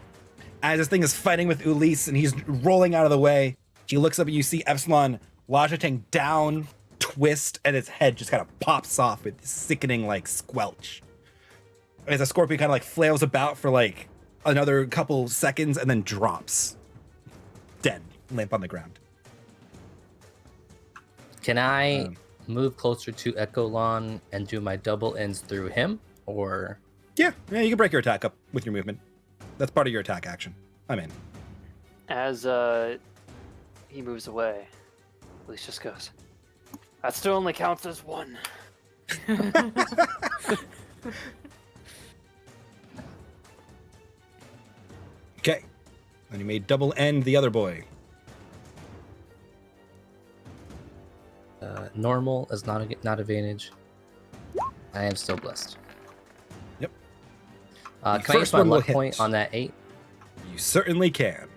As this thing is fighting with Ulysse and he's rolling out of the way, she looks up and you see Epsilon lodging down, twist, and its head just kind of pops off with this sickening like squelch. As the scorpion kind of like flails about for like another couple seconds and then drops. Dead, limp on the ground. Can I move closer to Echolon and do my double ends through him, or? Yeah, you can break your attack up with your movement. That's part of your attack action. I'm in. As he moves away, Elise just goes, that still only counts as 1. Okay. And you may double end the other boy. Normal is not advantage. I am still blessed. Yep. Can I use my luck point on that 8? You certainly can.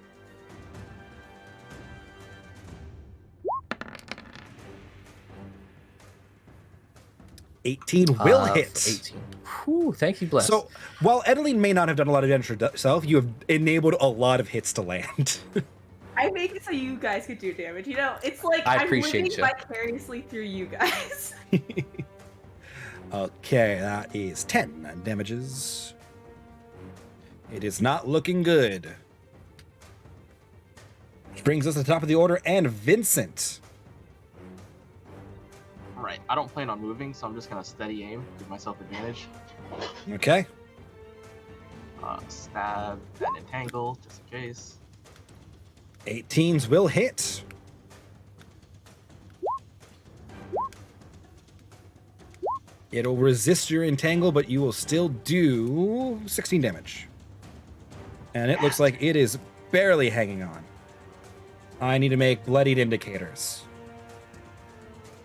$18 will hit. 18. Whew, thank you, blessed. So while Edeline may not have done a lot of damage herself, you have enabled a lot of hits to land. I make it so you guys could do damage. You know, it's like I I'm appreciate living you. vicariously through you guys. Okay, that is 10 damages. It is not looking good. Which brings us to the top of the order, and Vincent. Right. I don't plan on moving, so I'm just gonna steady aim, give myself advantage. Okay. Stab and entangle, just in case. 18s will hit. It'll resist your entangle, but you will still do 16 damage. And it looks like it is barely hanging on. I need to make bloodied indicators.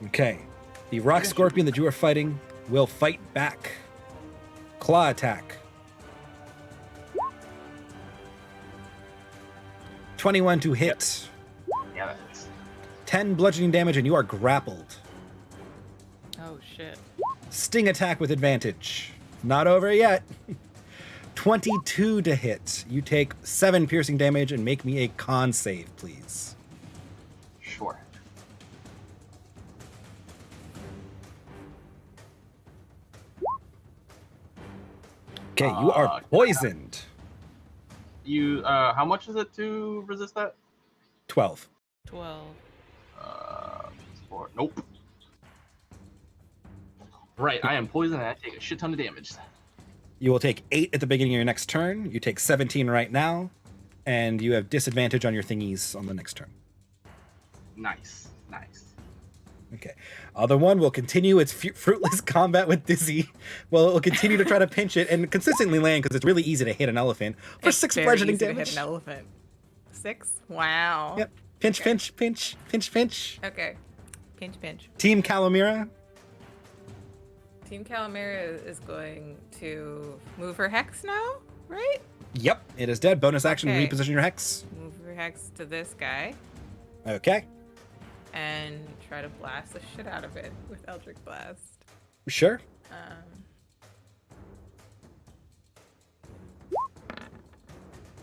Okay. The rock scorpion that you are fighting will fight back. Claw attack. 21 to hit. Yeah, that's 10 bludgeoning damage, and you are grappled. Oh shit. Sting attack with advantage. Not over yet. 22 to hit. You take 7 piercing damage and make me a con save, please. sure. Okay, you are poisoned. You, how much is it to resist that? 12. 12. Nope. Right, I am poisoned and I take a shit ton of damage. You will take 8 at the beginning of your next turn. You take 17 right now, and you have disadvantage on your thingies on the next turn. Nice, nice. Okay. Other one will continue its fruitless combat with Dizzy. Well, it will continue to try to pinch it and consistently land because it's really easy to hit an elephant for It's 6 very bludgeoning easy to damage. hit an elephant. 6? Wow. Yep. Pinch, Okay. pinch, pinch, pinch, pinch. Okay. Pinch, pinch. Team Calamira. Team Calamera is going to move her hex now, right? Yep, it is dead. Bonus action, Okay. reposition your hex. Move her hex to this guy Okay. and try to blast the shit out of it with Eldritch Blast. Sure.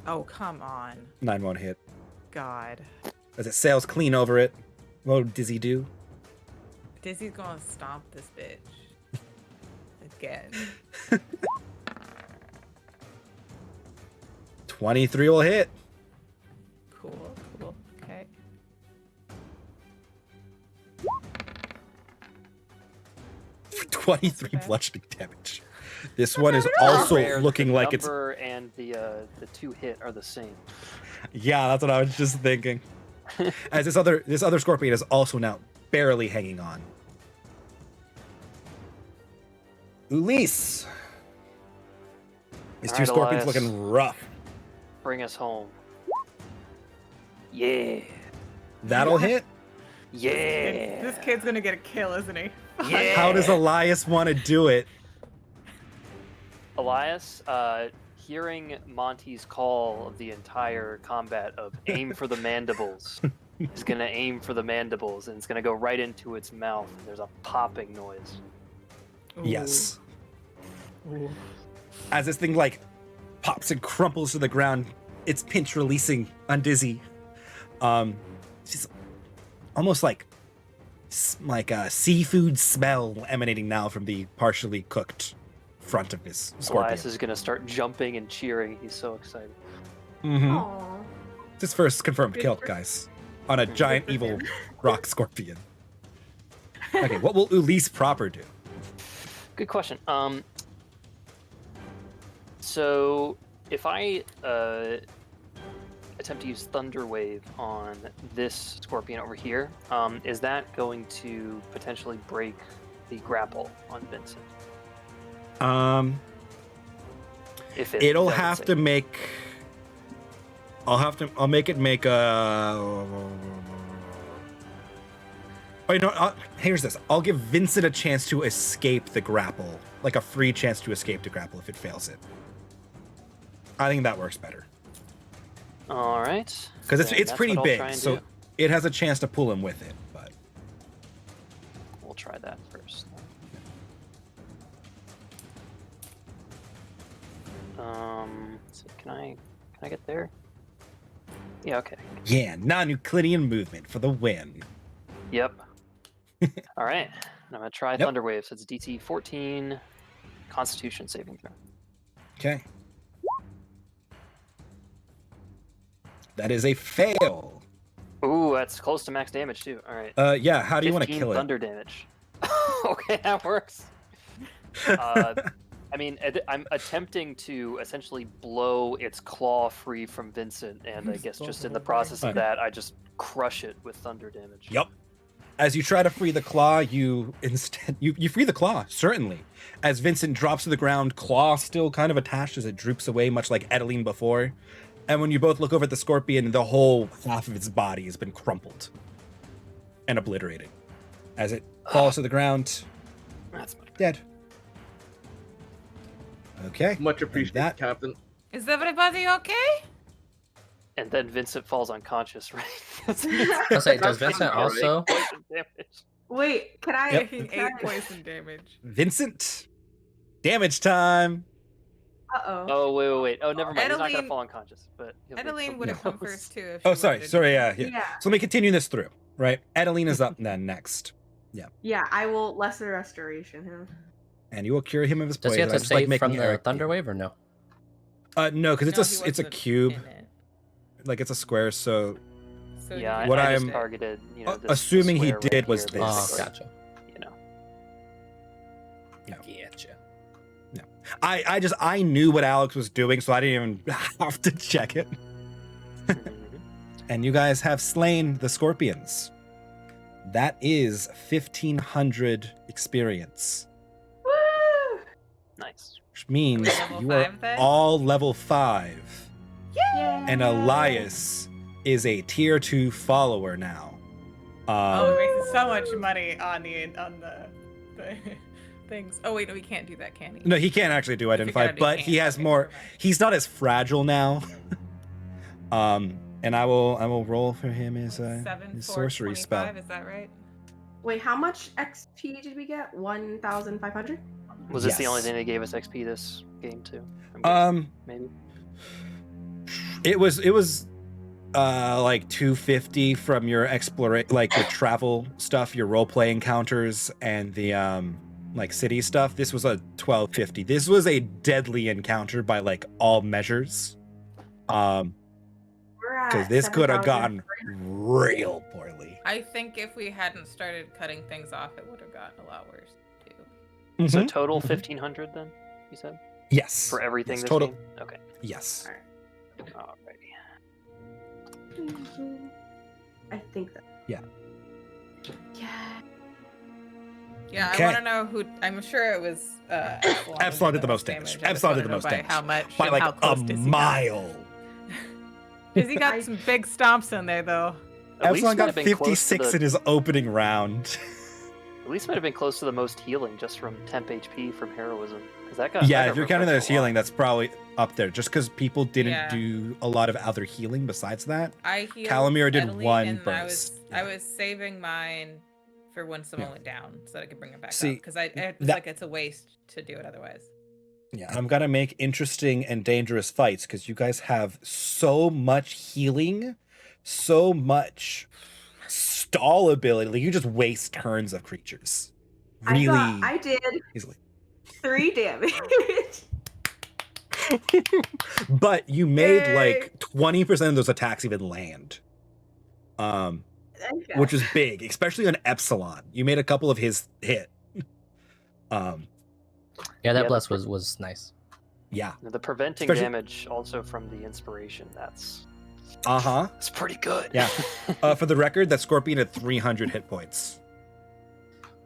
Oh, come on. 9 won't hit. God. As it sails clean over it. What will Dizzy do? Dizzy's gonna stomp this bitch. Again. 23 will hit. Cool, cool. Okay. For 23 Okay. bludgeoning damage. This one is also Rare, looking the like it's... number and the 2 hit are the same. Yeah, that's what I was just thinking. As this other scorpion is also now barely hanging on. Ulysse. These two Alright, scorpions Elias. looking rough. Bring us home. Yeah. That'll hit. Yeah. This kid's gonna get a kill, isn't he? Yeah. How does Elias want to do it? Elias, hearing Monty's call of the entire combat of aim for the mandibles, is going to aim for the mandibles, and it's going to go right into its mouth. And there's a popping noise. Yes. Ooh. As this thing like pops and crumples to the ground, its pinch releasing on Dizzy. She's almost like a seafood smell emanating now from the partially cooked front of this scorpion. Elias is going to start jumping and cheering. He's so excited. Mm-hmm. Aw. This first confirmed Good kill, for- guys, on a giant for evil him. rock scorpion. Okay, what will Ulysse proper do? Good question. So if I attempt to use Thunder Wave on this scorpion over here, is that going to potentially break the grapple on Vincent? If it It'll doesn't have save. to make. I'll make it make a. Oh, you know, here's this. I'll give Vincent a chance to escape the grapple, like a free chance to escape the grapple if it fails it. I think that works better All right. because Then it's that's pretty what I'll big, try and so do. it has a chance to pull him with it. But We'll try that first. So can I get there? Yeah. Okay. yeah, non-Euclidean movement for the win. Yep. All right. I'm gonna try Yep. Thunder Wave. So it's DC 14, Constitution saving throw. Okay. That is a fail. Ooh, that's close to max damage too. All right. Yeah. How do you want to 15 kill it? thunder damage. Okay, that works. I mean, I'm attempting to essentially blow its claw free from Vincent, and I guess just in the process of Okay. that, I just crush it with thunder damage. Yep. As you try to free the claw, you free the claw, certainly. As Vincent drops to the ground, claw still kind of attached as it droops away, much like Edeline before. And when you both look over at the scorpion, the whole half of its body has been crumpled and obliterated. As it falls to the ground, That's much better. dead. Okay. Much appreciated, that- Captain. Is everybody okay? And then Vincent falls unconscious, right? I'll say, does Vincent also? Poison damage. Wait, can I? Yep. Taking can 8 I- poison damage. Vincent, damage time. Uh-oh. Oh wait. Oh, never mind. He's not gonna Edeline- fall unconscious, but he'll be Edeline would have come first too. If Oh, she sorry. wanted Sorry. to. Yeah. Yeah. So let me continue this through. Right. Edeline is up then next. Yeah, I will lesser restoration him. And you will cure him of his Does poison. he have I to just like save making from the Eric- Thunder Wave or no? No, because No, it's he a wasn't cube. in it. Like it's a square, so So Yeah, he What I I just am- targeted. You know, this assuming he square right did was here, this. Oh, basically, gotcha. You know. Gotcha. I knew what Alex was doing, so I didn't even have to check it. Mhm. And you guys have slain the scorpions. That is 1,500 experience, Woo! Nice. which means Level you are 5 then? all level 5. Yay! And Elias is a tier 2 follower now. Oh, we're making so much money on the things. Oh wait, no, we can't do that, can he? No, he can't actually do I figured identify, out he but can't. he has Okay, more. never mind. He's not as fragile now. And I will roll for him his 7 his 4 sorcery 25, spell. Is that right? Wait, how much XP did we get? 1,500? Was this the only Yes. thing that gave us XP this game too? I'm guessing, maybe. It was like 250 from your like your travel stuff, your role play encounters, and the like city stuff. This was a 1250. This was a deadly encounter by like all measures. We're Because at this could have 7,000. gone real poorly. I think if we hadn't started cutting things off, it would have gotten a lot worse too. So Mhm. total Mhm. 1,500 then, you said? Yes. For everything Yes, this total. game? Okay. Yes. Alrighty. I think that. Yeah. Yeah. Yeah, Okay. I want to know who. I'm sure it was Epsilon. Epsilon did the most damage. I just Epsilon wanna did the know most by damage. How much? By and like how a close does he got? mile. Because he got I- some big stomps in there, though. At least Epsilon might got have been close to 56 the- in his opening round. At least might have been close to the most healing just from temp HP from heroism. 'Cause that got, Yeah, that if got you're counting that as refreshed a lot. healing, that's probably up there. Just because people didn't Yeah. do a lot of other healing besides that. I healed Calamir did steadily, one and burst. I was saving mine for when someone Yeah. went down, so that I could bring it back See, up. Because it was that- like it's a waste to do it otherwise. Yeah, I'm gonna make interesting and dangerous fights because you guys have so much healing, so much stall ability. Like, you just waste turns of creatures. Really I did easily. 3 damage. But you made Yay. like 20% of those attacks even land. Okay. Which is big, especially on Epsilon. You made a couple of his hit. Yeah, that Yeah, bless was nice. Yeah. The preventing Especially- damage also from the inspiration, that's Uh-huh. it's pretty good. Yeah. For the record, that Scorpion had 300 hit points.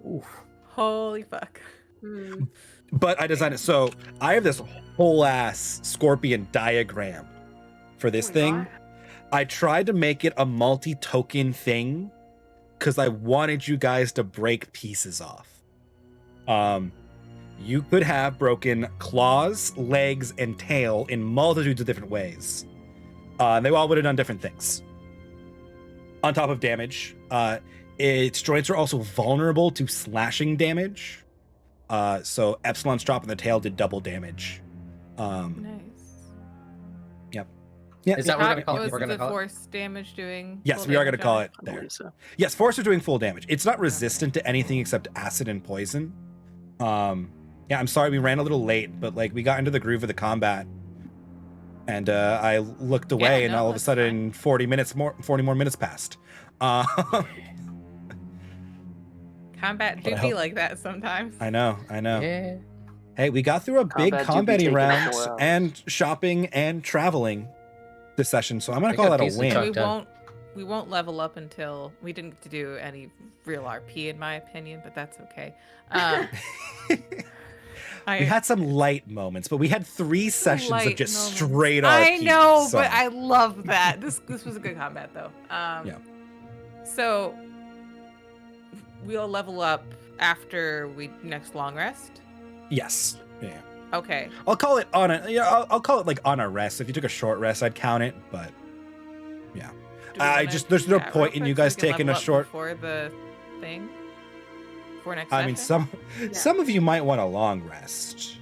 Oof. Holy fuck. Hmm. But I designed it so I have this whole ass Scorpion diagram for this Oh my thing. God. I tried to make it a multi-token thing because I wanted you guys to break pieces off. You could have broken claws, legs, and tail in multitudes of different ways. They all would have done different things. On top of damage, its joints are also vulnerable to slashing damage. So Epsilon's drop in the tail did double damage. Nice. Yeah. Is that what we're gonna How- call it? was We're gonna the call it? force damage doing? Yes, full we are going to damage call on it I there. believe so. Yes, Force are doing full damage. It's not resistant to anything except acid and poison. Yeah, I'm sorry we ran a little late, but like we got into the groove of the combat, and I looked away, and no, all of a that's sudden 40 more minutes passed. Combat But do I be hope- like that sometimes. I know. Yeah. Hey, we got through a big Combat do be combat taking 4 round hours. and shopping and traveling this session, so I'm gonna We call got that a decent win. chunk we done. won't level up until we didn't get to do any real RP in my opinion, but that's okay. We had some light moments, but we had 3 sessions of light just moments. straight RP. I know, so- but I love that. This was a good combat though. Yeah. So we'll level up after we next long rest. Yes. Yeah. Okay. I'll call it on a. Yeah, I'll call it like on a rest. If you took a short rest, I'd count it. But Do we I wanna just- do there's no that point real in you quick guys so we can taking a level up short- before the thing. For next I mean, session? some of you might want a long rest.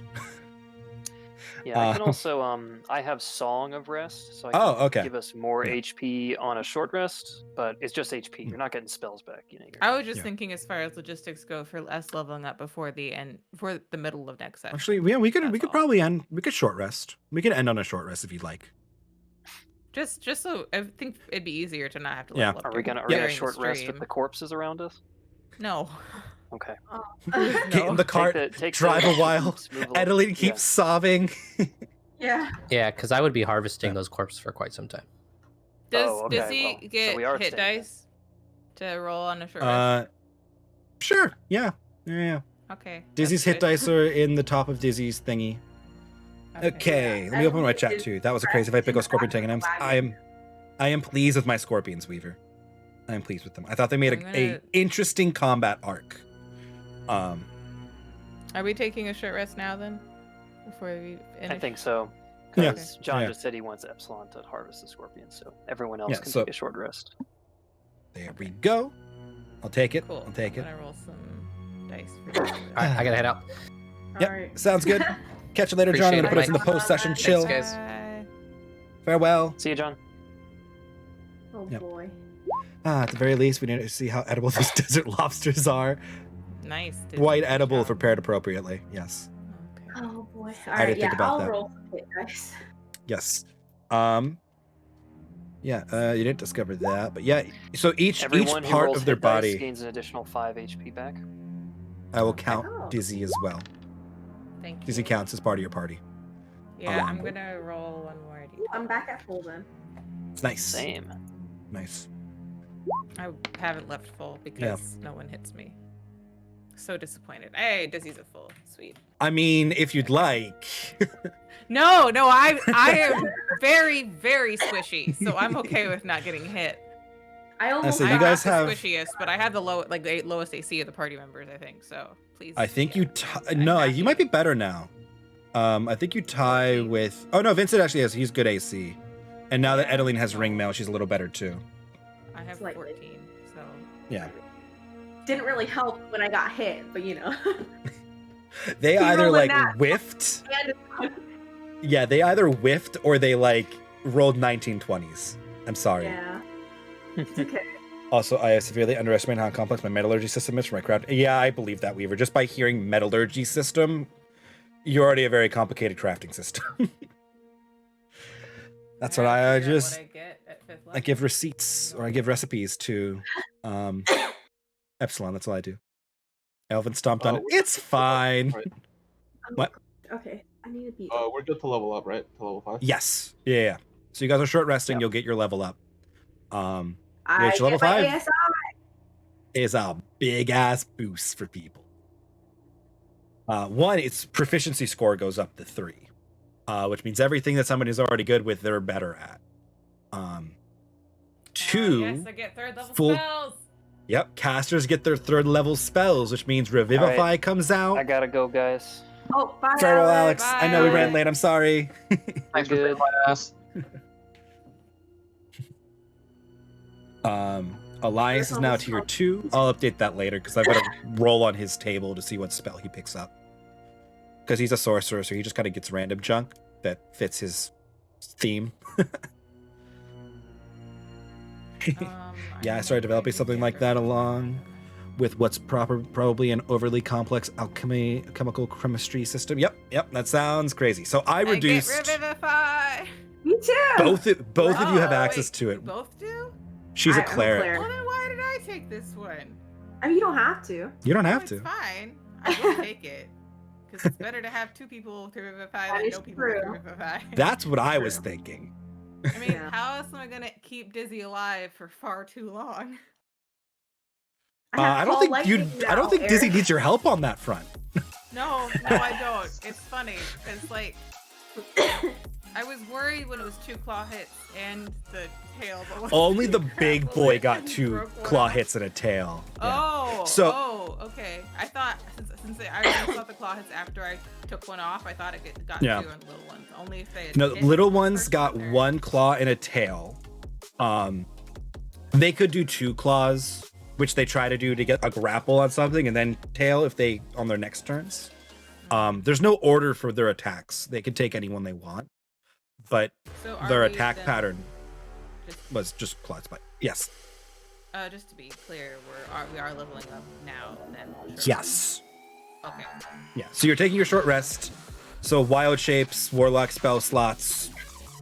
Yeah, I can Uh, also I have Song of Rest, so I can Oh, okay. give us more Yeah. HP on a short rest, but it's just HP. You're not getting spells back, you know. I was just Yeah. thinking as far as logistics go for us leveling up before the end, for the middle of next session. Actually, yeah, we could That's all. probably end. We could short rest. We could end on a short rest if you'd like. Just so I think it'd be easier to not have to Yeah. level up. Are we gonna during the short rest with stream. the corpses around us? No. Okay. Get in the cart, take drive a while. move along. Adeline keeps sobbing. Yeah. Yeah, because I would be harvesting Yeah. those corpses for quite some time. Does Oh, does okay, he well, so get we are hit staying then. dice to roll on a short rest? Sure. Yeah. Yeah. Okay. Dizzy's hit dice are in the top of Dizzy's thingy. Okay, let me open my chat too. That was a crazy fight. Big old scorpion taking names. I am pleased with my scorpions, Weaver. I am pleased with them. I thought they made a interesting combat arc. Are we taking a short rest now then? Before we finish? I think so. Because John just said he wants Epsilon to harvest the scorpion, so everyone else can take a short rest. There we go. I'll take it. Cool. I'll take it. I'm gonna roll some dice for you. All right, I gotta head out. Yep, Alright. sounds good. Catch you later, John. I'm Appreciate gonna it. put us in the post-session chill. Thanks, guys. Bye. Farewell. See you, John. Oh Yep. boy. At the very least, we need to see how edible those desert lobsters are. Nice. Quite edible if prepared appropriately. Yes. Okay. Oh boy. I Alright, didn't think yeah, about I'll that. roll some hit dice. Yes. Yeah, you didn't discover that, but yeah, so each Everyone who part rolls of their hit dice body, gains an additional 5 HP back. I will Oh. count Dizzy as well. Thank you. Dizzy counts as part of your party. Yeah, I'm gonna roll one more. Ooh, I'm back at full then. It's nice. Same. Nice. I haven't left full because no one hits me. So disappointed. Hey, Dizzy's at full. Sweet. I mean, if you'd like. No, I am very, very squishy, so I'm okay with not getting hit. I almost So you I'm guys not have- the squishiest, but I have the lowest AC of the party members, I think. So please. I think yeah. no, you might be better now. I think you tie with. Oh no, Vincent actually has. He's good AC, and now that Yeah. Edeline has ring mail, she's a little better too. I have Slightly. 14, so. Yeah. didn't really help when I got hit, but you know. They He either rolled a like nat. whiffed. And- Yeah, they either whiffed or they like rolled 1920s. I'm sorry. yeah. It's okay. Also, I have severely underestimated how complex my metallurgy system is for my craft. Yeah, I believe that, Weaver. Just by hearing metallurgy system, you're already a very complicated crafting system. That's what I figure out just what I get at fifth I level. give receipts or I give recipes to Epsilon. That's all I do. Elvin stomped on it. It's fine. Right. What? Okay. I need to be. We're good to level up, right? To level 5? Yes. Yeah. So you guys are short resting. Yep. You'll get your level up. I Which level get my 5 ASI. is a big ass boost for people. One, its proficiency score goes up to 3, which means everything that somebody's already good with, they're better at. Two, Yes, I get third level full- spells. Yep, casters get their 3rd level spells, which means Revivify Alright. comes out. I gotta go, guys. Oh, bye. Farewell, Alex. Bye. I know we ran late. I'm sorry. I'm good. Ass. Elias is now tier 2. I'll update that later because I've got to roll on his table to see what spell he picks up. Because he's a sorcerer, so he just kind of gets random junk that fits his theme. Yeah, I started developing something like that along with what's probably an overly complex chemical chemistry system. Yep, that sounds crazy. So I reduced. I get Revivify. Me too. Both of you have Oh, access wait, to you it. both do? She's a I'm a cleric. cleric. Well, then why did I take this one? I mean, you don't have to. You don't No, have it's to. fine. I will take it. Because it's better to have 2 people to revivify That than is no people to true. revivify. That's what I was thinking. I mean, Yeah. how else am I going to keep Dizzy alive for far too long? I don't think Dizzy Eric. needs your help on that front. No, I don't. It's funny. Because, like, I was worried when it was 2 claw hits and the tail. But Only the big grappled boy it got and 2 broke one claw off. hits and a tail. Yeah. Oh, okay. I thought since I already saw the claw hits after I took one off, I thought it got 2 Yeah. on the little ones. Only if they had No, hit little the ones first got turn. 1 claw and a tail. They could do 2 claws, which they try to do to get a grapple on something, and then tail if they on their next turns. There's no order for their attacks. They can take anyone they want, but So are their we attack then- pattern Just, was just claw spike. Yes. just to be clear, we are leveling up now. Then. Sure. Yes. Okay. Yeah. So you're taking your short rest. So wild shapes, warlock spell slots,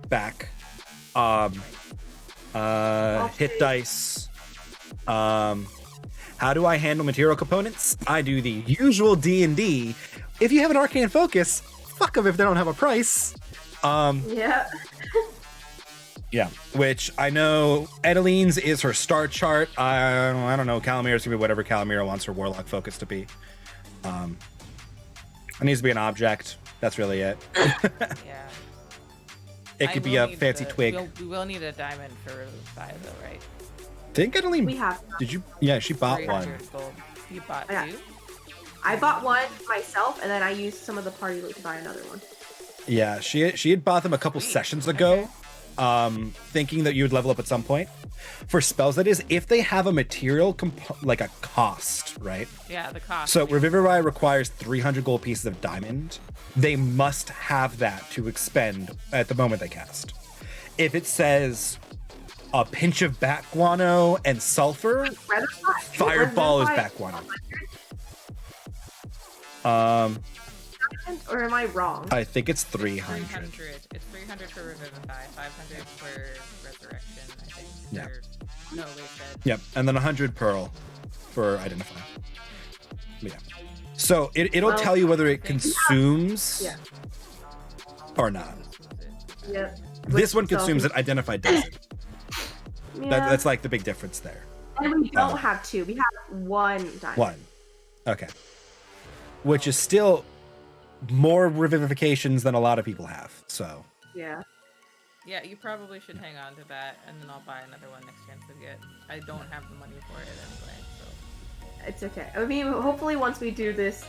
back. Hit dice. How do I handle material components? I do the usual D&D. If you have an arcane focus, fuck them if they don't have a price. Yeah. Yeah, which I know Edeline's is her star chart. I don't know. Calamira's gonna be whatever Calamira wants her warlock focus to be. It needs to be an object. That's really it. Yeah. It could be a fancy twig. We will need a diamond for Revivify, though, right? I think Edeline. We have. Did you? Yeah, she bought one. 300 gold. You bought Yeah. 2? I bought one myself, and then I used some of the party loot to buy another one. Yeah, she had bought them a couple sessions ago, thinking that you would level up at some point. For spells, that is, if they have a material like a cost, right? Yeah, the cost. So Revivify requires 300 gold pieces of diamond. They must have that to expend at the moment they cast. If it says a pinch of bat guano and sulfur, fireball is bat guano. Or am I wrong? I think it's 300. 300. It's 300 for Revivify, 500 for Resurrection, I think. Yeah. Or, no, wait, that. Yep, and then 100 pearl for Identify. Yeah. So it'll tell you whether it consumes or not. Yeah. This one consumes it, Identify doesn't. Yeah. That's like the big difference there. And we don't have 2. We have 1 diamond. 1. Okay. Which is still more revivifications than a lot of people have. So. Yeah. Yeah, you probably should hang on to that, and then I'll buy another one next chance to get. I don't have the money for it anyway, so. It's okay. I mean, hopefully once we do this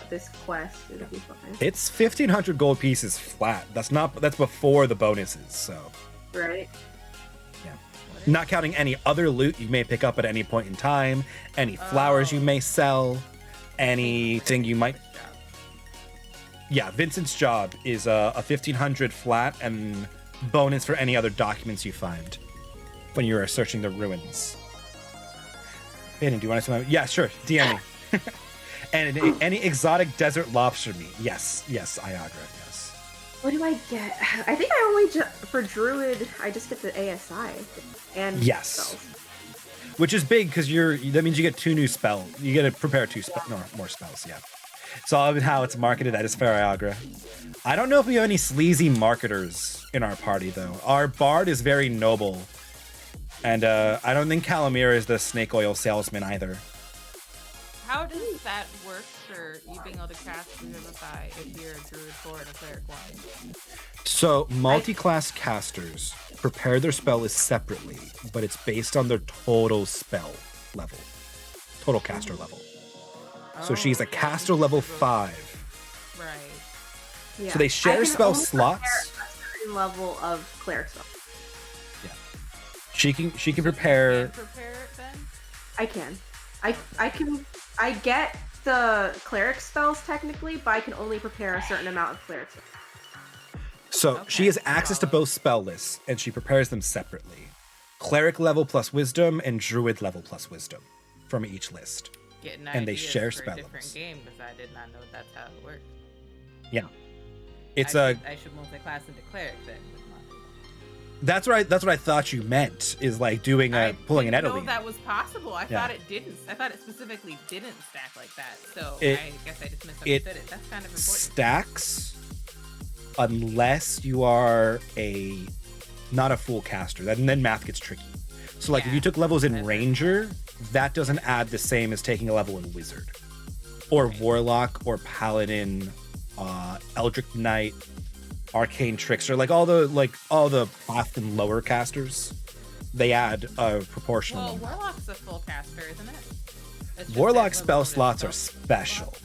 this quest, it'll be fine. It's 1,500 gold pieces flat. That's before the bonuses. So. Right. Yeah. Not counting any other loot you may pick up at any point in time, any flowers you may sell, anything you might. Yeah, Vincent's job is a 1,500 flat and bonus for any other documents you find when you are searching the ruins. Hayden, do you want to? Yeah, sure. DM me. And any exotic desert lobster meat. Yes, Iagra. Yes. What do I get? I think I only for Druid. I just get the ASI and yes, spells. Which is big because that means you get 2 new spells. You get to prepare 2 more spells. Yeah. It's all about how it's marketed. That is fair, Iagra. I don't know if we have any sleazy marketers in our party, though. Our bard is very noble. And I don't think Calamira is the snake oil salesman either. How does that work for you being able to cast Revivify if you're a Druid 4 and a Cleric 1? So, multi-class casters prepare their spell list separately, but it's based on their total spell level. Total caster level. So she's a caster level 5. Right. Yeah. So they share spell slots. A certain level of cleric spell. Yeah. She can prepare. Can prepare it then? I can. I get the cleric spells technically, but I can only prepare a certain amount of cleric spells. So she has access to both spell lists, and she prepares them separately. Cleric level plus wisdom and druid level plus wisdom from each list. And they share spell levels. Different game because I did not know that's how it works. Yeah, it's I should multi-class into cleric then. That's what I thought you meant is like doing pulling an Edeline. I didn't know that was possible. I thought it didn't. I thought it specifically didn't stack like that. So I guess I just misunderstood it. That's kind of important. Stacks unless you are not a full caster. Then math gets tricky. So like if you took levels in Ranger, that doesn't add the same as taking a level in Wizard. Or Warlock or Paladin, Eldritch Knight, Arcane Trickster, like all the path and lower casters, they add a proportional number. Warlock's a full caster, isn't it? Warlock spell slots are special.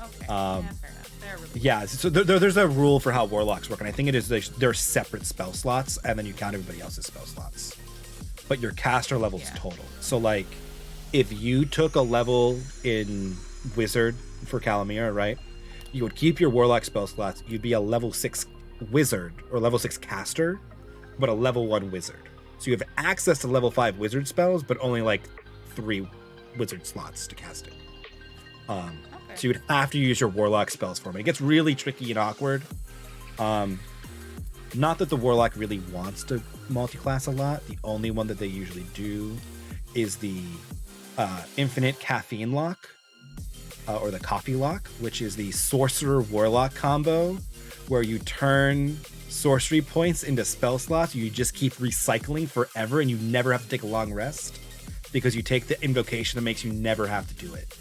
Okay. Fair enough. Yeah, so there's a rule for how Warlocks work, and I think it is they're separate spell slots, and then you count everybody else's spell slots. But your caster level's total. So like, if you took a level in Wizard for Calamira, right? You would keep your Warlock spell slots. You'd be a level 6 Wizard or level 6 caster, but a level 1 Wizard. So you have access to level 5 Wizard spells, but only like 3 Wizard slots to cast it. So you would have to use your Warlock spells for it. It gets really tricky and awkward. Not that the Warlock really wants to multi-class a lot. The only one that they usually do is the Infinite Caffeine Lock, or the Coffee Lock, which is the Sorcerer Warlock combo, where you turn sorcery points into spell slots. You just keep recycling forever, and you never have to take a long rest because you take the invocation that makes you never have to do it.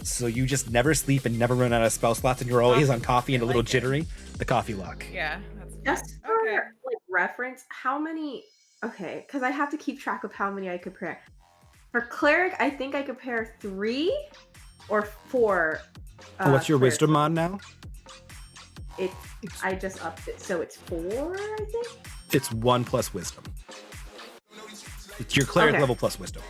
So you just never sleep and never run out of spell slots, and you're always on coffee and a little jittery. The coffee luck. Yeah. Just for like reference, how many? Okay, because I have to keep track of how many I could pair. For cleric, I think I could pair 3 or 4. What's your clerics. wisdom mod now? I just upped it, so it's 4, I think. It's 1 plus wisdom. It's your cleric level plus wisdom.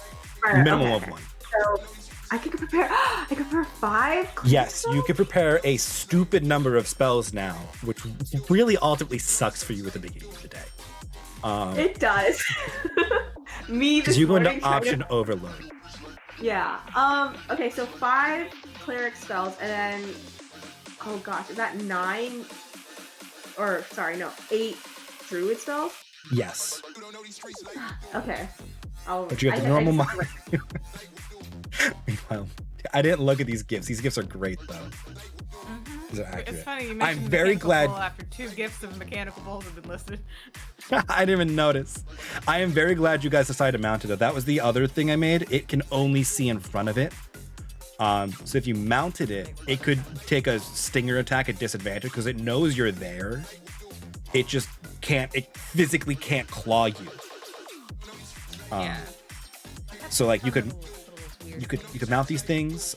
Right, Minimum of 1. So I could prepare. I could prepare 5. Yes, you can prepare a stupid number of spells now, which really ultimately sucks for you at the beginning of the day. It does. Me because you go into option overload. Yeah. Okay, so 5 cleric spells, and then oh gosh, is that 9? Or sorry, no, 8 druid spells. Yes. Okay. But you have the normal mod. Meanwhile, I didn't look at these gifts. These gifts are great, though. These are accurate. It's funny you mentioned I'm very glad. After 2 gifts of mechanical bowls have been listed. I didn't even notice. I am very glad you guys decided to mount it. That was the other thing I made. It can only see in front of it. So if you mounted it, it could take a stinger attack at disadvantage because it knows you're there. It just can't. It physically can't claw you. Yeah. So like you could mount these things.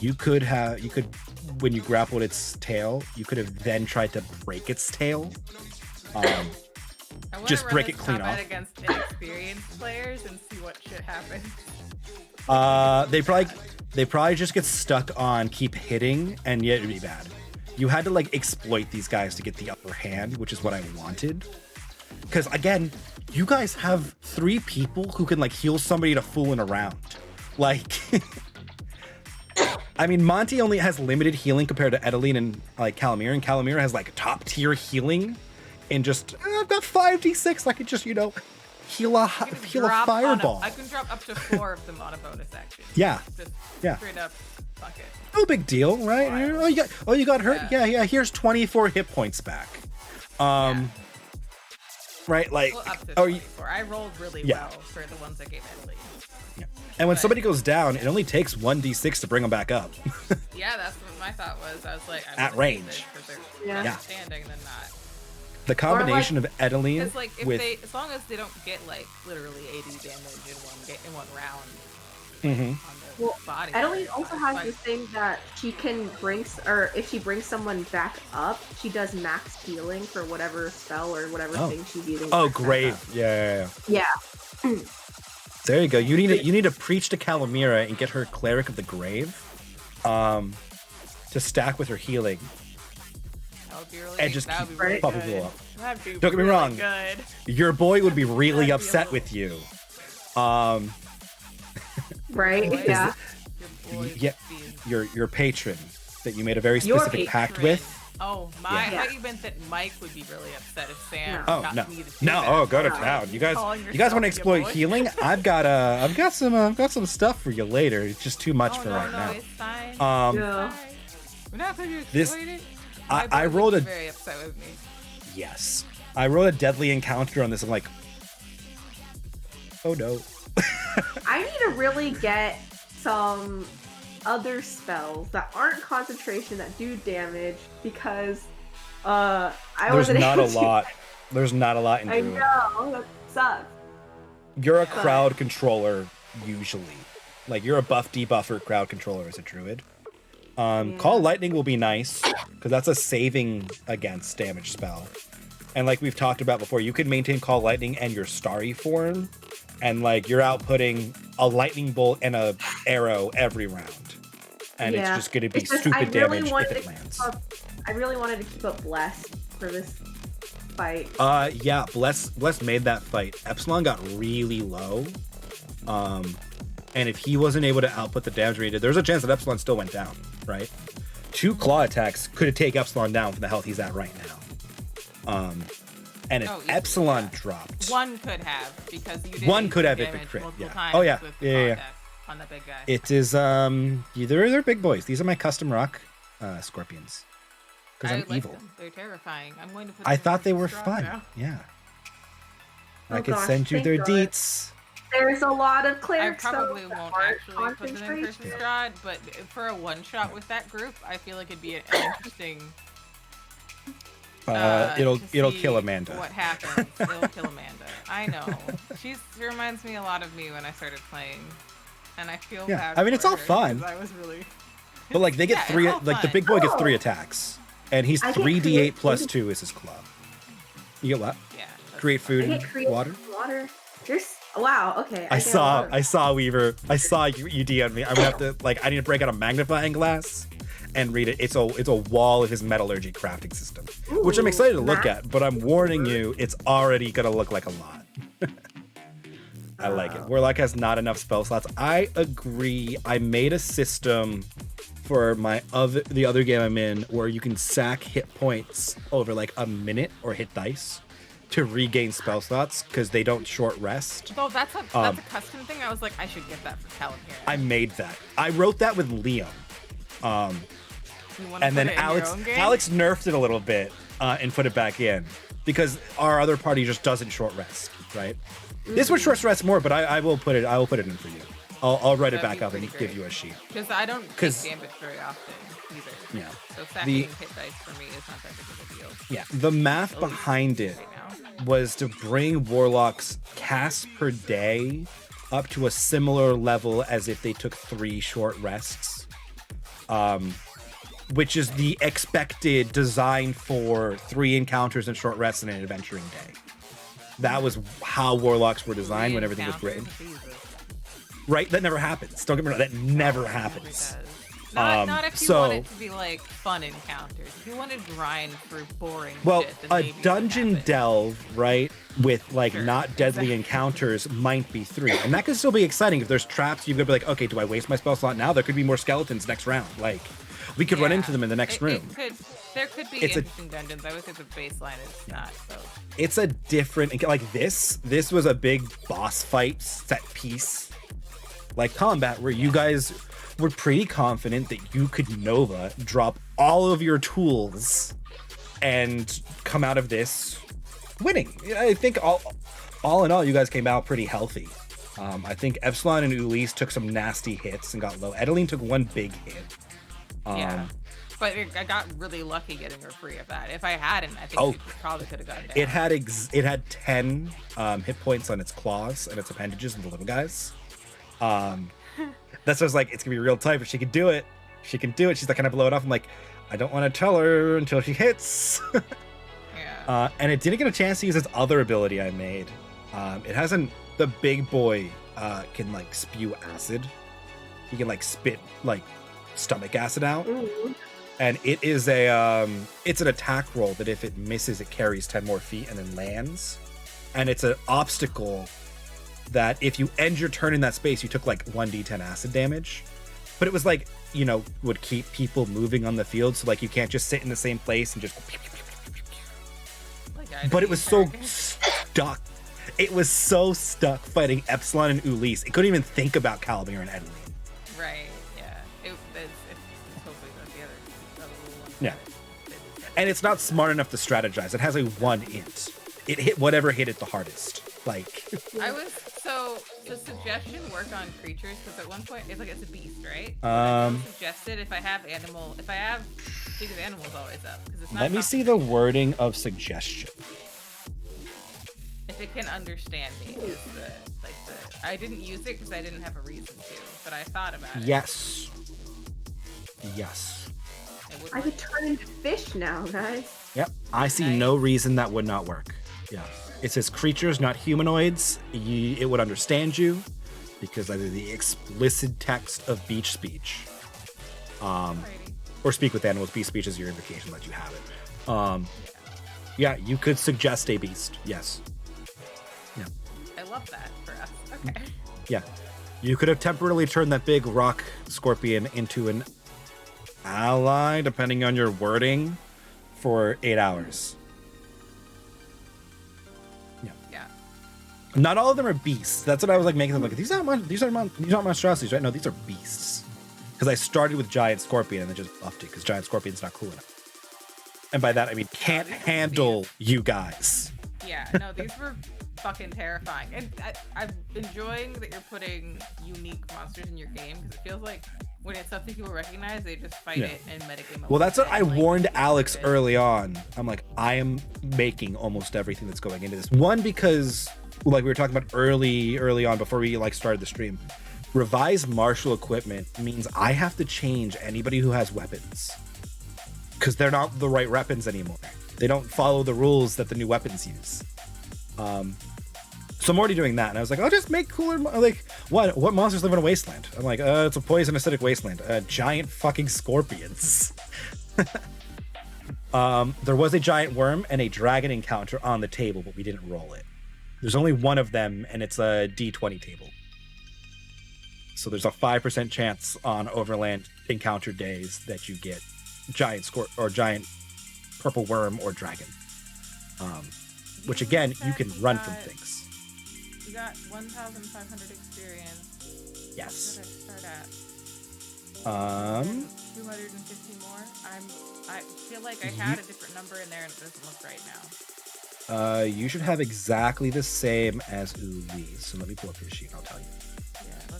You could when you grappled its tail, you could have then tried to break its tail. Just break it clean off. Against inexperienced players and see what shit happens. They probably just get stuck on keep hitting, and yet it'd be bad. You had to like exploit these guys to get the upper hand, which is what I wanted. Because again, you guys have 3 people who can like heal somebody to fooling around. Like, I mean, Monty only has limited healing compared to Edeline and like Calamir, and Calamir has like top tier healing. And just I've got 5d6. I could just heal a fireball. I can drop up to 4 of them on a bonus action. Yeah. Just straight up, fuck it. No big deal, right? Oh, you got hurt? Yeah. Here's 24 hit points back. Right, like well, up to 24. I rolled really well for the ones I gave Emily. Yeah. And when somebody goes down, it only takes 1d6 to bring them back up. Yeah, that's what my thought was. I was like, at range. They're standing and then not. The combination of Edeline it's like if as long as they don't get like literally 80 damage in one round. Mm-hmm. Well, body, Edeline also has this thing that she can bring, or if she brings someone back up, she does max healing for whatever spell or whatever thing she's using. Oh, great! Yeah. There you go. You need to preach to Calamira and get her Cleric of the Grave, to stack with her healing. Really, and just keep popping people up. Don't get me wrong. Good. Your boy would be really upset with you. Right? Yeah. Your patron that you made a very specific pact with. Oh my! I thought you meant that Mike would be really upset if Sam. Go to town. You guys want to exploit healing? I've got some stuff for you later. It's just too much for right now. It's fine. We're not going to exploit it. I rolled a very upset with me. Yes, I rolled a deadly encounter on this. I'm like, oh no. I need to really get some other spells that aren't concentration that do damage because There's not a lot in Druid. I know, that sucks. You're a crowd controller usually. Like you're a buff debuffer crowd controller as a Druid. Call Lightning will be nice because that's a saving against damage spell. And like we've talked about before, you can maintain Call Lightning and your Starry form, and like you're outputting a lightning bolt and a arrow every round, and it's just going to be stupid damage if it lands. I really wanted to keep up Bless for this fight. Yeah, Bless made that fight. Epsilon got really low, and if he wasn't able to output the damage he did, there's a chance that Epsilon still went down. Right, 2 claw attacks could take Epsilon down from the health he's at right now. And if Epsilon dropped, one could have because you did one could have if it crit. Yeah. Oh yeah. On that big guy. It is they're big boys. These are my custom rock scorpions. because I'm like evil. them. They're terrifying. I'm going to put. I them in thought they were Straw fun. now. Yeah. I Oh could gosh, send you thank their God. deets. There's a lot of I clerics. probably though, that won't aren't actually put them in Curse of concentration. Strahd, but for a one-shot with that group, I feel like it'd be an interesting. It'll to kill see Amanda. What happens? It'll kill Amanda. I know. She reminds me a lot of me when I started playing, and I feel Yeah, bad. I mean, it's for all her, fun. 'cause I was really. But like they get Yeah, it's three, all like the fun. big boy gets Oh. 3 attacks, and he's I get 3d8 create plus food. 2 is his club. You get what? Yeah. that's Create fun. food I and get creative water. Water. There's wow. Okay. I get a lot saw of- Weaver. I saw you DM'd me. I'm gonna have to I need to break out a magnifying glass and read it. It's a wall of his metallurgy crafting system, which I'm Ooh, excited to look math. at. But I'm warning you, it's already gonna look like a lot. I like it. Warlock has not enough spell slots. I agree. I made a system for the other game I'm in where you can sack hit points over like a minute or hit dice to regain spell slots because they don't short rest. So that's a custom thing. I was like, I should get that for Calamir. I made that. I wrote that with Liam. You wanna And put then it in your own game? Alex nerfed it a little bit and put it back in because our other party just doesn't short rest, right? This one short rest more, but I will put it in for you. I'll write it That'd back be up and pretty give great. you a sheet. Because I don't take 'Cause- gambits very often either. Yeah. So sacking hit dice for me is not that big of a deal. Yeah. The math At least behind it right now. was to bring Warlock's casts per day up to a similar level as if they took 3 short rests. Which is the expected design for 3 encounters and short rests in an adventuring day. That was how Warlocks were designed when everything was written. Jesus. Right? That never happens. Don't get me wrong. That never happens. Not if you so- want it to be like fun encounters. If you want to grind for boring Well, shit, then a maybe it would dungeon happen. delve, right, with like Sure, not deadly exactly. encounters might be 3. And that could still be exciting. If there's traps, you've got to be like, okay, do I waste my spell slot now? There could be more skeletons next round. Like, we could run Yeah. into them in the next room. There could be It's a- interesting dungeons. I would say the baseline is not. So It's a different, like this was a big boss fight set piece, like combat, where you guys were pretty confident that you could Nova, drop all of your tools, and come out of this winning. I think all in all, you guys came out pretty healthy. I think Epsilon and Ulysse took some nasty hits and got low. Edeline took one big hit. yeah. But I got really lucky getting her free of that. If I hadn't, I think Oh. she probably could have gotten down. It had 10 hit points on its claws and its appendages and the little guys. That's just like, it's gonna be real tight, but she can do it. She can do it. She's like, can I blow it off? I'm like, I don't want to tell her until she hits. Yeah. And it didn't get a chance to use its other ability I made. It hasn't. The big boy can like spew acid. He can like spit like stomach acid out. Ooh. And it is it's an attack roll that if it misses, it carries 10 more feet and then lands. And it's an obstacle that if you end your turn in that space, you took like 1d10 acid damage. But it was like, would keep people moving on the field. So like you can't just sit in the same place and just. Like I But did it was so target. stuck. It was so stuck fighting Epsilon and Ulysse. It couldn't even think about Calamir and Edeline. Right. Yeah. It's hopefully not the other little one. Yeah. And it's not smart enough to strategize. It has a 1 int. It hit whatever hit it the hardest. Like, I was so the suggestion work on creatures because at one point it's like it's a beast, right? Suggested if I have because animals always up because it's not. let me see the wording of suggestion. If it can understand me is I didn't use it because I didn't have a reason to, but I thought about it. Yes. Yes. It would I could turn into fish now, guys. Yep. I see Nice. no reason that would not work. Yeah. It says creatures, not humanoids. It would understand you because either the explicit text of beach speech. Alrighty. Or speak with animals. Beast speech is your indication that you have it. Yeah, you could suggest a beast. Yes. Yeah. I love that for us. Okay. Yeah. You could have temporarily turned that big rock scorpion into an ally, depending on your wording, for 8 hours. Yeah. Not all of them are beasts. That's what I was like making them like. These aren't monstrosities, right? No, these are beasts. Because I started with giant scorpion and then just buffed it because giant scorpion's not cool enough. And by that, I mean can't handle you guys. Yeah, no, these were fucking terrifying. And I'm enjoying that you're putting unique monsters in your game, because it feels like when it's something people recognize, they just fight it and metagame it. Well, that's what I like, warned Alex early on. I'm like, I am making almost everything that's going into this. One, because like we were talking about early on before we like started the stream, revised martial equipment means I have to change anybody who has weapons, because they're not the right weapons anymore. They don't follow the rules that the new weapons use. So I'm already doing that, and I was like, I'll just make cooler. Like, what monsters live in a wasteland? I'm like, it's a poison acidic wasteland. Giant fucking scorpions. There was a giant worm and a dragon encounter on the table, but we didn't roll it. There's only one of them, and it's a D20 table. So there's a 5% chance on overland encounter days that you get giant giant purple worm or dragon. Which again, you can run from things. You got 1,500 experience. Yes. What did I start at? 250 more. I feel like I had a different number in there, and it doesn't look right now. You should have exactly the same as Uli. So let me pull up his sheet. I'll tell you.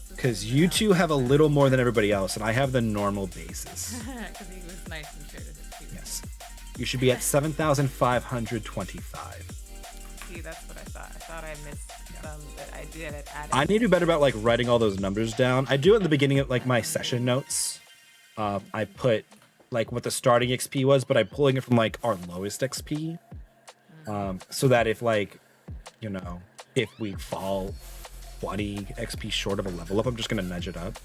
Because you two have a little more than everybody else, and I have the normal basis. Because he was nice and shared it too. Yes. You should be at 7,525. See, that's what I thought. I thought I missed some, but I did it. I need to do better about like writing all those numbers down. I do it at the beginning of like my session notes. I put like what the starting XP was, but I'm pulling it from like our lowest XP. So that if like, you know, if we fall 20 XP short of a level up, I'm just gonna nudge it up.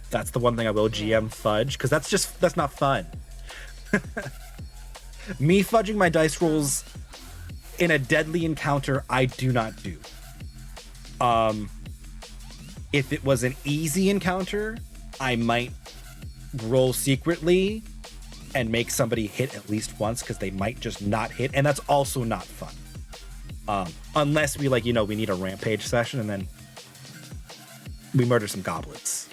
That's the one thing I will GM fudge, because that's not fun. Me fudging my dice rolls in a deadly encounter, I do not do. If it was an easy encounter, I might roll secretly and make somebody hit at least once, because they might just not hit, and that's also not fun. Unless we like, you know, we need a rampage session and then we murder some goblins.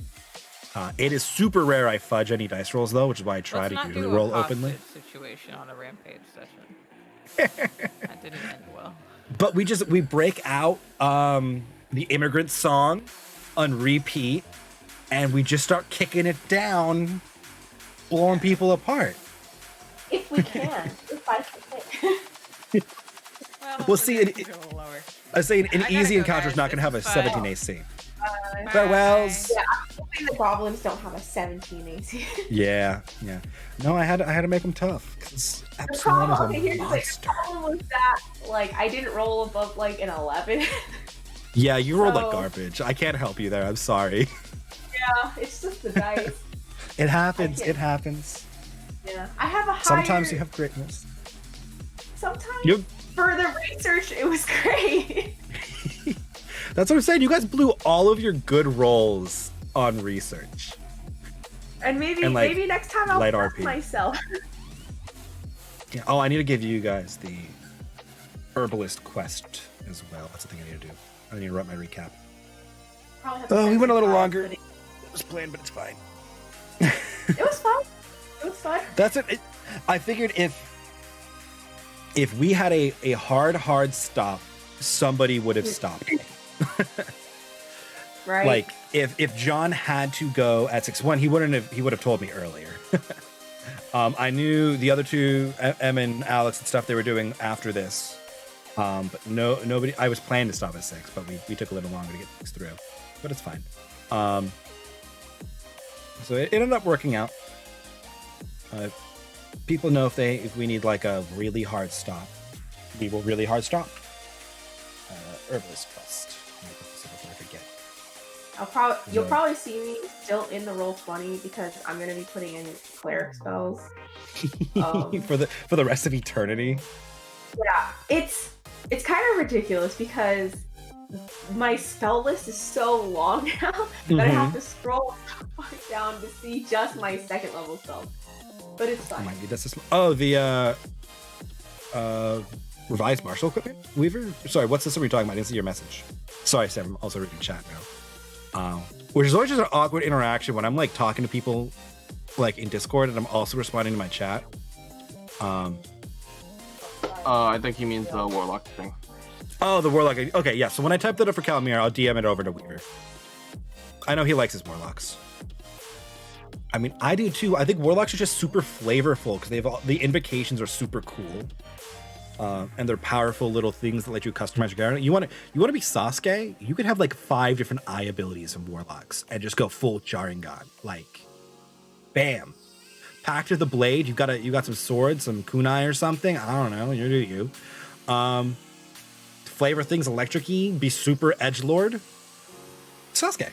It is super rare I fudge any dice rolls though, which is why I try to usually roll openly. Situation on a rampage session. That didn't end well. But we break out the immigrant song on repeat, and we just start kicking it down, blowing people apart. If we can, if I can. Well, see, I say an easy encounter is not going to have a 17 AC. Farewells. Yeah, I'm hoping the goblins don't have a 17 AC. Yeah. No, I had to make them tough, because Epsilon is a monster. The problem was that, like, I didn't roll above like an 11. Yeah, you rolled like garbage. I can't help you there. I'm sorry. Yeah, it's just the dice. It happens. It happens. Yeah, I have a higher. Sometimes you have greatness. Sometimes for the research, it was great. That's what I'm saying. You guys blew all of your good rolls on research. And maybe next time I'll prep myself. Yeah. Oh, I need to give you guys the herbalist quest as well. That's the thing I need to do. I need to write my recap. Oh, we went a little longer. It was planned, but it's fine. It was fun. It was fun. That's it. I figured if we had a hard stop, somebody would have stopped me. Right. Like if John had to go at 6-1, he would have told me earlier. I knew the other two, Em and Alex and stuff, they were doing after this. But nobody. I was planning to stop at 6, but we took a little longer to get things through. But it's fine. So it ended up working out. People know if we need like a really hard stop, we will really hard stop. Herbalist quest. I forget. You'll probably see me still in the Roll20 because I'm gonna be putting in cleric spells for the rest of eternity. Yeah, it's kind of ridiculous because my spell list is so long now that I have to scroll down to see just my second level spells. But it's fine. The revised martial equipment? Weaver? Sorry, what's this? Are we talking about? I didn't see your message. Sorry, Sam. I'm also reading chat now. Which is always just an awkward interaction when I'm like talking to people like in Discord and I'm also responding to my chat. I think he means the warlock thing. Oh, the warlock. Okay, yeah. So when I type that up for Calamir, I'll DM it over to Weaver. I know he likes his warlocks. I mean, I do too. I think warlocks are just super flavorful because the invocations are super cool, and they're powerful little things that let you customize your character. You want to be Sasuke? You could have like 5 different eye abilities of warlocks and just go full Sharingan. Like, bam. Pact of the Blade. You got some swords, some kunai or something. I don't know. You do you. Flavor things electric-y. Be super edgelord. Sasuke.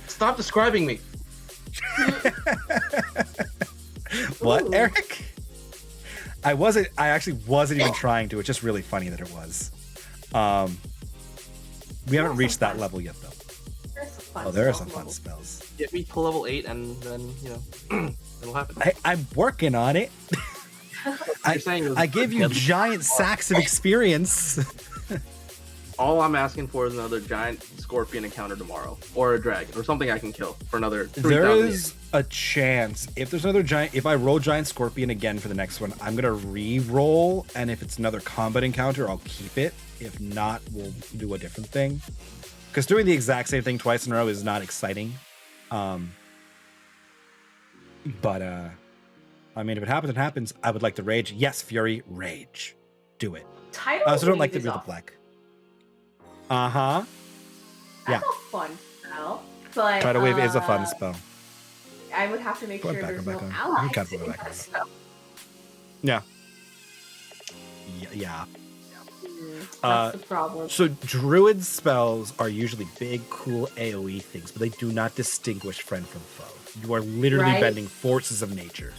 Stop describing me. What, Ooh. Eric? I actually wasn't even trying to. It's just really funny that it was. We haven't reached that level yet, though. Oh, there are some fun spells. Get me to level 8 and then, it'll happen. I'm working on it. I give you giant sacks of experience. All I'm asking for is another giant scorpion encounter tomorrow, or a dragon, or something I can kill for another 3,000 There years. is a chance if there's another giant. If I roll giant scorpion again for the next one, I'm gonna re-roll, and if it's another combat encounter, I'll keep it. If not, we'll do a different thing. Because doing the exact same thing twice in a row is not exciting. But I mean, if it happens, it happens. I would like to rage. Yes, Fury, rage. Do it. Tidal I also don't like Wave to is do the off. black. Uh-huh. That's a fun spell, but Tidal Wave is a fun spell. I would have to make Go sure back, there's go no back on. allies You can't go in back on. that spell. Yeah. Yeah. That's the problem. So druid spells are usually big, cool AoE things, but they do not distinguish friend from foe. You are literally Right. bending forces of nature.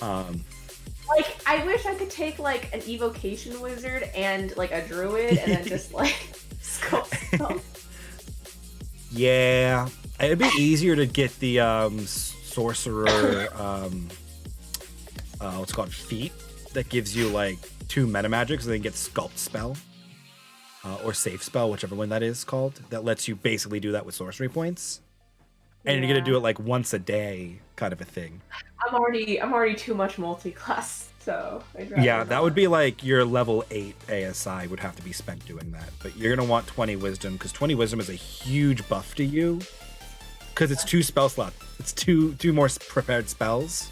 Like, I wish I could take like an evocation wizard and like a druid, and then just like scope spells. Yeah, it'd be easier to get the sorcerer, what's it called, feat that gives you like 2 meta magics, and then get sculpt spell or safe spell, whichever one that is called, that lets you basically do that with sorcery points, and you're gonna do it like once a day, kind of a thing. I'm already too much multi-class, so I'd rather Yeah, that not. would be like your level 8 ASI would have to be spent doing that. But you're going to want 20 wisdom, because 20 wisdom is a huge buff to you. Because it's 2 spell slots. It's two more prepared spells,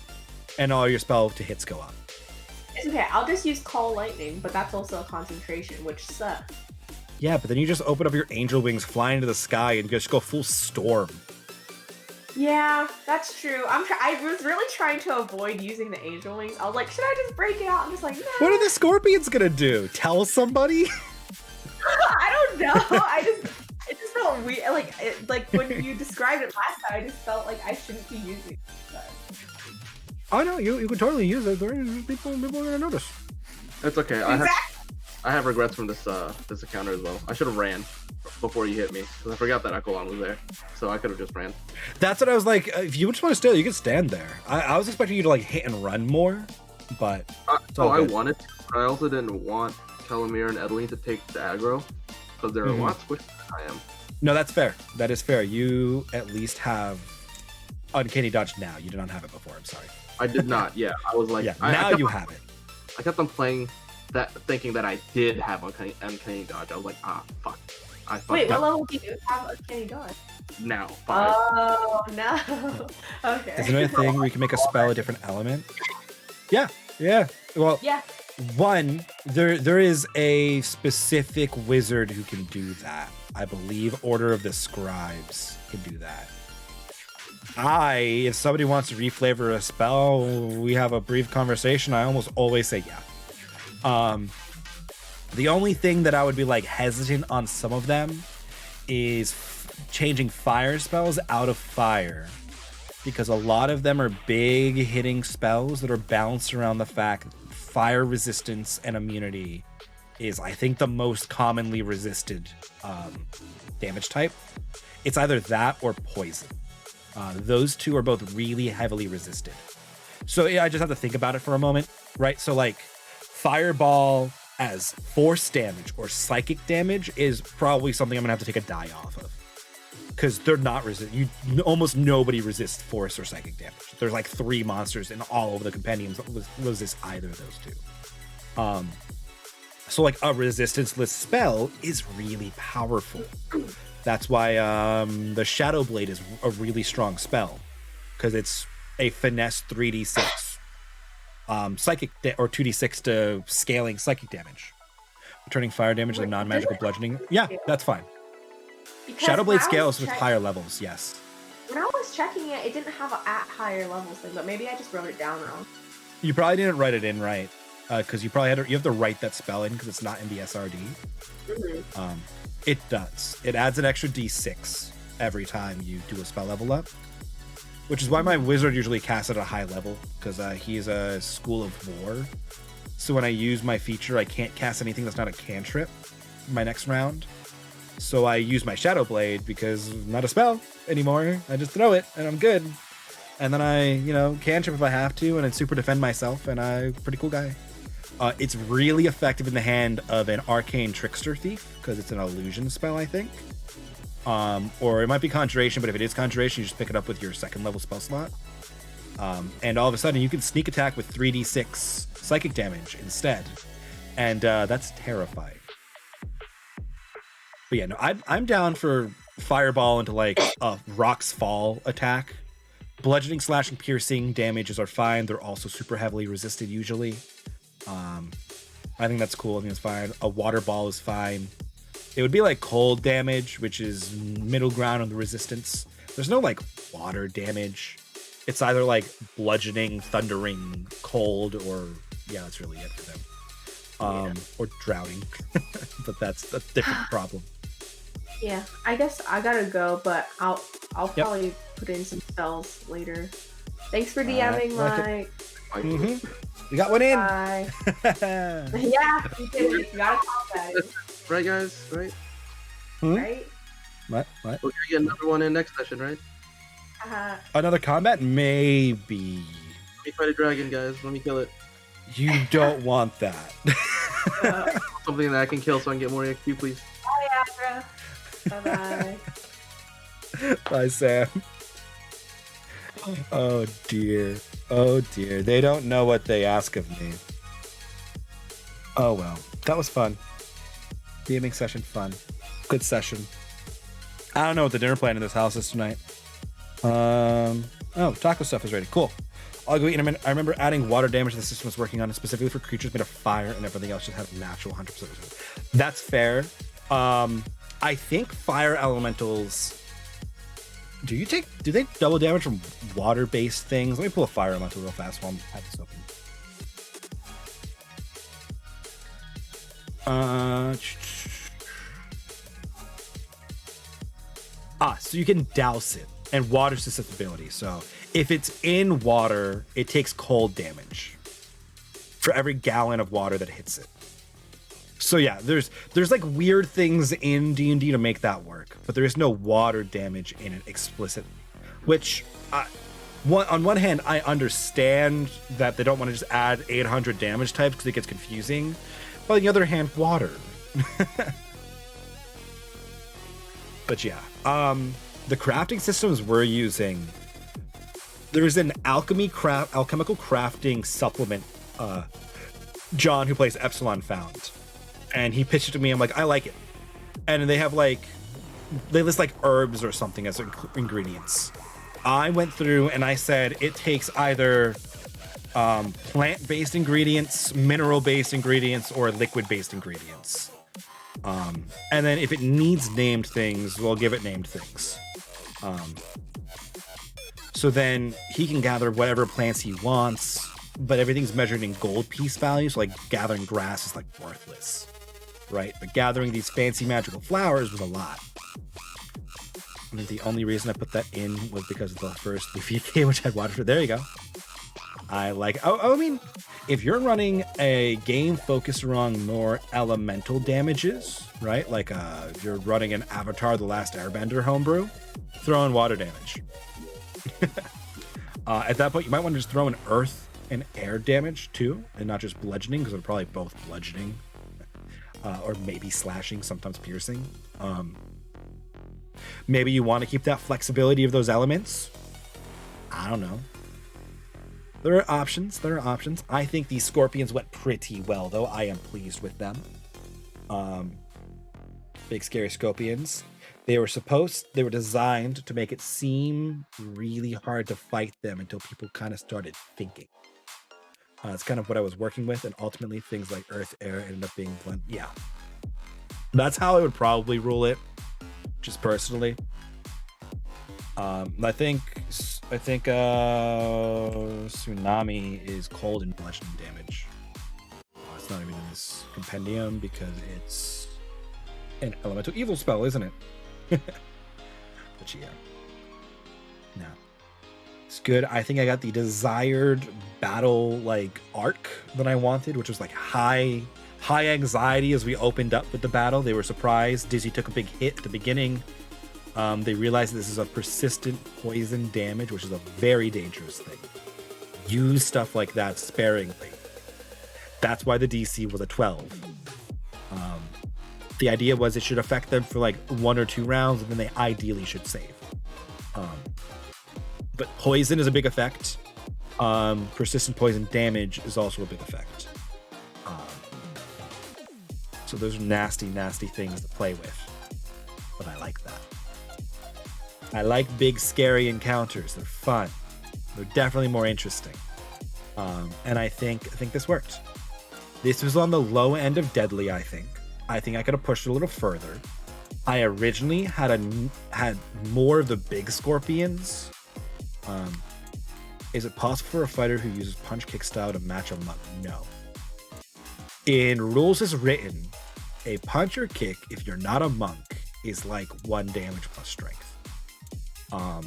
and all your spell to hits go up. It's okay. I'll just use Call Lightning, but that's also a concentration, which sucks. Yeah, but then you just open up your angel wings, fly into the sky, and just go full storm. Yeah, that's true. I was really trying to avoid using the angel wings. I was like, should I just break it out? I'm just like, no. What are the scorpions going to do? Tell somebody? I don't know. It just felt weird. Like when you described it last time, I just felt like I shouldn't be using it. But... Oh, no, you could totally use it. People are going to notice. It's okay. Exactly. I have regrets from this encounter as well. I should have ran before you hit me, because I forgot that Ecolon was there. So I could have just ran. That's what I was like. If you just want to stay, you can stand there. I was expecting you to like hit and run more, but it's all I good. wanted to, but I also didn't want Calamir and Edeline to take the aggro, because they're a lot squishier than I am. No, that's fair. That is fair. You at least have Uncanny Dodge now. You did not have it before. I'm sorry. I did not. Yeah, I was like, Yeah, I now kept you on- have it. I kept on playing that, thinking that I did have Uncanny Dodge. I was like, fuck. I fucked Wait, what up. level do you have a Kenny Dodge? Now, 5. Oh no. Okay. Is there a thing where you can make a spell a different element? Yeah. Well, Yeah. one, there is a specific wizard who can do that. I believe Order of the Scribes can do that. If somebody wants to reflavor a spell, we have a brief conversation. I almost always say yeah. The only thing that I would be like hesitant on some of them is changing fire spells out of fire, because a lot of them are big hitting spells that are balanced around the fact fire resistance and immunity is, I think, the most commonly resisted damage type. It's either that or poison. Those two are both really heavily resisted. So yeah, I just have to think about it for a moment, right? So like fireball as force damage or psychic damage is probably something I'm gonna have to take a die off of. because they're not almost nobody resists force or psychic damage. There's like 3 monsters in all of the compendiums that resist either of those 2. So like a resistance-less spell is really powerful. That's why the Shadow Blade is a really strong spell, because it's a finesse 3d6 psychic or 2d6 to scaling psychic damage, returning fire damage and non-magical bludgeoning. Yeah, that's fine. Because Shadow Blade when I scales was with higher levels. Yes. When I was checking it, it didn't have a at higher levels thing, but maybe I just wrote it down wrong. You probably didn't write it in right, because you have to write that spell in because it's not in the SRD. Mm-hmm. It does. It adds an extra d6 every time you do a spell level up, which is why my wizard usually casts at a high level, because he's a School of War. So when I use my feature, I can't cast anything that's not a cantrip my next round. So I use my Shadow Blade because it's not a spell anymore. I just throw it and I'm good. And then I, cantrip if I have to, and then super defend myself, and I'm a pretty cool guy. It's really effective in the hand of an Arcane Trickster Thief, because it's an illusion spell, I think. Or it might be Conjuration, but if it is Conjuration, you just pick it up with your 2nd level spell slot. And all of a sudden, you can sneak attack with 3d6 psychic damage instead. And that's terrifying. But yeah, no, I'm down for Fireball into like a Rock's Fall attack. Bludgeoning, slashing, piercing damages are fine. They're also super heavily resisted usually. I think that's cool. I think it's fine. A Water Ball is fine. It would be like cold damage, which is middle ground on the resistance. There's no like water damage. It's either like bludgeoning, thundering, cold, or yeah, that's really it for them. Or drowning. But that's a different problem. Yeah, I guess I gotta go, but I'll probably put in some spells later. Thanks for DMing, Mike. We got one in. Bye. Yeah, you did it. You gotta talk about it. Right, guys? Right? Right? What? We're gonna get another one in next session, right? Another combat? Maybe. Let me fight a dragon, guys. Let me kill it. You don't want that. Something that I can kill so I can get more XP, please. Bye, Abra. Bye-bye. Bye, Sam. Oh, dear. Oh, dear. They don't know what they ask of me. Oh, well. That was fun. DMing session fun. Good session. I don't know what the dinner plan in this house is tonight. Oh, taco stuff is ready. Cool. I'll go eat in a minute. I remember adding water damage to the system was working on it specifically for creatures made of fire, and everything else just had a natural 100% resistance. That's fair. I think fire elementals. Do they double damage from water-based things? Let me pull a fire elemental real fast while I have this open. So you can douse it, and water susceptibility. So if it's in water, it takes cold damage for every gallon of water that hits it. So yeah, there's like weird things in D&D to make that work, but there is no water damage in it explicitly. Which, on one hand, I understand that they don't want to just add 800 damage types because it gets confusing. But on the other hand, water. But yeah, the crafting systems we're using, there's an alchemical crafting supplement. John, who plays Epsilon, found. And he pitched it to me. I'm like, I like it. And they have they list like herbs or something as ingredients. I went through and I said it takes either plant-based ingredients, mineral-based ingredients, or liquid-based ingredients. And then if it needs named things, we'll give it named things. So then he can gather whatever plants he wants, but everything's measured in gold piece values. So like gathering grass is like worthless. Right, but gathering these fancy magical flowers was a lot. I mean, the only reason I put that in was because of the first Leafy game, which had water. There you go. I like. I mean, if you're running a game focused around more elemental damages, right? Like if you're running an Avatar: The Last Airbender homebrew, throw in water damage. At that point, you might want to just throw in earth and air damage too, and not just bludgeoning, because they're probably both bludgeoning. Or maybe slashing, sometimes piercing. Maybe you want to keep that flexibility of those elements. I don't know. There are options. I think these scorpions went pretty well, though. I am pleased with them. Big scary scorpions. They were designed to make it seem really hard to fight them until people kind of started thinking. It's kind of what I was working with, and ultimately things like Earth, Air ended up being blend. Yeah. That's how I would probably rule it, just personally. I think tsunami is cold and bludgeoning damage. It's not even in this compendium because it's an elemental evil spell, isn't it? But yeah. No. It's good. I think I got the desired battle like arc that I wanted, which was like high anxiety as we opened up with the battle. They were surprised. Dizzy took a big hit at the beginning. They realized this is a persistent poison damage, which is a very dangerous thing. Use stuff like that sparingly. That's why the DC was a 12. The idea was it should affect them for like 1 or 2 rounds, and then they ideally should save. But poison is a big effect. Persistent poison damage is also a big effect. So those are nasty, nasty things to play with. But I like that. I like big, scary encounters. They're fun. They're definitely more interesting. And I think this worked. This was on the low end of deadly, I think. I think I could have pushed it a little further. I originally had more of the big scorpions. Is it possible for a fighter who uses punch kick style to match a monk? No. In rules as written, a punch or kick, if you're not a monk, is like 1 damage plus strength. I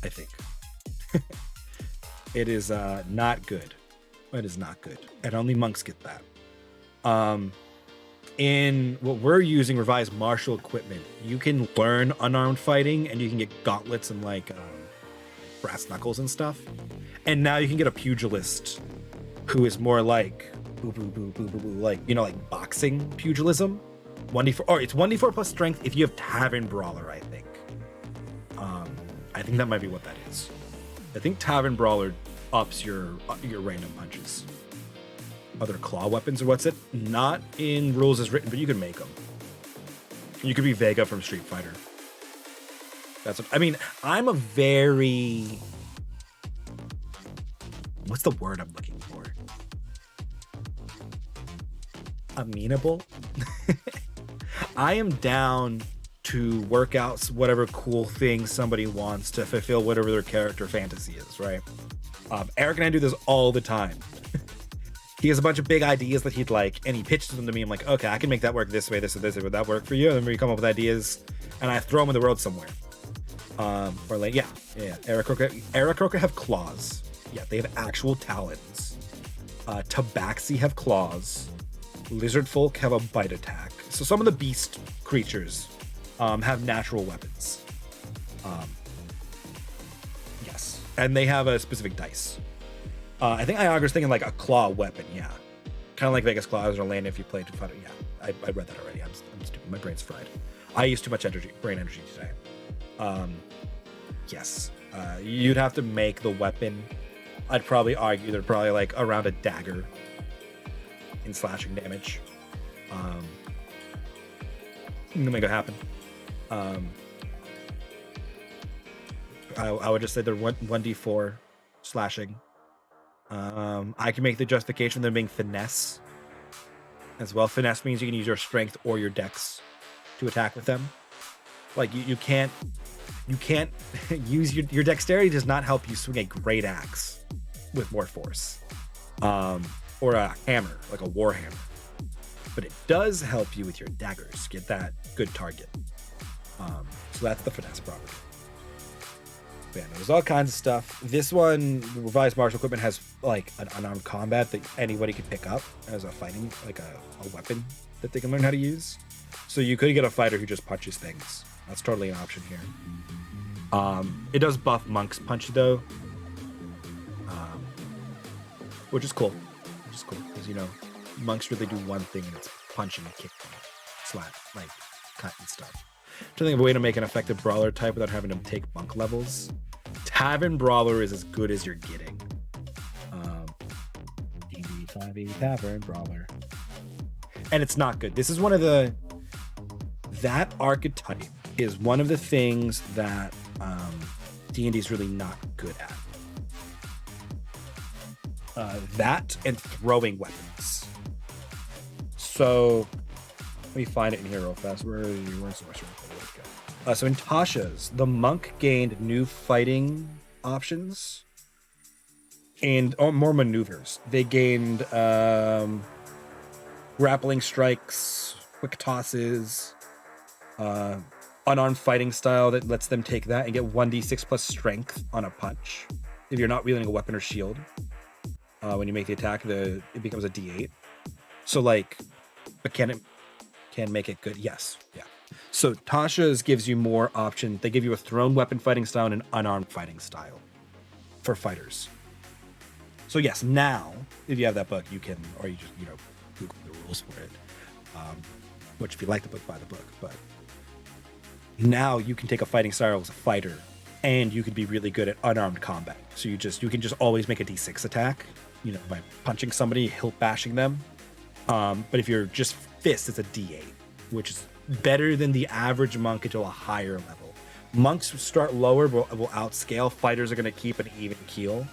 think. It is not good. It is not good. And only monks get that. In what we're using, revised martial equipment, you can learn unarmed fighting, and you can get gauntlets and like brass knuckles and stuff. And now you can get a pugilist who is more like like, you know, like boxing pugilism. 1d4, or it's 1d4 plus strength if you have Tavern Brawler, I think. I think that might be what that is. I think Tavern Brawler ups your random punches. Other claw weapons, or what's it? Not in rules as written, but you can make them. You could be Vega from Street Fighter. That's what I mean. I'm a very... What's the word I'm looking for? Amenable? I am down to work out whatever cool thing somebody wants to fulfill whatever their character fantasy is, right? Eric and I do this all the time. He has a bunch of big ideas that he'd like, and he pitches them to me. I'm like, okay, I can make that work this way, this, and this. Would that work for you? And then we come up with ideas, and I throw them in the world somewhere. Or like, yeah. Eric Roca have claws. Yeah, they have actual talons. Tabaxi have claws. Lizard folk have a bite attack. So some of the beast creatures have natural weapons. Yes. And they have a specific dice. I think Iagor's thinking like a claw weapon, yeah. Kind of like Vegas Claws or Land if you played Fighter. Yeah, I read that already. I'm stupid. My brain's fried. I used too much brain energy today. Yes. You'd have to make the weapon. I'd probably argue they're probably like around a dagger in slashing damage. Make it happen. I would just say they're 1d4 slashing. I can make the justification of them being finesse as well. Finesse means you can use your strength or your dex to attack with them. Like you can't use your dexterity does not help you swing a great axe with more force, or a hammer like a war hammer, but it does help you with your daggers get that good target. So that's the finesse property. Yeah, there's all kinds of stuff. This one, the revised martial equipment, has like an unarmed combat that anybody could pick up as a fighting, like a weapon that they can learn how to use. So you could get a fighter who just punches things. That's totally an option here. It does buff Monk's punch though, which is cool. Because you know, monks really do one thing and it's punch and kick them. like cut and stuff. To think of a way to make an effective brawler type without having to take monk levels. Tavern Brawler is as good as you're getting. D&D 5e Tavern Brawler. And it's not good. This is one of the... That archetype is one of the things that D&D is really not good at. That and throwing weapons. So... Let me find it in here real fast. Where's the rest? So in Tasha's, the monk gained new fighting options and more maneuvers. They gained grappling strikes, quick tosses, unarmed fighting style that lets them take that and get 1d6 plus strength on a punch. If you're not wielding a weapon or shield, when you make the attack, it becomes a d8. So like, but can make it good? Yes. Yeah. So Tasha's gives you more options. They give you a thrown weapon fighting style and an unarmed fighting style for fighters. So yes, now if you have that book, you can, or you just Google the rules for it. Which if you like the book, buy the book. But now you can take a fighting style as a fighter, and you can be really good at unarmed combat. So you can just always make a d6 attack, by punching somebody, hilt bashing them. But if you're just fist, it's a d8, which is better than the average monk until a higher level. Monks start lower, will outscale. Fighters are going to keep an even keel,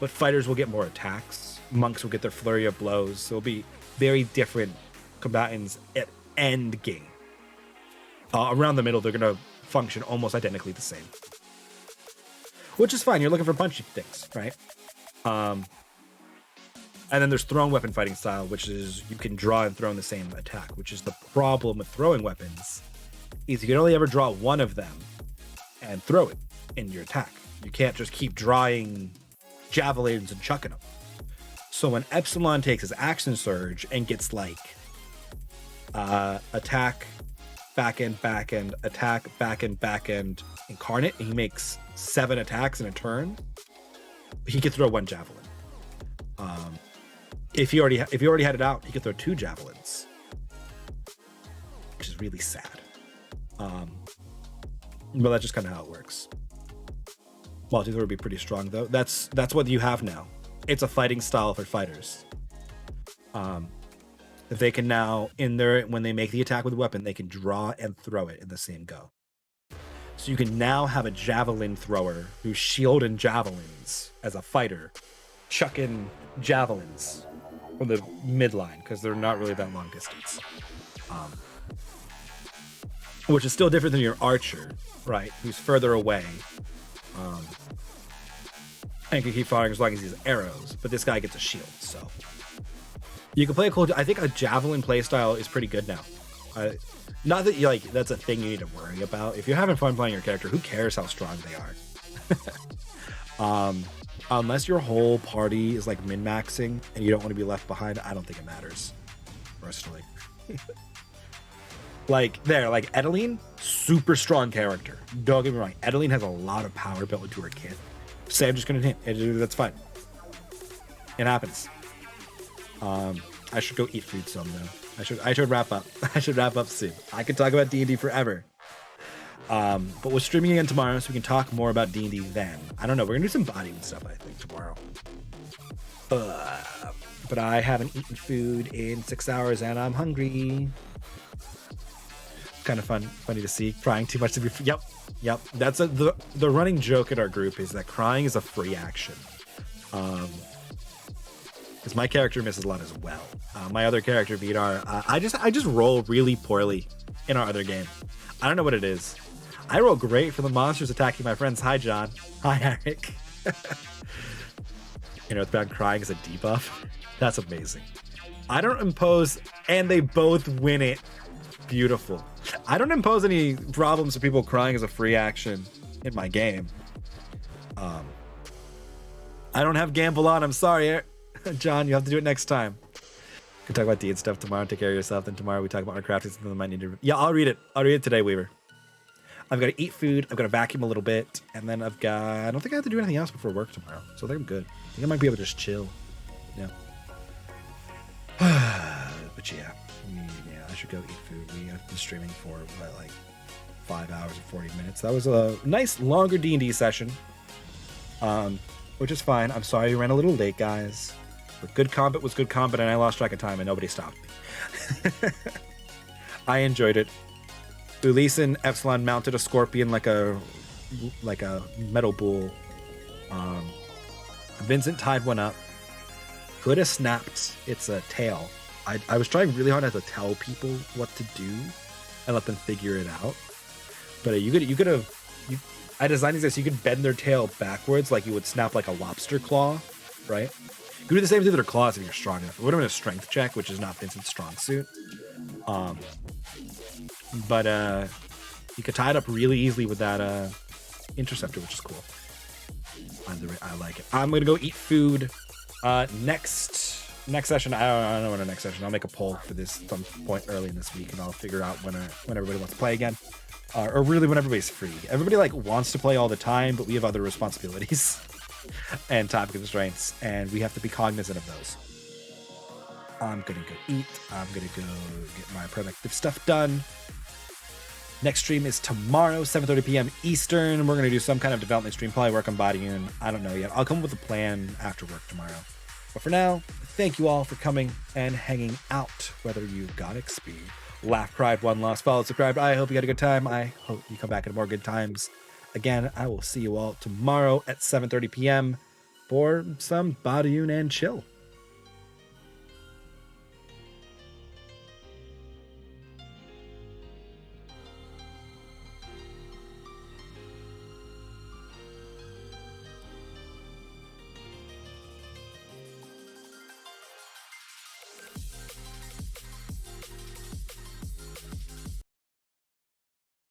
but fighters will get more attacks. Monks will get their flurry of blows. So it'll be very different combatants at end game. Around the middle, they're going to function almost identically the same, which is fine. You're looking for punchy things, right? And then there's thrown weapon fighting style, which is you can draw and throw in the same attack, which is the problem with throwing weapons, is you can only ever draw one of them and throw it in your attack. You can't just keep drawing javelins and chucking them. So when Epsilon takes his action surge and gets like attack, back end, attack, back end, incarnate, and he makes 7 attacks in a turn, he could throw 1 javelin. If he already had it out, he could throw 2 javelins, which is really sad. But that's just kind of how it works. Multi-throw would be pretty strong, though. That's what you have now. It's a fighting style for fighters. They can now, when they make the attack with a weapon, they can draw and throw it in the same go. So you can now have a javelin thrower who's shield and javelins as a fighter, chucking javelins from the midline because they're not really that long distance, which is still different than your archer, right? Who's further away and can keep firing as long as he has arrows. But this guy gets a shield, so you can play a cool. I think a javelin playstyle is pretty good now. Not that that's a thing you need to worry about. If you're having fun playing your character, who cares how strong they are? Unless your whole party is like min-maxing and you don't want to be left behind, I don't think it matters, personally. Like Edeline, super strong character. Don't get me wrong, Edeline has a lot of power built into her kit. Say I'm just gonna hit, that's fine. It happens. I should go eat food some though. I should wrap up. I should wrap up soon. I could talk about D&D forever. But we're streaming again tomorrow, so we can talk more about D&D then. I don't know. We're gonna do some botiun stuff, I think, tomorrow. But I haven't eaten food in 6 hours, and I'm hungry. Kind of funny to see. Crying too much to be. Yep. That's the running joke in our group is that crying is a free action. Because my character misses a lot as well. My other character, Vidar, I just roll really poorly in our other game. I don't know what it is. I roll great for the monsters attacking my friends. Hi, John. Hi, Eric. Earthbound crying is a debuff. That's amazing. I don't impose, and they both win it. Beautiful. I don't impose any problems to people crying as a free action in my game. I don't have gamble on. I'm sorry, Eric. John. You have to do it next time. We can talk about D and stuff tomorrow. Take care of yourself. Then tomorrow we talk about our crafting. Something that might need to. Yeah, I'll read it. I'll read it today, Weaver. I've got to eat food. I've got to vacuum a little bit, and then I don't think I have to do anything else before work tomorrow. So I think I'm good. I think I might be able to just chill. Yeah. But yeah, should go eat food. We have been streaming for like 5 hours and 40 minutes. That was a nice longer D&D session, which is fine. I'm sorry you ran a little late, guys. But good combat was good combat, and I lost track of time, and nobody stopped me. I enjoyed it. Ulysse and Epsilon mounted a scorpion like a metal bull. Vincent tied one up. Could have snapped its tail. I was trying really hard not to tell people what to do and let them figure it out. But I designed this so you could bend their tail backwards like you would snap like a lobster claw, right? You could do the same thing with their claws if you're strong enough. It would have been a strength check, which is not Vincent's strong suit. But you could tie it up really easily with that interceptor, which is cool. I like it. I'm gonna go eat food. Next session. I don't know when our next session. I'll make a poll for this some point early in this week, and I'll figure out when everybody wants to play again, or really when everybody's free. Everybody like wants to play all the time, but we have other responsibilities and time constraints, and we have to be cognizant of those. I'm gonna go eat. I'm gonna go get my productive stuff done. Next stream is tomorrow, 7:30 p.m. Eastern. We're gonna do some kind of development stream, probably work on botiun. I don't know yet. I'll come up with a plan after work tomorrow. But for now, thank you all for coming and hanging out, whether you got XP, laughed, cried, won, lost, followed, subscribed. I hope you had a good time. I hope you come back into more good times. Again, I will see you all tomorrow at 7:30 p.m. for some botiun and chill.